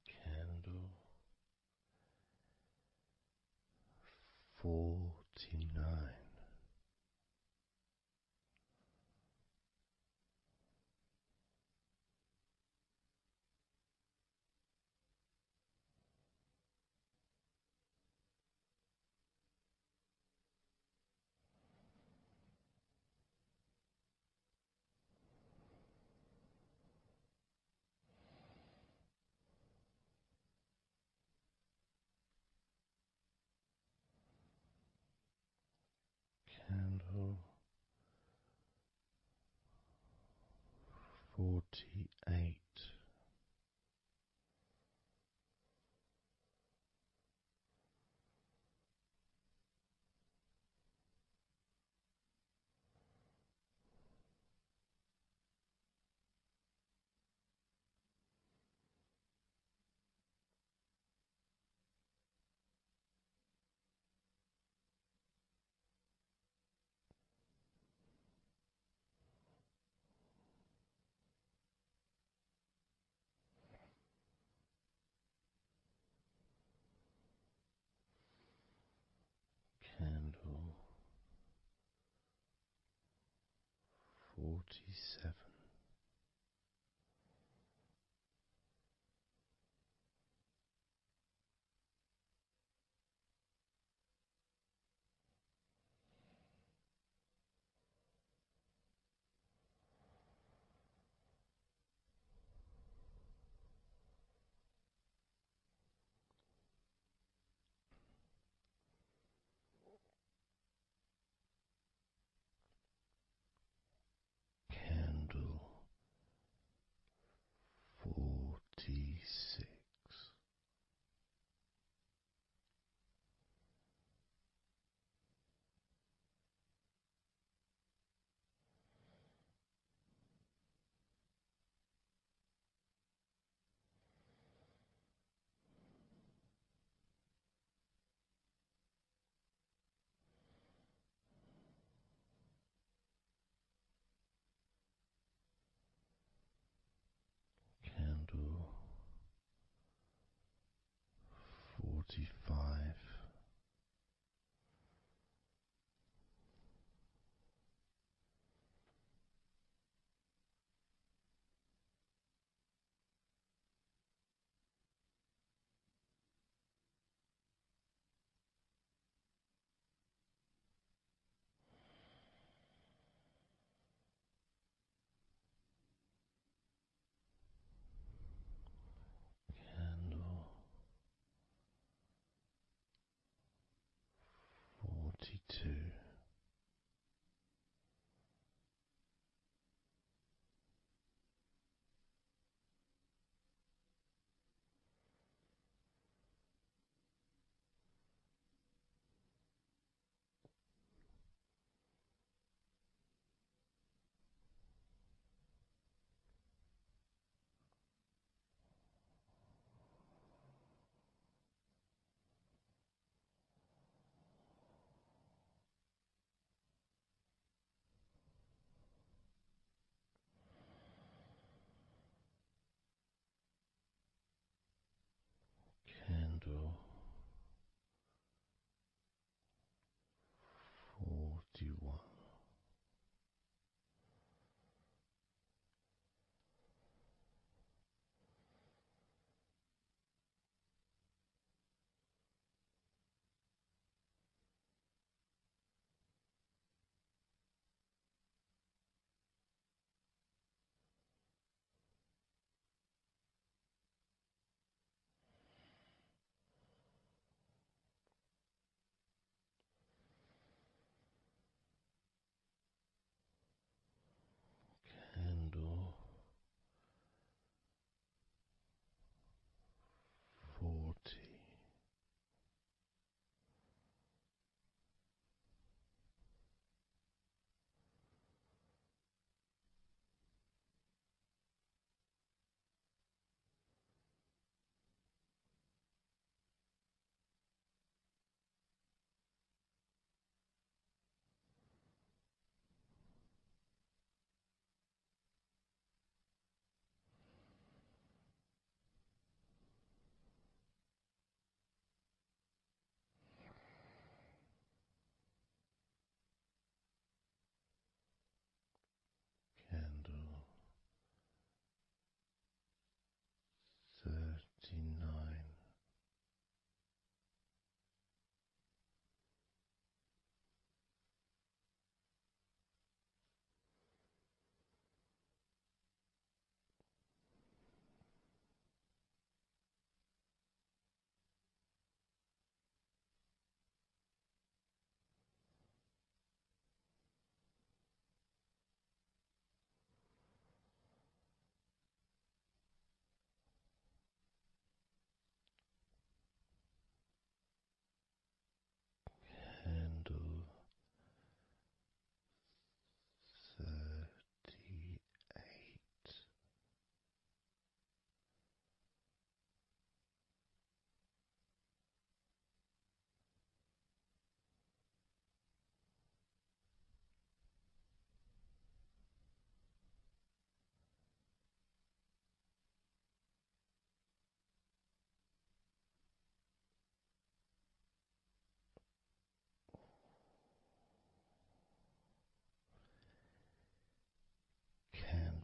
Candle 49. Candle 48. Candle 47. Candle 46. Candle 45. Candle 42. Candle 41.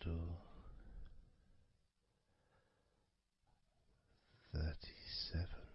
candle 37.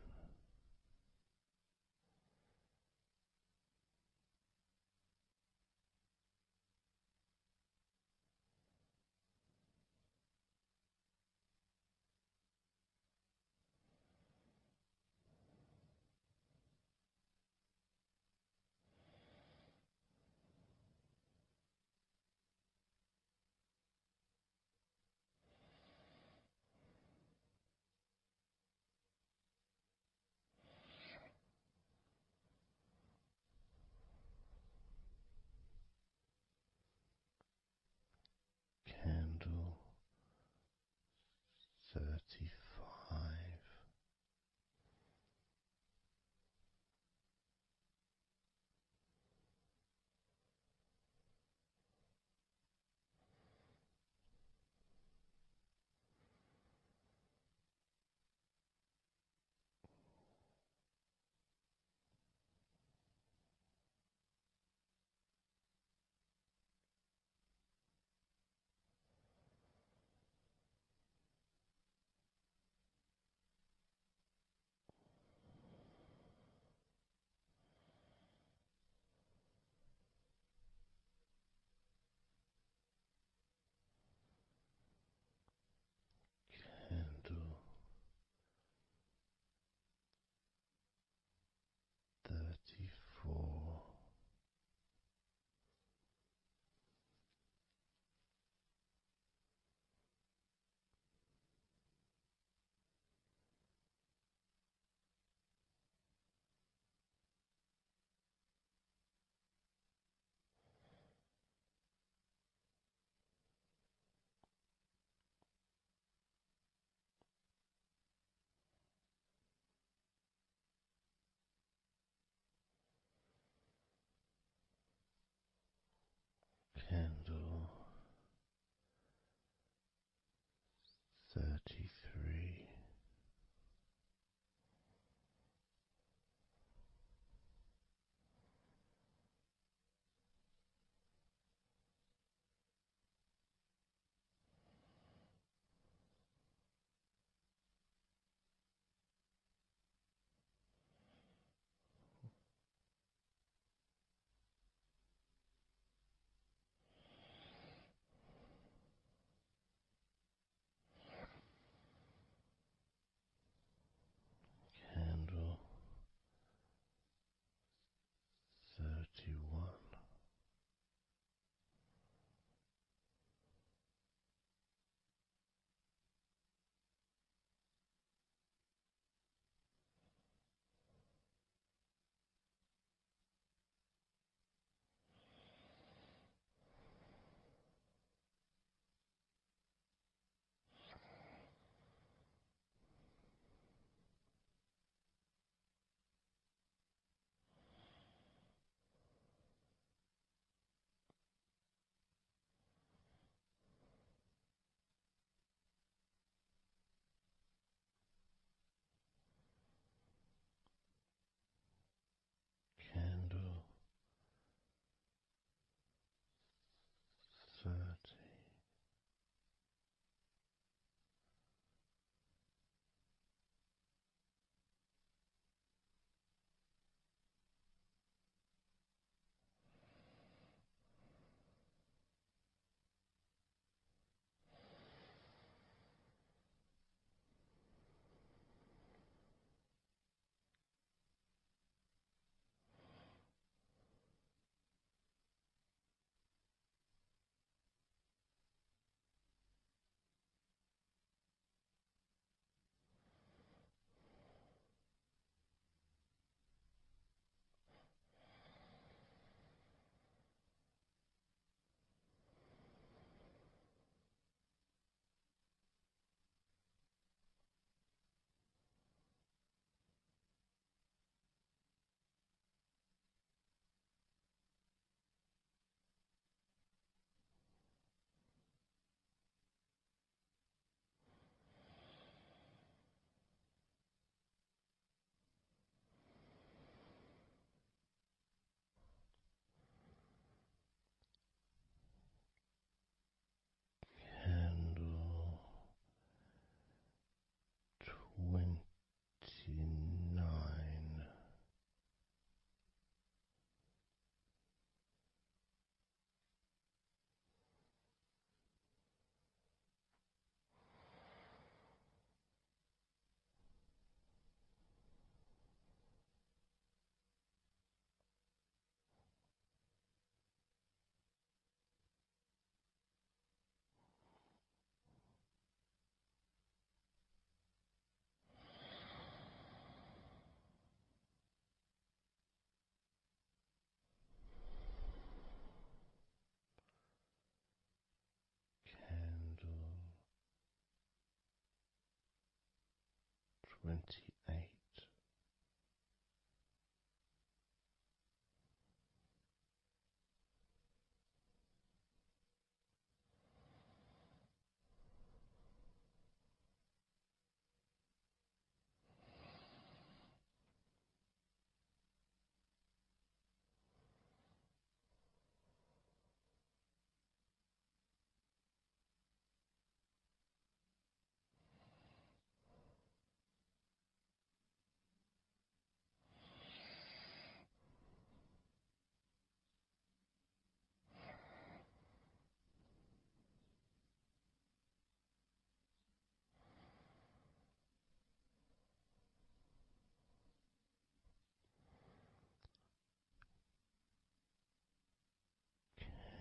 28.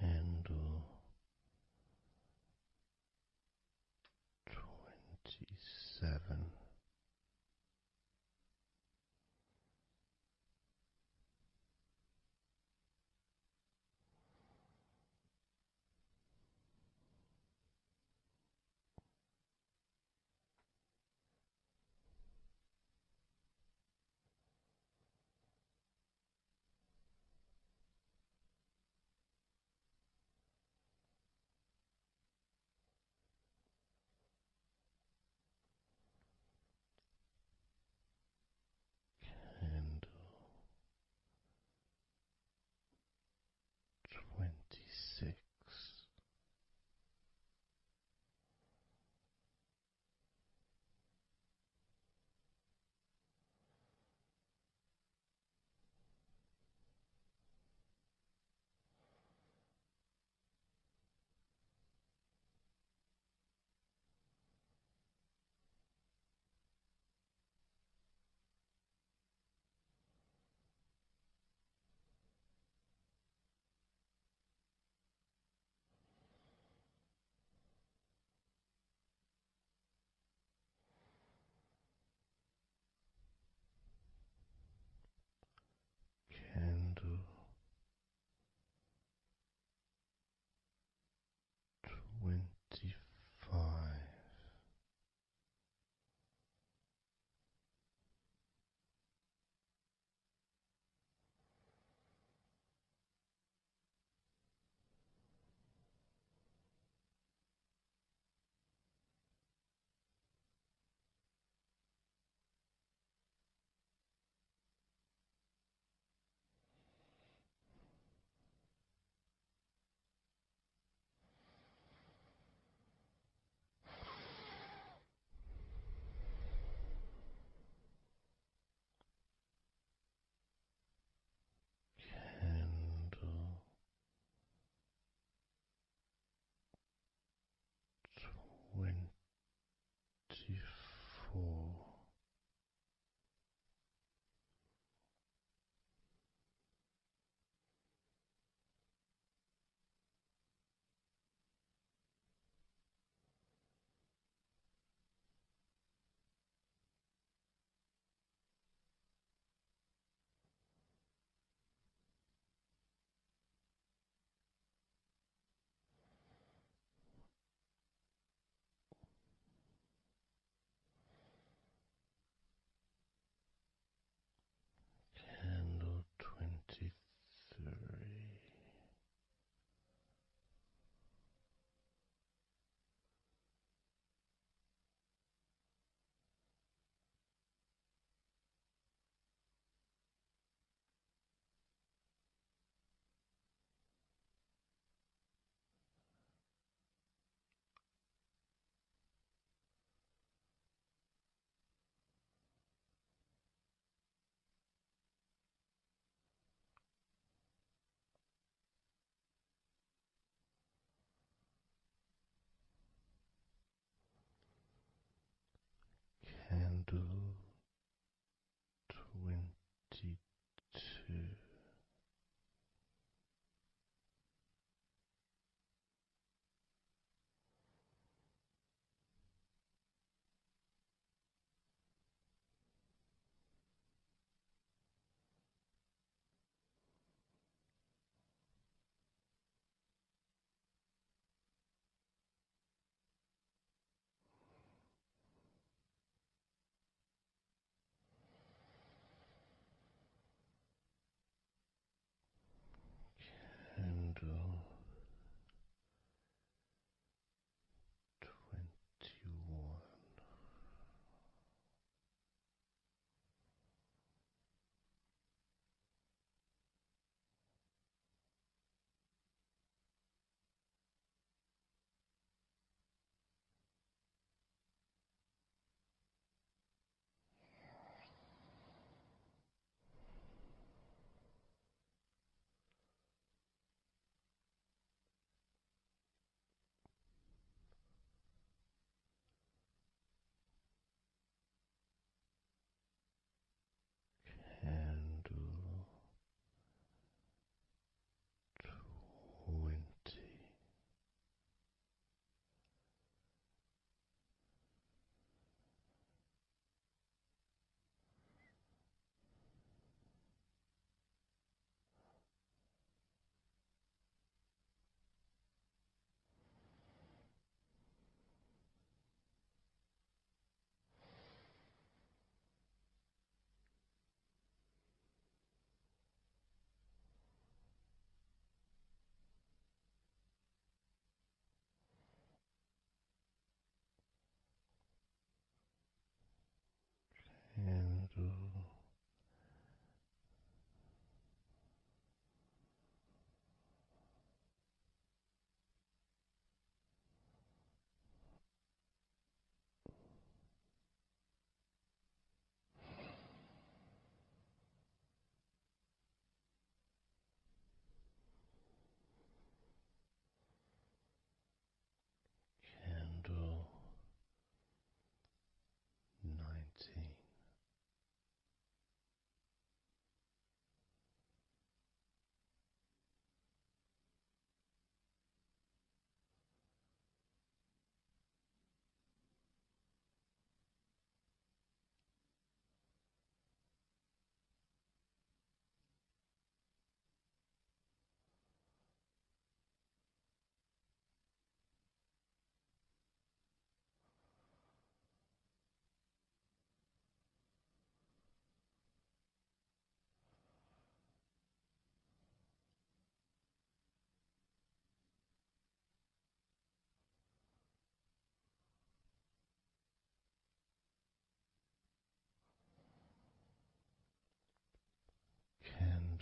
Candle 27. Candle 26. Candle 25. Candle 24.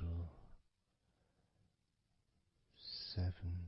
candle 17.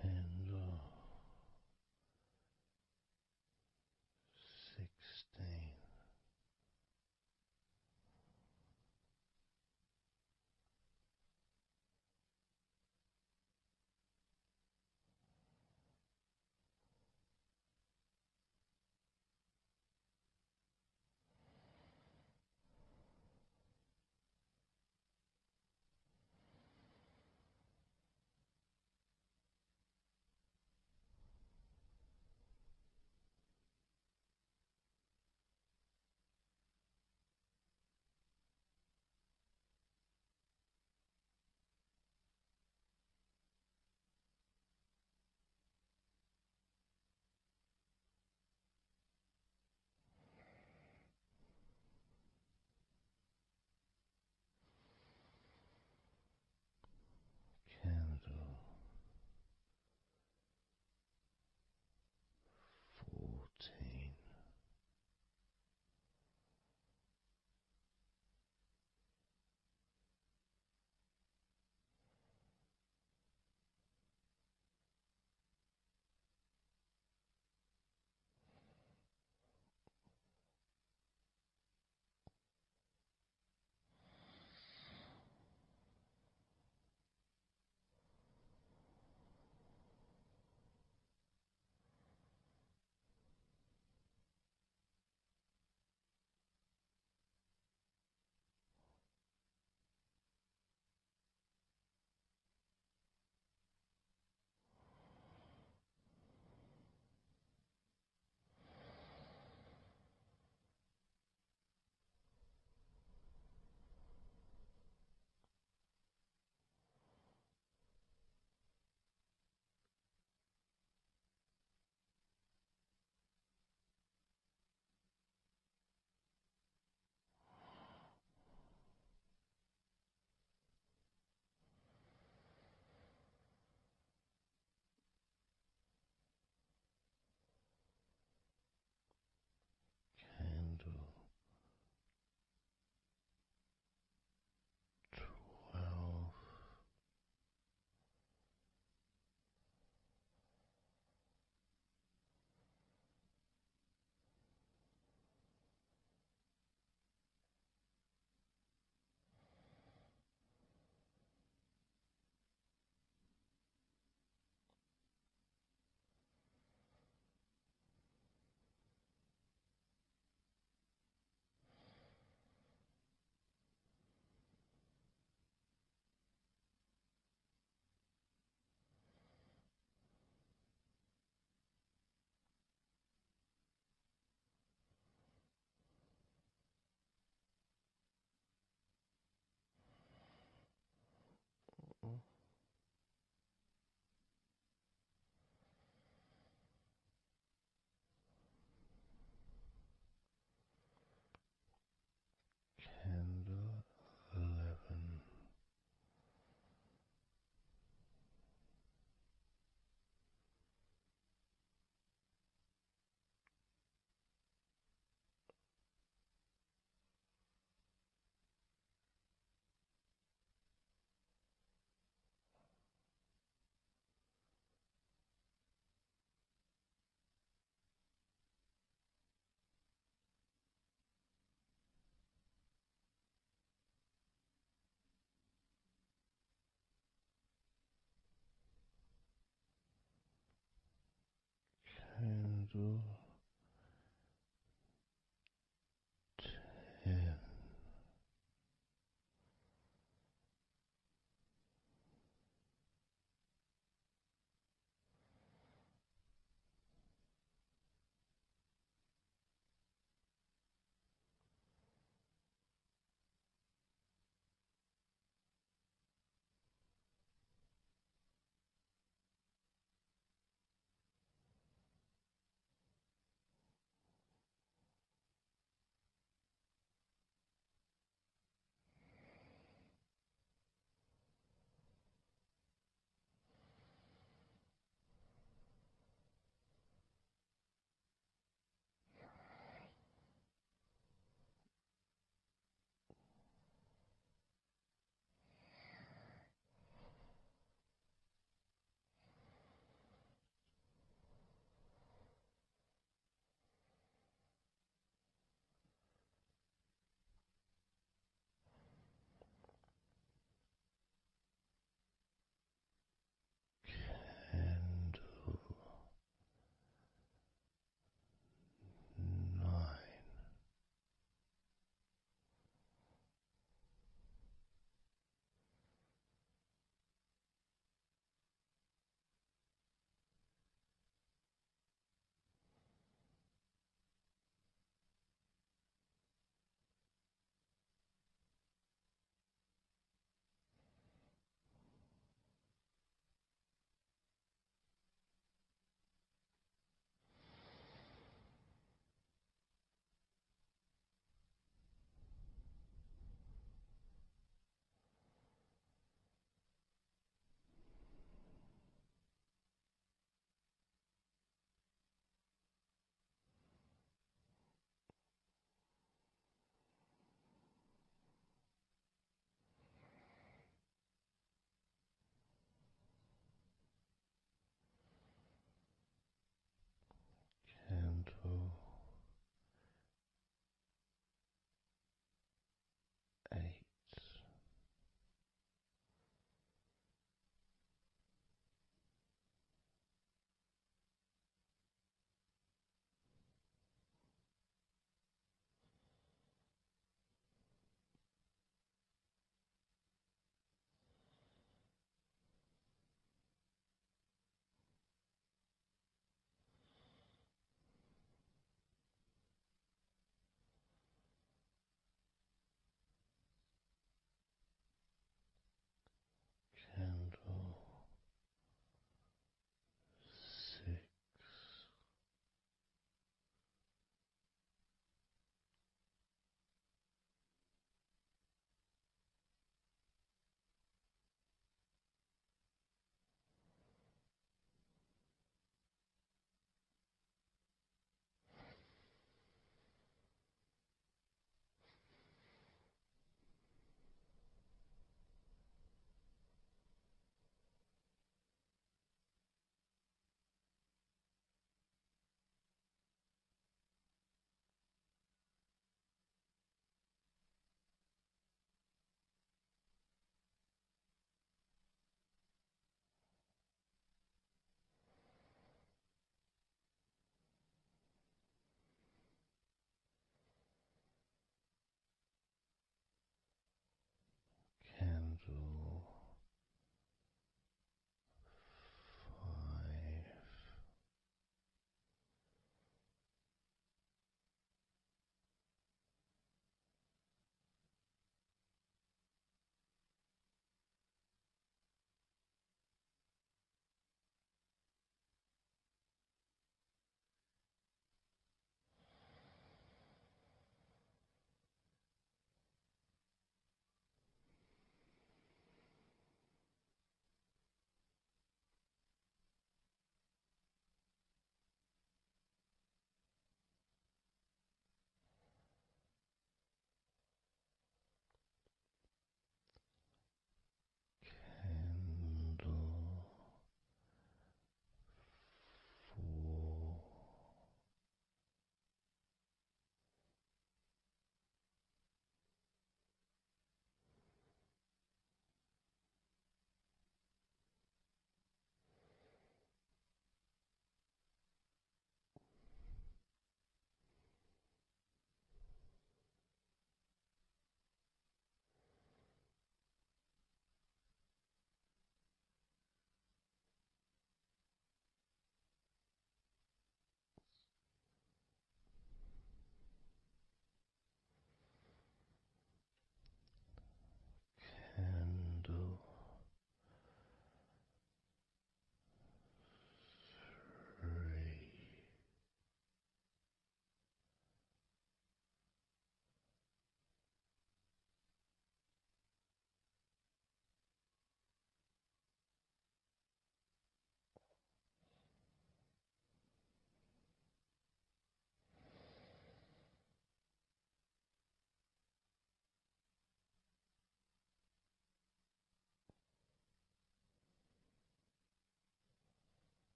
Candle 16. Candle 14. Candle 12. Candle 11. Candle 10.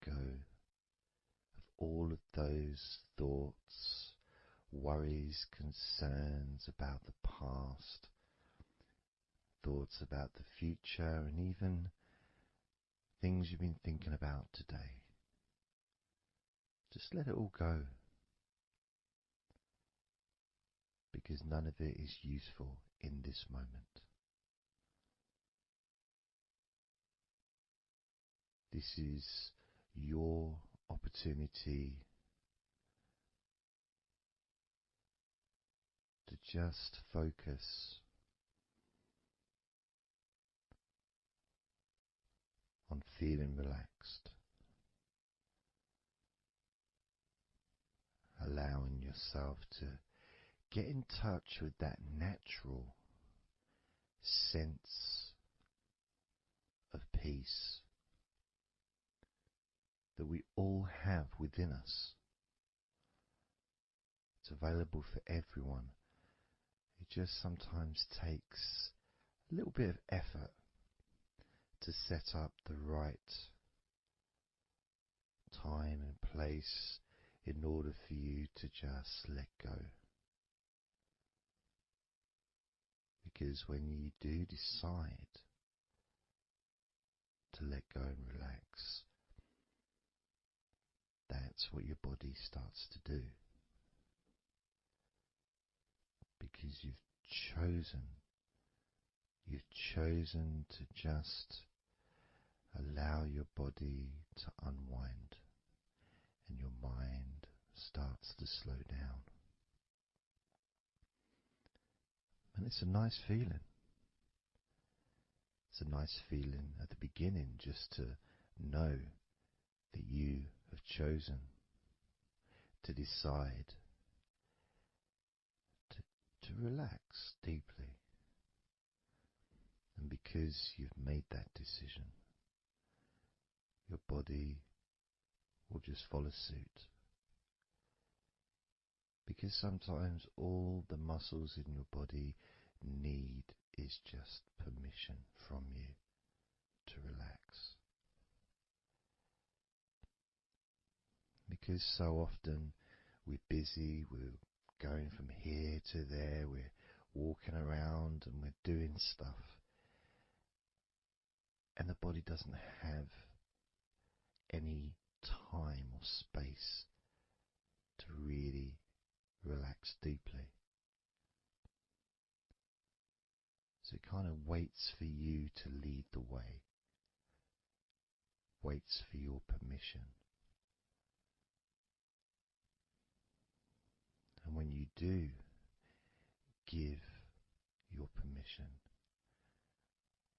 go of all of those thoughts, worries, concerns about the past, thoughts about the future, and even things you've been thinking about today. Just let it all go, because none of it is useful in this moment. This is your opportunity to just focus on feeling relaxed, allowing yourself to get in touch with that natural sense of peace that we all have within us. It's available for everyone. It just sometimes takes a little bit of effort to set up the right time and place in order for you to just let go. Because when you do decide to let go and relax, that's what your body starts to do. Because you've chosen to just allow your body to unwind, and your mind starts to slow down. And it's a nice feeling. It's a nice feeling at the beginning just to know that you have chosen to decide to relax deeply. And because you've made that decision, your body will just follow suit. Because sometimes all the muscles in your body need is just permission from you to relax. Because so often we're busy, we're going from here to there, we're walking around and we're doing stuff, and the body doesn't have any time or space to really relax deeply. So it kind of waits for you to lead the way, waits for your permission. And when you do give your permission,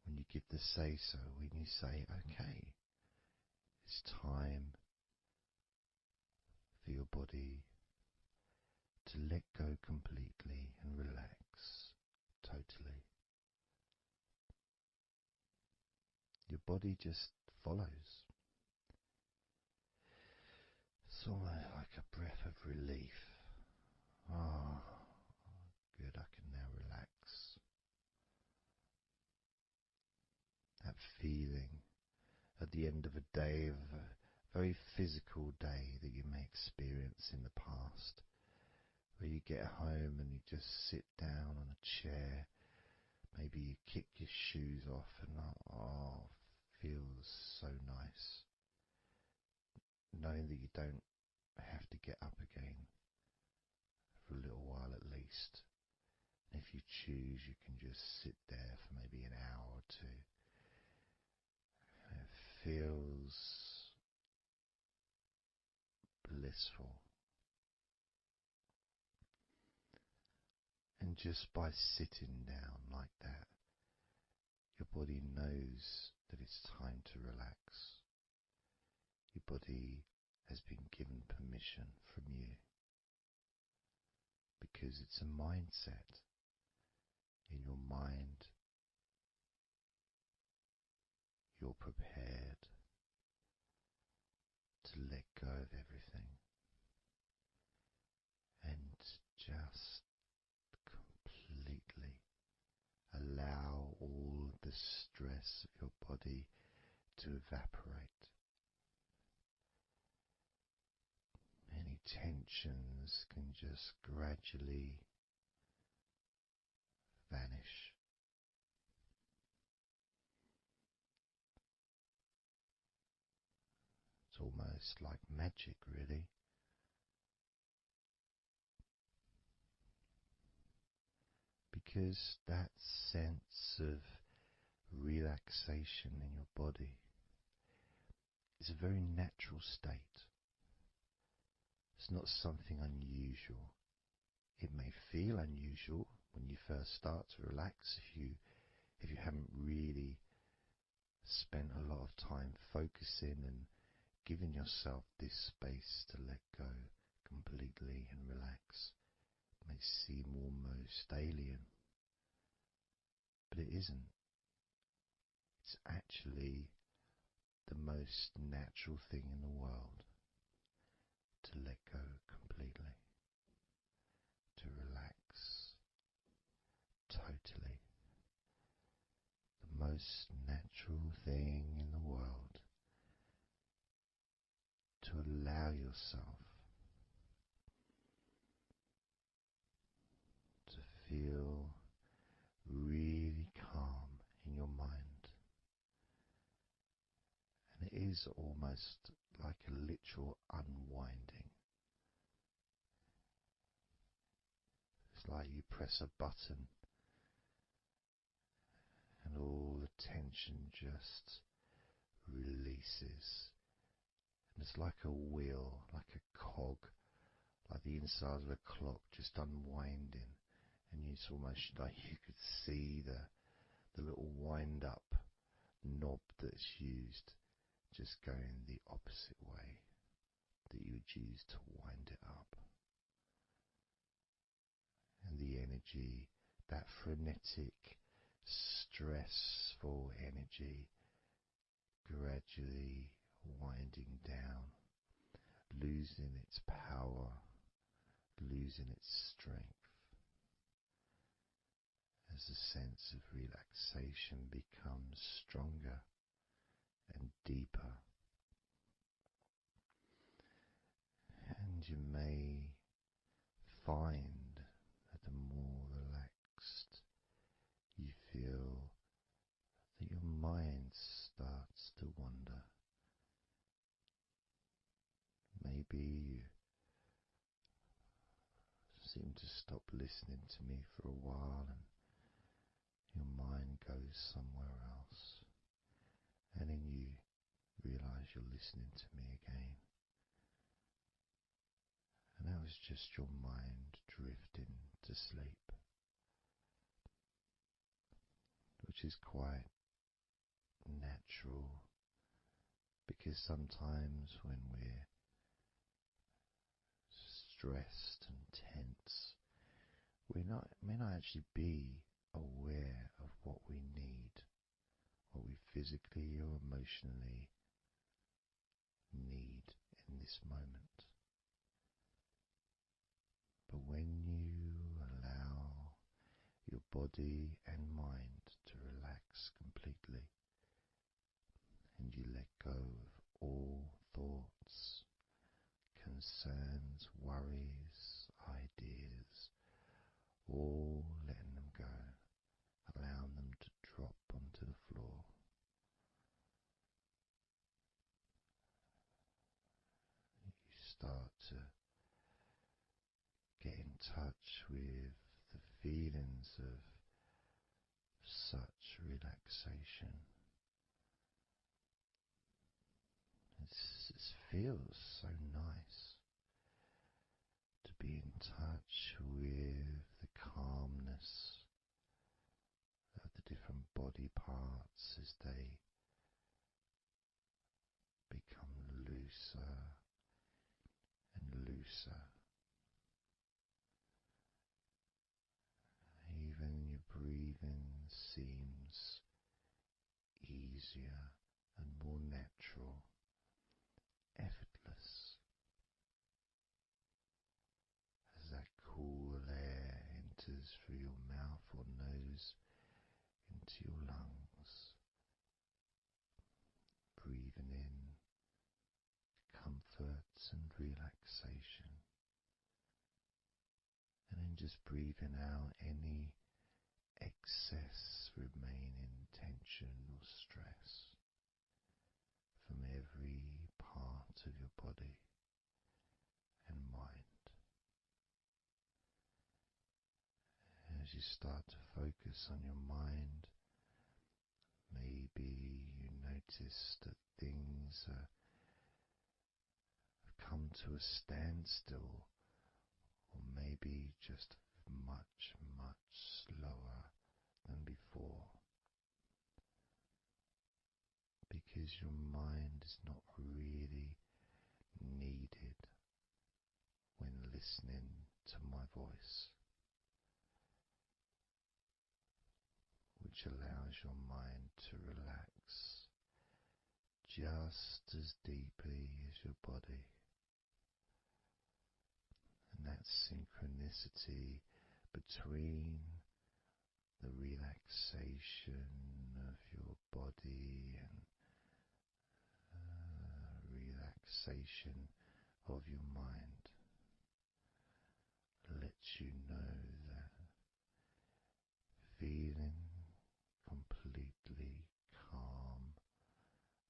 when you give the say-so, when you say, okay, it's time for your body to let go completely and relax totally, your body just follows. It's almost like a breath of relief. Ah, good, I can now relax. That feeling at the end of a day, of a very physical day that you may experience in the past, where you get home and you just sit down on a chair, maybe you kick your shoes off and feels so nice, knowing that you don't have to get up again for a little while at least. And if you choose, you can just sit there for maybe an hour or two. And it feels blissful. And just by sitting down like that, your body knows that it's time to relax. Your body has been given permission from you, because it's a mindset. In your mind, you're prepared to let go of everything and just completely allow all the stress of your body to evaporate, tensions can just gradually vanish. It's almost like magic, really, because that sense of relaxation in your body is a very natural state. It's not something unusual. It may feel unusual when you first start to relax if you haven't really spent a lot of time focusing and giving yourself this space to let go completely and relax. It may seem almost alien, but it isn't. It's actually the most natural thing in the world to let go completely, to relax totally. The most natural thing in the world to allow yourself to feel really calm in your mind. And it is almost like a literal unwinding. It's like you press a button and all the tension just releases. And it's like a wheel, like a cog, like the inside of a clock just unwinding. And it's almost like you could see the little wind up knob that's used just going the opposite way that you would use to wind it up. And the energy, that frenetic, stressful energy, gradually winding down, losing its power, losing its strength, as the sense of relaxation becomes stronger and deeper. And you may find that the more relaxed you feel, that your mind starts to wander. Maybe you seem to stop listening to me for a while and your mind goes somewhere else, and then you realize you're listening to me again. And that was just your mind drifting to sleep, which is quite natural, because sometimes when we're stressed and tense, we may not actually be aware of what we need, what we physically or emotionally need in this moment. But when you allow your body and mind to relax completely, and you let go of all thoughts, concerns, worries, ideas, all letting them go, allowing them to drop onto the floor. You start to get in touch with the feelings of such relaxation. It feels so nice to be in touch with the calmness of the different body parts as they become looser and looser. Even your breathing seems easier and more natural, effortless, as that cool air enters through your mouth or nose into your lungs, breathing in comfort and relaxation, just breathing out any excess remaining tension or stress from every part of your body and mind. As you start to focus on your mind, maybe you notice that things have come to a standstill, or maybe just much, much slower than before, because your mind is not really needed when listening to my voice, which allows your mind to relax just as deeply as your body. And that synchronicity between the relaxation of your body and relaxation of your mind lets you know that feeling completely calm,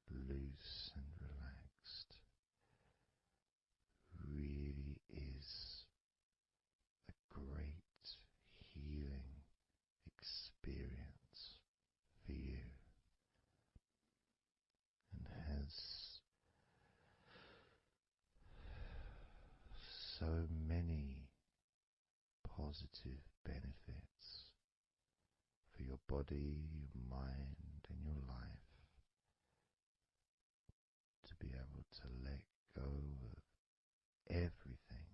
loose and relaxed really is a great healing experience for you, and has so many positive benefits for your body, your mind, and your life, to be able to let go of everything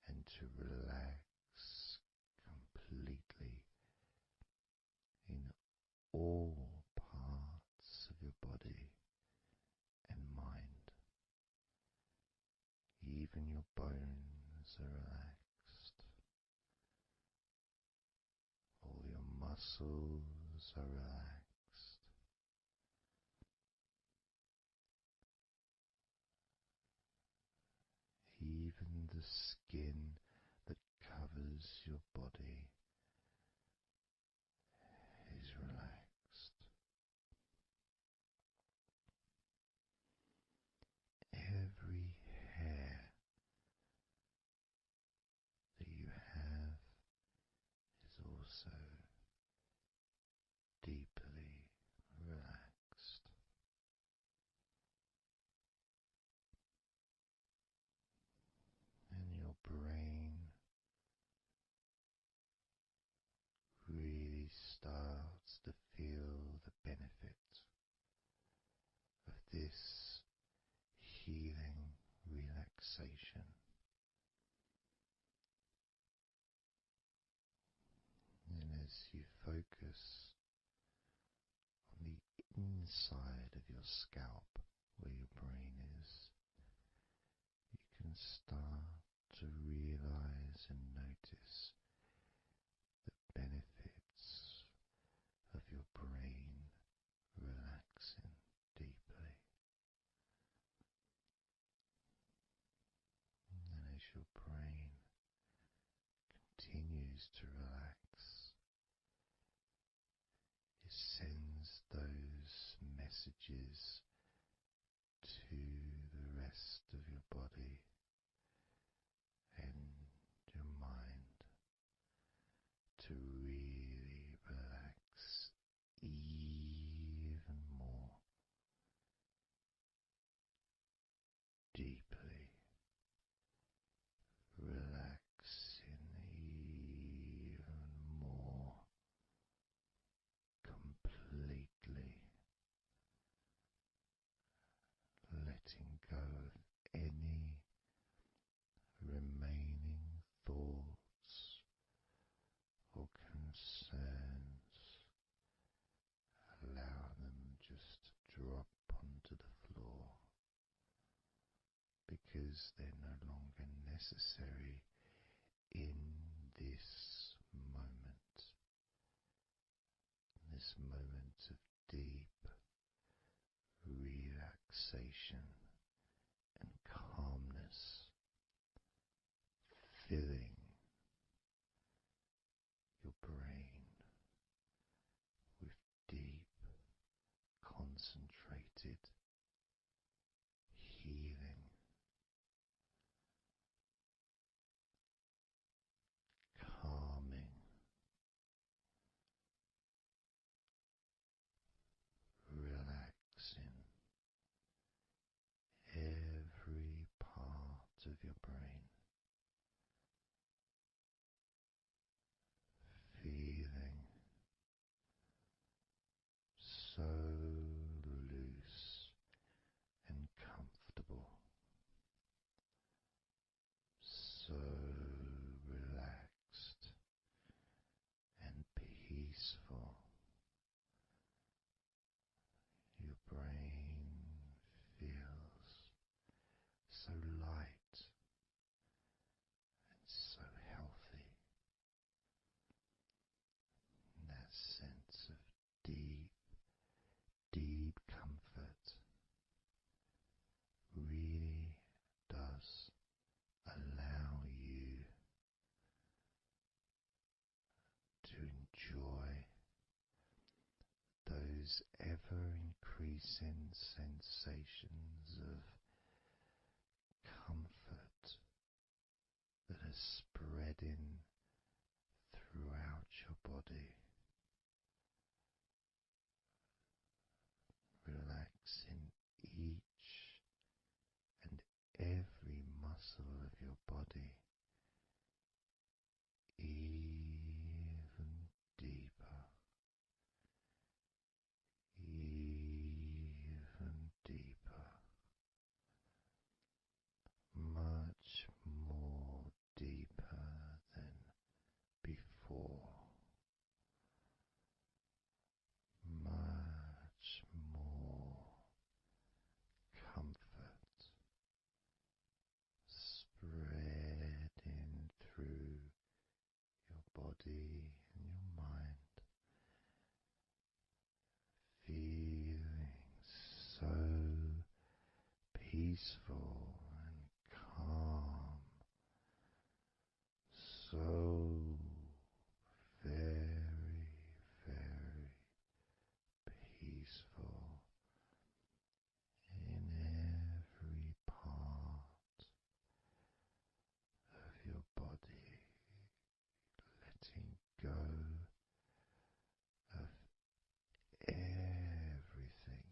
and to relax completely in all parts of your body and mind. Even your bones are relaxed. All your muscles are relaxed. Even the skin that covers your body is relaxed. Every hair that you have is also deeply relaxed. And your brain really starts to feel the benefit of this healing relaxation. And as you focus on the inside of your scalp, where your brain is, you can start to realize and notice the benefits of your brain relaxing deeply. And as your brain continues to relax, it sends those messages to the rest of your body and your mind to really relax even more deeply, relaxing even more completely, letting go of any remaining thoughts or concerns. Allow them just to drop onto the floor, because they're no longer necessary in this moment, this moment of deep relaxation and calmness, filling concentrated healing, calming, relaxing every part of your brain, feeling so loose and comfortable, so relaxed and peaceful. Your brain feels so light and so healthy. And that sense of deep, deep comfort really does allow you to enjoy those ever increasing sensations of comfort that are spreading throughout your body, relaxing each and every muscle of your body even deeper, even deeper, much more deeper than before, much more comfort spreading through your body and your mind, feeling so peaceful and calm, so very, very peaceful in every part of your body, letting go of everything,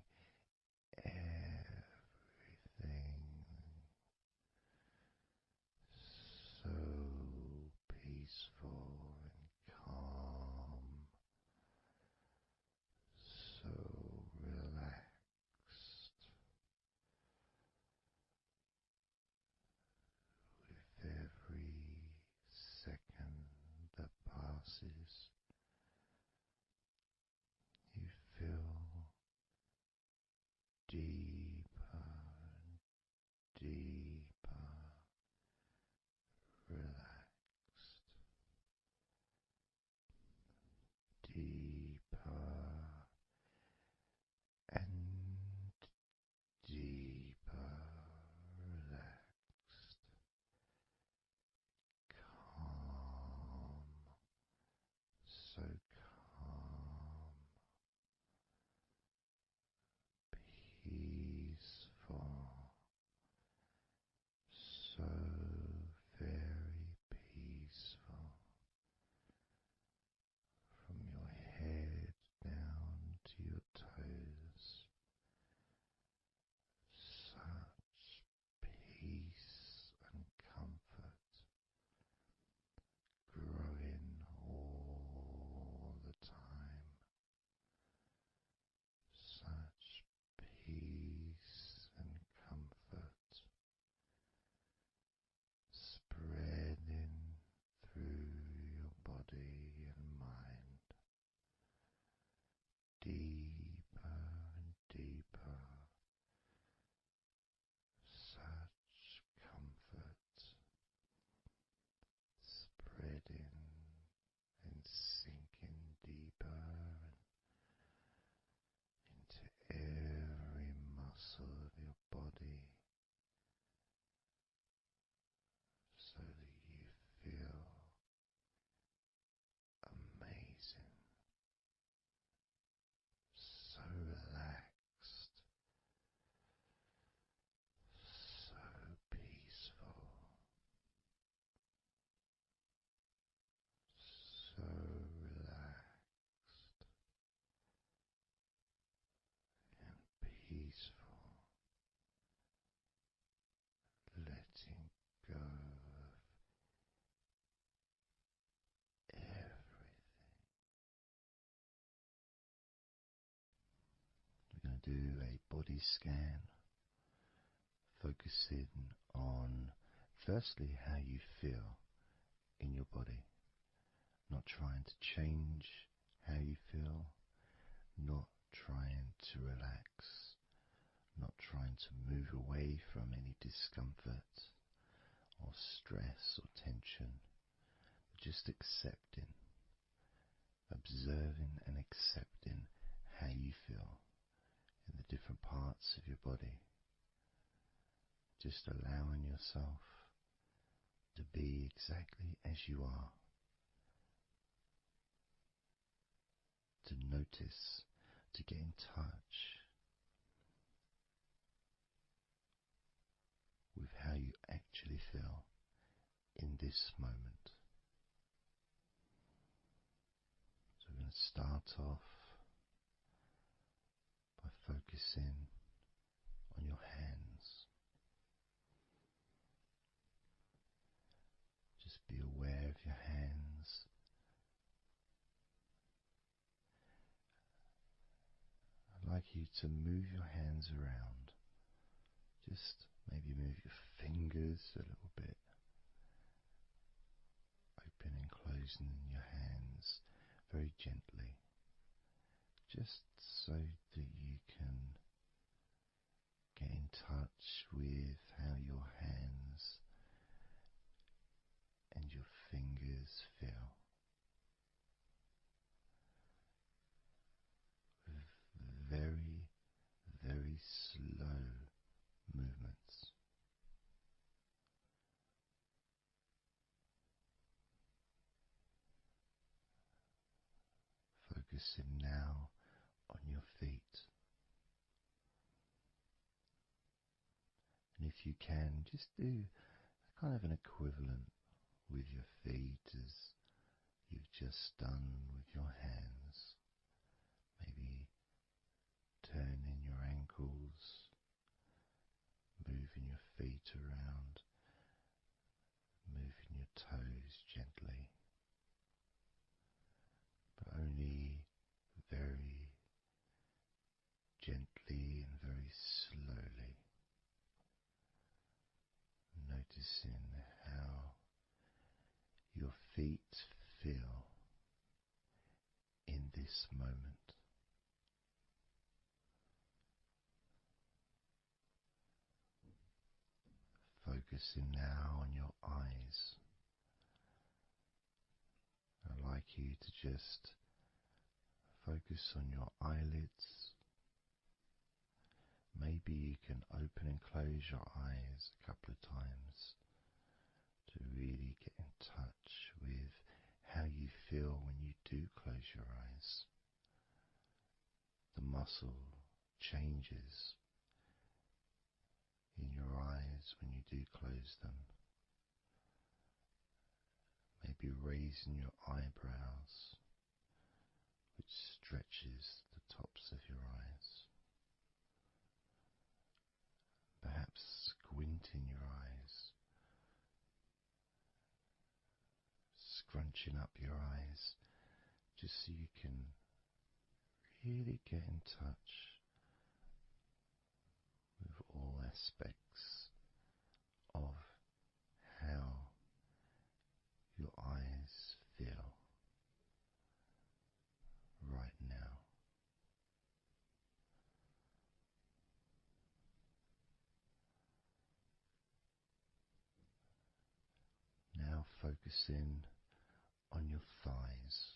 everything so peaceful do a body scan, focusing on firstly how you feel in your body, not trying to change how you feel, not trying to relax, not trying to move away from any discomfort or stress or tension, but just accepting, observing and accepting how you feel in the different parts of your body. Just allowing yourself to be exactly as you are, to notice, to get in touch with how you actually feel in this moment. So we're going to start off by focusing on your hands. Just be aware of your hands. I'd like you to move your hands around. Just maybe move your fingers a little bit, opening and closing your hands very gently, just so that you can get in touch with how your hands and your fingers feel, with very, very slow movements. Focusing now on your feet. And if you can, just do kind of an equivalent with your feet as you've just done with your hands. Maybe turning your ankles, moving your feet around, moving your toes gently, but only very gently and very slowly, noticing how your feet feel in this moment. Focusing now on your eyes. I'd like you to just focus on your eyelids. Maybe you can open and close your eyes a couple of times to really get in touch with how you feel when you do close your eyes. The muscle changes in your eyes when you do close them. Maybe raising your eyebrows, which stretches the tops of your eyes. Perhaps squinting your eyes, scrunching up your eyes, just so you can really get in touch with all aspects of how your eyes feel right now. Now focusing on your thighs.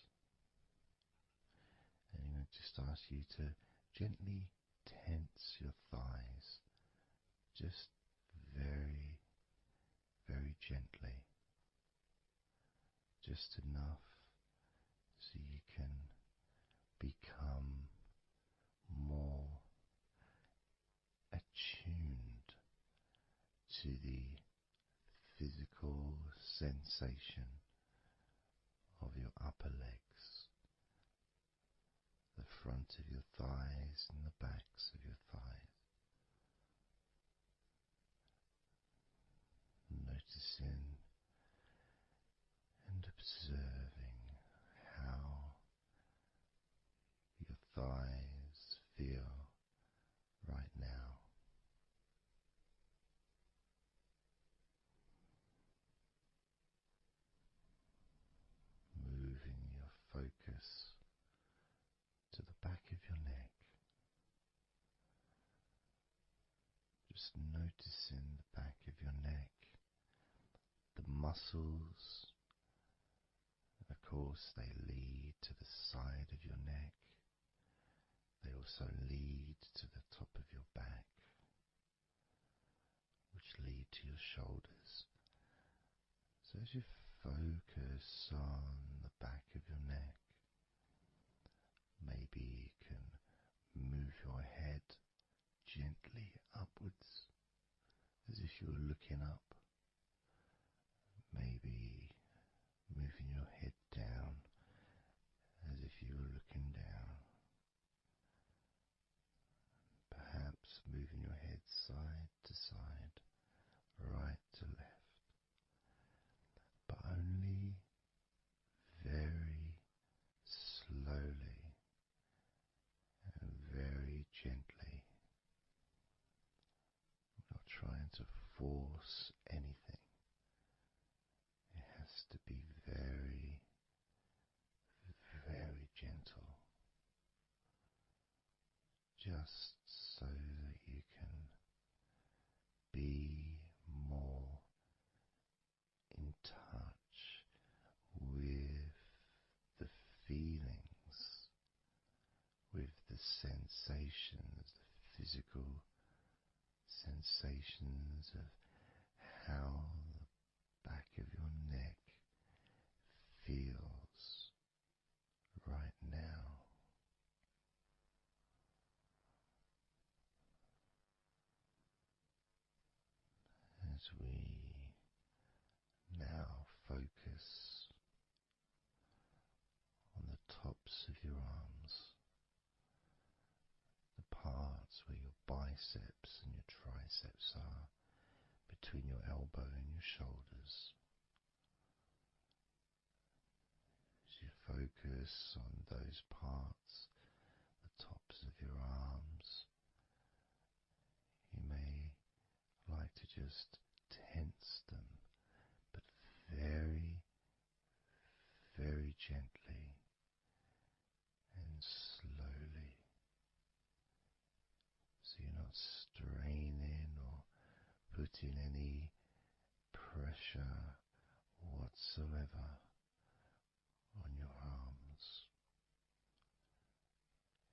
And I'm going to just ask you to gently tense your thighs, just very, very gently, just enough so you can become more attuned to the physical sensation of your upper legs, the front of your thighs and the backs of your thighs. Noticing and observing how your thighs feel just noticing the back of your neck, the muscles, and of course they lead to the side of your neck. They also lead to the top of your back, which lead to your shoulders. So as you focus on the back of your neck, maybe you can move your head gently upwards as if you were looking up. Maybe moving your head down as if you were looking down. Perhaps moving your head side to side, right to left, but only very slowly and very gently. Not trying to force anything. It has to be very, very gentle, just so that you can be more in touch with the feelings, with the sensations, the physical sensations of how the back of your neck feels right now. As we now focus on the tops of your arms, the parts where your biceps and your triceps are, between your elbow and your shoulders. As you focus on those parts, the tops of your arms, you may like to just tense them, but very, very gently and slowly, so you're not straining or putting any pressure whatsoever on your arms.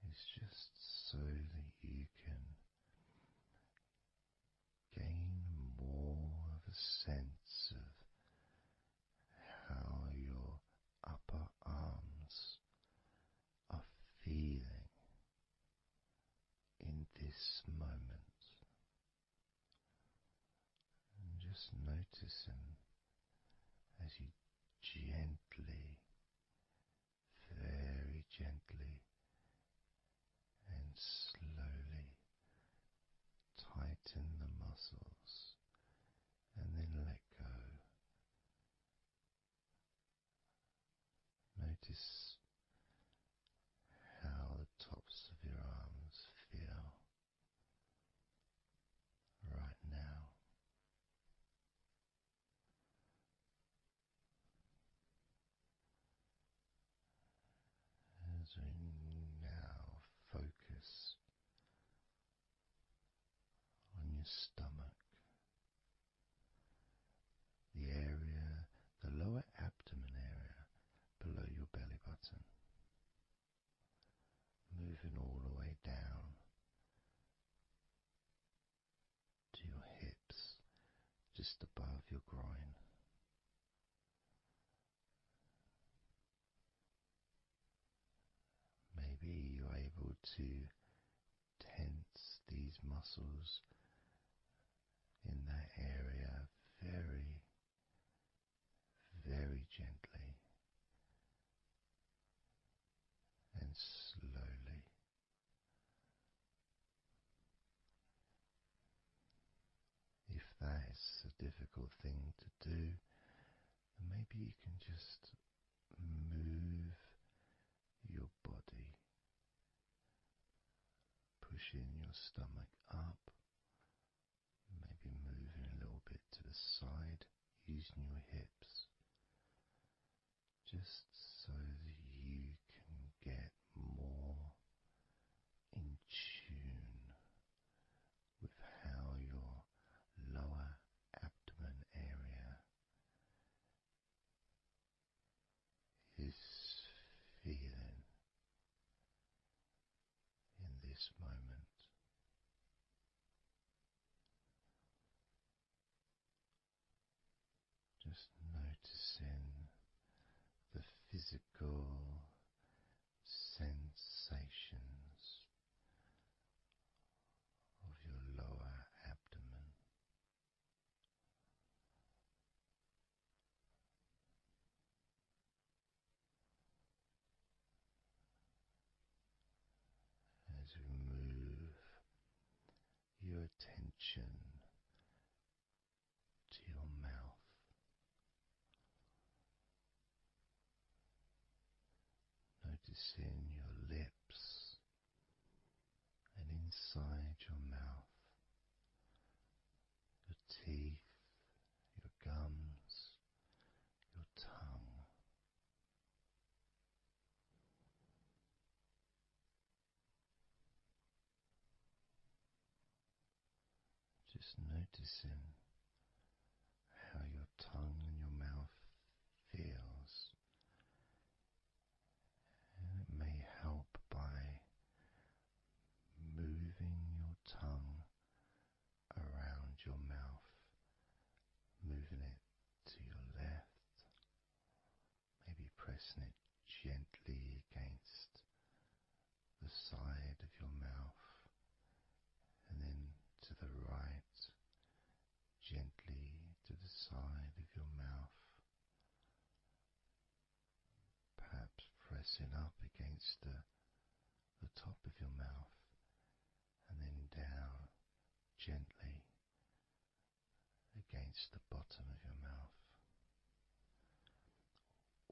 It's just so that you can gain more of a sense of how your upper arms are feeling in this moment, and just noticing as you gently, very gently and slowly tighten the muscles and then let go. Notice how the tops of your arms feel right now. As we now focus on your stomach, the area, the lower abdomen area below your belly button, moving all the way down to your hips, just above your groin. Maybe you're able to tense these muscles in that area very, very gently and slowly. If that is a difficult thing to do, then maybe you can just move your body, pushing your stomach up, maybe moving a little bit to the side, using your hips, just so that you can get more in tune with how your physical sensations of your lower abdomen. As we move your attention to your mouth, noticing your lips and inside your mouth, your teeth, your gums, your tongue. Just noticing how your tongue and your mouth feels, and it may help by moving your tongue around your mouth, moving it to your left, maybe pressing it gently against the side of your mouth, and then to the right, gently to the side of your mouth, perhaps pressing up against the top of your mouth, and then down gently against the bottom of your mouth.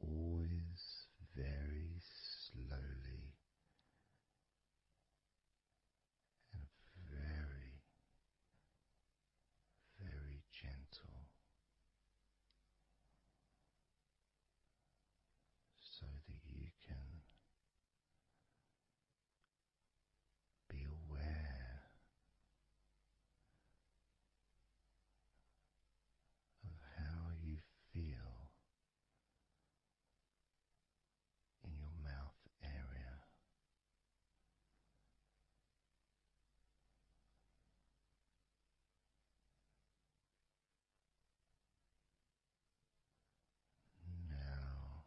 Always very slowly and very, very gentle, so that you can be aware of how you feel in your mouth area. Now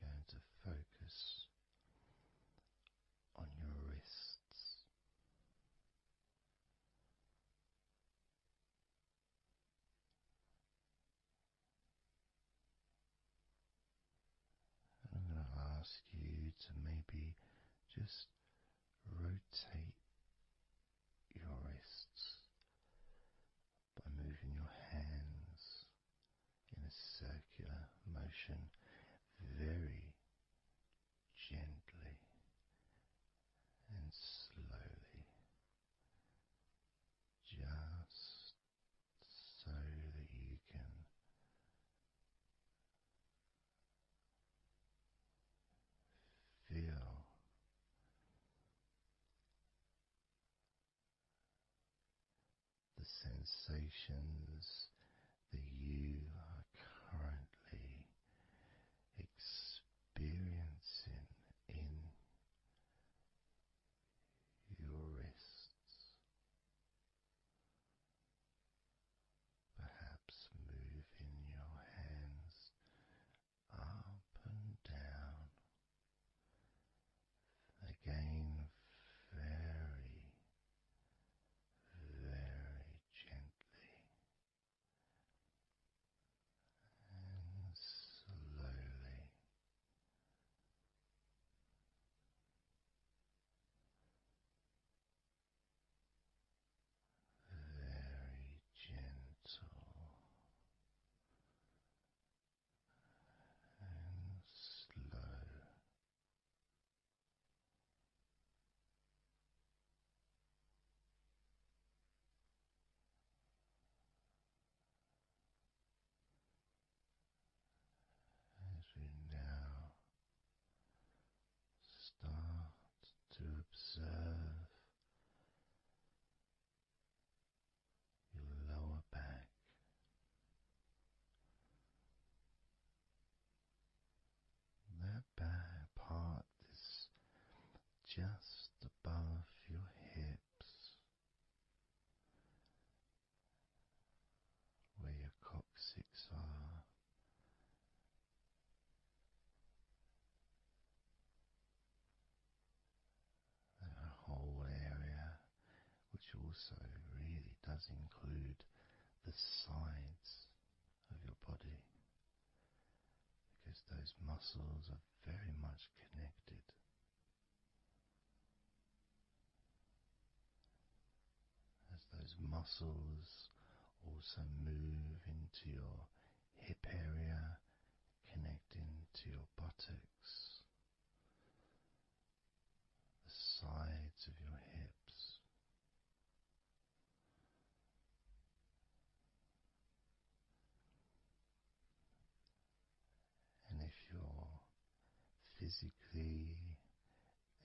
we're going to focus on your wrists. And I'm going to ask you to maybe just rotate your wrists by moving your hands in a circular motion very gently and slowly, just so that you can feel the sensations that you are currently experiencing in your wrists. Perhaps moving your hands up and down, again very, very gently and slowly. Very gentle and slow. As we now start to observe your lower back, that back part is just above your hips, where your coccyx are, also really does include the sides of your body, because those muscles are very much connected. As those muscles also move into your hip area, connecting to your buttocks, the sides of your hips, and if you're physically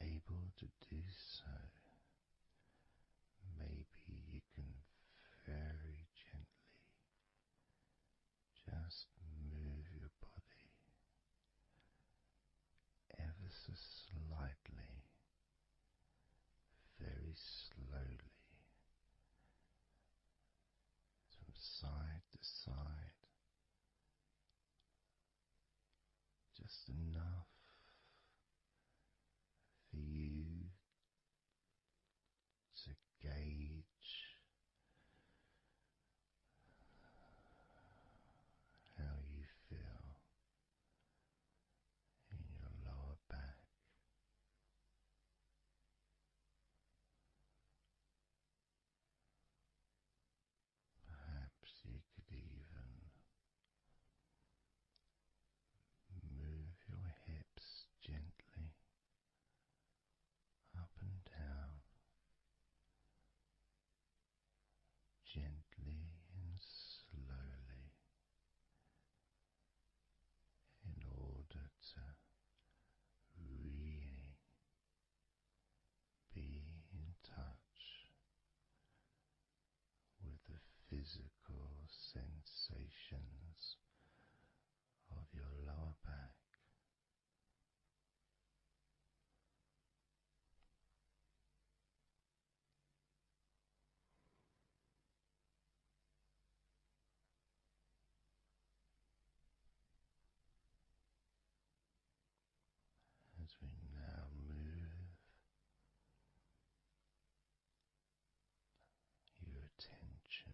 able to do so, maybe you can very gently just move your body ever so slightly, very slowly, from side to side, just enough for you to gauge how you feel in your lower back. Perhaps you could even move your hips gently up and down, gently and slowly, in order to really be in touch with the physical sensations of your lower back. As we now move your attention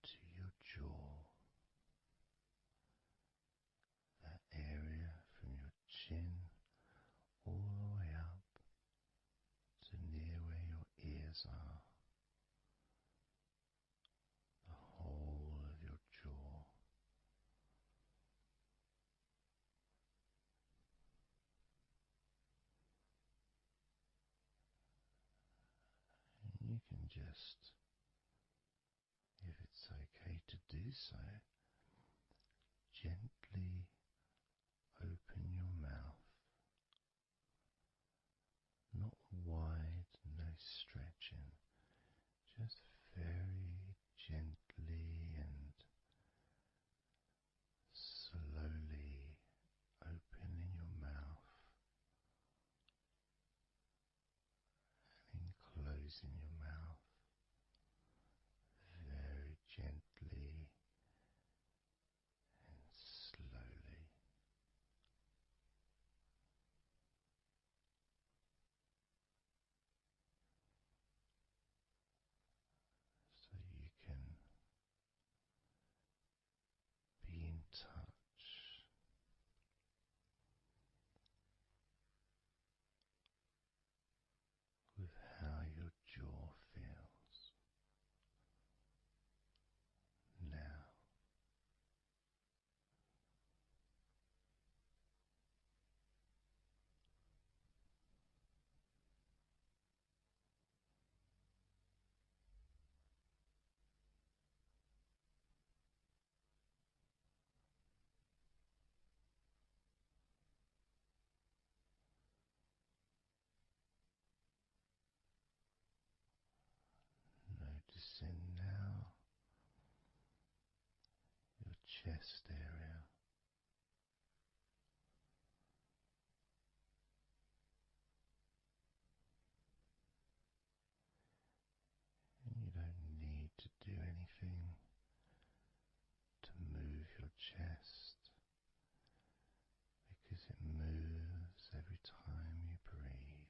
to your jaw, that area from your chin all the way up to near where your ears are, the whole of your jaw. And you can just, if it's okay to do so, gently open your mouth, not wide, no stretching, just very gently and slowly opening your mouth and closing your mouth very gently and slowly. So you can be in touch with how your jaw feels now. Noticing now your chest area, and you don't need to do anything to move your chest, because it moves every time you breathe.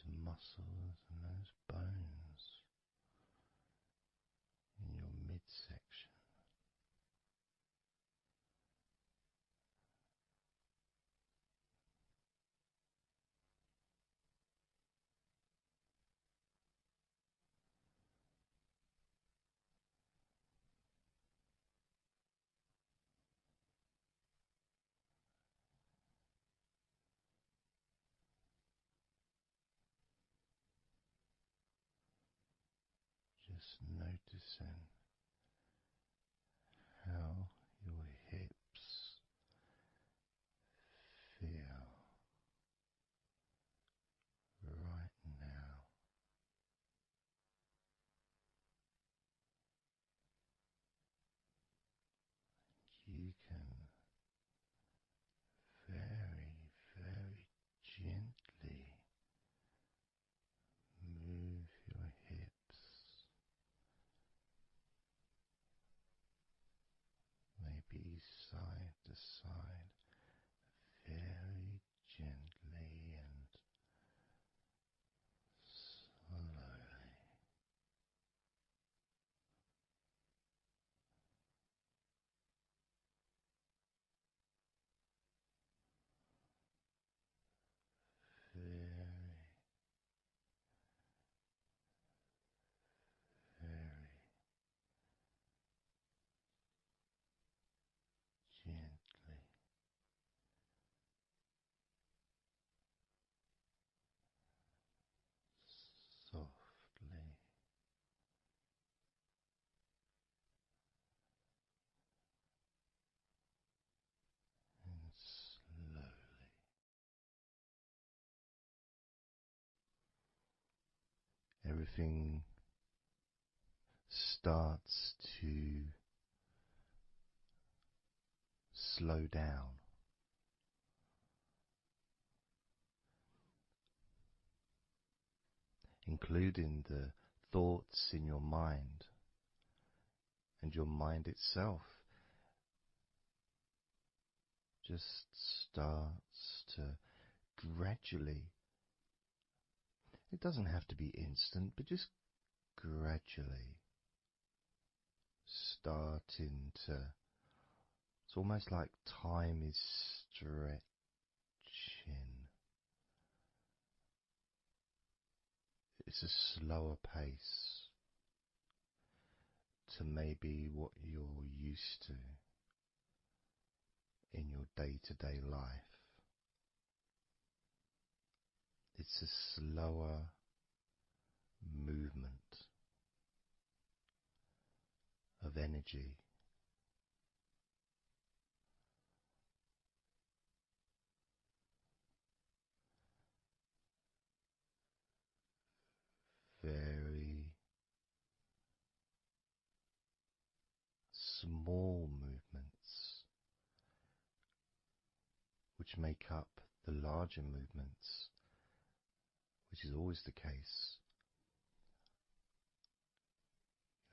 those muscles and those bones in your midsection. Just noticing how your hips feel right now. You can very, very gently move your hips, maybe side to side, very gently and slowly. Very, very gently, softly, and slowly. Everything starts to slow down, including the thoughts in your mind, and your mind itself just starts to gradually, it doesn't have to be instant, but just gradually starting to, it's almost like time is stretching. It's a slower pace to maybe what you're used to in your day-to-day life. It's a slower movement of energy. Very small movements which make up the larger movements, which is always the case.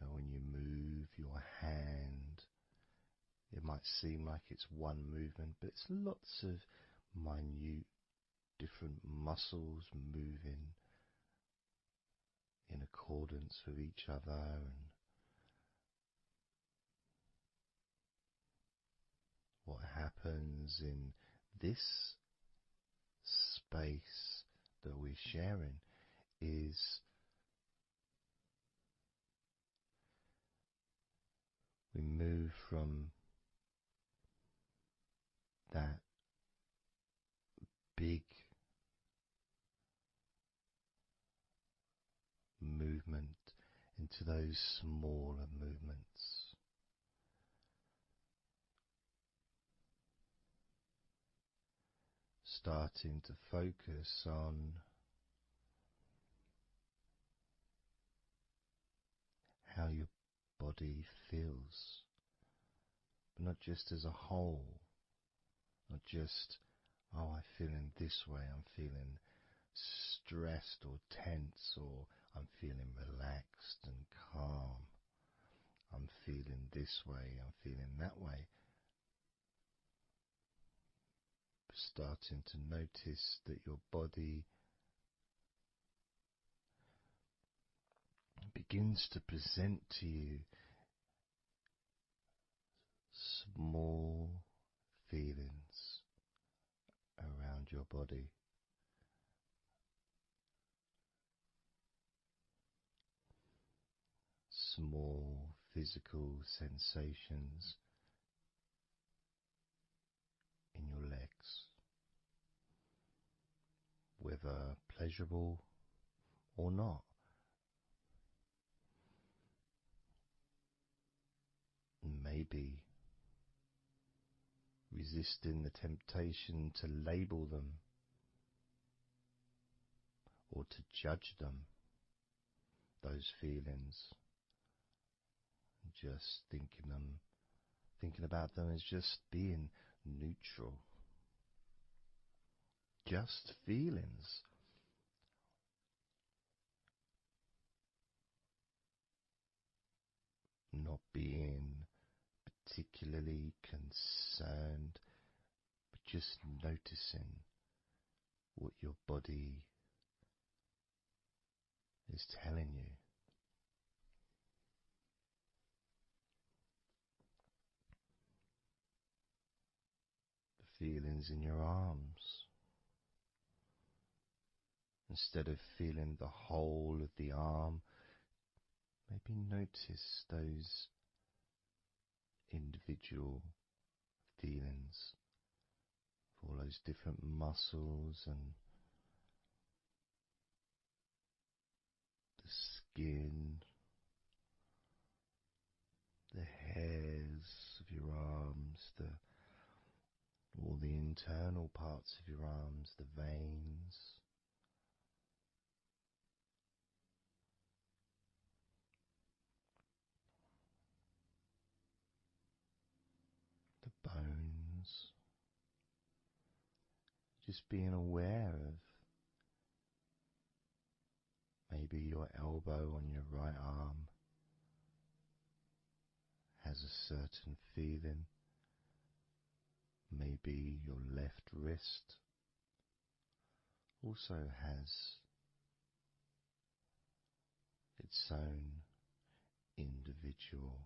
You know, when you move your hand, it might seem like it's one movement, but it's lots of minute different muscles moving in accordance with each other, and what happens in this space that we're sharing is we move from that big movement into those smaller movements. Starting to focus on how your body feels, but not just as a whole, not just, oh, I'm feeling this way, I'm feeling stressed or tense, or I'm feeling relaxed and calm, I'm feeling this way, I'm feeling that way. Starting to notice that your body begins to present to you small feelings around your body. Small physical sensations in your legs, whether pleasurable or not. Maybe resisting the temptation to label them or to judge them, those feelings, just thinking about them as just being neutral, just feelings. Not being particularly concerned, but just noticing what your body is telling you. The feelings in your arms. Instead of feeling the whole of the arm, maybe notice those individual feelings of all those different muscles and the skin, the hairs of your arms, all the internal parts of your arms, the veins, the bones. Just being aware of maybe your elbow on your right arm has a certain feeling. Maybe your left wrist also has its own individual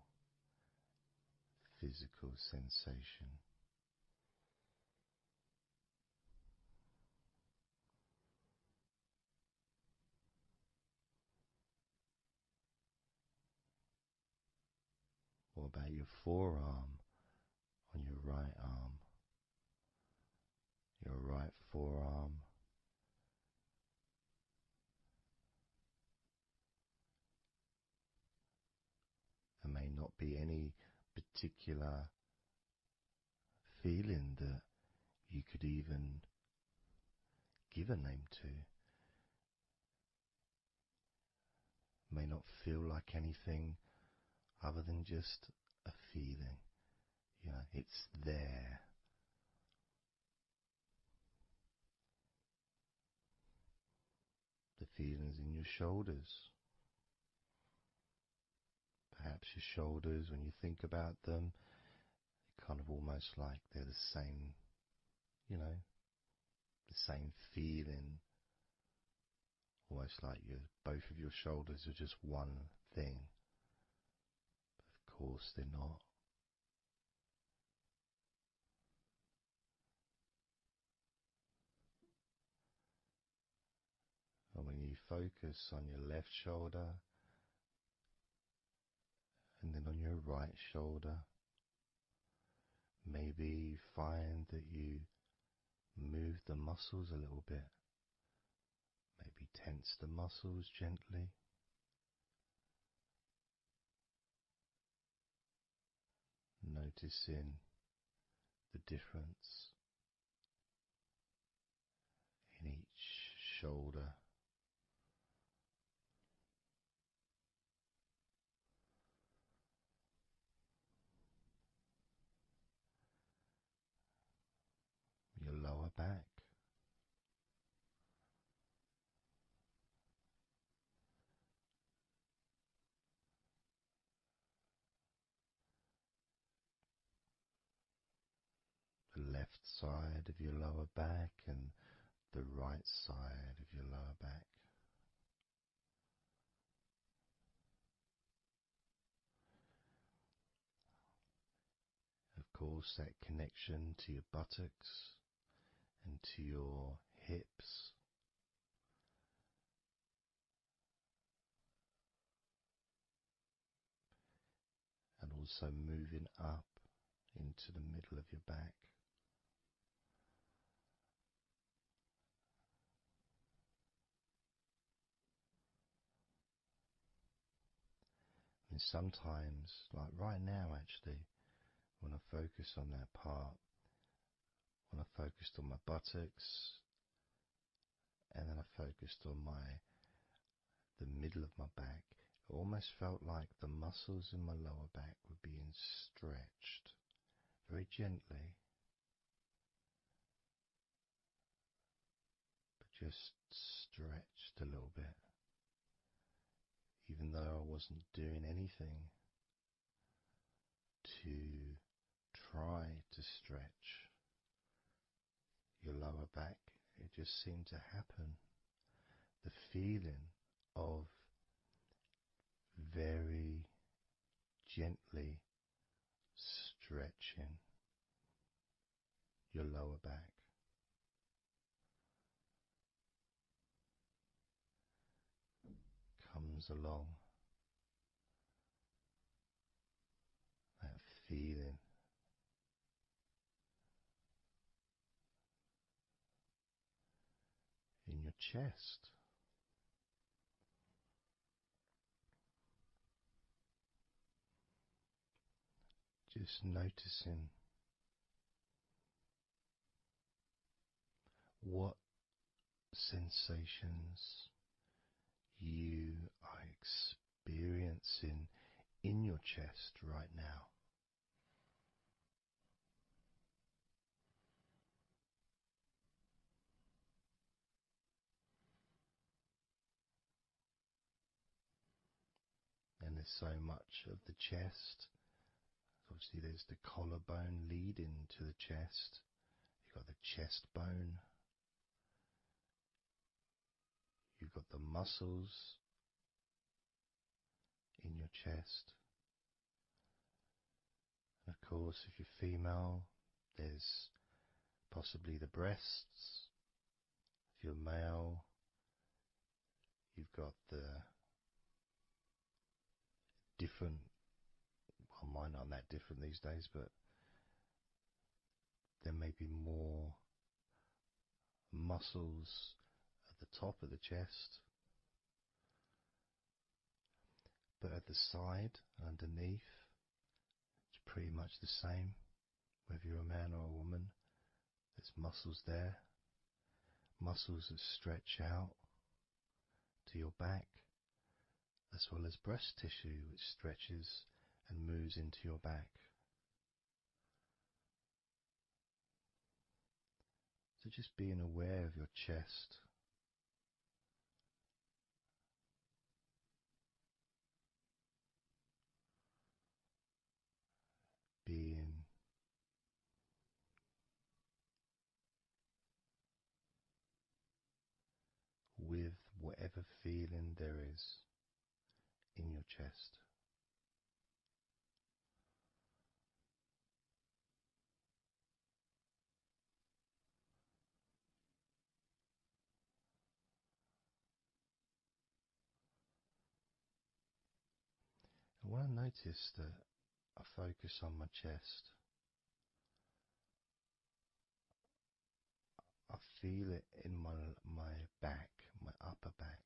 physical sensation. What about your forearm on your right arm? Your right forearm. There may not be any particular feeling that you could even give a name to. May not feel like anything other than just a feeling. It's there. The feelings in your shoulders. Perhaps your shoulders, when you think about them, they're kind of almost like they're the same, the same feeling. Almost like both of your shoulders are just one thing. But of course they're not. And when you focus on your left shoulder and then on your right shoulder, maybe you find that you move the muscles a little bit. Maybe tense the muscles gently. Noticing the difference in each shoulder. Your lower back. The left side of your lower back and the right side of your lower back. course, that connection to your buttocks and to your hips. And also moving up into the middle of your back. And sometimes, like right now actually, when I focus on that part, when I focused on my buttocks, and then I focused on the middle of my back, it almost felt like the muscles in my lower back were being stretched very gently, but just stretched a little bit, even though I wasn't doing anything to try to stretch your lower back. It just seemed to happen. The feeling of very gently stretching your lower back. Comes along, that feeling in your chest. Just noticing what sensations you are experiencing in your chest right now. And there's so much of the chest. Obviously there's the collarbone leading to the chest. You've got the chest bone. You've got the muscles in your chest. And of course, if you're female, there's possibly the breasts. If you're male, you've got the different, well, mine aren't that different these days, but there may be more muscles at the top of the chest, but at the side, underneath, it's pretty much the same. Whether you're a man or a woman, there's muscles there, muscles that stretch out to your back, as well as breast tissue which stretches and moves into your back. So just being aware of your chest, being with whatever feeling there is in your chest. And when I notice that I focus on my chest, I feel it in my back, my upper back.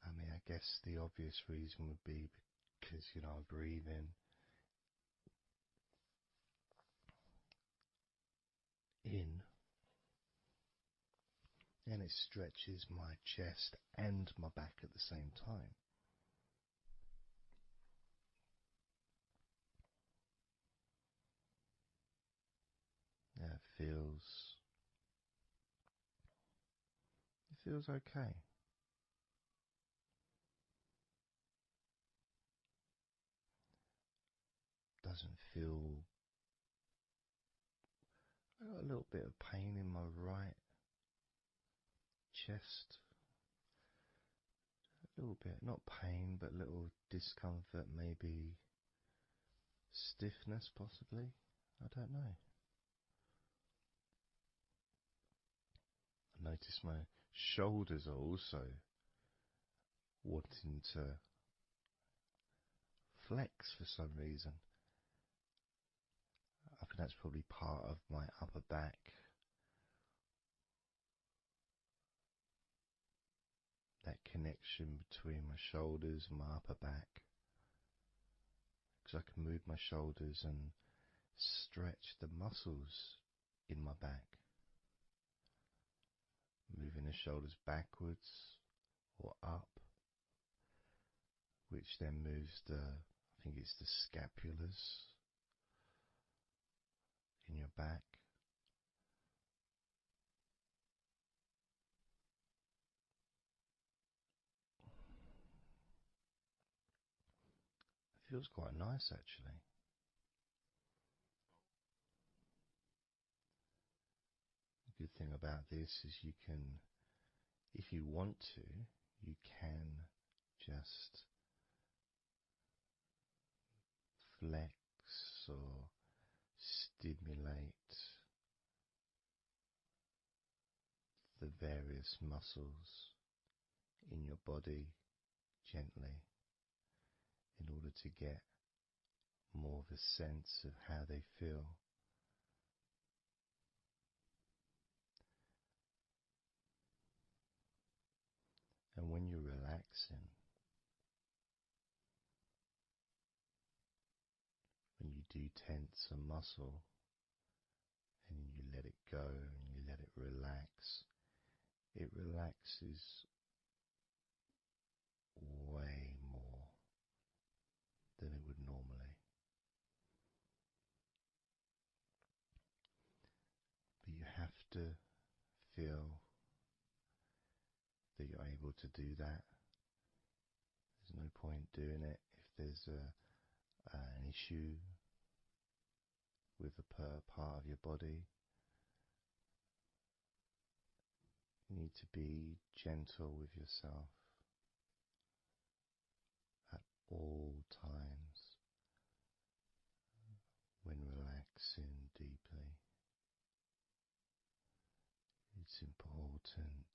I mean, I guess the obvious reason would be because, I'm breathing in, and it stretches my chest and my back at the same time. Yeah, it feels okay. Doesn't feel. I got a little bit of pain in my right chest. A little bit, not pain, but little discomfort, maybe stiffness, possibly. I don't know. I notice my shoulders are also wanting to flex for some reason. I think that's probably part of my upper back. That connection between my shoulders and my upper back. Because I can move my shoulders and stretch the muscles in my back. Moving the shoulders backwards or up, which then moves I think it's the scapulars in your back. It feels quite nice actually. The good thing about this is you can, if you want to, you can just flex or stimulate the various muscles in your body gently in order to get more of a sense of how they feel. And when you're relaxing, when you do tense a muscle and you let it go and you let it relaxes way more than it would normally. But you have to feel that you're able to do that. There's no point doing it if there's an issue with a part of your body. You need to be gentle with yourself at all times when relaxing deeply. It's important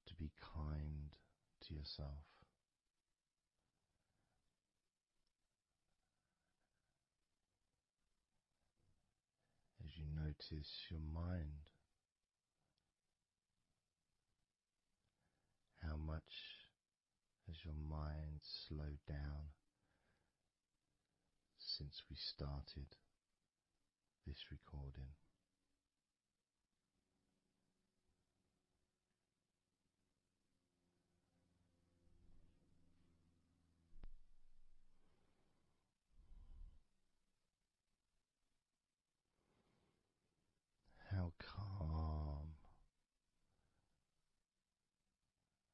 to be kind to yourself. As you notice your mind, how much has your mind slowed down since we started this recording? How calm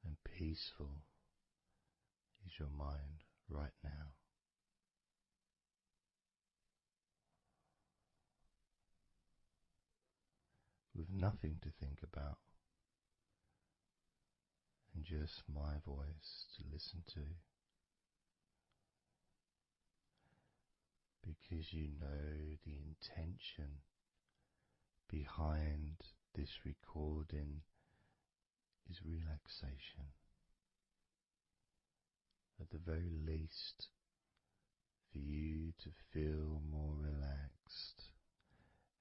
and peaceful is your mind right now? With nothing to think about and just my voice to listen to, because you know the intention behind this recording is relaxation. At the very least, for you to feel more relaxed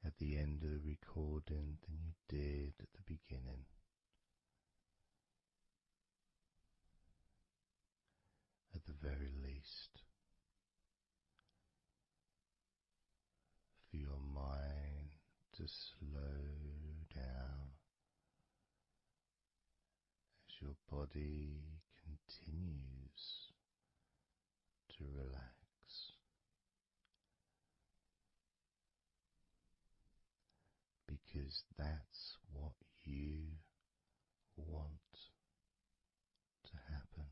at the end of the recording than you did at the beginning. At the very least, for your mind to slow down as your body continues to relax, because that's what you want to happen.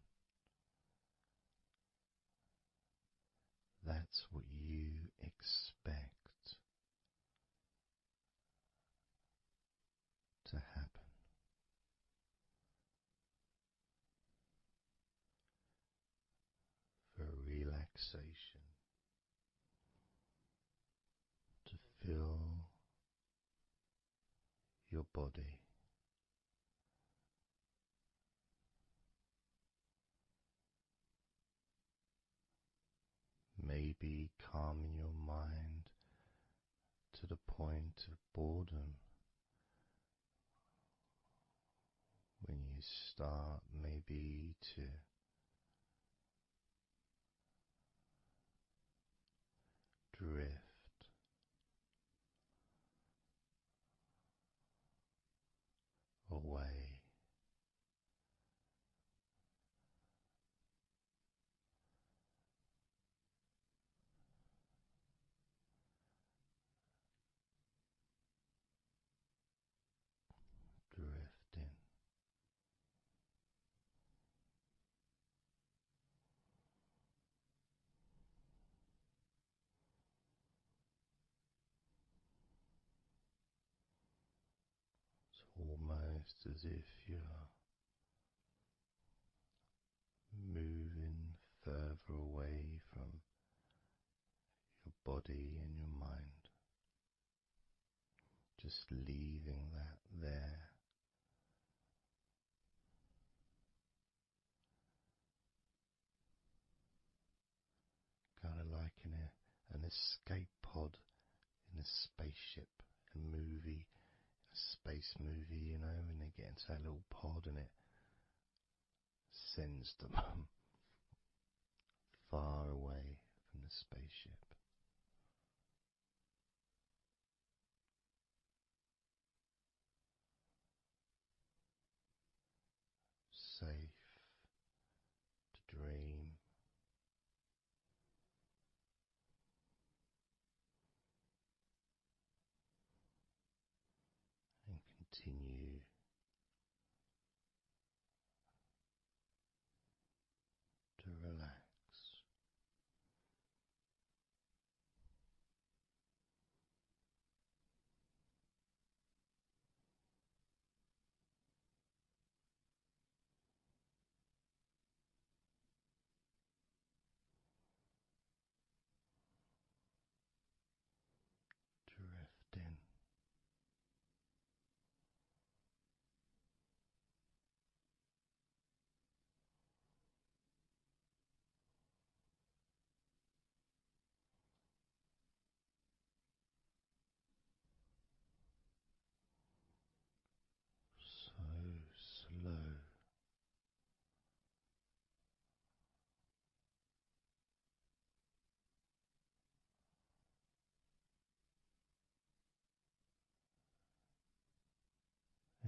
That's what you expect to happen. For relaxation relaxation, to feel your body. Maybe calming your mind to the point of boredom when you start maybe to drift away. Drifting. It's almost as if you're moving further away from your body and your mind, just leaving that there. Kind of like an escape pod in a spaceship, a movie, a space movie, when they get into that little pod and it sends them far away from the spaceship. Safe to dream. And continue to relax. Drifting. So slow.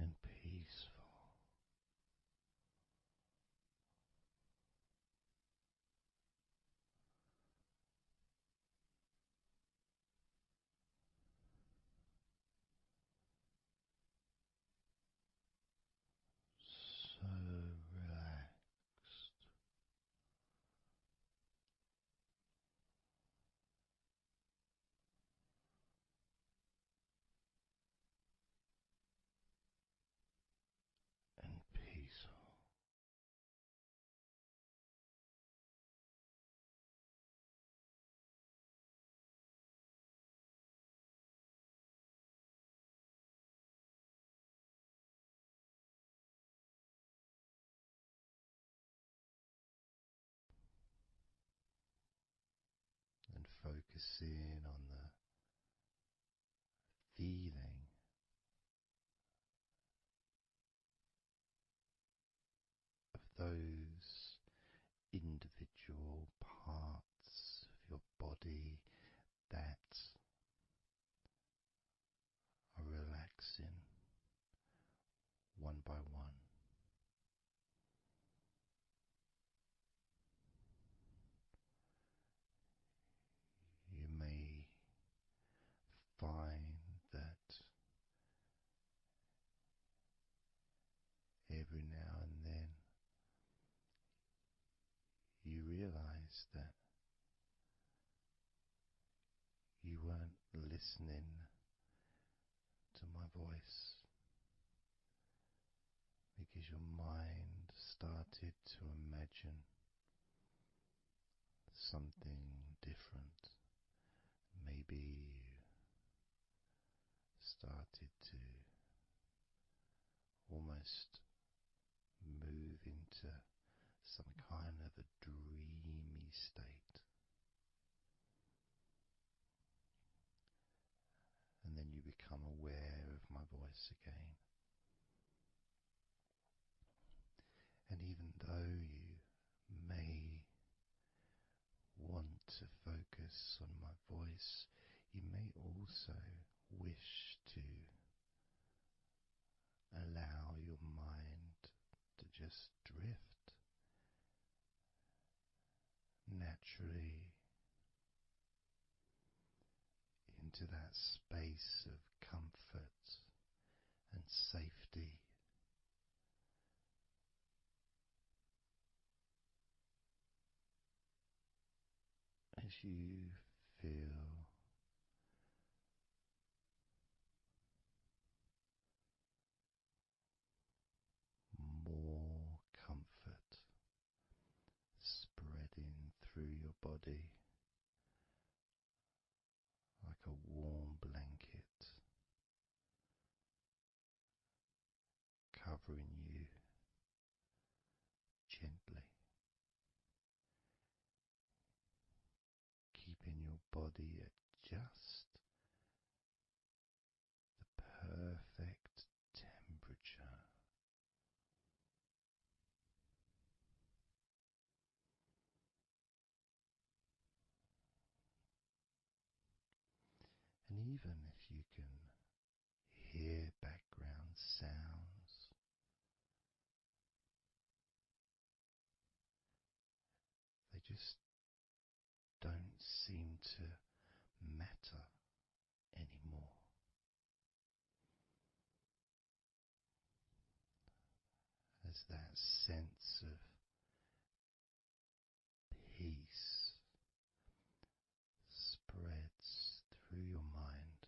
And peaceful. So relaxed. And peaceful. And focusing on the feeling of those individual parts of your body that are relaxing one by one. You may find that every now and then you realize that you weren't listening to my voice because your mind started to imagine something different. Maybe you started to almost move into some kind of a dreamy state. And then you become aware of my voice again. And even though you may want to focus on my voice, you may also wish to allow your mind to just drift naturally into that space of comfort and safety. As you feel more comfort spreading through your body like a warm blanket, covering you gently, keeping your body at just the perfect temperature. And even if you can hear background sounds, they just don't seem to matter anymore. As that sense of peace spreads through your mind,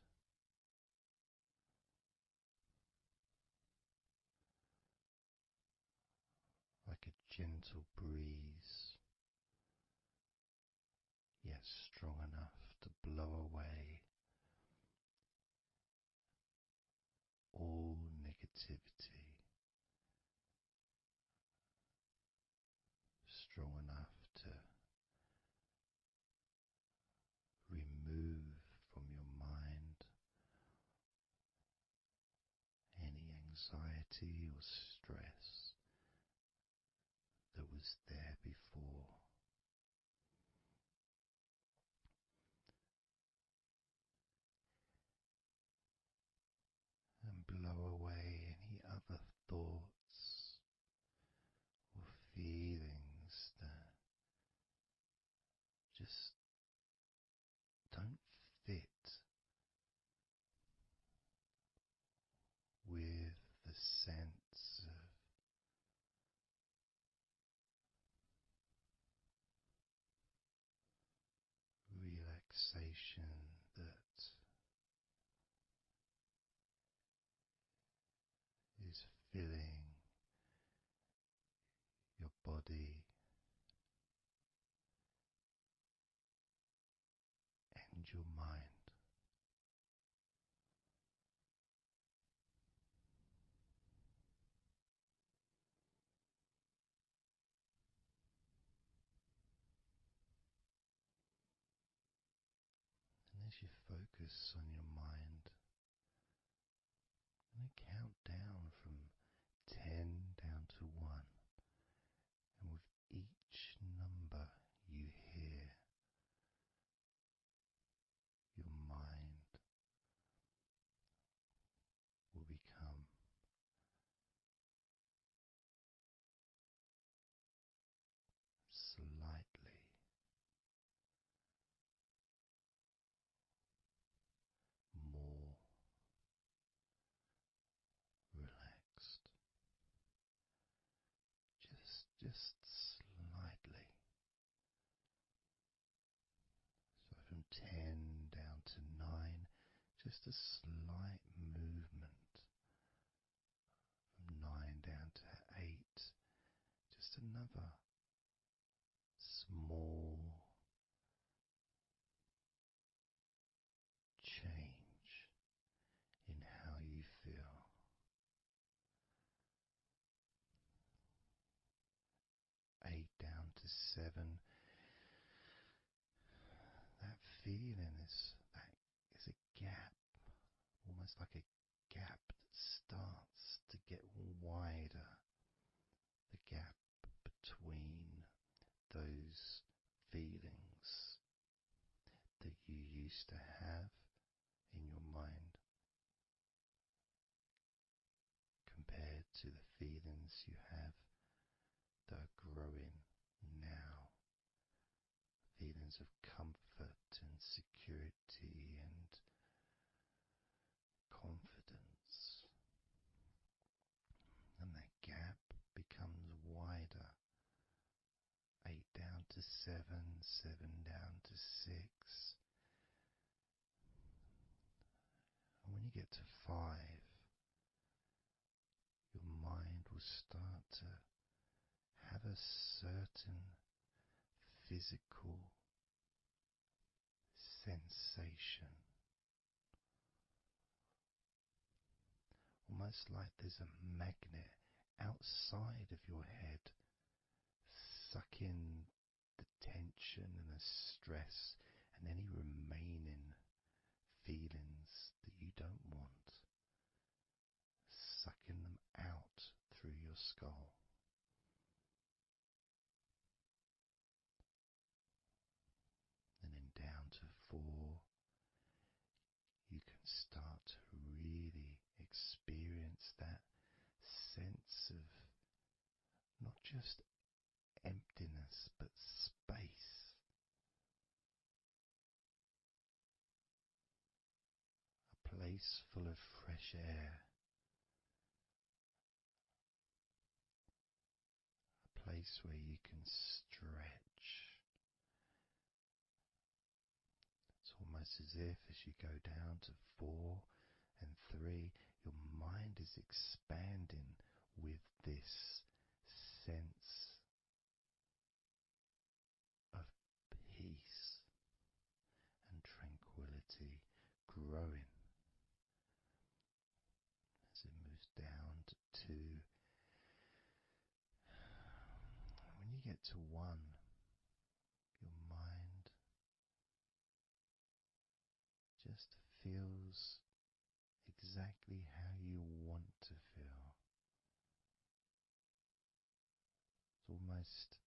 like a gentle breeze, yet strong enough to blow away all negativity, strong enough to remove from your mind any anxiety or stress that was there before. And blow away any other thoughts or feelings that just don't fit with the sense of relaxation that is filling your body and your mind. And as you focus on your mind, I'm going to count down from 10 down to 1. And with each number you hear, your mind will become slightly more relaxed. Just slightly. So from 10 down to 9, just a slight movement. From 9 down to 8, just another small 7, that feeling is a gap, almost like a gap that starts to get wider. The gap between those feelings that you used to have in your mind compared to the feelings you have that are growing now. Feelings of comfort and security and confidence. And that gap becomes wider. 8 down to 7, 7 down to 6. And when you get to 5, your mind will start to have a certain physical sensation, almost like there's a magnet outside of your head sucking the tension and the stress and any remaining feelings that you don't want, sucking them out through your skull. And then down to 4, you can start to really experience that sense of not just emptiness but space. A place full of fresh air. A place where you can stretch. It's almost as if as you go down to 4 and 3, your mind is expanding with this sense of peace and tranquility growing. As it moves down to 2, when you get to 1, your mind just feels exactly how you want to feel. It's almost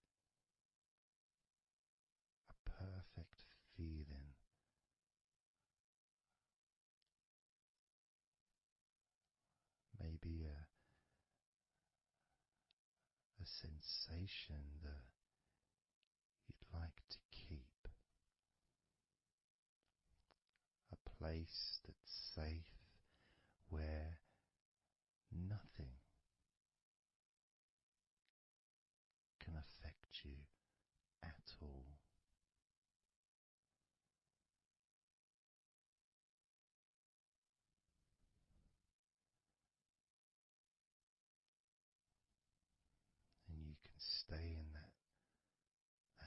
a perfect feeling. Maybe a sensation that you'd like to keep. A place that's safe where nothing can affect you at all. And you can stay in that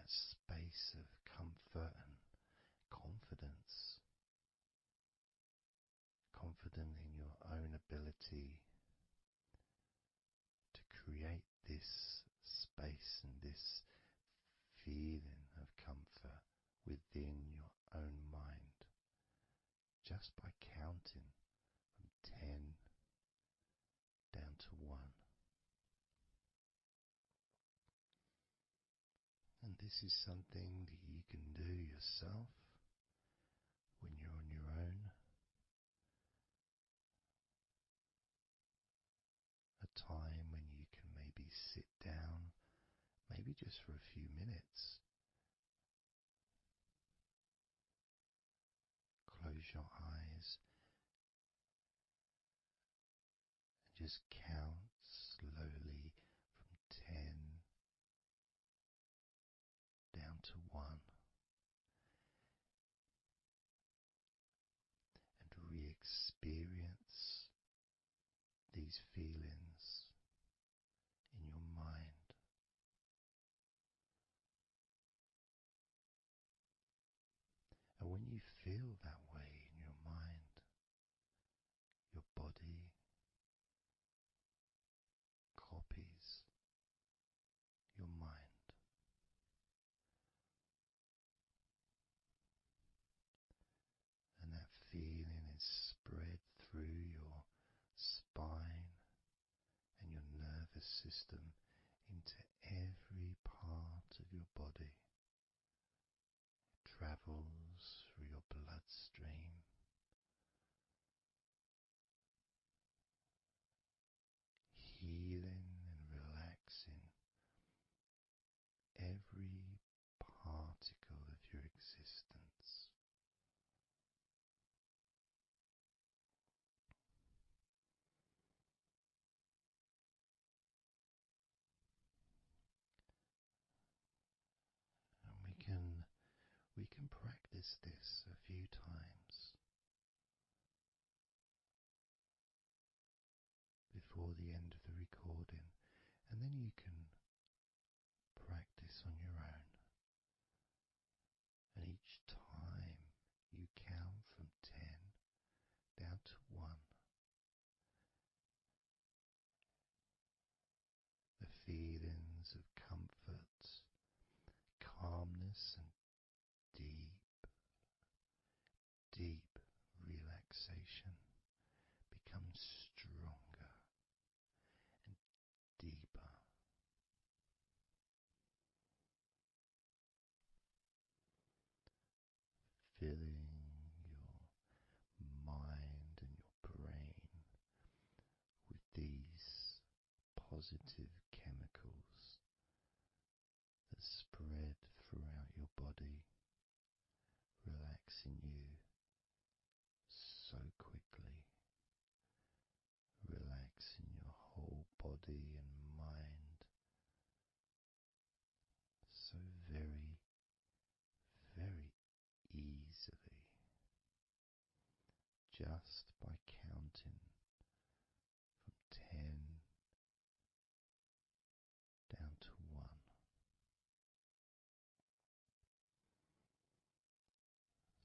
space of comfort and confidence. Confident in your own ability to create this space and this feeling of comfort within your own mind, just by counting from 10 down to 1. And this is something that you can do yourself when you're on your own. A time when you can maybe sit down, maybe just for a few minutes. Close your eyes and just count slowly from 10 down to 1. And re-experience these feelings in your mind. And when you feel that way in your mind, your body copies your mind. we can practice this a few times before the end of the recording, and then you can practice on your own. And each time you count from 10 down to 1, the feelings of comfort, calmness, and deep, deep relaxation become stronger and deeper. Filling your mind and your brain with these positive chemicals that spread throughout your body, relaxing you so quickly, relaxing your whole body and mind so very, very easily, just by counting from 10 down to 1.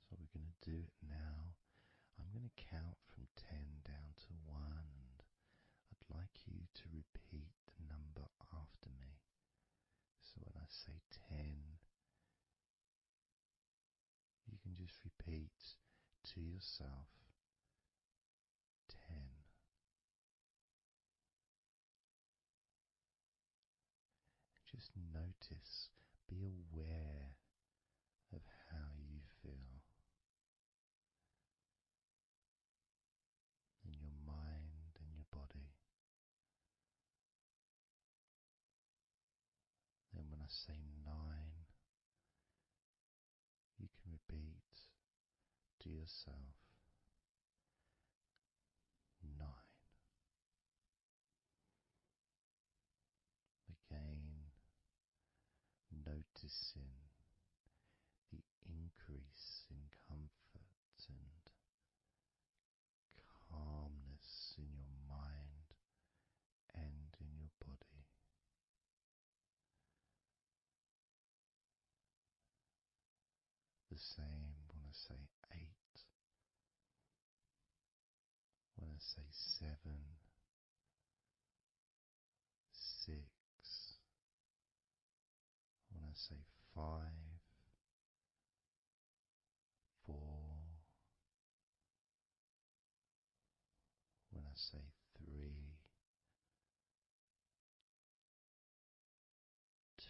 So we're going to do it now. I'm going to count from 10 down to 1, and I'd like you to repeat the number after me. So when I say 10, you can just repeat to yourself 10. Just notice, be aware of how you feel in your mind and your body. Then when I say 9, you can repeat to yourself 9. Again, noticing the increase in comfort and calmness in your mind and in your body. The same when I say 8, when I say 7, 6, when I say 5, 4, when I say 3, 2,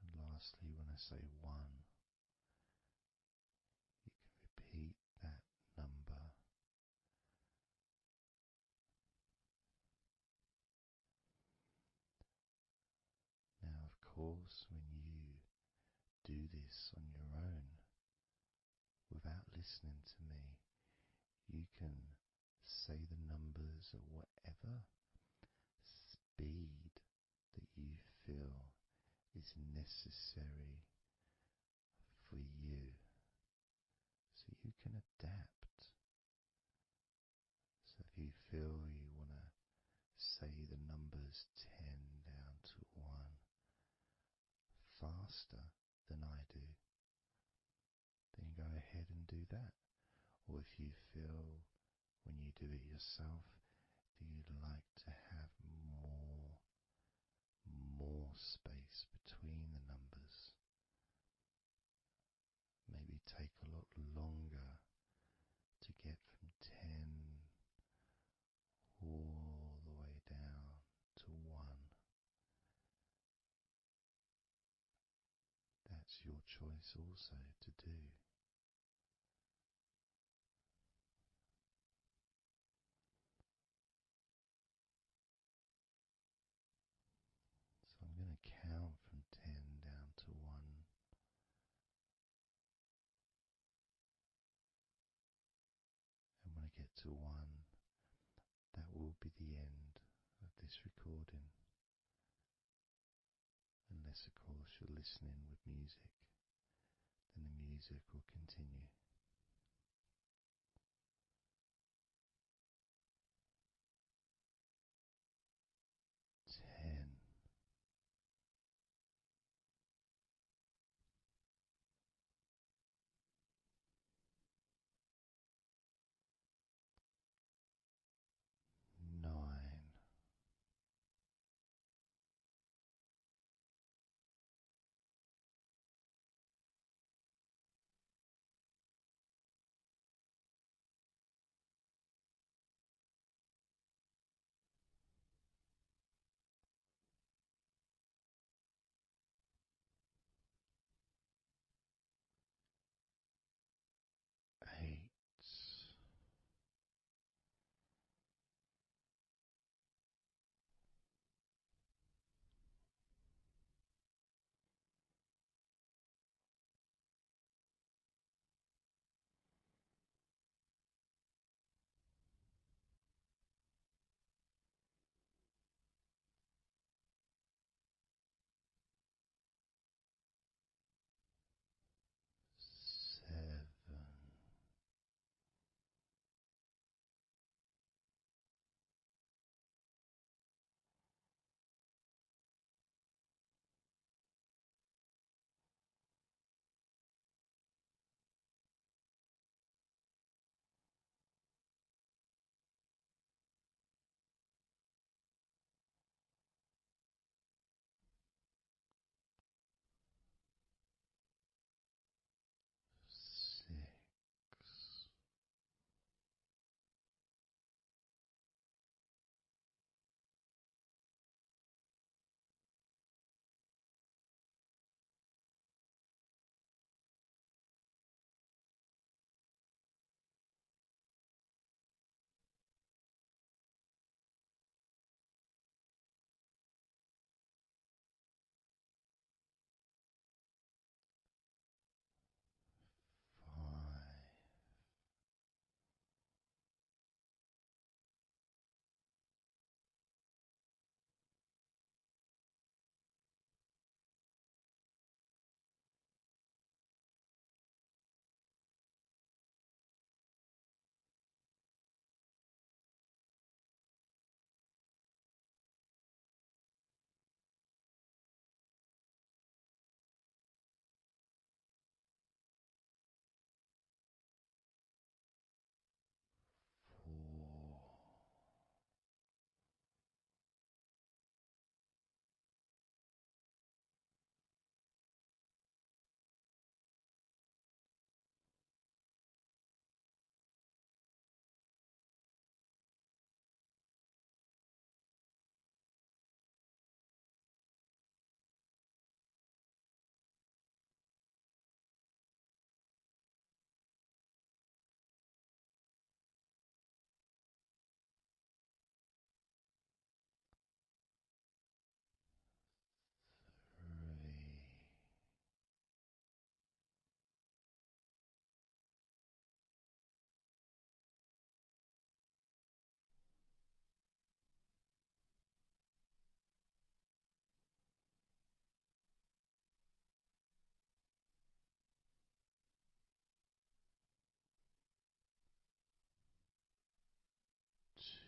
and lastly when I say 1, you can repeat that number. Now, of course, when you do this on your own, without listening to me, you can say the numbers at whatever speed that you feel is necessary for you, so you can adapt. So if you feel you want to say the numbers 10 down to 1 faster than I do, then go ahead and do that. Or if you feel when you do it yourself that you'd like to have more space between the numbers, maybe take a lot longer to get from 10 all the way down to 1. That's your choice also to do. So I'm going to count from 10 down to 1. And when I get to 1, that will be the end of this recording. Unless unless, of course, you're listening with music, then the music will continue. 10. 9. 8. 7. 6. 5. 4. 3. 2.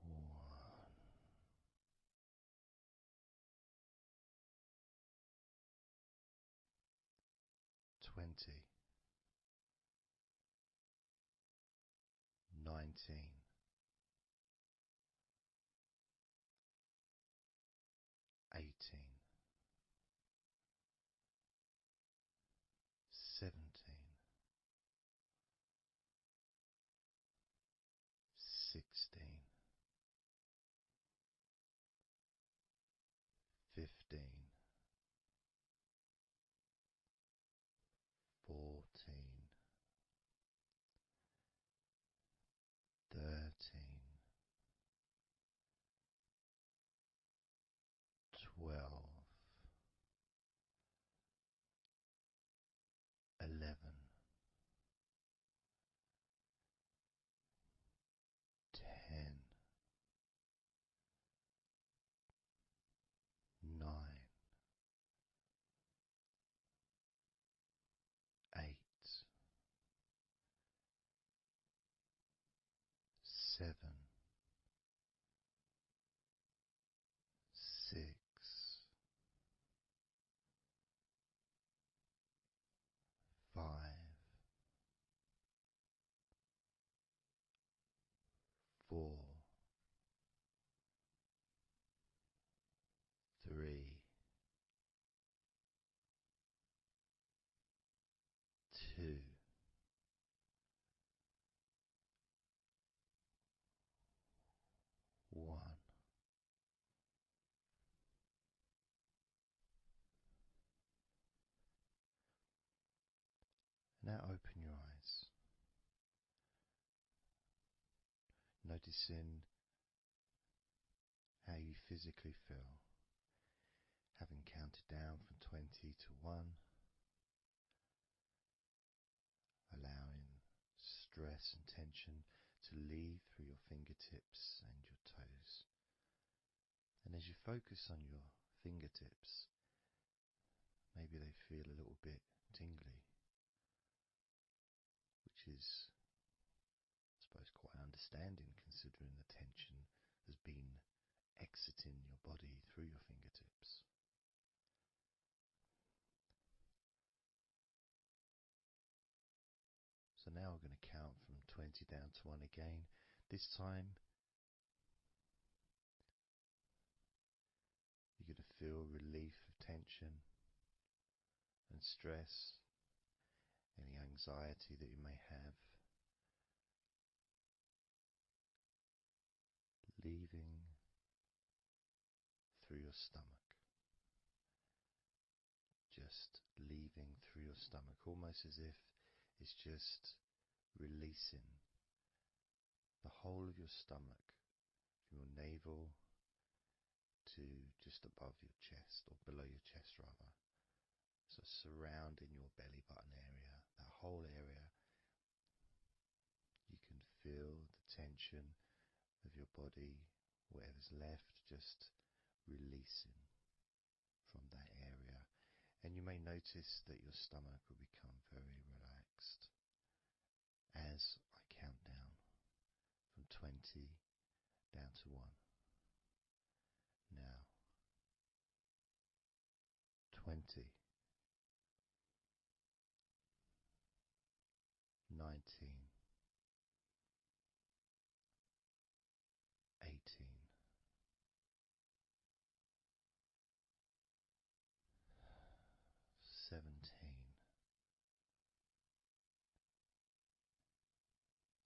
1. 20. 19. 18. 17. 12, 11, 10, 9, 8, 7, 6, 5, 4, 3, 2, 1. Now open your eyes, noticing how you physically feel, having counted down from 20 to 1, allowing stress and tension to leave through your fingertips and your toes. And as you focus on your fingertips, maybe they feel a little bit tingly, which is, I suppose, quite understanding considering the tension has been exiting your body through your fingertips. So now we're going to count from 20 down to 1 again. This time you're going to feel relief of tension and stress, any anxiety that you may have, leaving through your stomach. Just leaving through your stomach, almost as if it's just releasing the whole of your stomach, from your navel to just above your chest, or below your chest rather. So surrounding your belly button area, that whole area, you can feel the tension of your body, whatever's left, just releasing from that area. And you may notice that your stomach will become very relaxed as I count down from 20 down to 1. Now, 20, 19, 18, 17,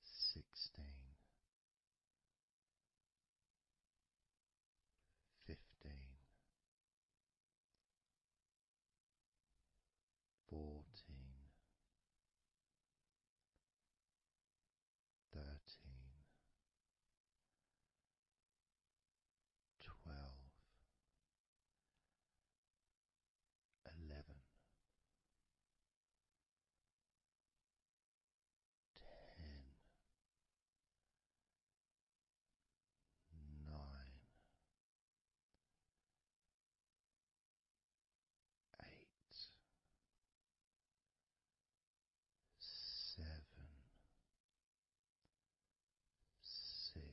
16, 15, 14, 13, 12, 11, 10, 9, 8, 7, 6,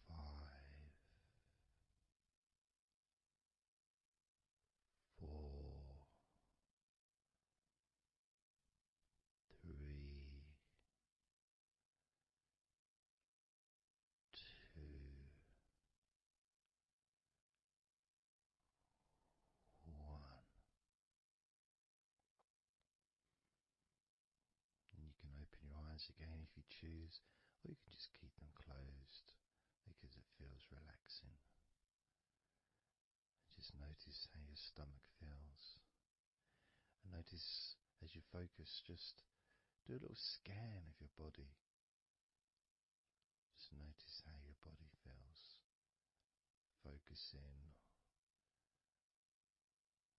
5, 4, 3, 2, 1. And you can open your eyes again if you choose, or you can just keep them closed because it feels relaxing. Just notice how your stomach feels. And notice as you focus, just do a little scan of your body. Just notice how your body feels. focusing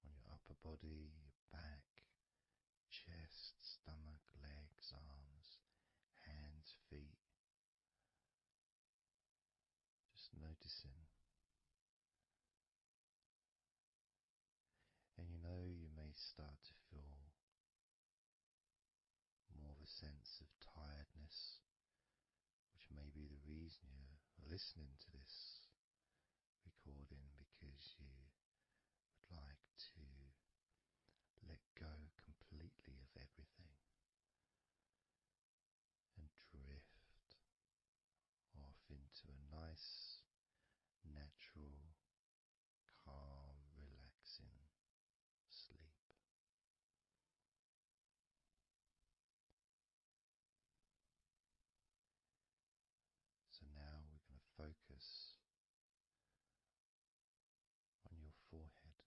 on your upper body, your back, chest, stomach, legs, arms, hands, feet. Just noticing. And you may start to feel more of a sense of tiredness, which may be the reason you're listening to this recording, because you would like to let go completely of everything and drift off into a nice, natural, calm, relaxing sleep. So now we're going to focus on your forehead.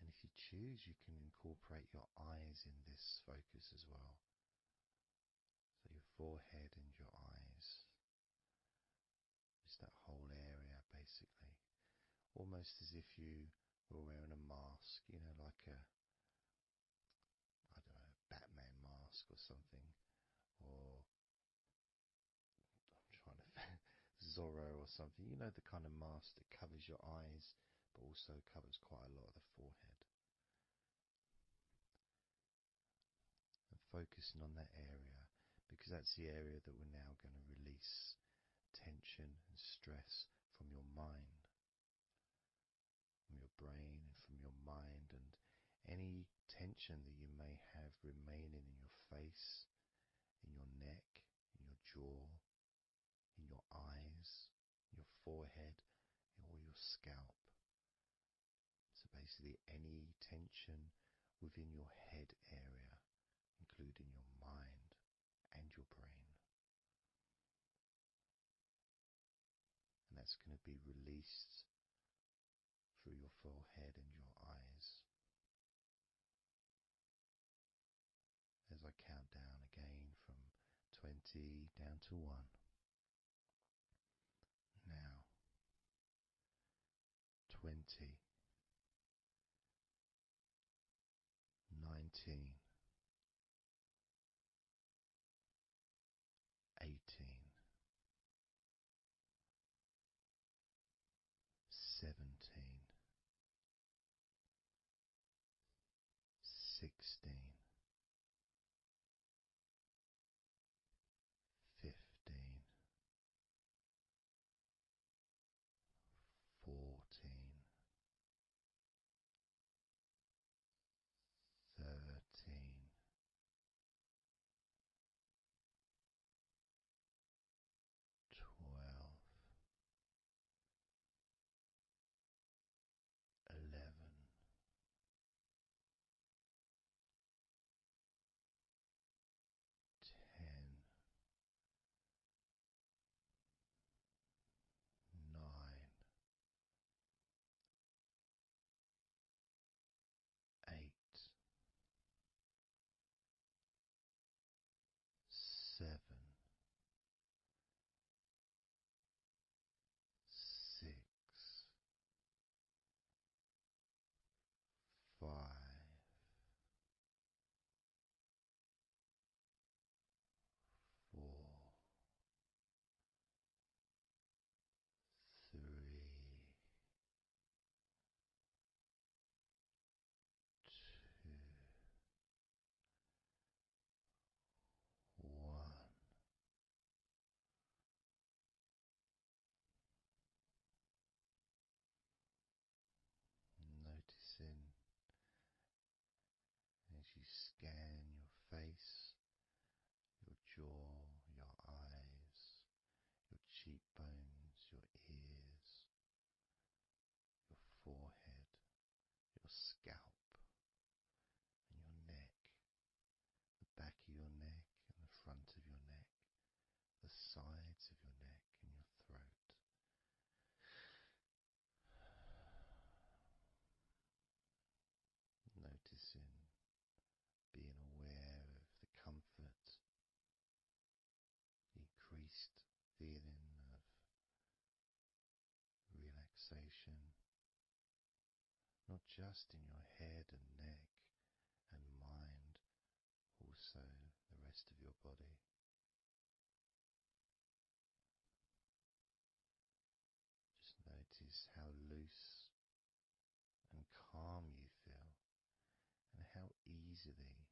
And if you choose, you can incorporate your eyes in this focus as well. So your forehead and your eyes, just that whole area basically. Almost as if you were wearing a mask, like a, I don't know, Batman mask or something. Or I'm trying to Zorro or something, the kind of mask that covers your eyes but also covers quite a lot of the forehead. And focusing on that area, because that's the area that we're now going to release tension and stress from your mind, from your brain and from your mind, and any tension that you may have remaining in your face, in your neck, in your jaw, in your eyes, your forehead, or your scalp. So basically any tension within your head area, including your mind and your brain. And that's going to be released through your forehead and your eyes. As I count down again from 20 down to 1. Now, 20, 19, 18, 17, 16, 15, 14, 13, relaxation, not just in your head and neck and mind, also the rest of your body. Just notice how loose and calm you feel, and how easily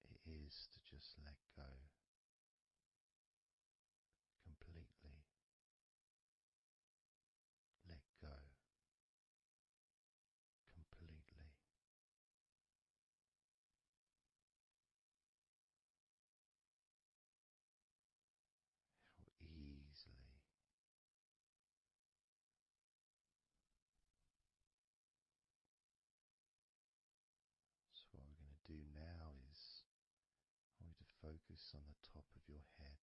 it is to just let go completely. Let go completely. How easily. So what we're going to do now is I want you to focus on the top of your head.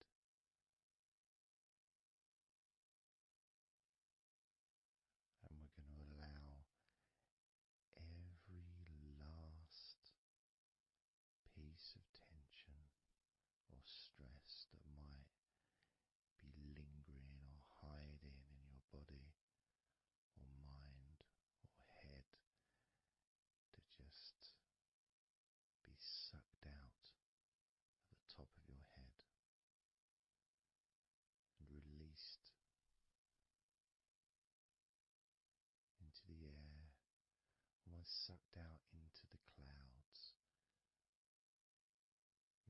And we're going to allow every last piece of tension or stress that might be lingering or hiding in your body or mind or head to just be sucked out at the top of your head and released into the air, almost sucked out into the clouds.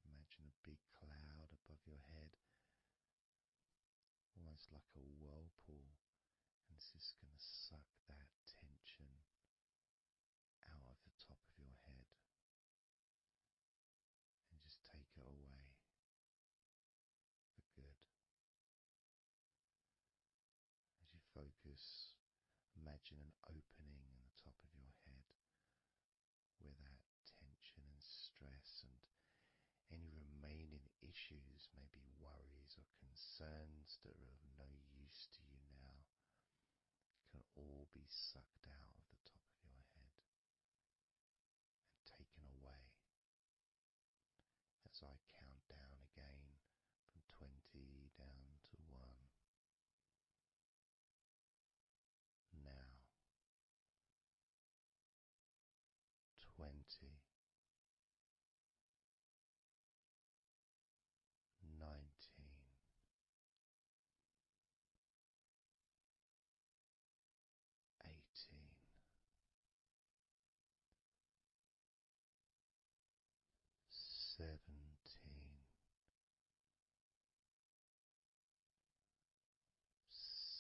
Imagine a big cloud above your head, almost like a whirlpool, and it's just going to suck that tension out of the top of your head and just take it away for good. As you focus, imagine an opening in the top of your head where that tension and stress and any remaining issues, maybe worries or concerns that are of no use to you now, can all be sucked out of the top of your head and taken away. As I count down again from 20 down to 1. Now 20, 19, 18, 17,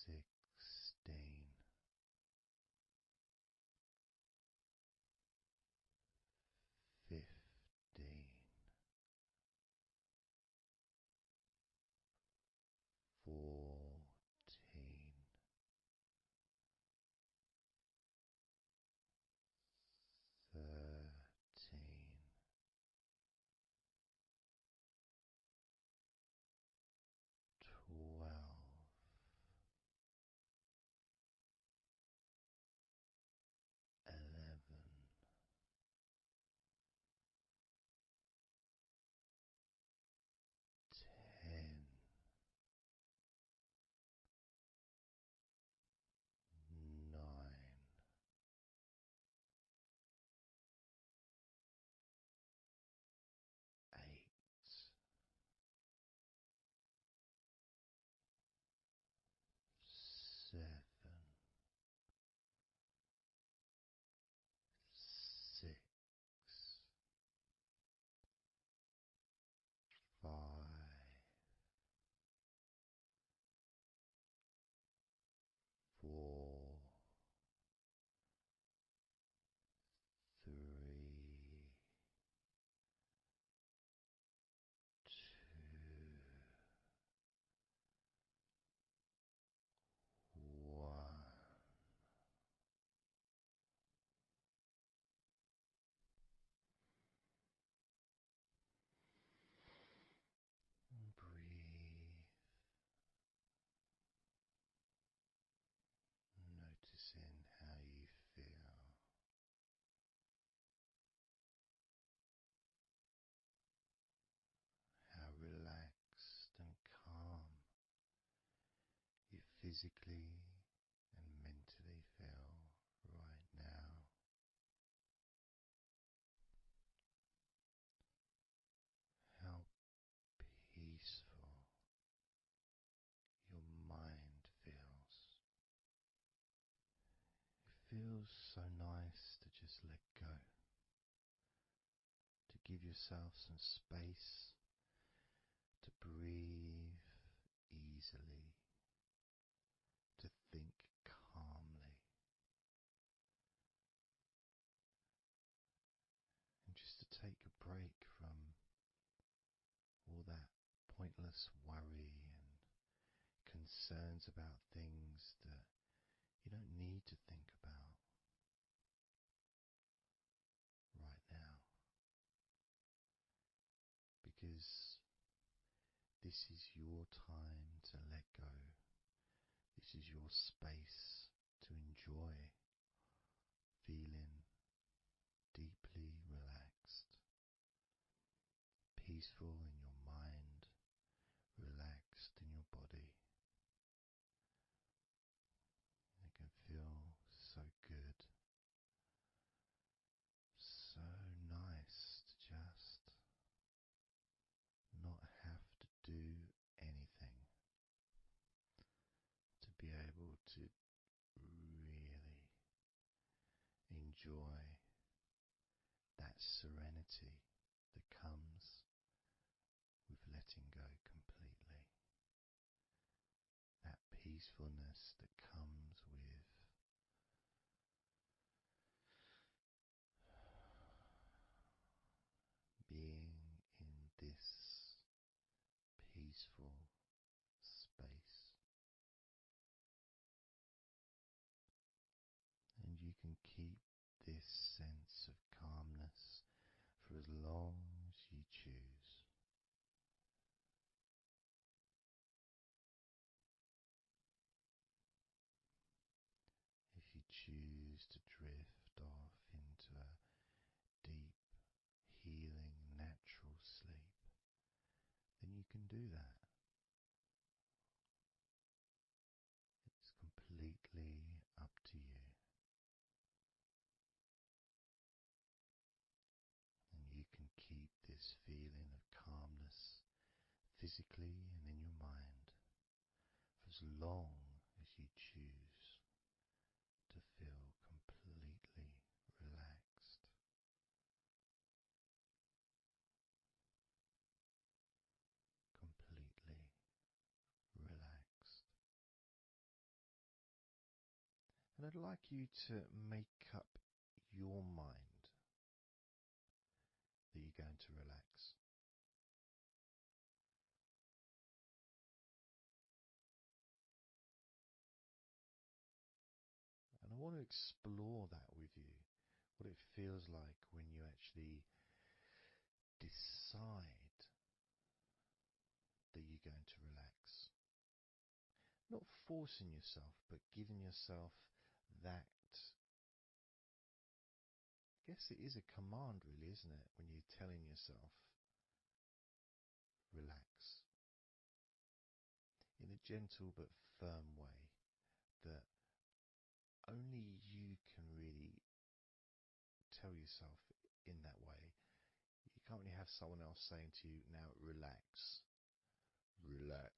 16, 15, 14, 13, 12, 11, 10, 9, 8, 7, 6, 5, 4, 3, 2, 1. And breathe, noticing how you feel, how relaxed and calm you physically feels so nice to just let go, to give yourself some space to breathe easily, to think calmly, and just to take a break from all that pointless worry and concerns about things that you don't need to think about right now, because this is your time to let go. This is your space to enjoy feeling deeply relaxed, peaceful in your mind, relaxed in your body. It can feel so good, so nice to just not have to do anything, to be able to really enjoy that serenity that comes with letting go completely, that peacefulness that comes with being in this peaceful space. And you can keep this sense of calmness for as long as you choose. If you choose to drift off into a deep, healing, natural sleep, then you can do that. It's completely up to you. And you can keep this feeling of calmness physically and in your mind for as long as you choose to feel completely relaxed. Completely relaxed. And I'd like you to make up your mind that you're going to relax. And I want to explore that with you, what it feels like when you actually decide that you're going to relax. Not forcing yourself, but giving yourself that. I guess it is a command, really, isn't it? When you're telling yourself, relax. In a gentle but firm way that only you can really tell yourself in that way. You can't really have someone else saying to you, now relax, relax,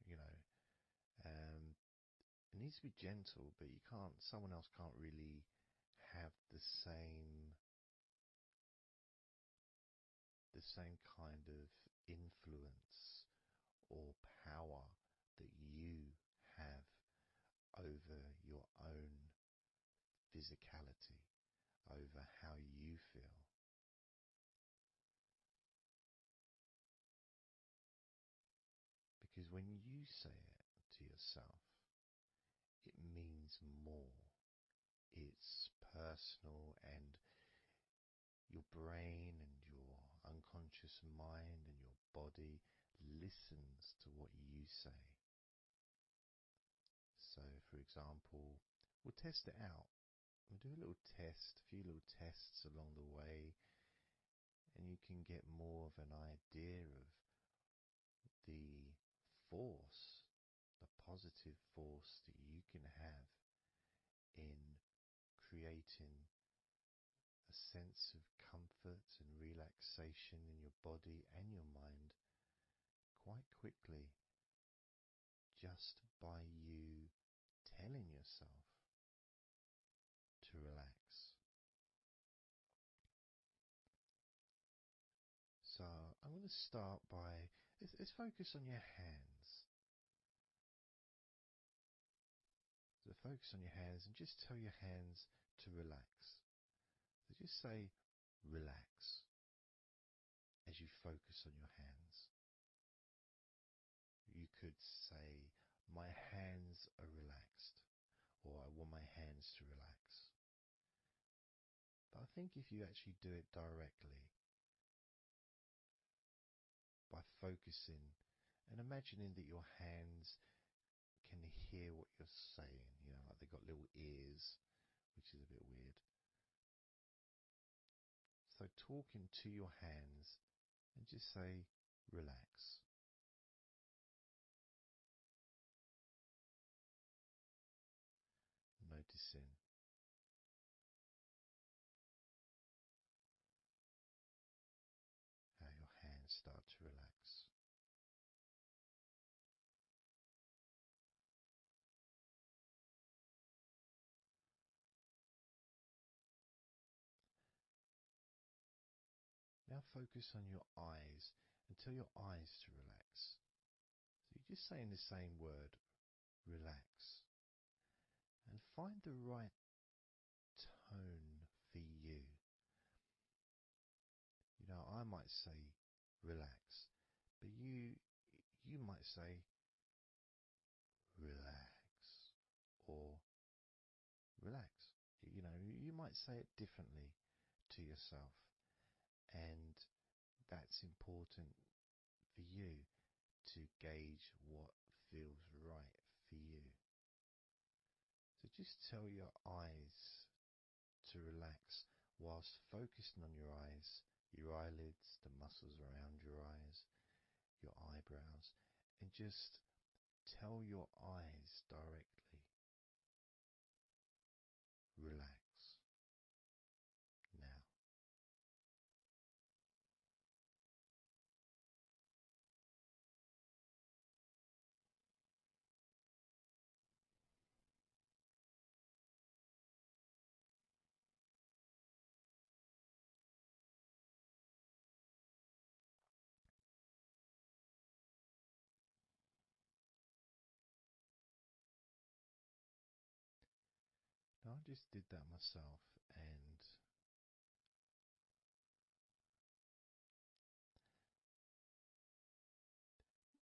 you know. It needs to be gentle, but someone else can't really have the same kind of influence or power that you have over your own physicality, over how you feel. Because when you say it to yourself, it means more. It's personal, and your brain and your unconscious mind and your body listens to what you say. So, for example, we'll test it out. We'll do a little test, a few little tests along the way, and you can get more of an idea of the force, the positive force that you can have in creating a sense of comfort and relaxation in your body and your mind quite quickly, just by you telling yourself to to relax. So I'm going to start by, let's focus on your hands. So focus on your hands and just tell your hands to relax. So just say relax as you focus on your hands. You could say, my hands are relaxed, or I want my hands to relax. But I think if you actually do it directly, by focusing and imagining that your hands can hear what you're saying, like they've got little ears, which is a bit weird. So talking to your hands and just say, relax. Noticing how your hands start to relax. Now focus on your eyes and tell your eyes to relax. So you're just saying the same word, relax. And find the right tone for you. I might say relax, but you might say relax or relax. You might say it differently to yourself, and that's important for you to gauge what feels right for you. So just tell your eyes to relax whilst focusing on your eyes, your eyelids, the muscles around your eyes, your eyebrows, and just tell your eyes directly, relax now. Now I just did that myself, and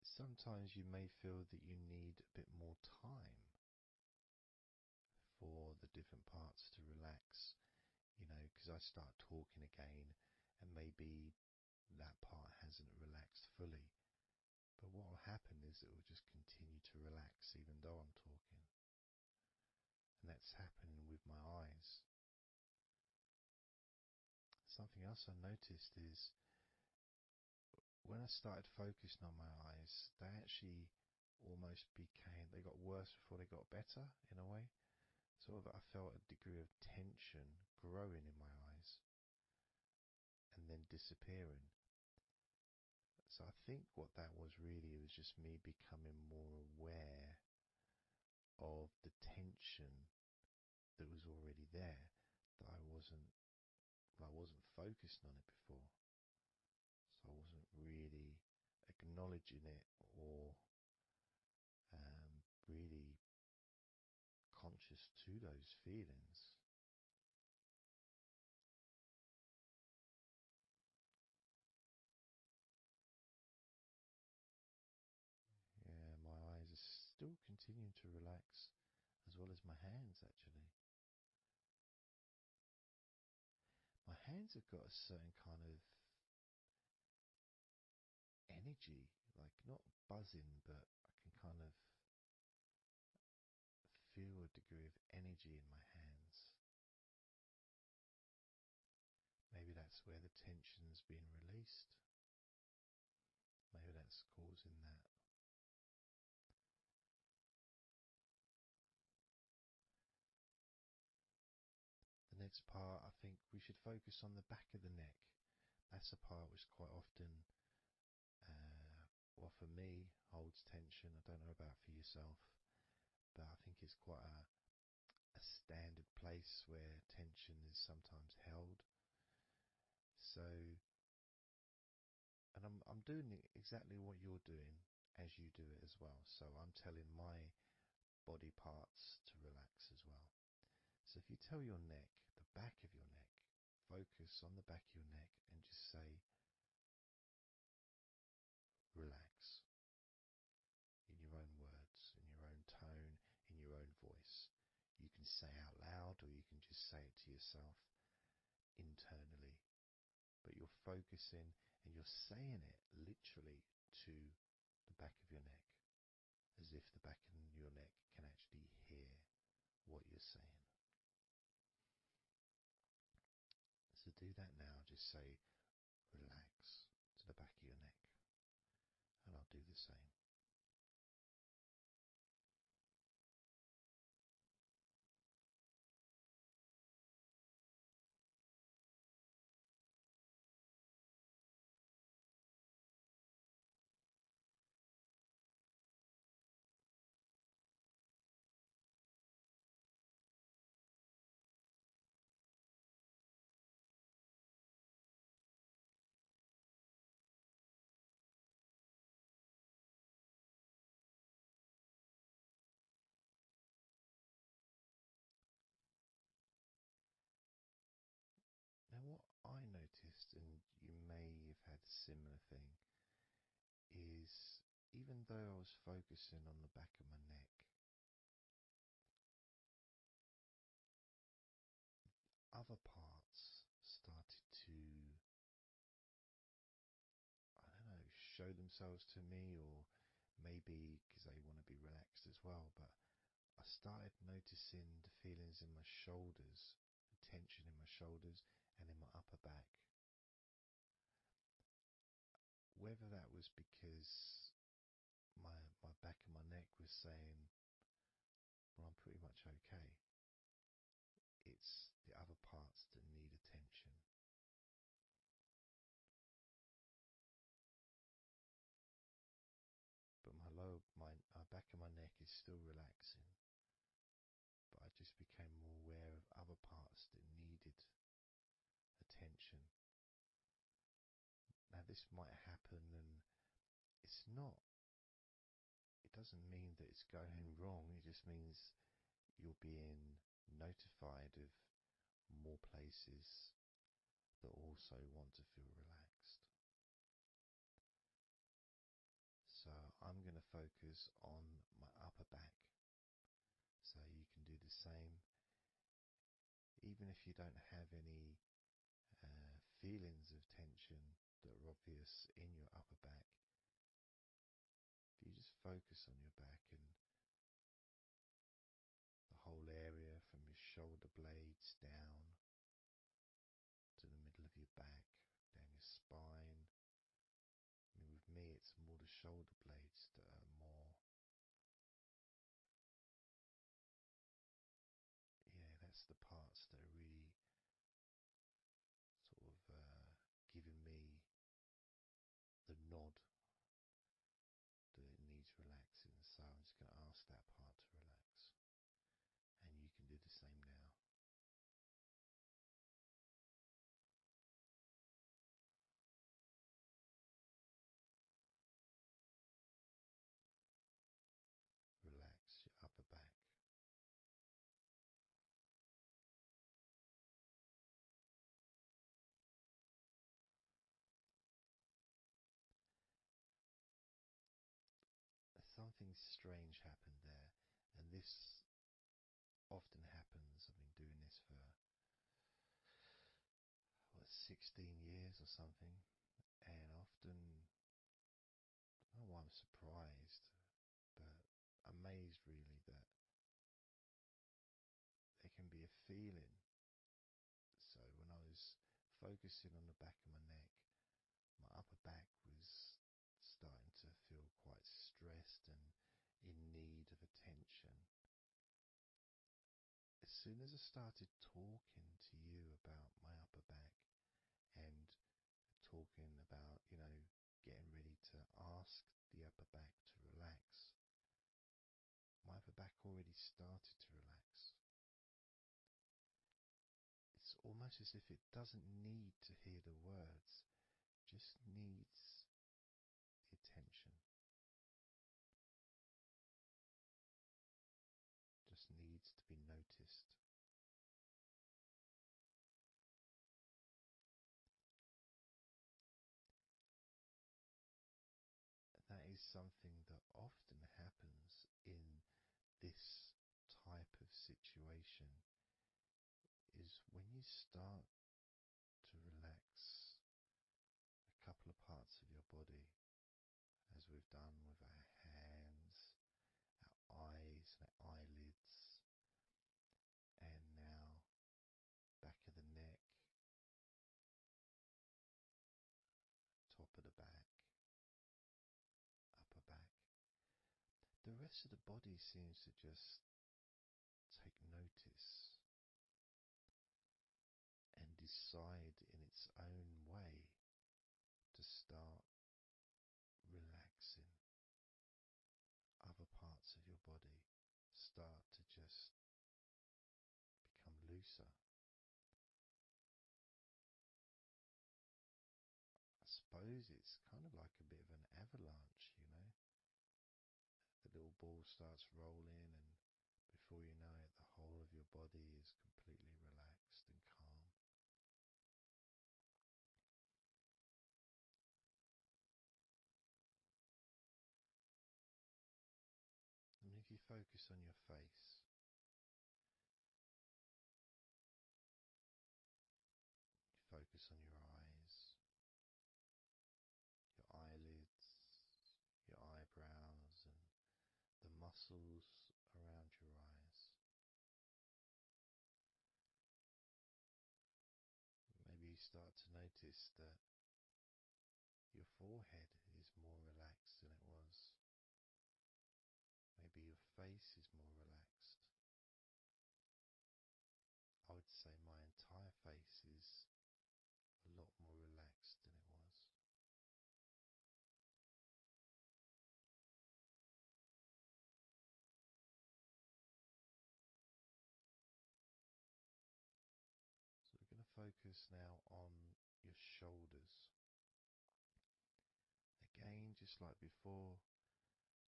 sometimes you may feel that you need a bit more time for the different parts to relax, because I start talking again and maybe that part hasn't relaxed fully. But what will happen is it will just continue to relax even though I'm talking. And that's happening with my eyes. Something else I noticed is when I started focusing on my eyes, they actually they got worse before they got better in a way. Sort of, I felt a degree of tension growing in my eyes and then disappearing. So I think what that was really was just me becoming more aware of the tension that was already there, that I wasn't focused on it before. So I wasn't really acknowledging it or really conscious to those feelings. Yeah, my eyes are still continuing to relax, as well as my hands actually. My hands have got a certain kind of energy, like not buzzing, but I can kind of feel a degree of energy in my hands. Maybe that's where the tension's being released. Maybe that's causing that. The next part, I think we should focus on the back of the neck. That's a part which quite often, well, for me, holds tension. I don't know about for yourself, but I think it's quite a standard place where tension is sometimes held. So, and I'm doing exactly what you're doing as you do it as well. So I'm telling my body parts to relax as well. So if you tell your neck, the back of your neck, focus on the back of your neck and just say, relax, in your own words, in your own tone, in your own voice. You can say out loud or you can just say it to yourself internally. But you're focusing and you're saying it literally to the back of your neck, as if the back of your neck can actually hear what you're saying. So do that now. Just say relax to the back of your neck, and I'll do the same. Now what I noticed, and you may have had a similar thing, is even though I was focusing on the back of my neck, other parts started to, I don't know, show themselves to me, or maybe because they want to be relaxed as well, but I started noticing the feelings in my shoulders, the tension in my shoulders and in my upper back. Whether that was because my back of my neck was saying, well, I'm pretty much okay. It's the other parts that need attention. But my back of my neck is still relaxing. But I just became more aware of other parts that needed attention. Now this might happen, and it's not. It doesn't mean that it's going wrong. It just means you're being notified of more places that also want to feel relaxed. So I'm going to focus on my upper back. So you can do the same. Even if you don't have any feelings of tension that are obvious in your upper back, if you just focus on your back and the whole area from your shoulder blades down to the middle of your back, down your spine. I mean, with me, it's more the shoulder blades that are more, yeah, that's the parts that are really sort of giving me the nod that it needs relaxing. So I'm just going to ask that part to relax. And you can do the same now. Relax your upper back. Something strange happened there, and this often happens. I've been doing this for 16 years or something, and often, I don't know why I'm surprised, but amazed really that there can be a feeling. So when I was focusing on the back of my neck, my upper back was starting to feel quite stressed and in need of attention. As soon as I started talking to you about my upper back and talking about, getting ready to ask the upper back to relax, my upper back already started to relax. It's almost as if it doesn't need to hear the words, just needs the attention, just needs to be noticed. That is something that often happens in this type of situation, is when you start to relax a couple of parts of your body, as we've done with our hands, our eyes and our eyelids, and now back of the neck, top of the back, upper back. The rest of the body seems to just take notice and decide in its own way to start relaxing. Other parts of your body start to just become looser. I suppose it's kind of like a bit of an avalanche, you know. The little ball starts rolling, and before you know it, the whole of your body is completely relaxed and calm. And if you focus on your face, you focus on your eyes, your eyelids, your eyebrows, and the muscles around your eyes. Maybe you start to notice that your forehead is more relaxed than it was. Maybe your face is more relaxed. I would say my entire face is a lot more relaxed than it was. So we're going to focus now on your shoulders. Again, just like before,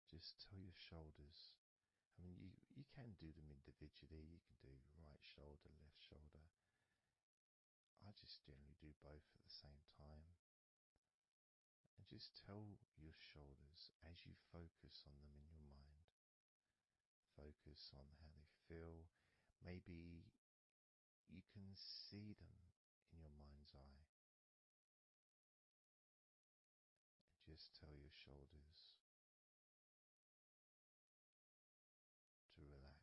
just tell your shoulders. I mean, you can do them individually. You can do right shoulder, left shoulder. I just generally do both at the same time. And just tell your shoulders as you focus on them in your mind. Focus on how they feel. Maybe you can see them in your mind's eye. And just tell your shoulders to relax.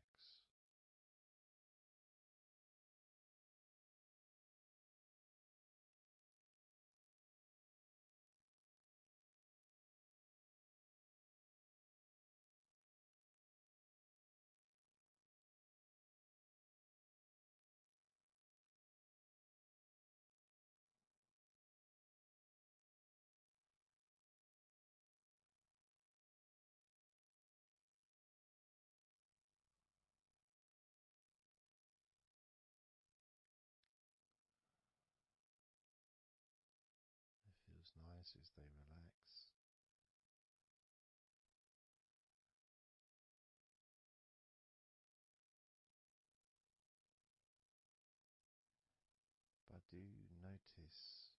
It feels nice as they relax. But I do notice,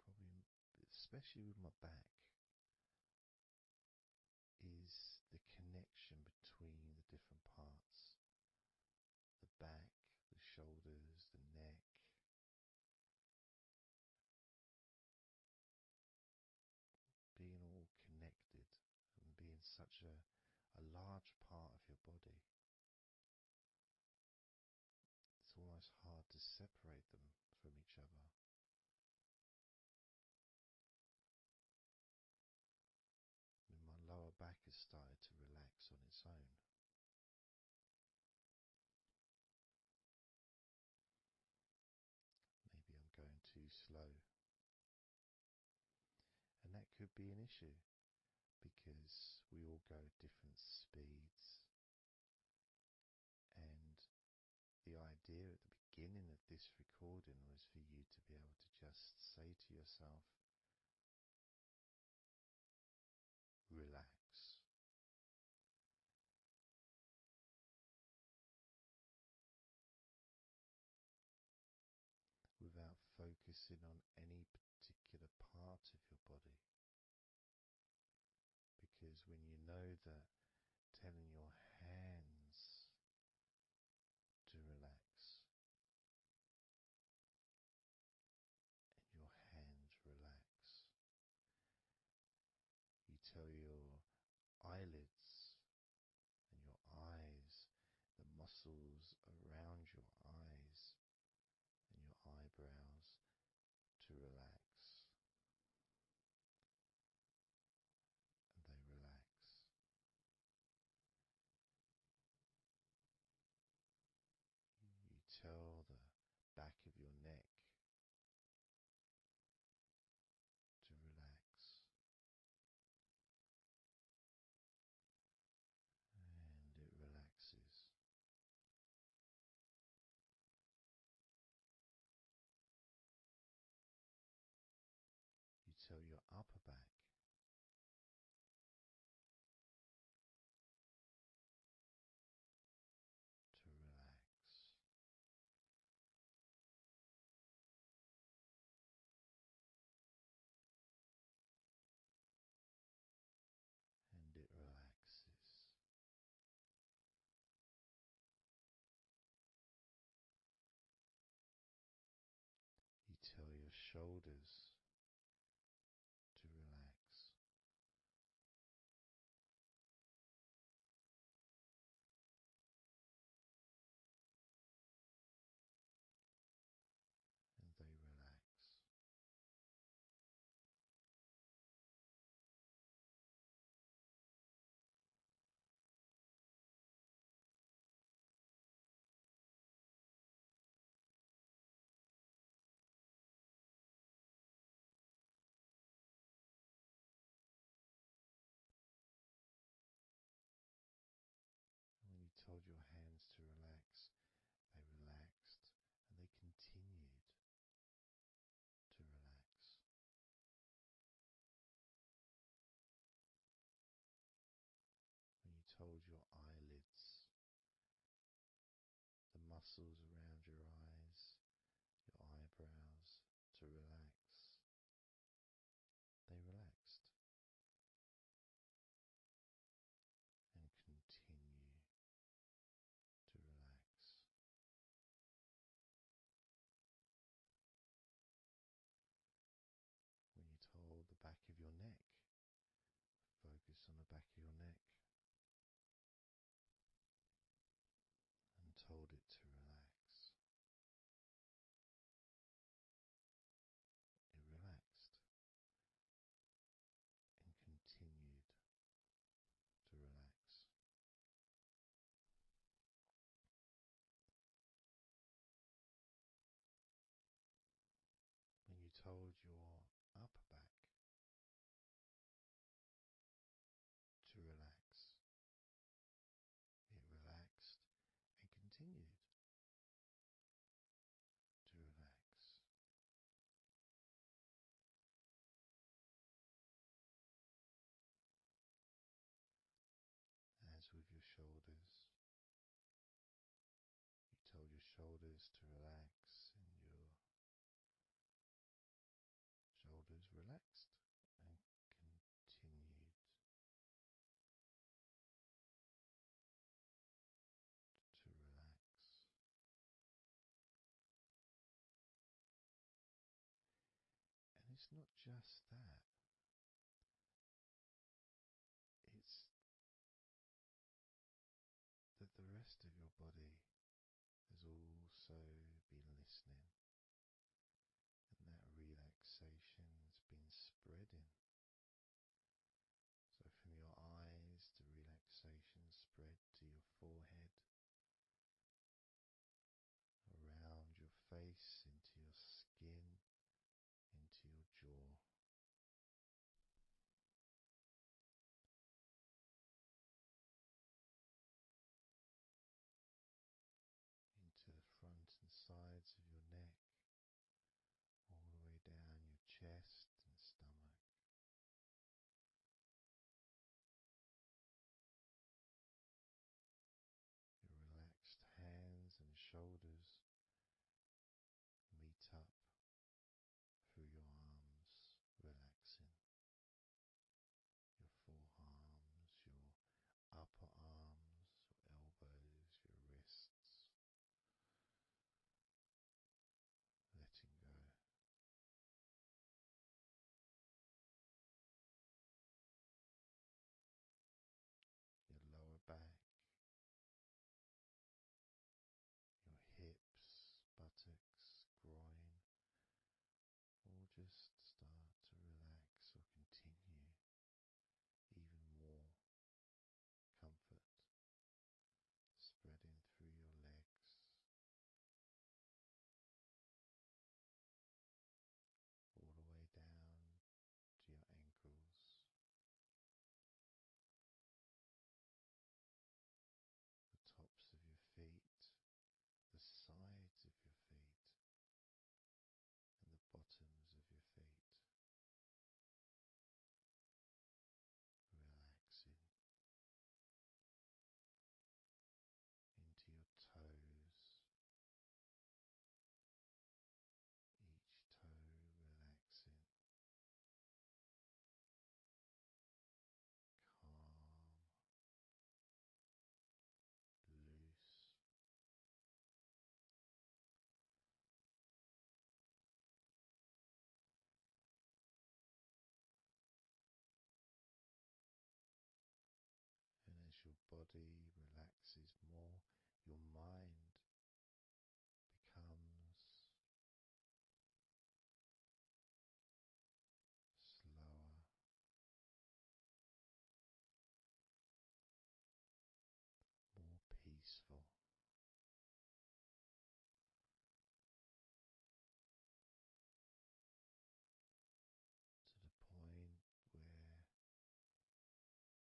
probably especially with my back, is the connection between the different parts. The back, the shoulders, the neck. Being all connected and being such a large part of your body. It's almost hard to separate them from each other. I mean, my lower back has started to relax on its own. Maybe I'm going too slow. And that could be an issue because we all go at different speeds. And the idea at the beginning of this recording was for you to be able to just say to yourself, relax. Without focusing on any particular part of your body. Because when you know that telling your hands to relax and your hands relax, you tell your eyelids and your eyes, the muscles around your eyes and your eyebrows to relax, and they relax. You tell the back of your neck to relax, and it relaxes. You tell your upper back to relax, and it relaxes. You tell your shoulders to relax, and they relax. And when you told your hands to relax, they relaxed and they continued to relax. When you told your eyelids, the muscles around your eyes, your eyebrows to relax, they relaxed and continue to relax. When you told the back of your neck, focus on the back of your neck, and told it to relax. It relaxed and continued to relax. When you told your upper back to relax, it relaxed and continued to relax. As with your shoulders, you told your shoulders to relax, and your shoulders relaxed and continued to relax. And it's not just that, it's that the rest of your body has also been listening, and that relaxation has been spreading. So from your eyes, the relaxation spread to your forehead, around your face, into your skin, into your jaw. Into the front and side body relaxes more, your mind becomes slower, more peaceful, to the point where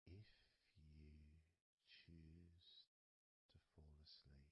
if you choose to fall asleep,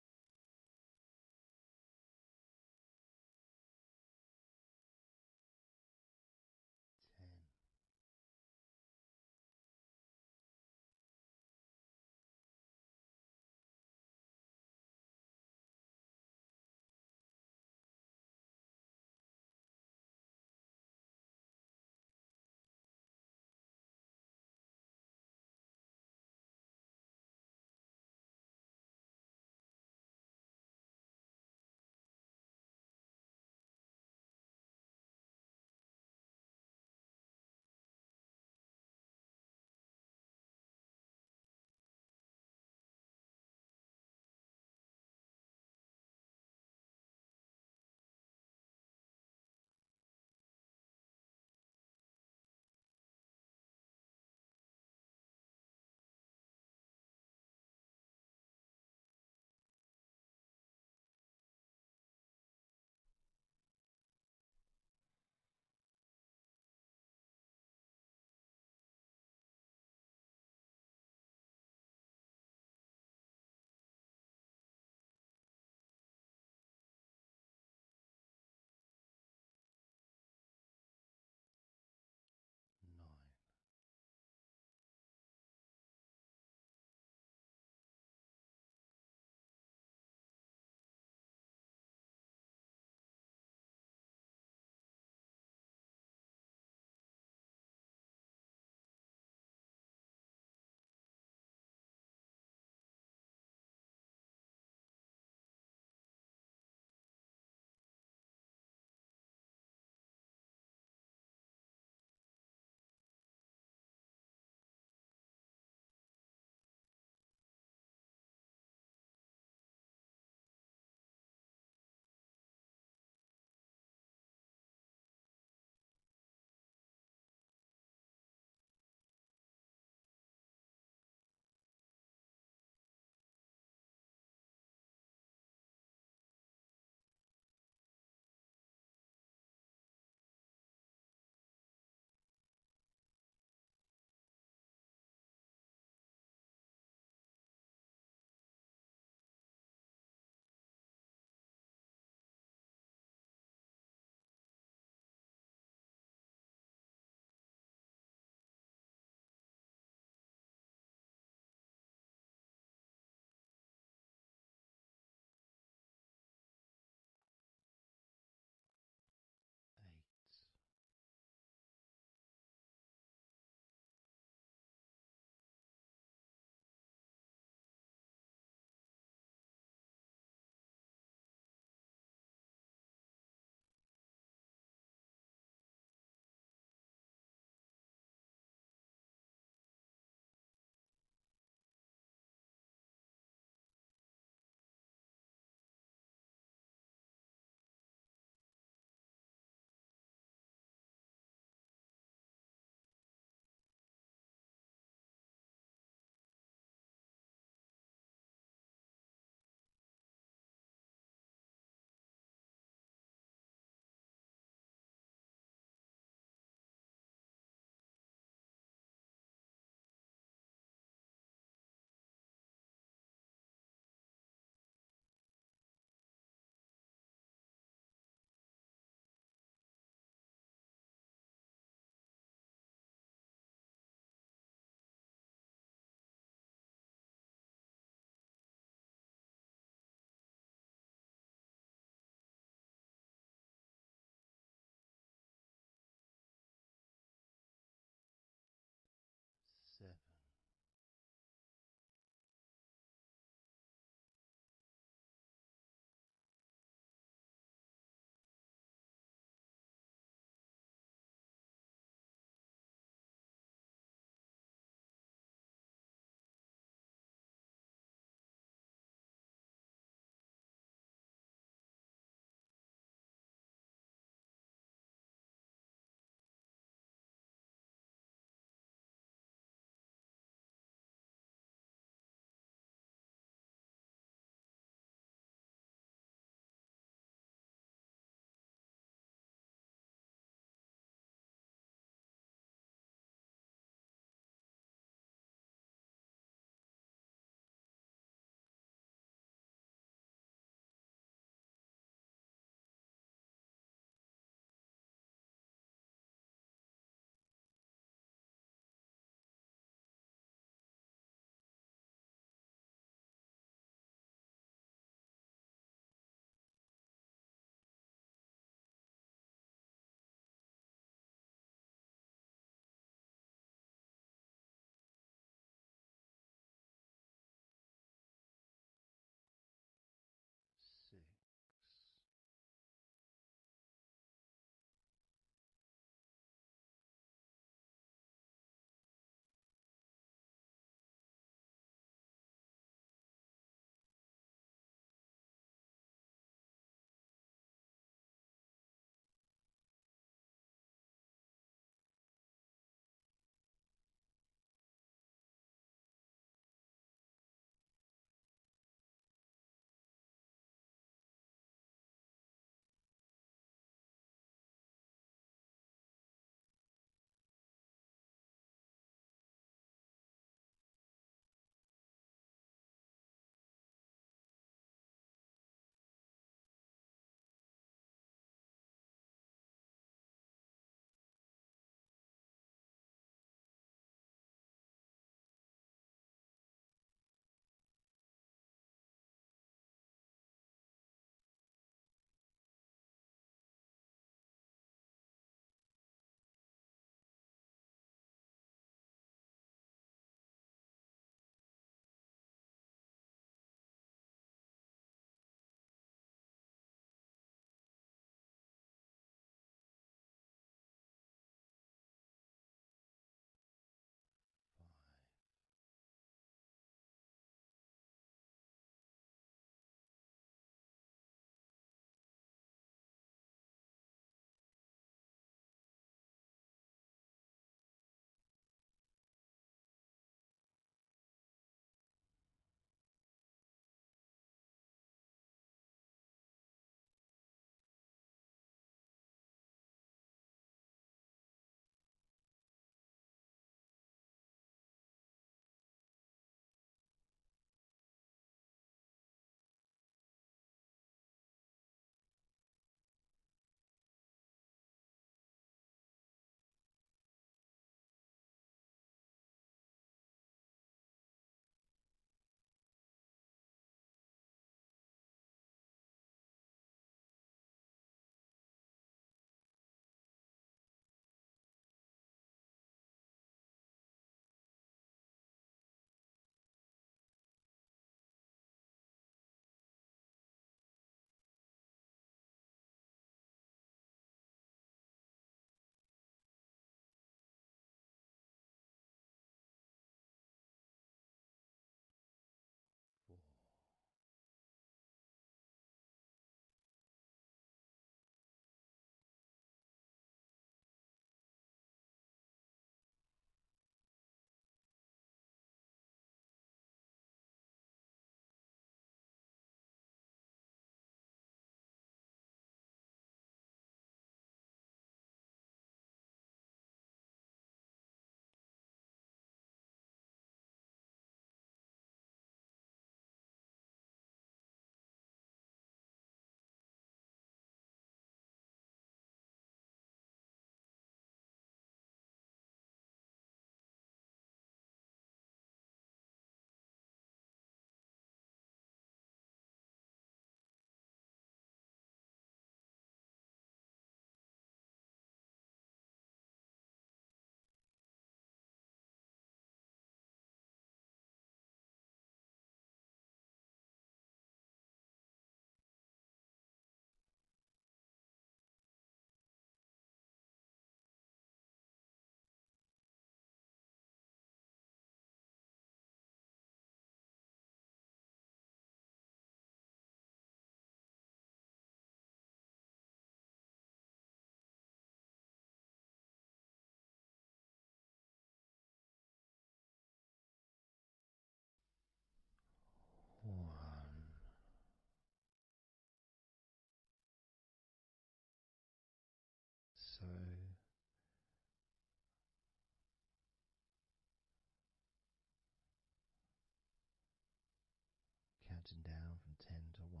counting down from 10 to 1.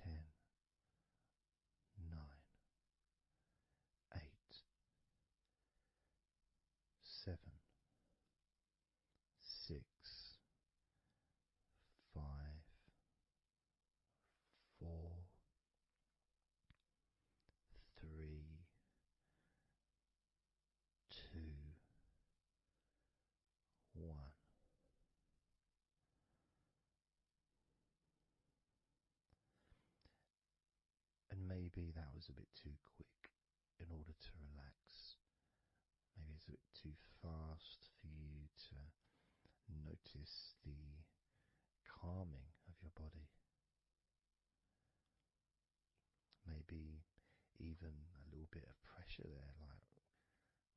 10, 9, 8, 7, 6, 5, 4, 3, 2, 1. And maybe that was a bit too quick in order to relax. Maybe it's a bit too fast for you to notice the calming of your body. Maybe even a little bit of pressure there, like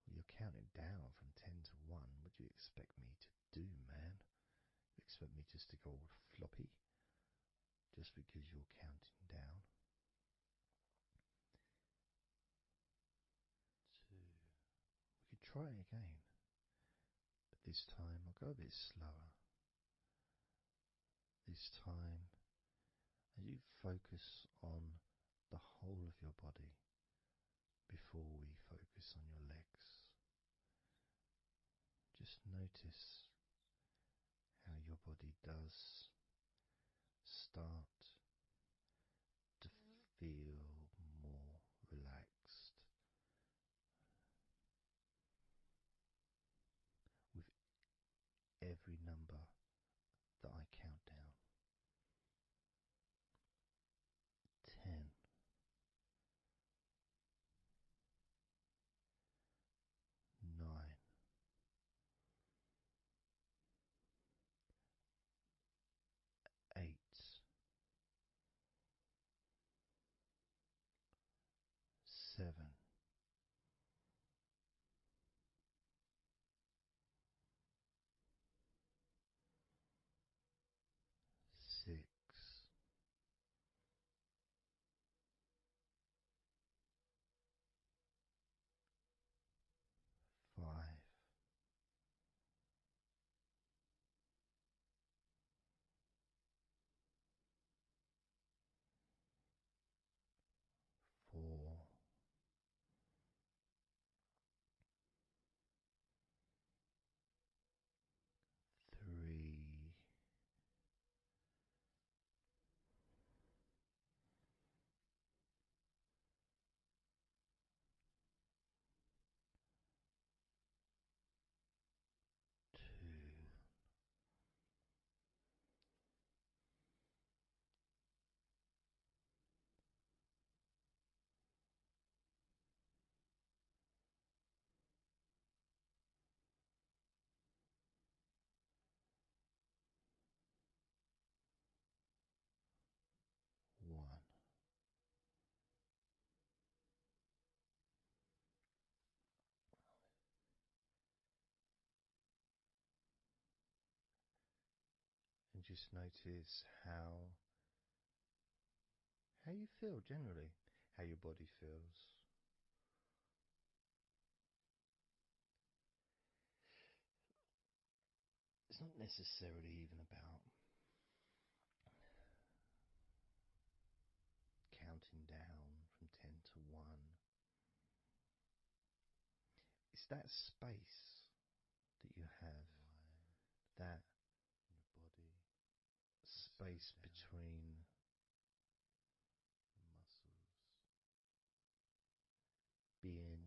you're counting down from 10 to 1. What do you expect me to do, man? You expect me just to go all floppy just because you're counting down? 2. We could try again, but this time I'll go a bit slower. This time, as you focus on the whole of your body before we focus on your legs, just notice how your body does start to feel more relaxed with every number that I count down. 10, 9, 8, 7, 6, 5, 4, 3, 2. One. And just notice how you feel generally, how your body feels. It's not necessarily even about counting down from 10 to 1. It's that space that you have, that body space between the muscles, being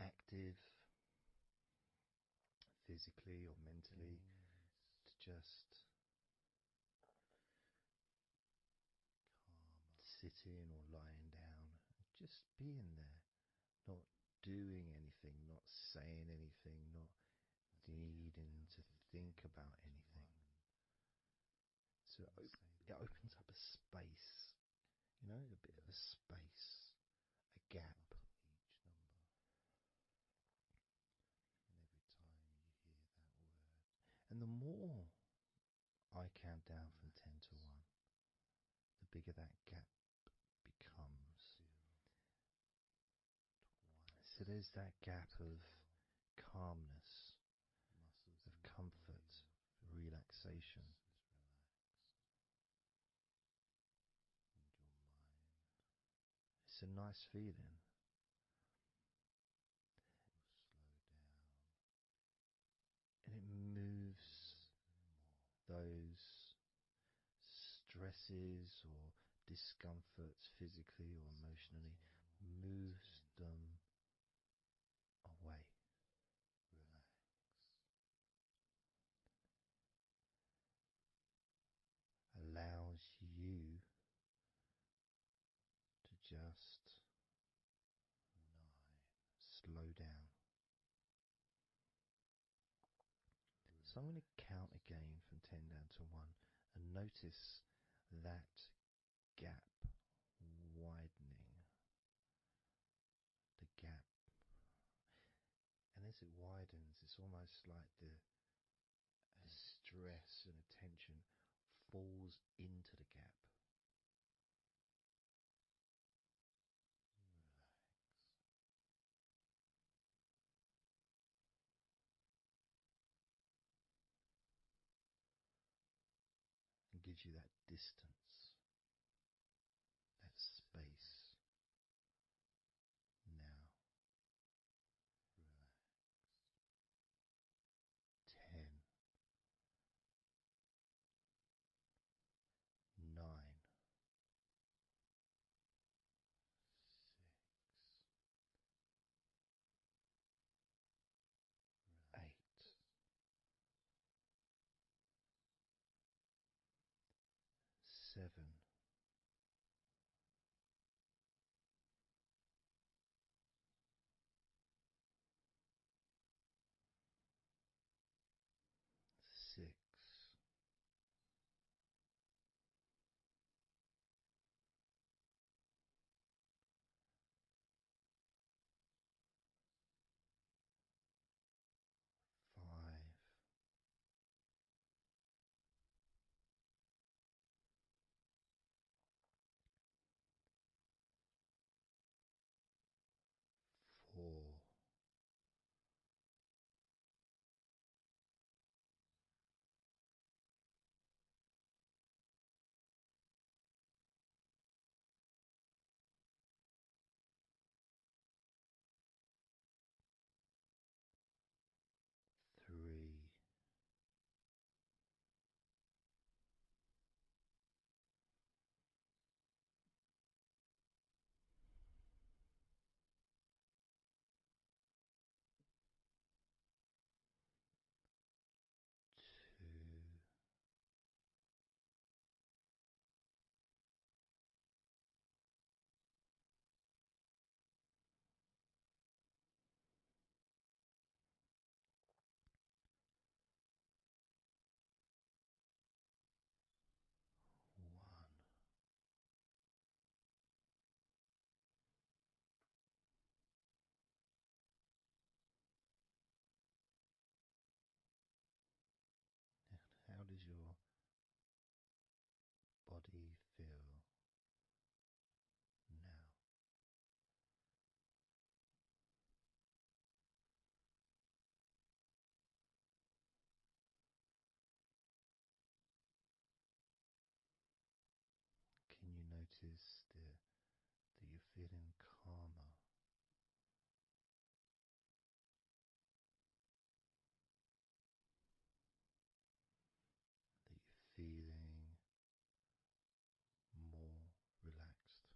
active physically or mentally, to just sitting or lying down, just being there, not doing anything, not saying anything, not needing to think about anything. So it opens up a space, a bit of a space, a gap. And the more I count down from 10 to 1, the bigger that gap becomes. So there's that gap of calmness, of relaxation. It's a nice feeling. And it moves those stresses or discomforts physically or emotionally, moves them away. Allows you to just slow down. So I'm going to count again from 10 down to 1 and notice that gap widening. The gap. And as it widens, it's almost like the stress and attention falls into the gap. And gives you that distance, that space. Now, 10, 9, 8, 7, 6, 5, 4, 3, 2, 1. How does your body feel now? Can you notice that you're feeling calmer? That you're feeling more relaxed?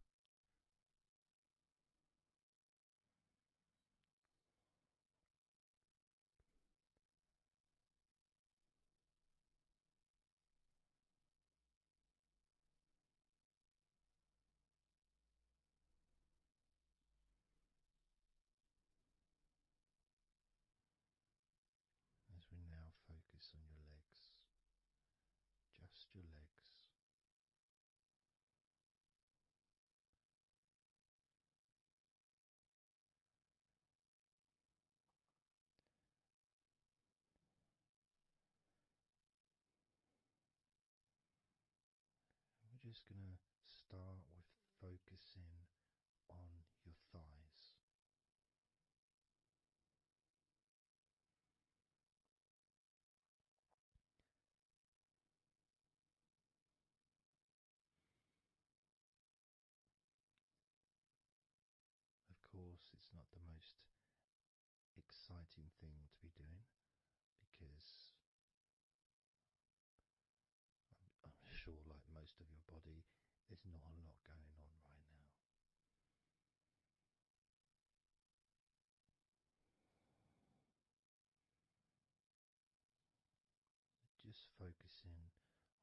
As we now focus on your legs, just your legs. We're just going to start with focusing on your thighs. be doing, because I'm sure, like most of your body, there's not a lot going on right now. Just focusing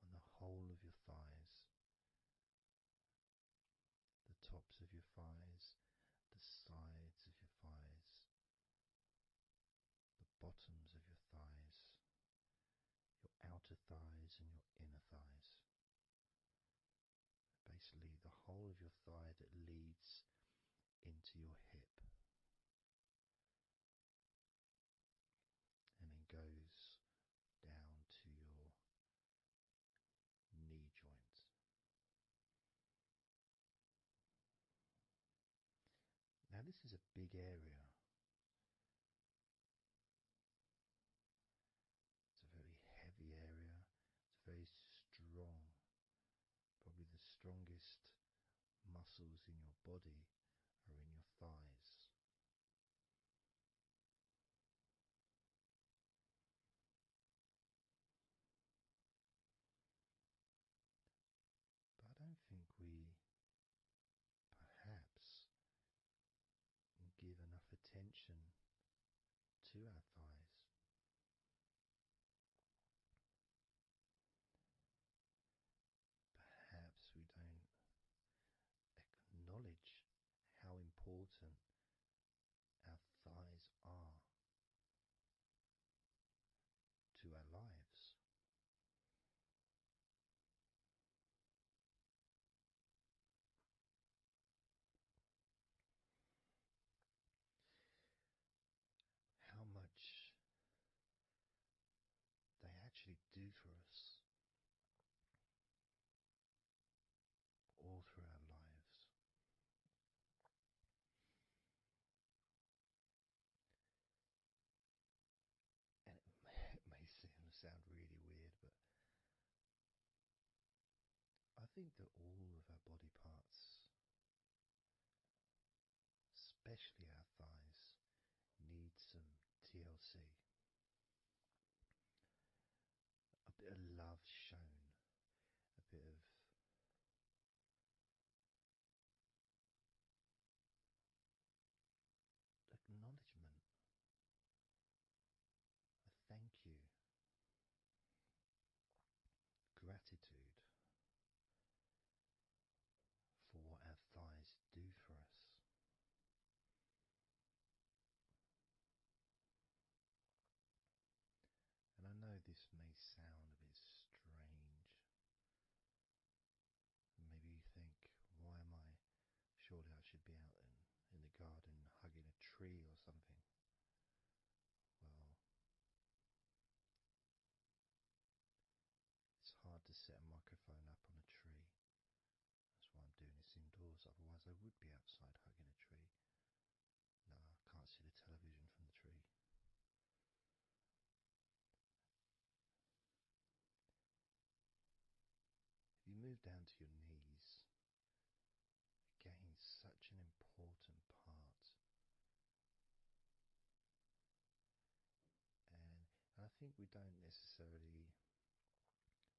on the whole of your thighs, the tops of your thighs, the sides of your thighs, the bottoms of your thighs, your outer thighs and your inner thighs. Basically, the whole of your thigh that leads into your hip and then goes down to your knee joint. Now, this is a big area. It's a very heavy area. It's very strong. Probably the strongest muscles in your body are in your thighs. But I don't think we perhaps give enough attention to our thighs. Perhaps we don't acknowledge how important our thighs are to our lives. How much they actually do for us all through our lives. And it may sound really weird, but I think that all of our body parts, especially our thighs, need some TLC. A bit of love shown, a bit of acknowledgement, a thank you, gratitude for what our thighs do for us. And I know this may sound a bit strange. Maybe you think, why am I? Surely I should be out in the garden hugging a tree or something. Well, it's hard to set a microphone up on a tree. That's why I'm doing this indoors, otherwise I would be outside hugging a tree. No, I can't see the television from the tree. If you move down to your knees, again, such an important part. And I think we don't necessarily,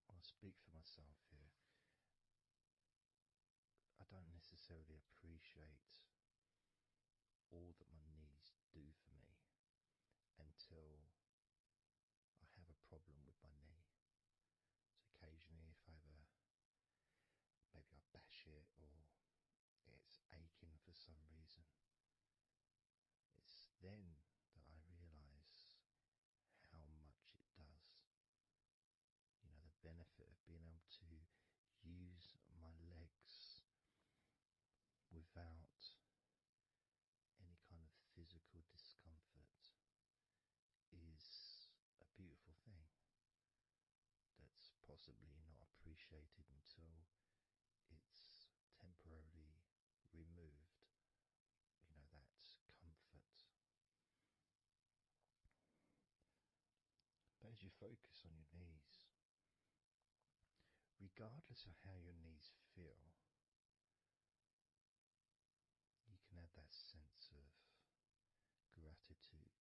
I'll speak for myself here, I don't necessarily appreciate all that my knees do for me until I have a problem with my knee. So occasionally if I ever, maybe I bash it or it's aching for some reason, it's then that I realise how much it does. You know, the benefit of being able to use my legs without any kind of physical discomfort is a beautiful thing that's possibly not appreciated until it's temporarily removed. You know, that comfort. But as you focus on your knees, regardless of how your knees feel, you can add that sense of gratitude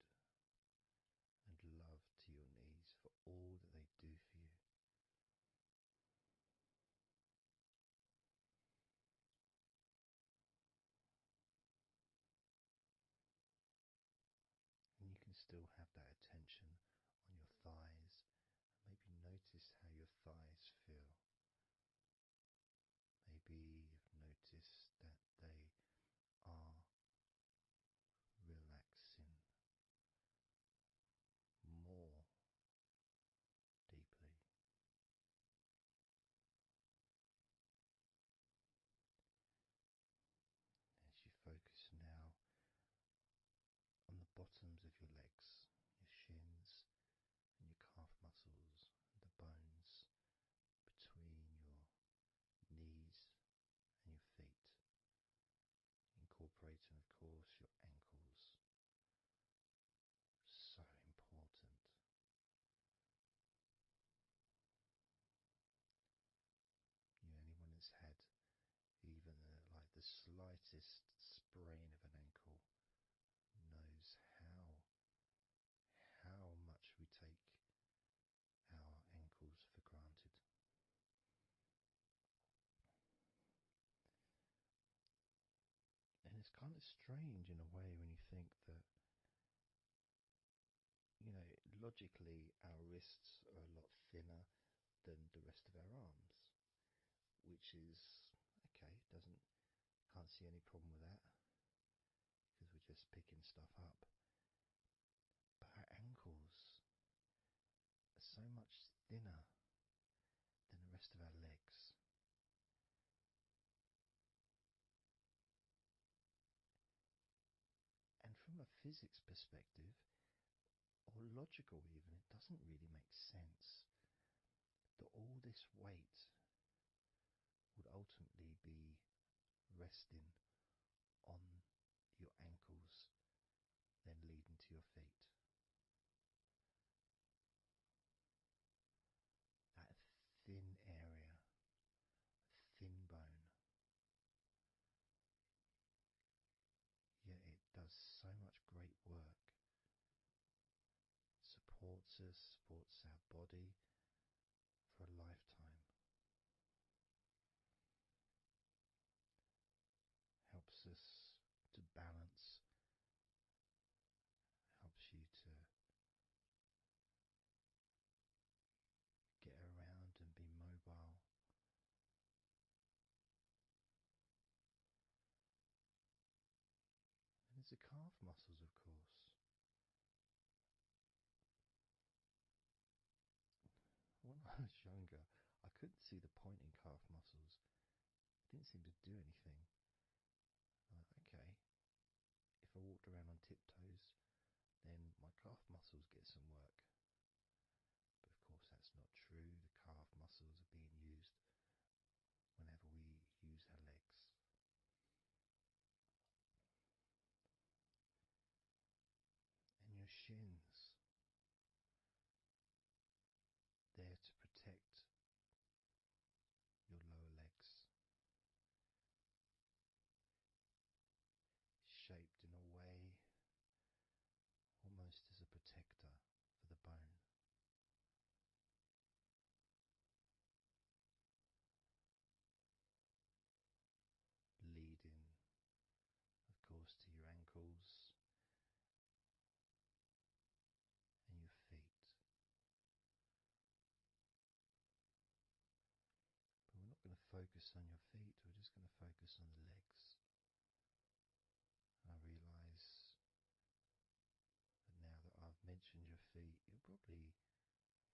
slightest sprain of an ankle knows how much we take our ankles for granted. And it's kind of strange in a way when you think that, logically our wrists are a lot thinner than the rest of our arms, which is okay, can't see any problem with that because we're just picking stuff up. But our ankles are so much thinner than the rest of our legs. And from a physics perspective, or logical even, it doesn't really make sense that all this weight would ultimately be resting on your ankles, then leading to your feet. That thin area, thin bone, yet it does so much great work. Supports us, supports our body for a lifetime. Helps us to balance, helps you to get around and be mobile. And there's the calf muscles, of course. When I was younger, I couldn't see the point in calf muscles. It didn't seem to do anything. Okay, if I walked around on tiptoes, then my calf muscles get some work. But of course that's not true. The calf muscles are being used whenever we use our legs. And your shins, there to protect your lower legs, shaped in a way almost as a protector for the bone. Leading, of course, to your ankles and your feet. But we're not going to focus on your feet, we're just going to focus on the legs. And I realise that now that I've mentioned your feet, you're probably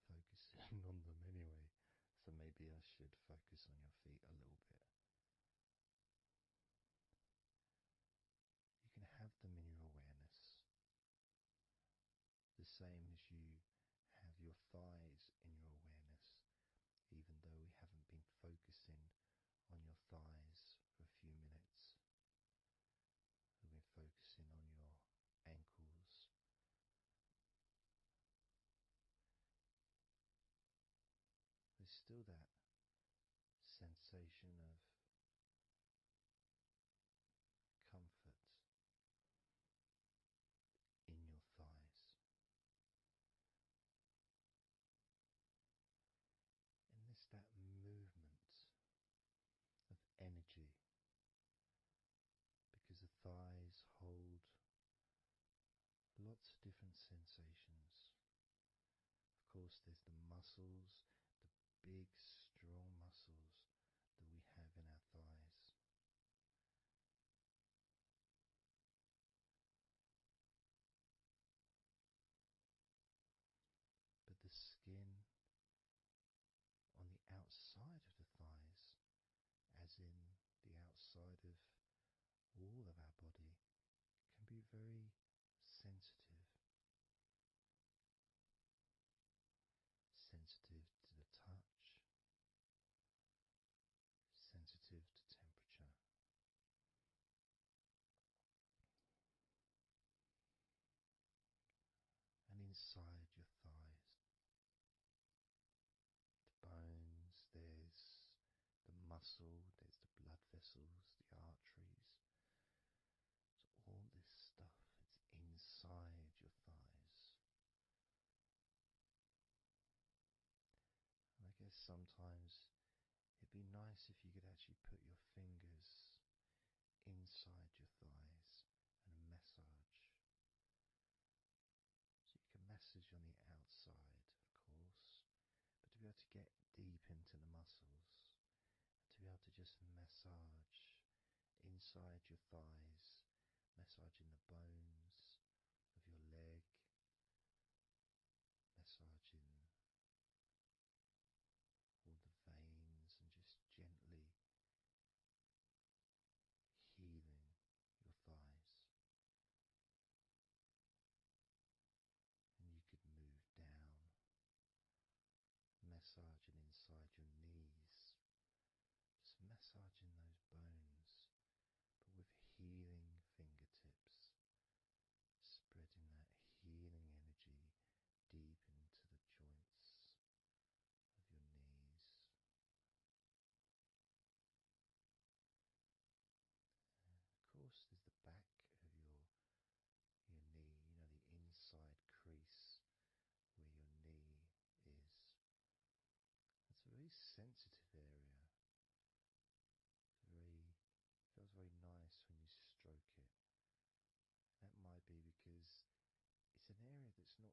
focusing on them anyway. So maybe I should focus on your feet a little bit. You can have them in your awareness, the same as you have your thighs in your awareness, even though we haven't been focusing on your thighs for a few minutes. We've been focusing on your ankles, there's still that sensation of comfort in your thighs. And there's that movement of energy, because the thighs hold lots of different sensations. Of course, there's the muscles, the big, strong muscles that we have in our thighs. But the skin on the outside of the thighs, as in the outside of all of our body, can be very sensitive. Sensitive to the touch, sensitive to temperature. And inside your thighs, the bones, there's the muscle, there's the blood vessels, the arteries, sometimes it'd be nice if you could actually put your fingers inside your thighs and massage. So you can massage on the outside, of course, but to be able to get deep into the muscles, to be able to just massage inside your thighs, massaging the bones of your leg, massaging all the veins and just gently healing your thighs. And you could move down, massaging inside your knees, just massaging those bones, but with healing fingertips, spreading that healing energy deep into the joints of your knees. Of course, there's the back of your knee, the inside crease where your knee is. It's a very sensitive area. Feels very nice when you stroke it. That might be because it's an area that's not